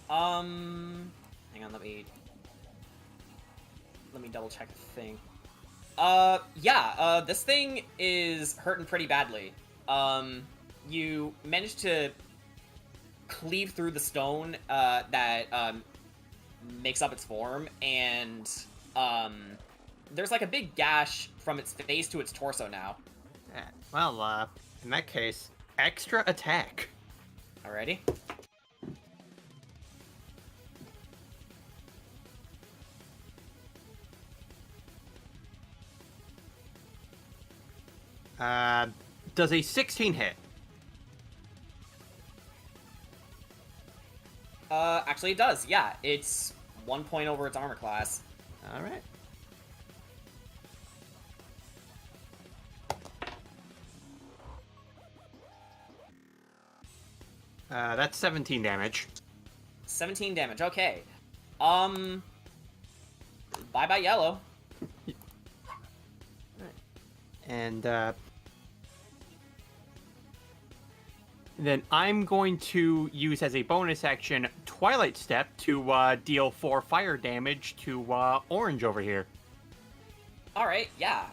Hang on, let me double check the thing. This thing is hurting pretty badly. You managed to cleave through the stone that makes up its form, and there's like a big gash from its face to its torso now. Well, in that case, extra attack. Alrighty. Does a 16 hit? Actually it does, yeah. It's 1 point over its armor class. Alright. That's 17 damage. 17 damage, okay. Bye-bye yellow. And, then I'm going to use as a bonus action Twilight Step to deal 4 fire damage to Orange over here. Alright, yeah.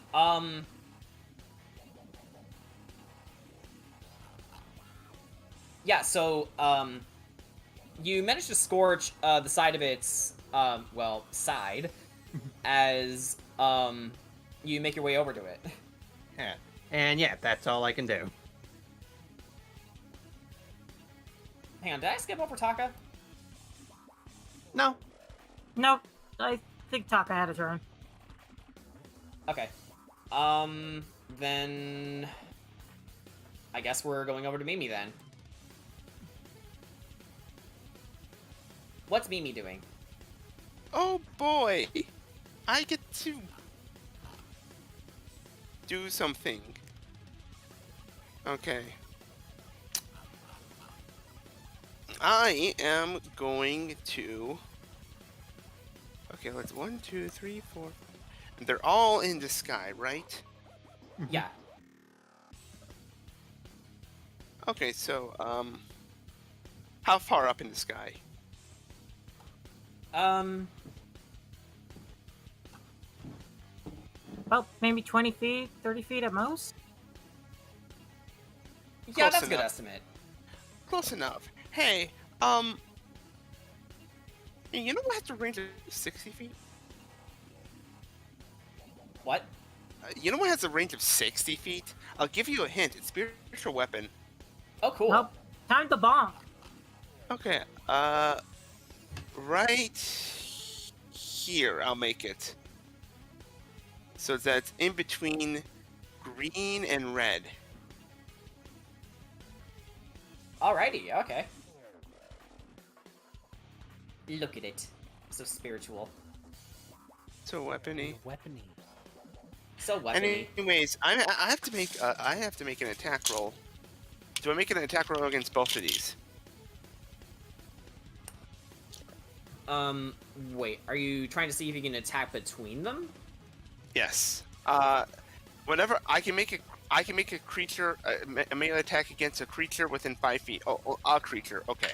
Yeah, so, you managed to scorch the side of its, side as, you make your way over to it. Yeah. And yeah, that's all I can do. Hang on, did I skip over Taka? No. Nope. I think Taka had a turn. Okay. Then... I guess we're going over to Mimi then. What's Mimi doing? Oh boy! I get to do something. Okay. I am going to... Okay, let's 1, 2, 3, 4. They're all in the sky, right? Yeah. Okay, so, how far up in the sky? About maybe 20 feet, 30 feet at most. Yeah, Close that's a good enough. estimate. Close enough. Hey, you know what has a range of 60 feet? What? You know what has a range of 60 feet? I'll give you a hint. It's spiritual weapon. Oh, cool. Nope. Time to bomb. Okay, right here, I'll make it. So that's in between green and red. Alrighty, okay. Look at it. So spiritual. So weapony. Weapony. So weapony. Anyways, I have to make an attack roll. Do I make an attack roll against both of these? Wait, are you trying to see if you can attack between them? Yes. Whenever I can make a creature a melee attack against a creature within 5 feet. Oh, a creature. Okay.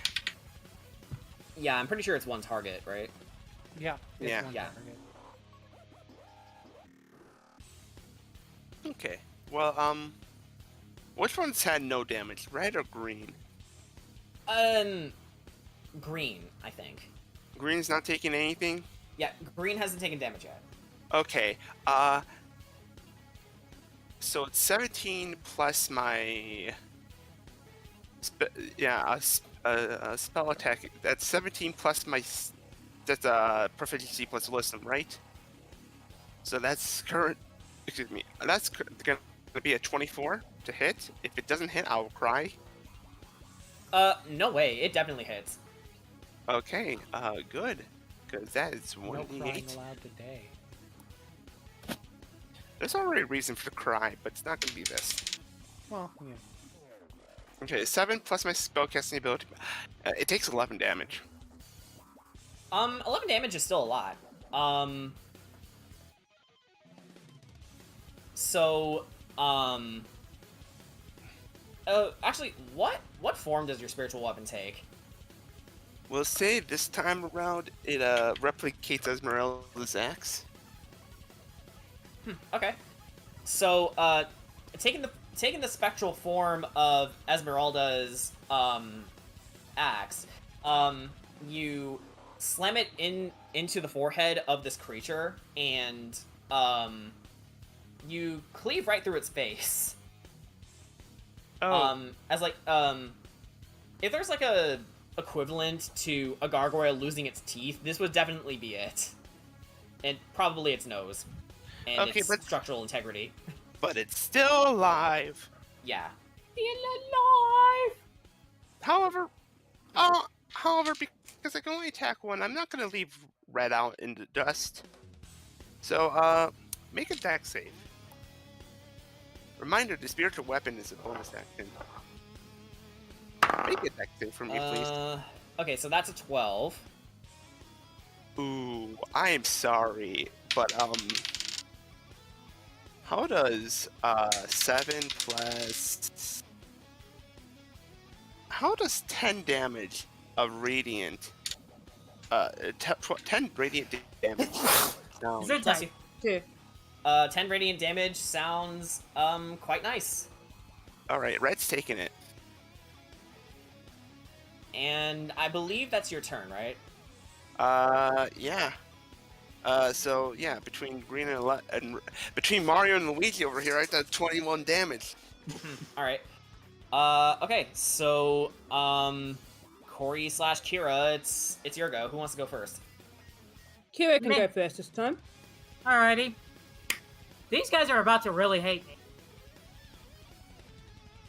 Yeah, I'm pretty sure it's one target, right? Yeah. it's Yeah. one Yeah. target. Okay. Well, which ones had no damage? Red or green? Green, I think. Green's not taking anything? Yeah, green hasn't taken damage yet. Okay. So it's 17 plus my spell attack. That's 17 plus my that's proficiency plus wisdom, right? So that's current. Excuse me. That's gonna be a 24 to hit. If it doesn't hit, I'll cry. No way. It definitely hits. Okay. Good. Because that is No crying 1d8. allowed today. There's already a reason for the cry, but it's not gonna be this. Well, yeah. Okay, 7 plus my spellcasting ability. It takes 11 damage. 11 damage is still a lot. Actually, what form does your spiritual weapon take? We'll say this time around it replicates Esmeralda's axe. Okay. So, taking the spectral form of Esmeralda's axe, you slam it into the forehead of this creature, and you cleave right through its face. Oh. As like if there's like a equivalent to a gargoyle losing its teeth, this would definitely be it. And probably its nose. And Okay, its but- structural integrity. But it's still alive. Yeah. Still alive! However, because I can only attack one, I'm not gonna leave Red out in the dust. So, make a dex save. Reminder, the spiritual weapon is a bonus action. Make a dex save for me, please. Okay, so that's a 12. Ooh, I am sorry, but, how does, 7 plus... How does 10 damage of radiant, 10 radiant damage sound? Is it Bless you. Two. 10 radiant damage sounds, quite nice. Alright, Red's taking it. And I believe that's your turn, right? Yeah. So yeah, between Green and between Mario and Luigi over here, I got 21 damage. All right. Okay. So, Corey / Kira, it's your go. Who wants to go first? Kira can Me. go first this time. Alrighty. These guys are about to really hate me.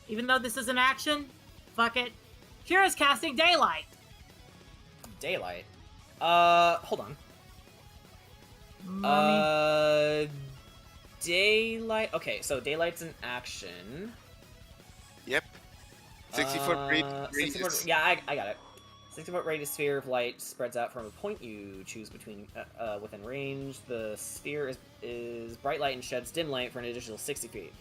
Even though this is an action, fuck it. Kira's casting Daylight. Daylight. Hold on. Mommy. Daylight. Okay, so Daylight's an action. Yep. 60-foot 60 radius. foot, yeah, I got it. 60-foot radius sphere of light spreads out from a point you choose between within range. The sphere is bright light and sheds dim light for an additional 60 feet.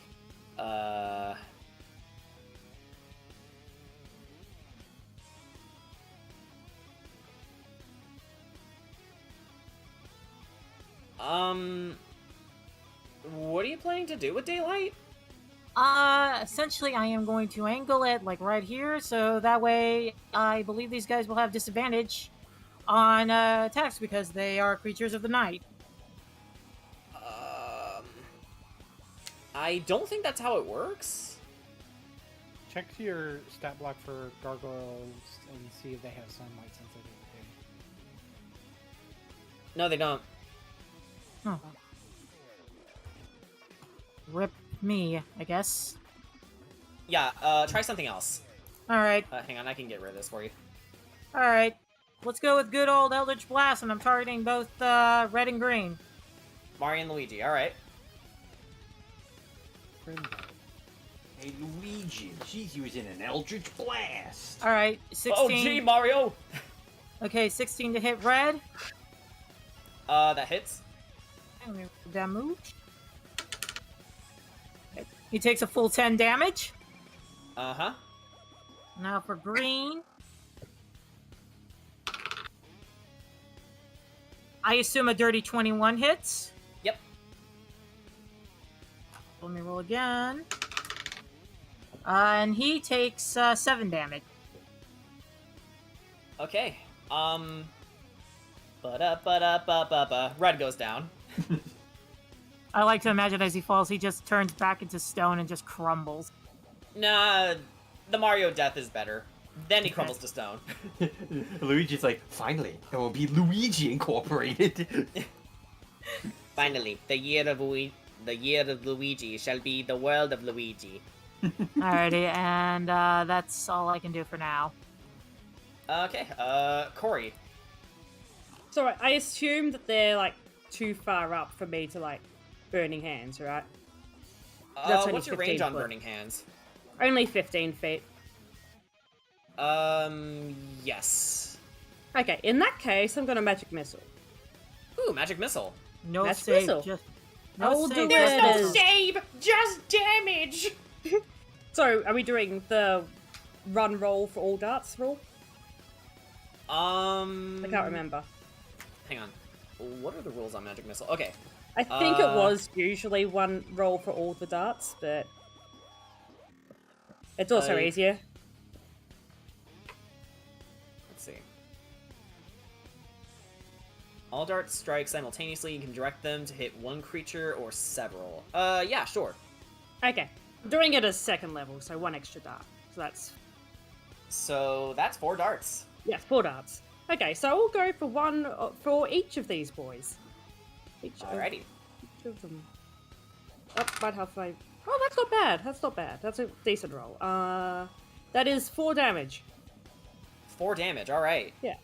What are you planning to do with Daylight? Essentially, I am going to angle it like right here, so that way I believe these guys will have disadvantage on attacks because they are creatures of the night. I don't think that's how it works. Check your stat block for gargoyles and see if they have sunlight sensitivity. No, they don't. Huh. Rip me, I guess. Yeah, try something else. Alright, Hang on, I can get rid of this for you. alright. Let's go with good old Eldritch Blast, and I'm targeting both red and green. Mario and Luigi, alright. Hey, Luigi, she's using an Eldritch Blast. Alright, 16. Oh, gee, Mario! Okay, 16 to hit red. That hits. Damage. He takes a full 10 damage. Uh-huh. Now for green. I assume a dirty 21 hits. Yep. Let me roll again. And he takes 7 damage. Okay. Red goes down. I like to imagine as he falls, he just turns back into stone and just crumbles. Nah, the Mario death is better. Then he crumbles to stone. Luigi's like, finally, there will be Luigi Incorporated. Finally, the year of Luigi shall be the world of Luigi. Alrighty, and that's all I can do for now. Okay, Corey. So I assume that they're like too far up for me to like burning hands, right? That's only What's your range 15 on foot. burning hands? Only 15 feet. Yes. Okay, in that case, I'm gonna magic missile. Ooh, magic missile. No That's save, whistle. just... I'll do save, it. just No save, just damage! So, are we doing the run roll for all darts rule? I can't remember. Hang on. What are the rules on magic missile? Okay. I think it was usually one roll for all the darts, but it's also easier. Let's see. All darts strike simultaneously. You can direct them to hit one creature or several. Yeah, sure. Okay. I'm doing it as second level, so 1 extra dart. So that's 4 darts. Yes, 4 darts. Okay, so we'll go for 1 for each of these boys. Alrighty. Each of them. Oh, might have 5. Oh, that's not bad. That's not bad. That's a decent roll. That is 4 damage. 4 damage, alright. Yeah.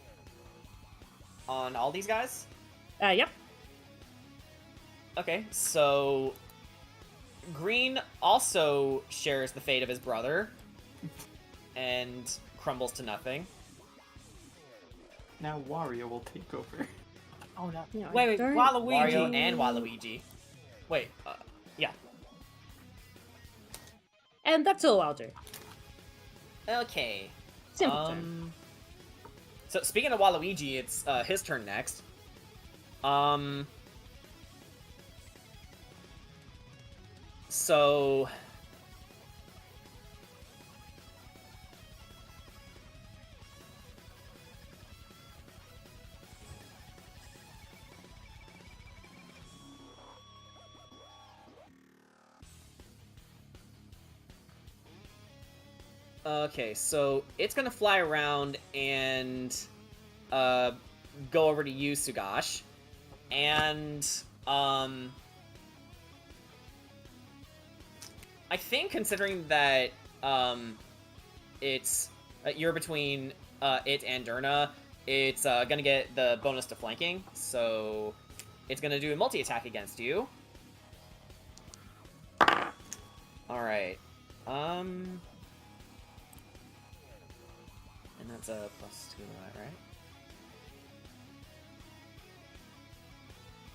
On all these guys? Yep. Okay, so Green also shares the fate of his brother and crumbles to nothing. Now Wario will take over. Oh no. Yeah, Wait, don't- Waluigi. Wario and Waluigi. Wait, yeah. And that's all I'll do. Okay. Simple turn. So speaking of Waluigi, it's his turn next. So okay, so it's gonna fly around and go over to you, Sugash, and I think considering that it's you're between it and Durna, it's gonna get the bonus to flanking, so it's gonna do a multi-attack against you. Alright. And that's a +2 to that, right?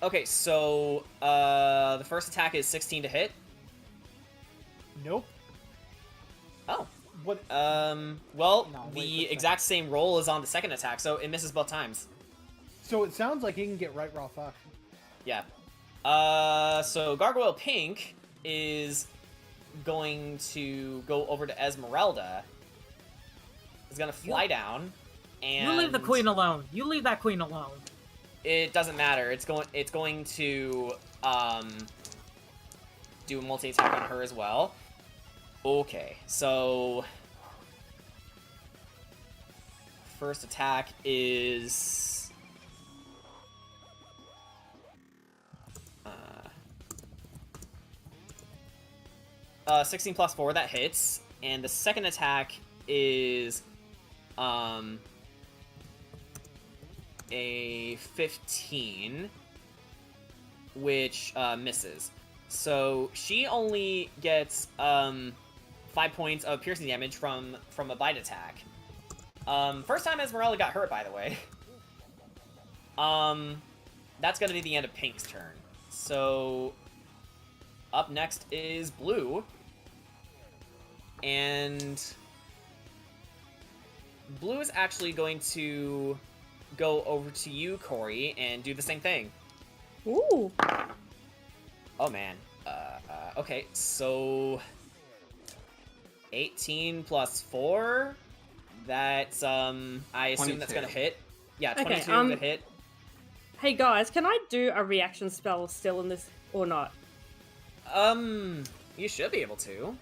Okay, so the first attack is 16 to hit. Nope. Oh. What? Well, No, wait the for a exact same roll is on the second attack, so it misses both times. So it sounds like he can get right raw fuck. Yeah. So Gargoyle Pink is going to go over to Esmeralda. Is gonna fly down, and You leave the queen alone. You leave that queen alone. it doesn't matter. It's going to do a multi-attack on her as well. Okay, so first attack is 16 plus 4, that hits, and the second attack is a 15, which misses. So she only gets 5 points of piercing damage from a bite attack. First time Esmeralda got hurt, by the way. That's gonna be the end of Pink's turn. So up next is Blue, and Blue is actually going to go over to you, Corey, and do the same thing. Ooh. Oh man. Okay, so 18 plus 4. That's I assume that's gonna 22. hit. Yeah, Okay, 22 to hit. Hey guys, can I do a reaction spell still in this or not? You should be able to.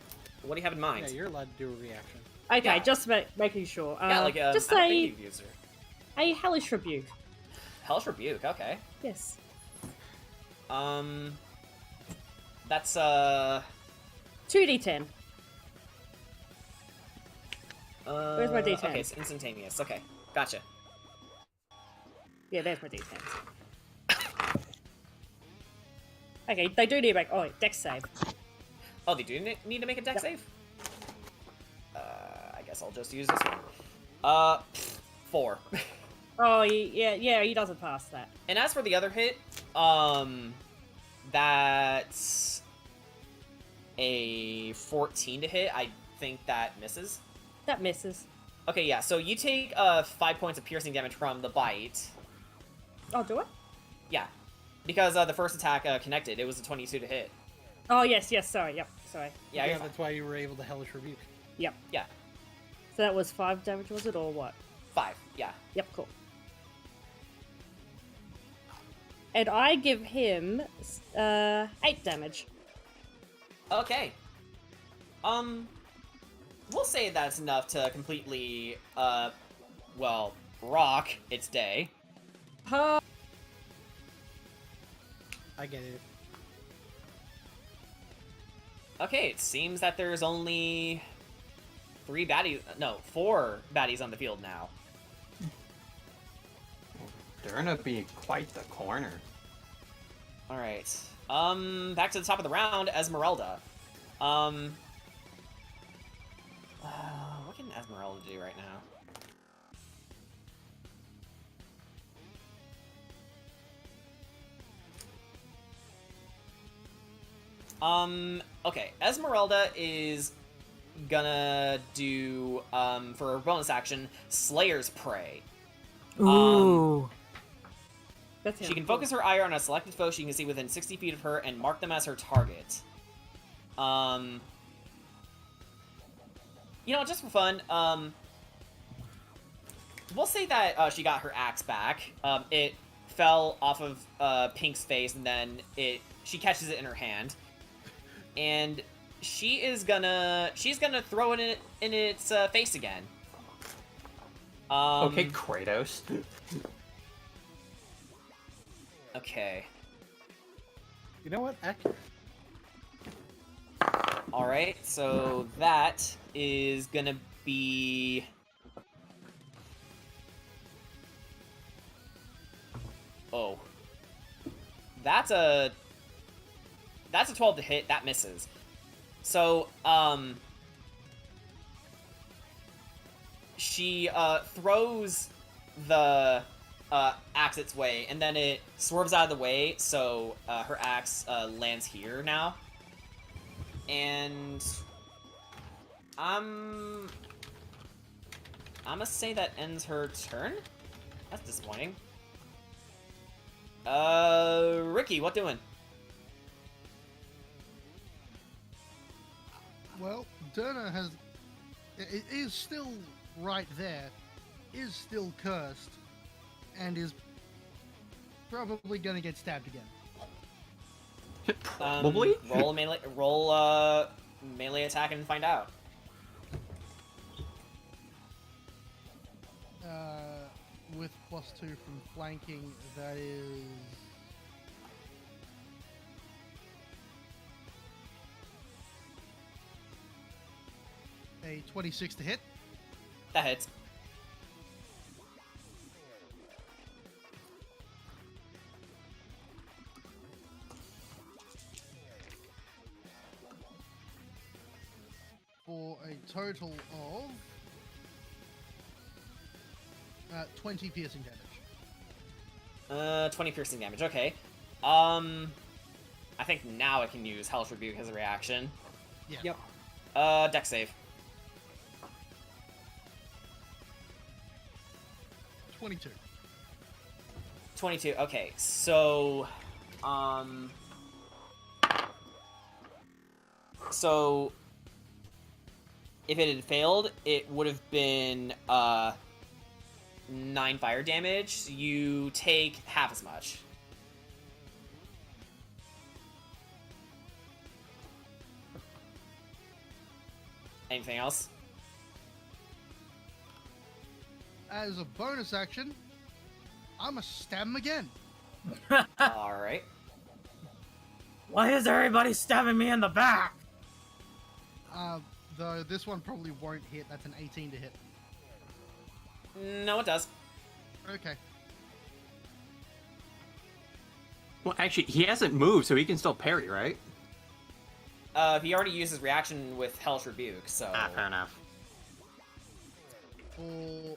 What do you have in mind? Yeah, you're allowed to do a reaction. Okay, Yeah. just making sure. Yeah, like just I don't say think you've used her. a hellish rebuke. Hellish Rebuke. Okay. Yes. That's 2d10. Where's my D10? Okay, it's instantaneous. Okay, gotcha. Yeah, there's my d10. Okay, they do need to make. Oh, wait, dex save. Oh, they do need to make a dex save? I guess I'll just use this one. 4. Oh, yeah, he doesn't pass that. And as for the other hit, that's a 14 to hit. I think that misses. That misses. Okay, yeah, so you take 5 points of piercing damage from the bite. Oh, do it? Yeah, because the first attack connected. It was a 22 to hit. Oh, yes, sorry, yep, sorry. Yeah, you're fine. that's why you were able to hellish rebuke. Yep. Yeah, So that was 5 damage, was it, or what? 5, yeah. Yep, cool. and I give him 8 damage. Okay. We'll say that's enough to completely, well, rock its day. Huh. I get it. Okay, it seems that there's only 4 baddies on the field now. They're gonna be quite the corner. Alright. Back to the top of the round, Esmeralda. What can Esmeralda do right now? Okay, Esmeralda is gonna do, for her bonus action, Slayer's Prey. Ooh. She can focus her ire on a selected foe she can see within 60 feet of her and mark them as her target. You know, just for fun, we'll say that she got her axe back. It fell off of Pink's face, and then she catches it in her hand. And she's gonna throw it in its face again. Okay, Kratos. Okay. You know what? Accurate. Alright, so that is gonna be... Oh. That's a 12 to hit, that misses. So, she throws the axe its way, and then it swerves out of the way, so her axe lands here now. And I'm gonna say that ends her turn? That's disappointing. Ricky, what doing? Well, Derna it is still right there, is still cursed, and is probably gonna get stabbed again. Probably? Roll melee attack and find out. With +2 from flanking, that is... a 26 to hit. That hits. For a total of 20 piercing damage. 20 piercing damage, okay. I think now I can use Hellish Rebuke as a reaction. Yeah. Yep. Dex save. 22. 22, okay, so, so, if it had failed, it would have been, 9 fire damage, so you take half as much. Anything else? As a bonus action, I'm gonna stab him again. Alright. Why is everybody stabbing me in the back? Though this one probably won't hit. That's an 18 to hit. No, it does. Okay. Well, actually, he hasn't moved, so he can still parry, right? He already used his reaction with Hellish Rebuke, so... Ah, fair enough. For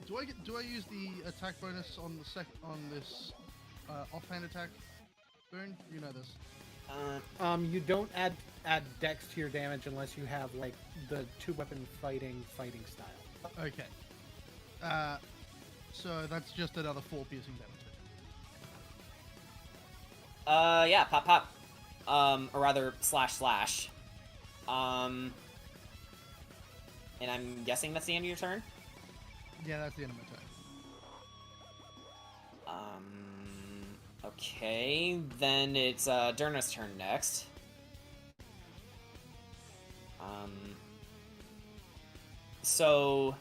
do I use the attack bonus on this offhand attack boon? You know this. You don't add dex to your damage unless you have like the 2-weapon fighting style. Okay. So that's just another 4 piercing damage. Yeah, pop. Or rather, slash. And I'm guessing that's the end of your turn? Yeah, that's the end of my Okay, then it's Durna's turn next. So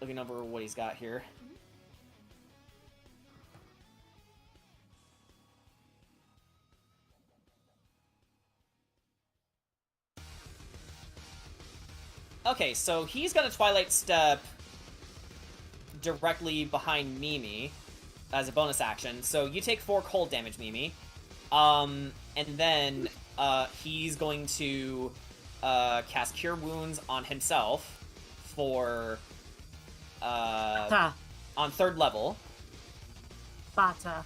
looking over what he's got here. Okay, so he's got a Twilight Step directly behind Mimi as a bonus action. So you take 4 cold damage, Mimi. And then he's going to cast Cure Wounds on himself for Bata. on 3rd level. Bata.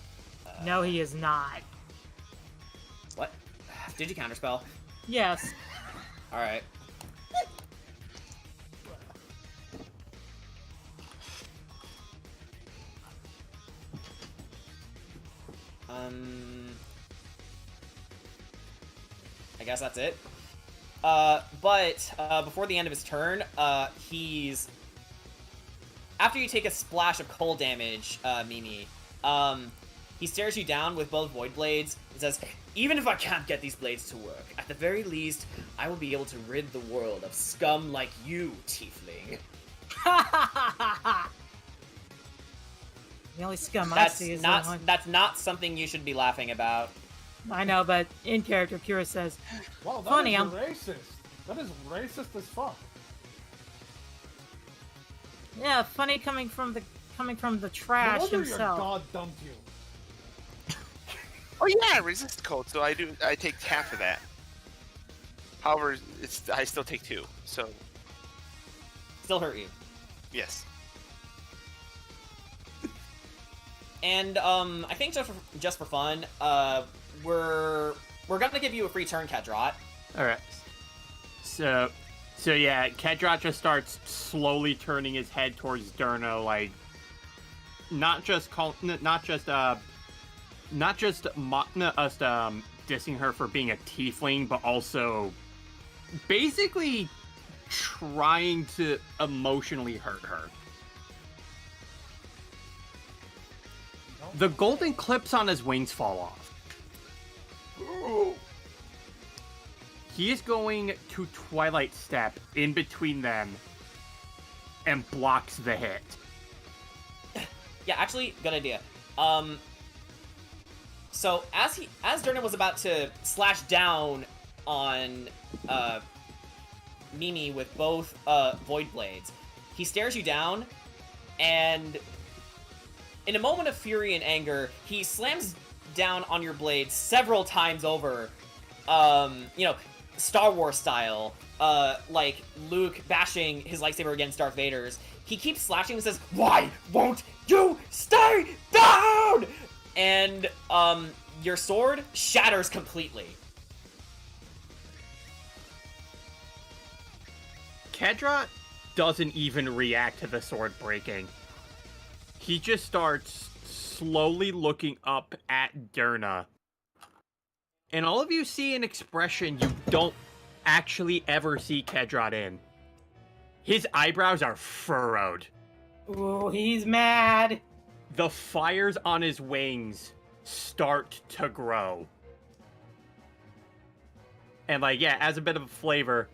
No, he is not. What? Did you counterspell? Yes. Alright. I guess that's it. But before the end of his turn, he's... After you take a splash of cold damage, Mimi, he stares you down with both Void Blades and says, "Even if I can't get these blades to work, at the very least, I will be able to rid the world of scum like you, Tiefling." The only scum I see is That's not something you should be laughing about. I know, but in character, Kira says, Wow, that funny, is I'm racist. That is racist as fuck. yeah, funny coming from the trash No wonder himself. your god dumped you. Oh yeah, resist cold. So I take half of that. However, I still take 2. So Still hurt you. yes. And I think just for fun, we're gonna give you a free turn, Kedrot. All right. So yeah, Kedrot just starts slowly turning his head towards Durna, like not just dissing her for being a tiefling, but also basically trying to emotionally hurt her. The golden clips on his wings fall off. He is going to Twilight Step in between them and blocks the hit. Yeah, actually, good idea. So as Durna was about to slash down on Mimi with both Void Blades, he stares you down, and in a moment of fury and anger, he slams down on your blade several times over, Star Wars style, like Luke bashing his lightsaber against Darth Vader's. He keeps slashing and says, "Why won't you stay down?" And, your sword shatters completely. Kedrot doesn't even react to the sword breaking. He just starts slowly looking up at Durna. And all of you see an expression you don't actually ever see Kedrot in. His eyebrows are furrowed. Ooh, he's mad. The fires on his wings start to grow. And as a bit of a flavor,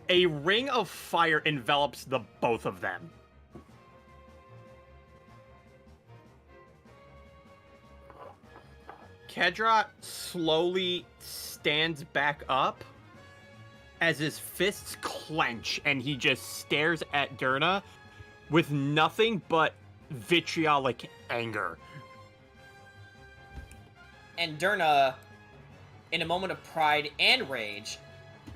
a ring of fire envelops the both of them. Kedrot slowly stands back up as his fists clench and he just stares at Durna with nothing but vitriolic anger. And Durna, in a moment of pride and rage,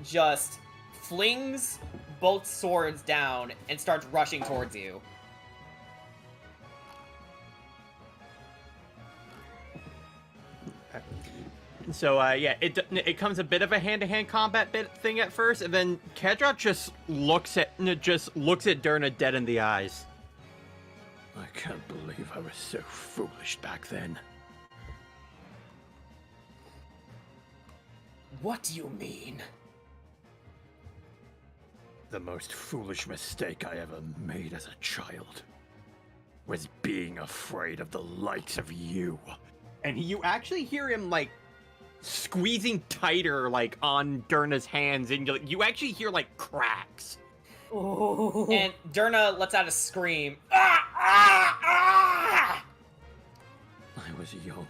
just flings both swords down and starts rushing towards you. So it comes a bit of a hand-to-hand combat thing at first, and then Kedrot just looks at Durna dead in the eyes. I can't believe I was so foolish back then. What do you mean? The most foolish mistake I ever made as a child was being afraid of the likes of you. And you actually hear him, like, squeezing tighter, like, on Durna's hands, and you actually hear, like, cracks. Oh. And Durna lets out a scream. Ah! Ah! Ah! I was young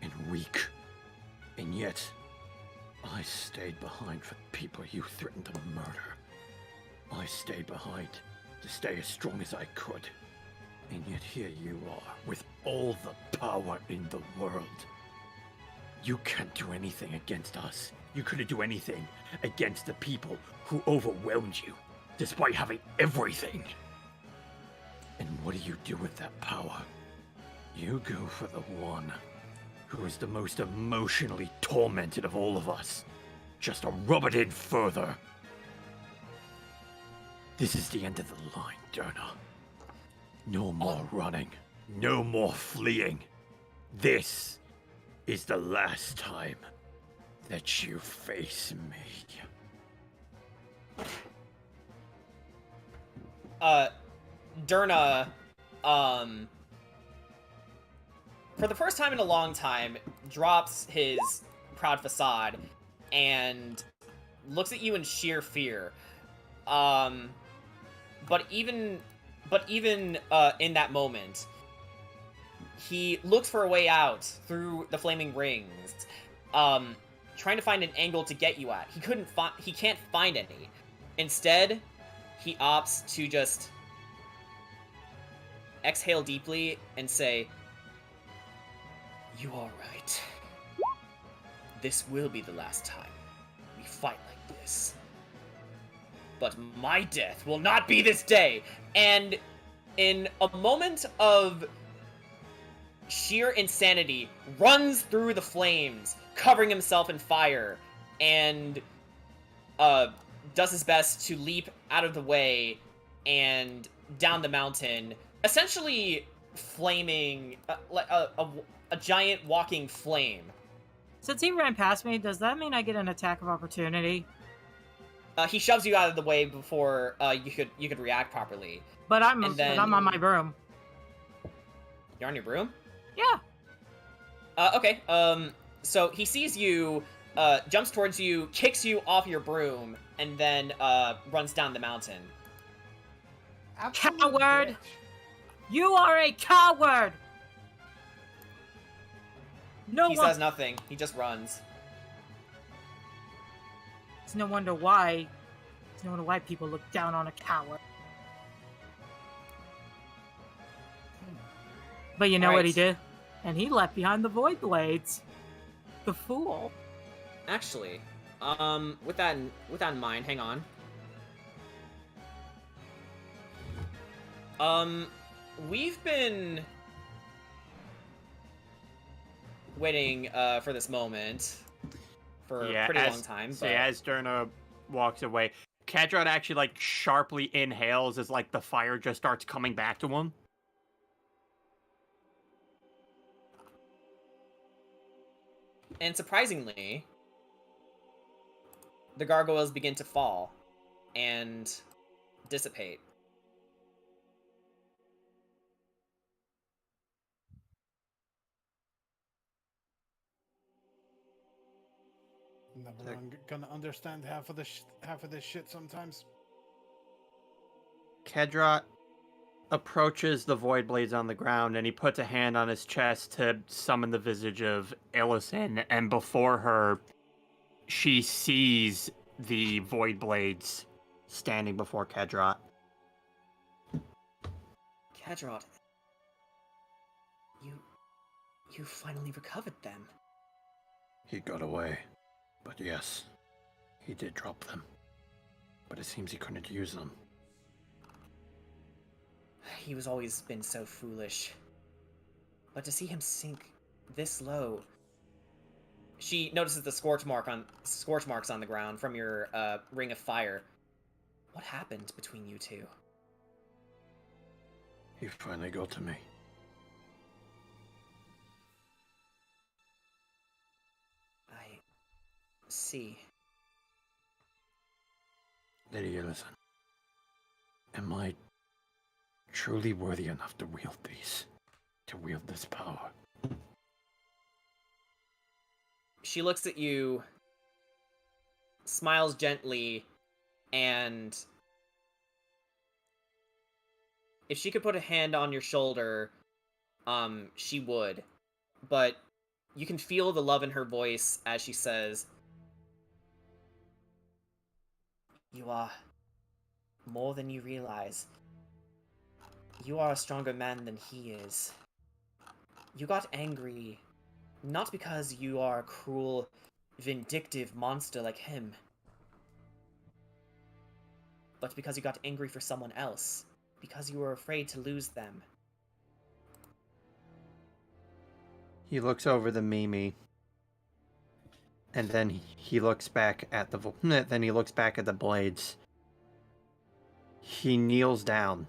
and weak, and yet I stayed behind for the people you threatened to murder. I stayed behind to stay as strong as I could. And yet here you are, with all the power in the world. You can't do anything against us. You couldn't do anything against the people who overwhelmed you, despite having everything. And what do you do with that power? You go for the one who is the most emotionally tormented of all of us, just to rub it in further. This is the end of the line, Durna. No more running. No more fleeing. This is the last time that you face me. Durna, for the first time in a long time, drops his proud facade and looks at you in sheer fear. But even in that moment, he looks for a way out through the flaming rings, trying to find an angle to get you at. He can't find any. Instead, he opts to just exhale deeply and say, "You are right. This will be the last time we fight like this. But my death will not be this day." And in a moment of sheer insanity, runs through the flames, covering himself in fire, and does his best to leap out of the way and down the mountain, essentially flaming, like a giant walking flame. Since he ran past me, does that mean I get an attack of opportunity? He shoves you out of the way before you could react properly. But I'm then- on my broom. You're on your broom? Yeah. Okay. So he sees you, jumps towards you, kicks you off your broom, and then runs down the mountain. Absolute Coward! bitch. You are a coward! No He one. says nothing. He just runs. It's no wonder why. It's no wonder why people look down on a coward. But you know what he Right. did? And he left behind the void blades. The fool. Actually, with that in mind, hang on. We've been waiting for this moment for a pretty long time. So But as Durna walks away, Kadrot actually, like, sharply inhales as, like, the fire just starts coming back to him. and surprisingly, the gargoyles begin to fall and dissipate. Never gonna understand half of this shit sometimes. Kadrot approaches the void blades on the ground, and he puts a hand on his chest to summon the visage of Ellison, and before her, she sees the void blades standing before Kadrot. Kadrot, you finally recovered them. He got away, but yes, he did drop them. But it seems he couldn't use them. He was always been so foolish. But to see him sink this low... She notices the scorch marks on the ground from your ring of fire. What happened between you two? He finally got to me. see. Lydia, listen. Am I truly worthy enough to wield this power? She looks at you, smiles gently, and if she could put a hand on your shoulder, she would. But you can feel the love in her voice as she says, "You are more than you realize. You are a stronger man than he is. You got angry, not because you are a cruel, vindictive monster like him, but because you got angry for someone else, because you were afraid to lose them." He looks over the Mimi, and then he looks back at the blades. He kneels down.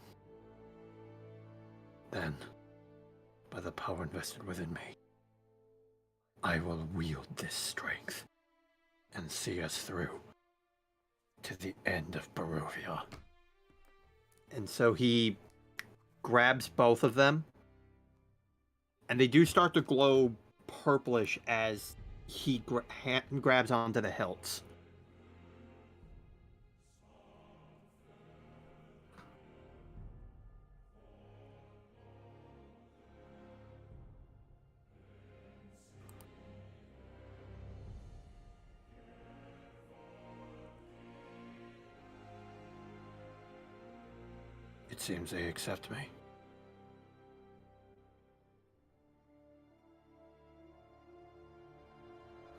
Then, by the power invested within me, I will wield this strength and see us through to the end of Barovia. And so he grabs both of them, and they do start to glow purplish as he grabs onto the hilts. It seems they accept me.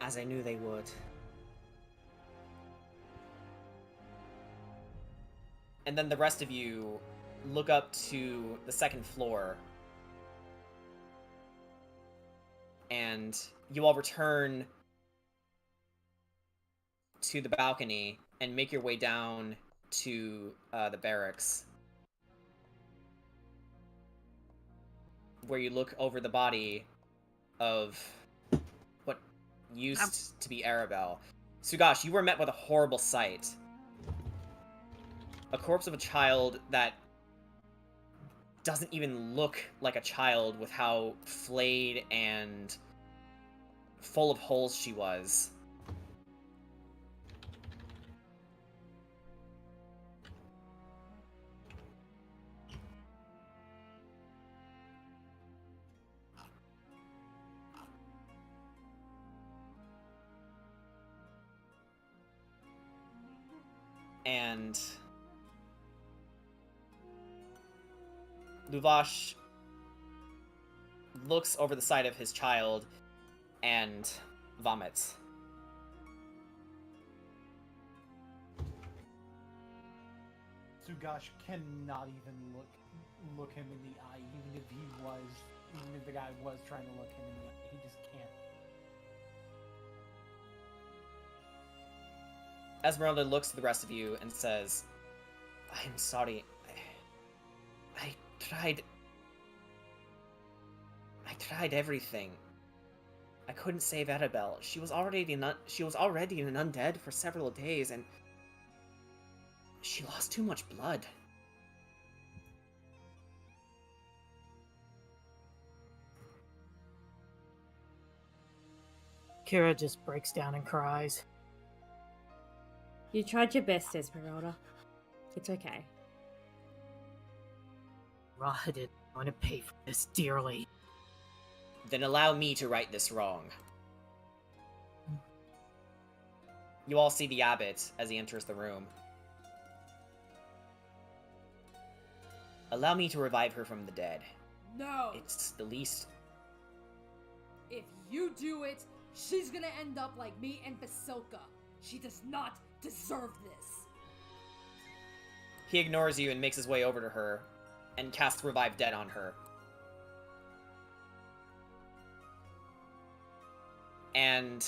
As I knew they would. And then the rest of you look up to the second floor. And you all return to the balcony and make your way down to the barracks, where you look over the body of what used to be Arabelle. Sugash, you were met with a horrible sight. A corpse of a child that doesn't even look like a child with how flayed and full of holes she was. And Luvash looks over the side of his child and vomits. Sugash cannot even look him in the eye, even if the guy was trying to look him in the eye. He just can't. Esmeralda looks at the rest of you and says, "I am sorry. I tried everything. I couldn't save Arabelle. She was already an undead for several days, and she lost too much blood." Kira just breaks down and cries. You tried your best, Esmeralda. It's okay. Rahad is going to pay for this dearly. Then allow me to right this wrong. You all see the abbot as he enters the room. Allow me to revive her from the dead. No! It's the least... If you do it, she's gonna end up like me and Basilka. She does not deserve this. He ignores you and makes his way over to her and casts Revive Dead on her. And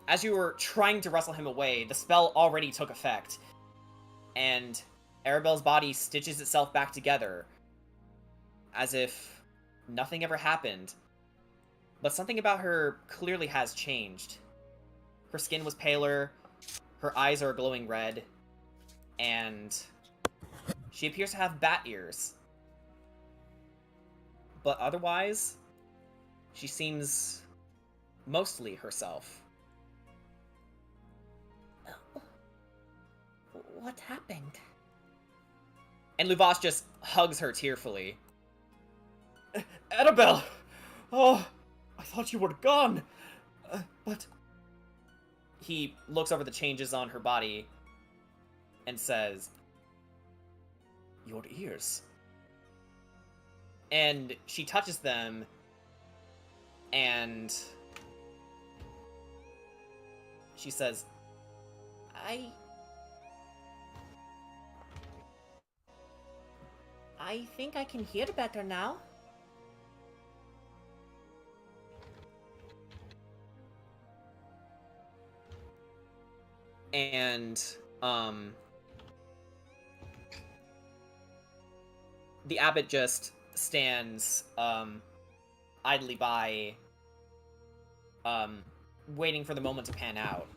as you were trying to wrestle him away, the spell already took effect. And Arabelle's body stitches itself back together as if nothing ever happened. But something about her clearly has changed. Her skin was paler, her eyes are glowing red, and she appears to have bat ears. But otherwise, she seems mostly herself. What happened? And Luvash just hugs her tearfully. Annabelle! Oh, I thought you were gone. But... He looks over the changes on her body and says, your ears. And she touches them, and she says, I think I can hear better now. And, the abbot just stands, idly by, waiting for the moment to pan out.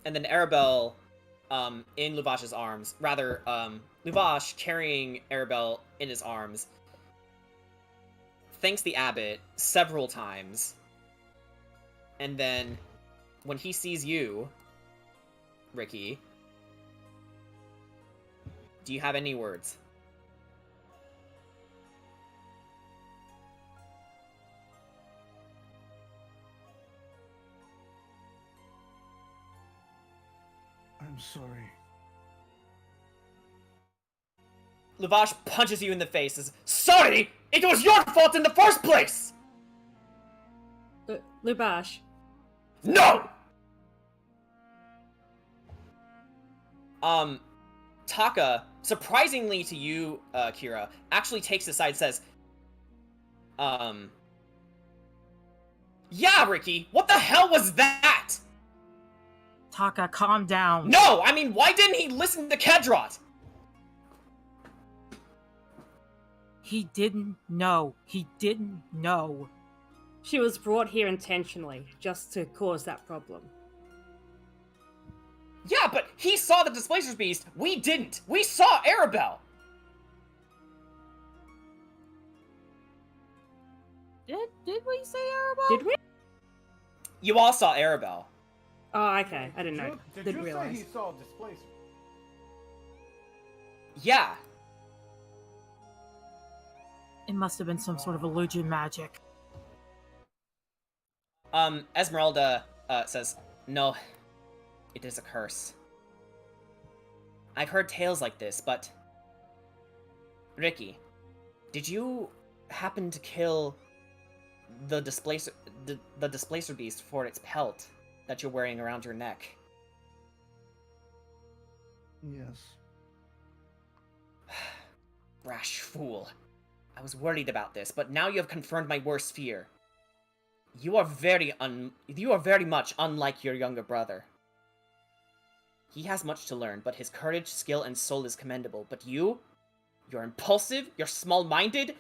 And then Arabelle, in Luvash's arms, rather, Luvash carrying Arabelle in his arms, thanks the abbot several times, and then, when he sees you, Ricky, do you have any words? I'm sorry. Luvash punches you in the face and says, sorry! It was your fault in the first place! Lubash. No! Taka, surprisingly to you, Kira, actually takes his side and says, yeah, Ricky, what the hell was that? Taka, calm down. No! I mean, why didn't he listen to Kedrot? He didn't know. He didn't know. She was brought here intentionally, just to cause that problem. Yeah, but he saw the Displacer's Beast. We didn't. We saw Arabelle. Did we say Arabelle? Did we? You all saw Arabelle. Oh, okay. I didn't know. Did Didn't you realize. say he saw Displacer? Yeah. It must have been some sort of illusion magic. Esmeralda, says, no, it is a curse. I've heard tales like this, but... Ricky, did you happen to kill the Displacer Beast for its pelt that you're wearing around your neck? Yes. Rash fool. I was worried about this, but now you have confirmed my worst fear. You are very much unlike your younger brother. He has much to learn, but his courage, skill, and soul is commendable. But you're impulsive, you're small-minded,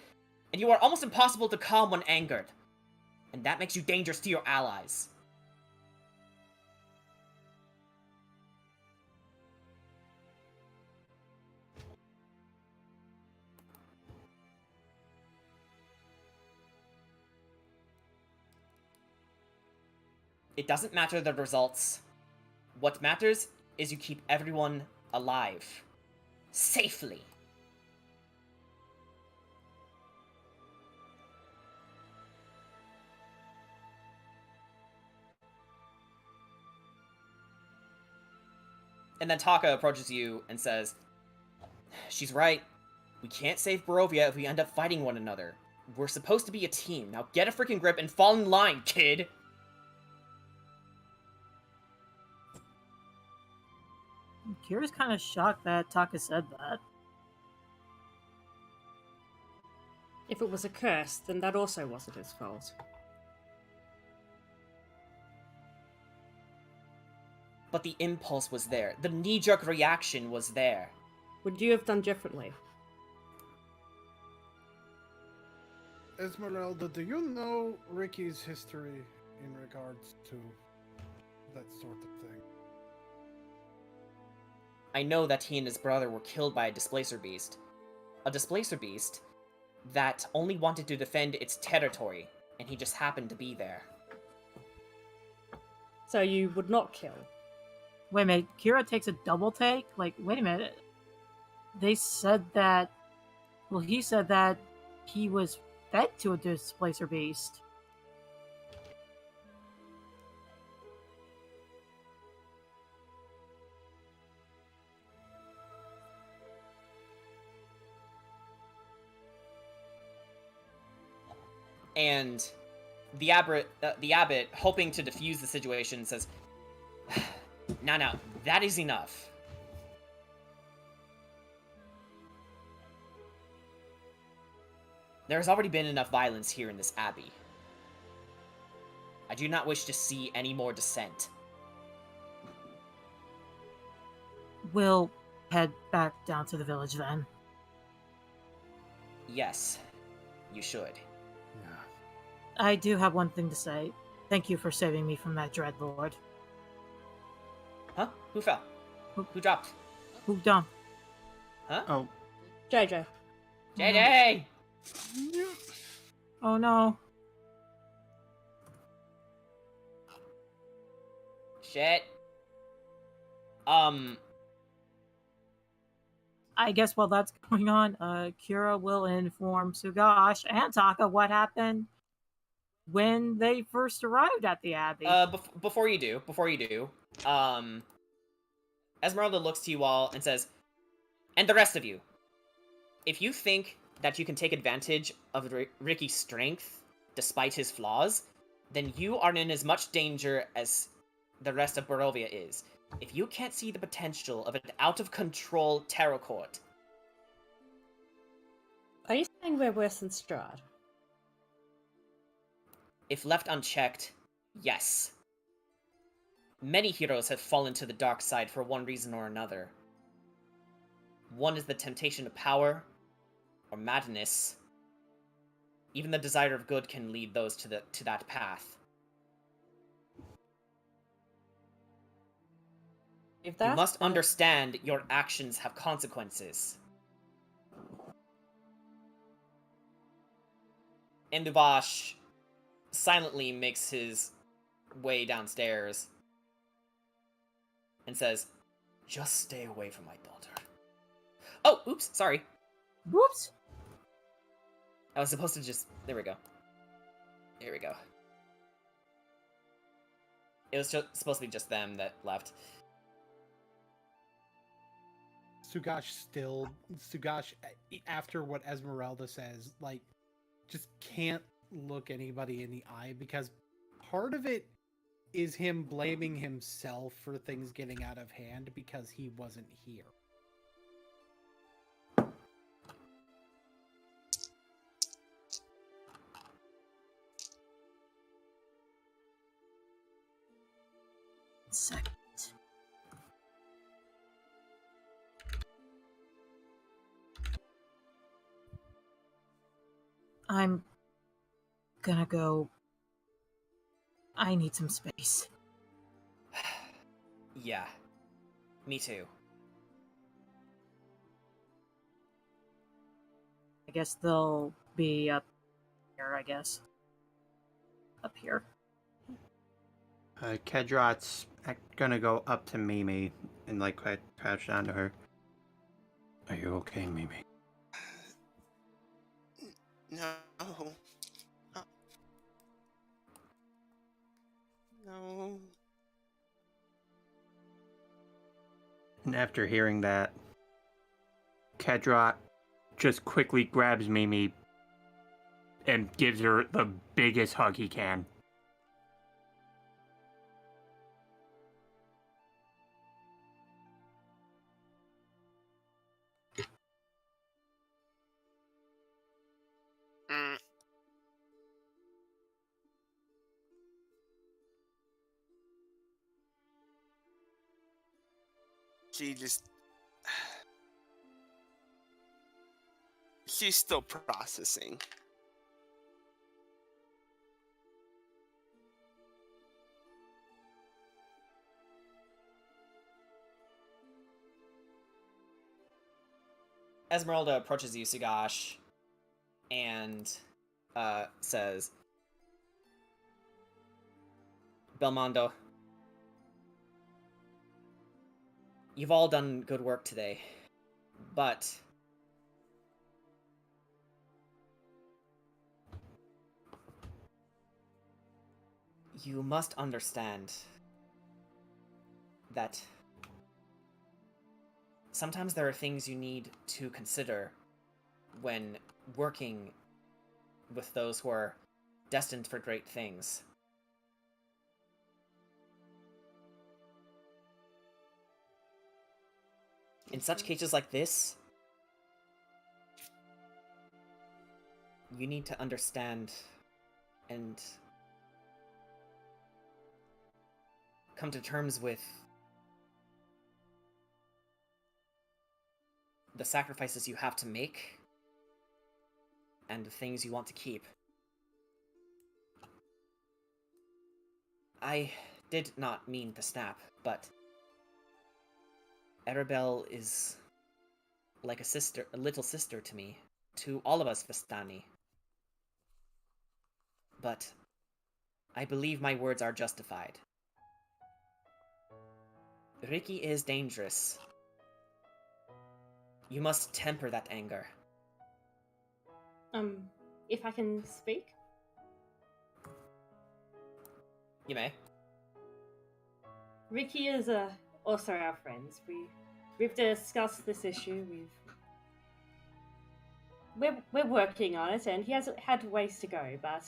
and you are almost impossible to calm when angered. And that makes you dangerous to your allies. It doesn't matter the results. What matters is you keep everyone alive. Safely. And then Taka approaches you and says, she's right. We can't save Barovia if we end up fighting one another. We're supposed to be a team. Now get a freaking grip and fall in line, kid! Kira's kind of shocked that Taka said that. If it was a curse, then that also wasn't his fault. but the impulse was there. The knee-jerk reaction was there. Would you have done differently? Esmeralda, do you know Ricky's history in regards to that sort of thing? I know that he and his brother were killed by a displacer beast. A displacer beast that only wanted to defend its territory, and he just happened to be there. So you would not kill? Wait a minute, Kira takes a double take? Like, wait a minute. They said that... Well, he said that he was fed to a displacer beast. And the abbot, hoping to defuse the situation, says, Now, that is enough. There has already been enough violence here in this abbey. I do not wish to see any more dissent. We'll head back down to the village then. Yes, you should. I do have one thing to say. Thank you for saving me from that dreadlord. Huh? Who fell? Who dropped? Who done? Huh? Oh. JJ. JJ! Oh no. Shit. I guess while that's going on, Kira will inform Sugash and Taka what happened when they first arrived at the abbey. Before you do, Esmeralda looks to you all and says, and the rest of you, if you think that you can take advantage of Ricky's strength, despite his flaws, then you are in as much danger as the rest of Barovia is. If you can't see the potential of an out-of-control Tarot Court... Are you saying we're worse than Strahd? If left unchecked, yes. Many heroes have fallen to the dark side for one reason or another. One is the temptation of power, or madness. Even the desire of good can lead those to that path. If You must understand your actions have consequences. And Luvash silently makes his way downstairs and says, just stay away from my daughter. Oh, oops, sorry. Whoops. I was supposed to just... There we go. There we go. It was supposed to be just them that left. Sugash, after what Esmeralda says, like, just can't look anybody in the eye, because part of it is him blaming himself for things getting out of hand because he wasn't here. Second. I'm gonna go. I need some space. Yeah. Me too. I guess they'll be up here, I guess. Up here. Kedrot's gonna go up to Mimi and like crouch down to her. Are you okay, Mimi? No. No. And after hearing that, Kedrot just quickly grabs Mimi and gives her the biggest hug he can. She just... She's still processing. Esmeralda approaches you, Sugash, and says, Belmondo, you've all done good work today, but you must understand that sometimes there are things you need to consider when working with those who are destined for great things. In such cases like this, you need to understand and come to terms with the sacrifices you have to make and the things you want to keep. I did not mean to snap, but Arabelle is like a little sister to me, to all of us Vistani. But I believe my words are justified. Ricky is dangerous. You must temper that anger. If I can speak? You may. Ricky is also our friends. We've discussed this issue. We're working on it, and he has had ways to go, but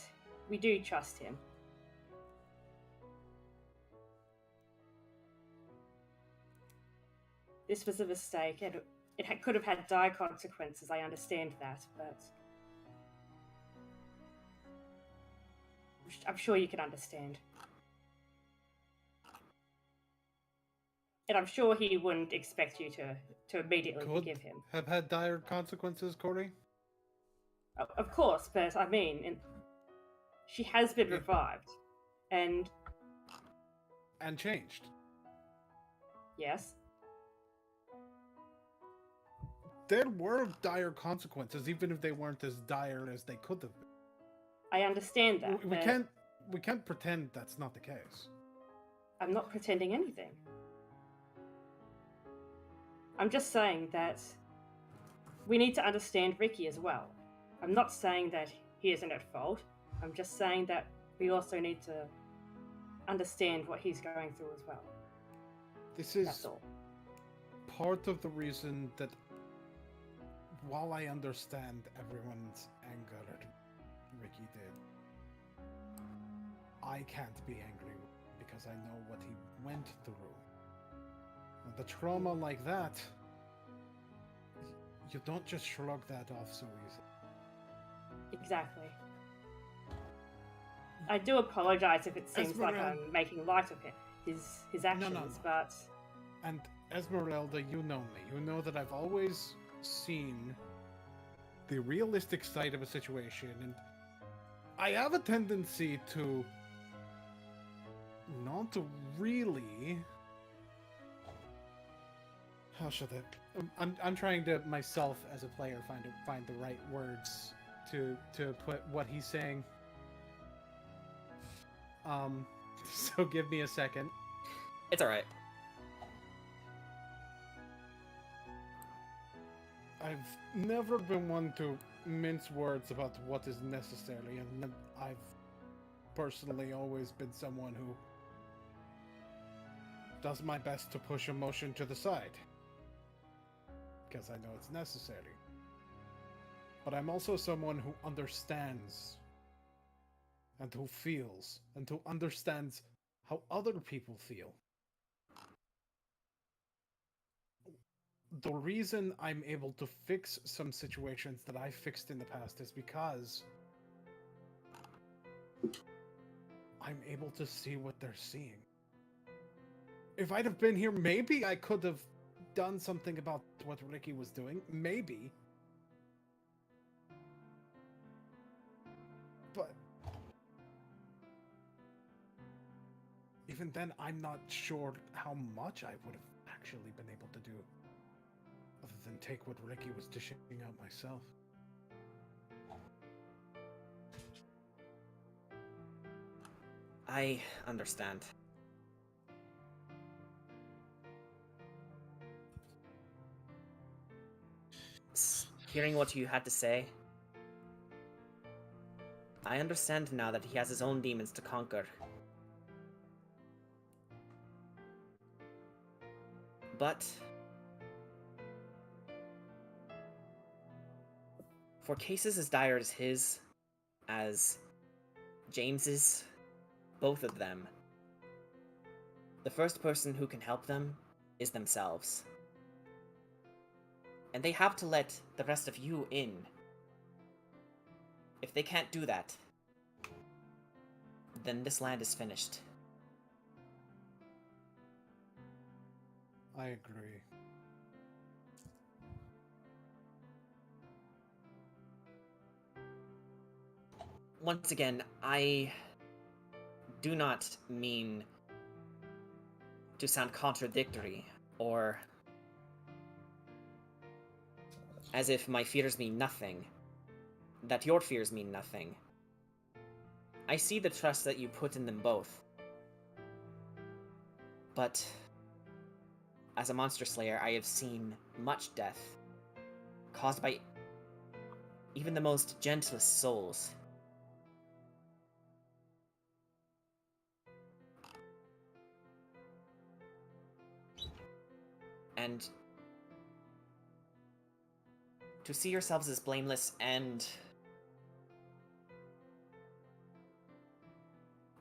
we do trust him. This was a mistake, and it could have had dire consequences. I understand that, but I'm sure you can understand. And I'm sure he wouldn't expect you to immediately forgive him. Have had dire consequences, Corey? Of course, but I mean, she has been revived, and changed. Yes. There were dire consequences, even if they weren't as dire as they could have been. I understand that. We can't pretend that's not the case. I'm not pretending anything. I'm just saying that we need to understand Ricky as well. I'm not saying that he isn't at fault. I'm just saying that we also need to understand what he's going through as well. This is That's all. part of the reason that, while I understand everyone's anger at Ricky did, I can't be angry because I know what he went through. And the trauma like that, you don't just shrug that off so easily. Exactly. I do apologize if it seems like I'm making light of his actions, but... And Esmeralda, you know me. You know that I've always seen the realistic side of a situation, and I have a tendency to not to really... How should I... I'm trying to, myself as a player, find the right words to put what he's saying. So give me a second. It's alright. I've never been one to mince words about what is necessary, and I've personally always been someone who does my best to push emotion to the side, because I know it's necessary. But I'm also someone who understands, and who feels, and who understands how other people feel. The reason I'm able to fix some situations that I fixed in the past is because I'm able to see what they're seeing. If I'd have been here, maybe I could have done something about what Ricky was doing? Maybe. But even then, I'm not sure how much I would have actually been able to do, other than take what Ricky was dishing out myself. I understand. Hearing what you had to say, I understand now that he has his own demons to conquer. But for cases as dire as his, as James's, both of them, the first person who can help them is themselves. And they have to let the rest of you in. If they can't do that, then this land is finished. I agree. Once again, I do not mean to sound contradictory or as if my fears mean nothing, that your fears mean nothing. I see the trust that you put in them both. But as a monster slayer, I have seen much death caused by even the most gentlest souls. And to see yourselves as blameless and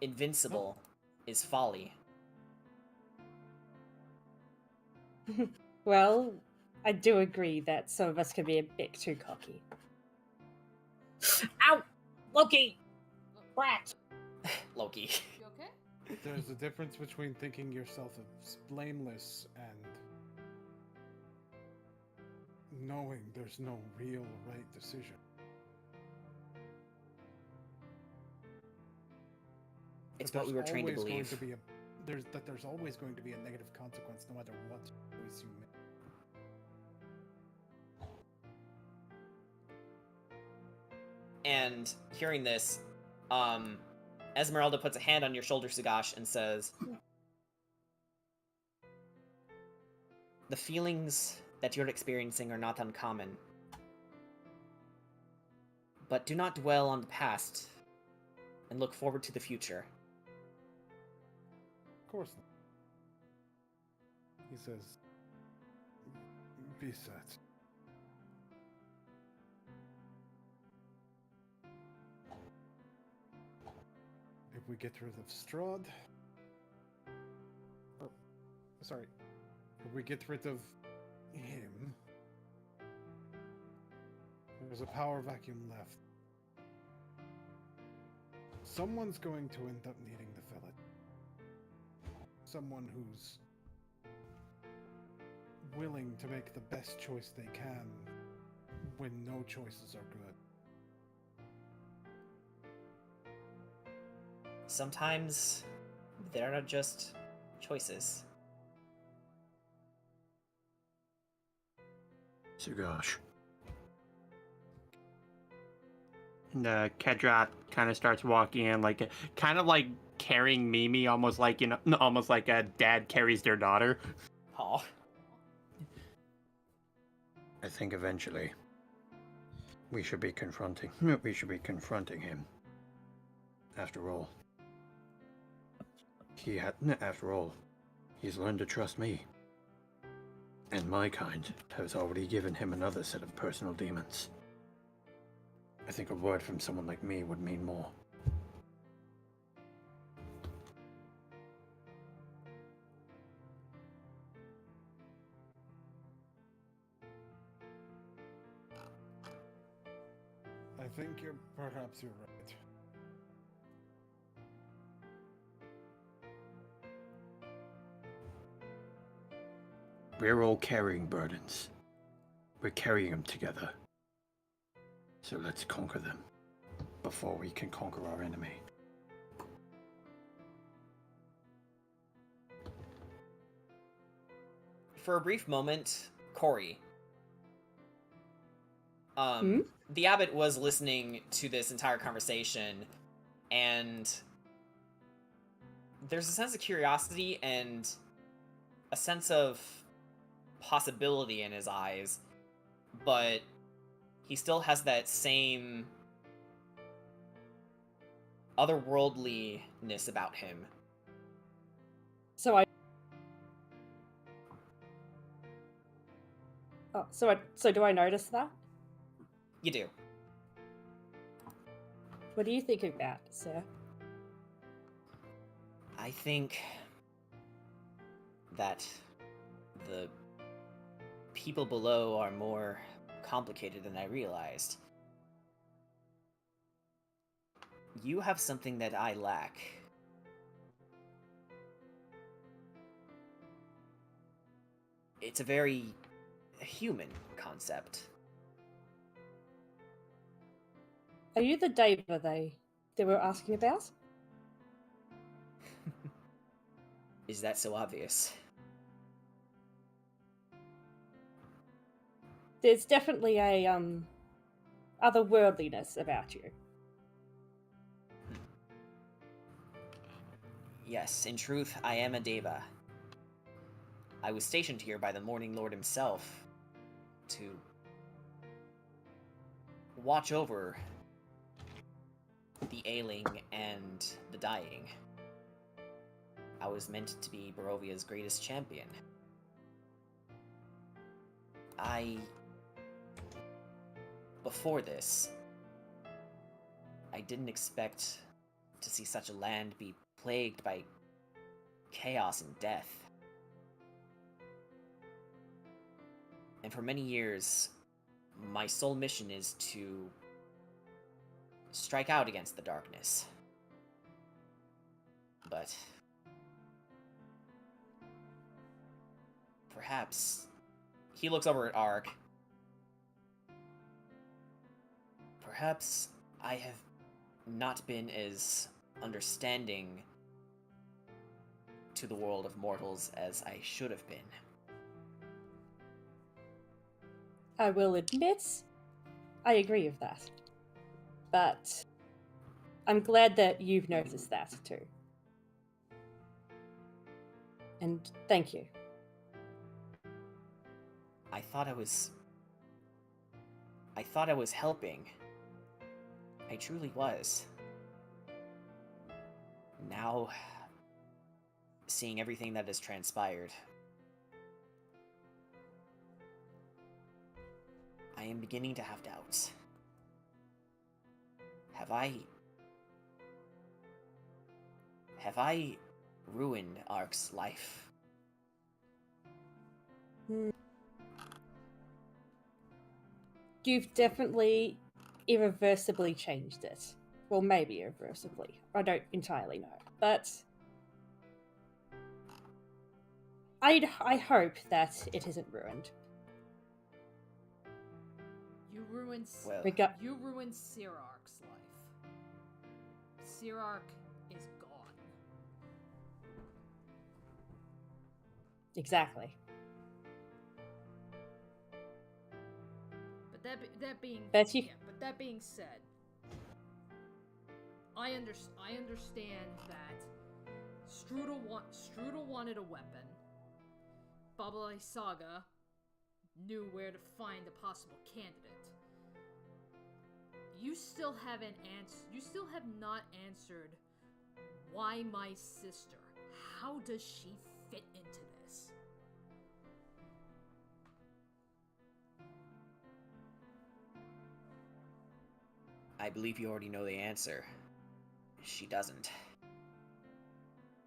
invincible is folly. Well, I do agree that some of us can be a bit too cocky. Ow! Loki! Brat! Loki. You okay? There's a difference between thinking yourself as blameless and knowing there's no real right decision. It's But what we were there's trained to always believe. going to be there's always going to be a negative consequence no matter what choice you make. And hearing this, Esmeralda puts a hand on your shoulder, Sagash, and says, "The feelings that you're experiencing are not uncommon. But do not dwell on the past, and look forward to the future." Of course not. He says, be set. If we get rid of Strahd... Oh, sorry. If we get rid of him... There's a power vacuum left. Someone's going to end up needing the fillet. Someone who's willing to make the best choice they can when no choices are good. Sometimes there are just choices. Sagash. And Kedrat kind of starts walking in, like, kind of like carrying Mimi, almost like, you know, almost like a dad carries their daughter. Aw. I think eventually we should be confronting him. After all, he's learned to trust me. And my kind has already given him another set of personal demons. I think a word from someone like me would mean more. I think perhaps you're right. We're all carrying burdens. We're carrying them together. So let's conquer them before we can conquer our enemy. For a brief moment, Corey. The abbot was listening to this entire conversation, and there's a sense of curiosity and a sense of possibility in his eyes, but he still has that same otherworldliness about him. So do I notice that? You do. What do you think of that, sir? I think that the people below are more complicated than I realized. You have something that I lack. It's a very human concept. Are you the Deva they were asking about? Is that so obvious? There's definitely a otherworldliness about you. Yes, in truth, I am a Deva. I was stationed here by the Morning Lord himself to watch over the ailing and the dying. I was meant to be Barovia's greatest champion. Before this, I didn't expect to see such a land be plagued by chaos and death. And for many years, my sole mission is to strike out against the darkness. But perhaps he looks over at Ark. Perhaps I have not been as understanding to the world of mortals as I should have been. I will admit, I agree with that. But I'm glad that you've noticed that too. And thank you. I thought I was helping. I truly was. Now, seeing everything that has transpired, I am beginning to have doubts. Have I ruined Ark's life? You've definitely irreversibly changed it. Well, maybe irreversibly. I don't entirely know. But I hope that it isn't ruined. You ruined you ruined Sirark's life. Sirark is gone. Exactly. But that being said, I understand that Strudel wanted a weapon. Babalai Saga knew where to find a possible candidate. You still have not answered why my sister. How does she fit into this? I believe you already know the answer. She doesn't.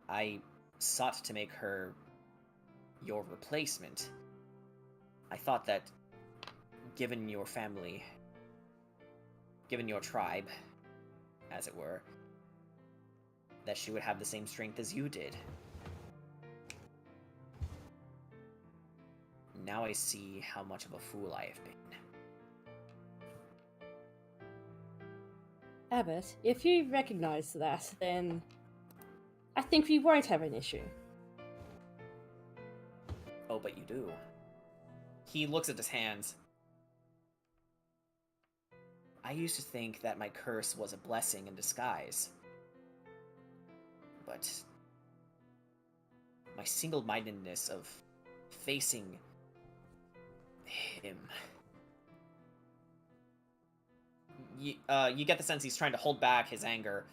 I sought to make her your replacement. I thought that, given your family, given your tribe, as it were, that she would have the same strength as you did. Now I see how much of a fool I have been. Abbott, if you recognize that, then I think we won't have an issue. Oh, but you do. He looks at his hands. I used to think that my curse was a blessing in disguise. But my single-mindedness of facing him. You get the sense he's trying to hold back his anger.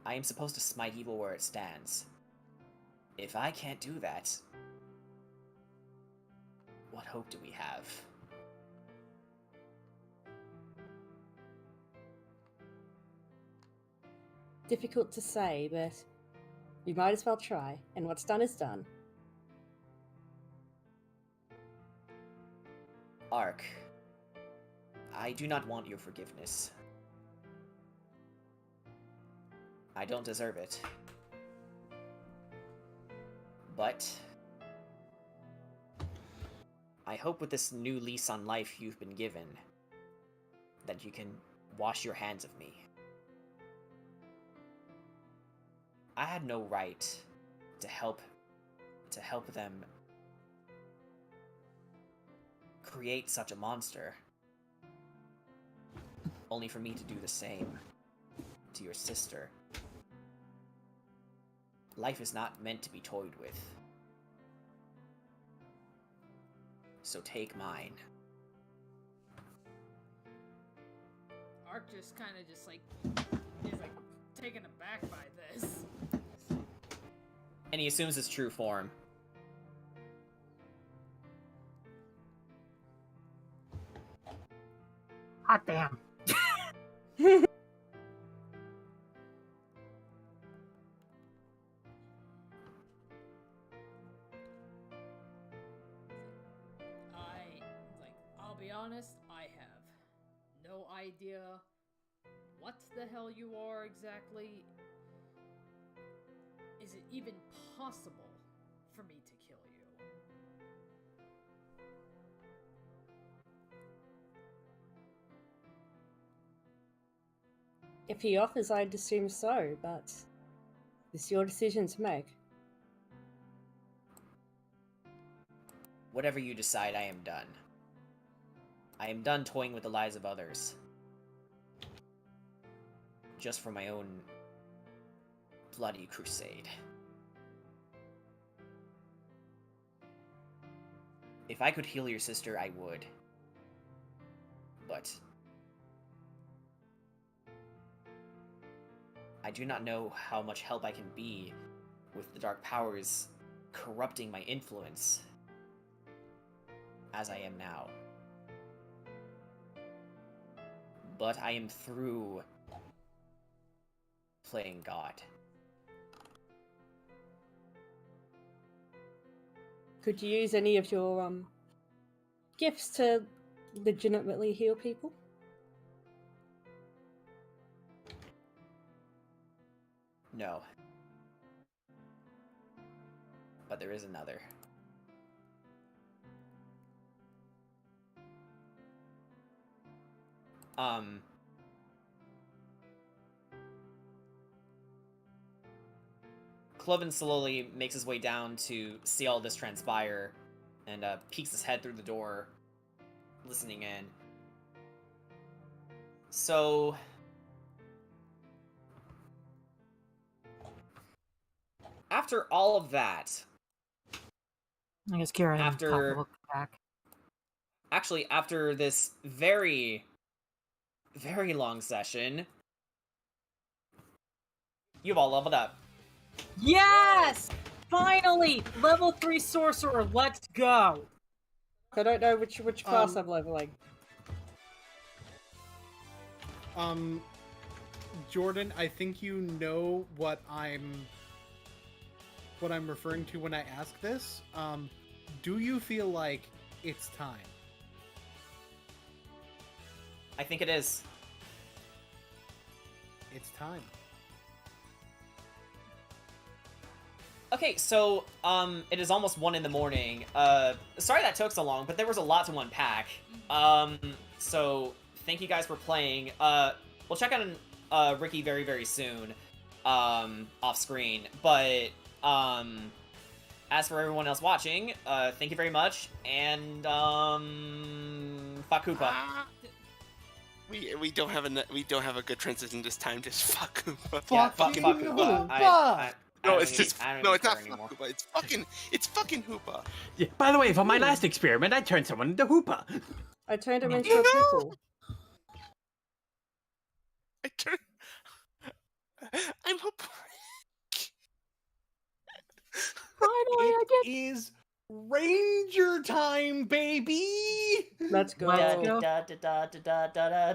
I am supposed to smite evil where it stands. If I can't do that, what hope do we have? Difficult to say, but we might as well try, and what's done is done. Ark, I do not want your forgiveness. I don't deserve it. But I hope with this new lease on life you've been given, that you can wash your hands of me. I had no right to help them create such a monster, only for me to do the same to your sister. Life is not meant to be toyed with. So take mine. Ark just kind of just like is like taken aback by this. And he assumes his true form. Hot damn. I'll be honest, I have no idea what the hell you are exactly. Is it even possible for me to kill you? If he offers, I'd assume so, but it's your decision to make. Whatever you decide, I am done. I am done toying with the lives of others. Just for my own bloody crusade. If I could heal your sister, I would. But I do not know how much help I can be with the dark powers corrupting my influence as I am now. But I am through playing God. Could you use any of your gifts to legitimately heal people? No. But there is another. Cloven slowly makes his way down to see all this transpire and peeks his head through the door, listening in. So after all of that, I guess Kira after look back. Actually, after this very, very long session, you've all leveled up. Yes! Finally! Level 3 sorcerer, let's go! I don't know which class I'm leveling. Jordan, I think you know what I'm referring to when I ask this. Do you feel like it's time? I think it is. It's time. Okay, so, it is almost 1 in the morning. Sorry that took so long, but there was a lot to unpack. So, thank you guys for playing. We'll check on, Ricky very, very soon, off screen. But, as for everyone else watching, thank you very much, and, fuck Koopa. We don't have a good transition this time. Just fuck Koopa. Yeah, fuck Koopa. No, it's just I don't no, even it's not care anymore. fuck Koopa. It's fucking Hoopa. Yeah, by the way, for my last experiment, I turned someone into Hoopa. I turned him into a pickle. I'm Hoopa. Finally, I It is Ranger time, baby! Let's go. Let's go. Da, da, da, da, da, da,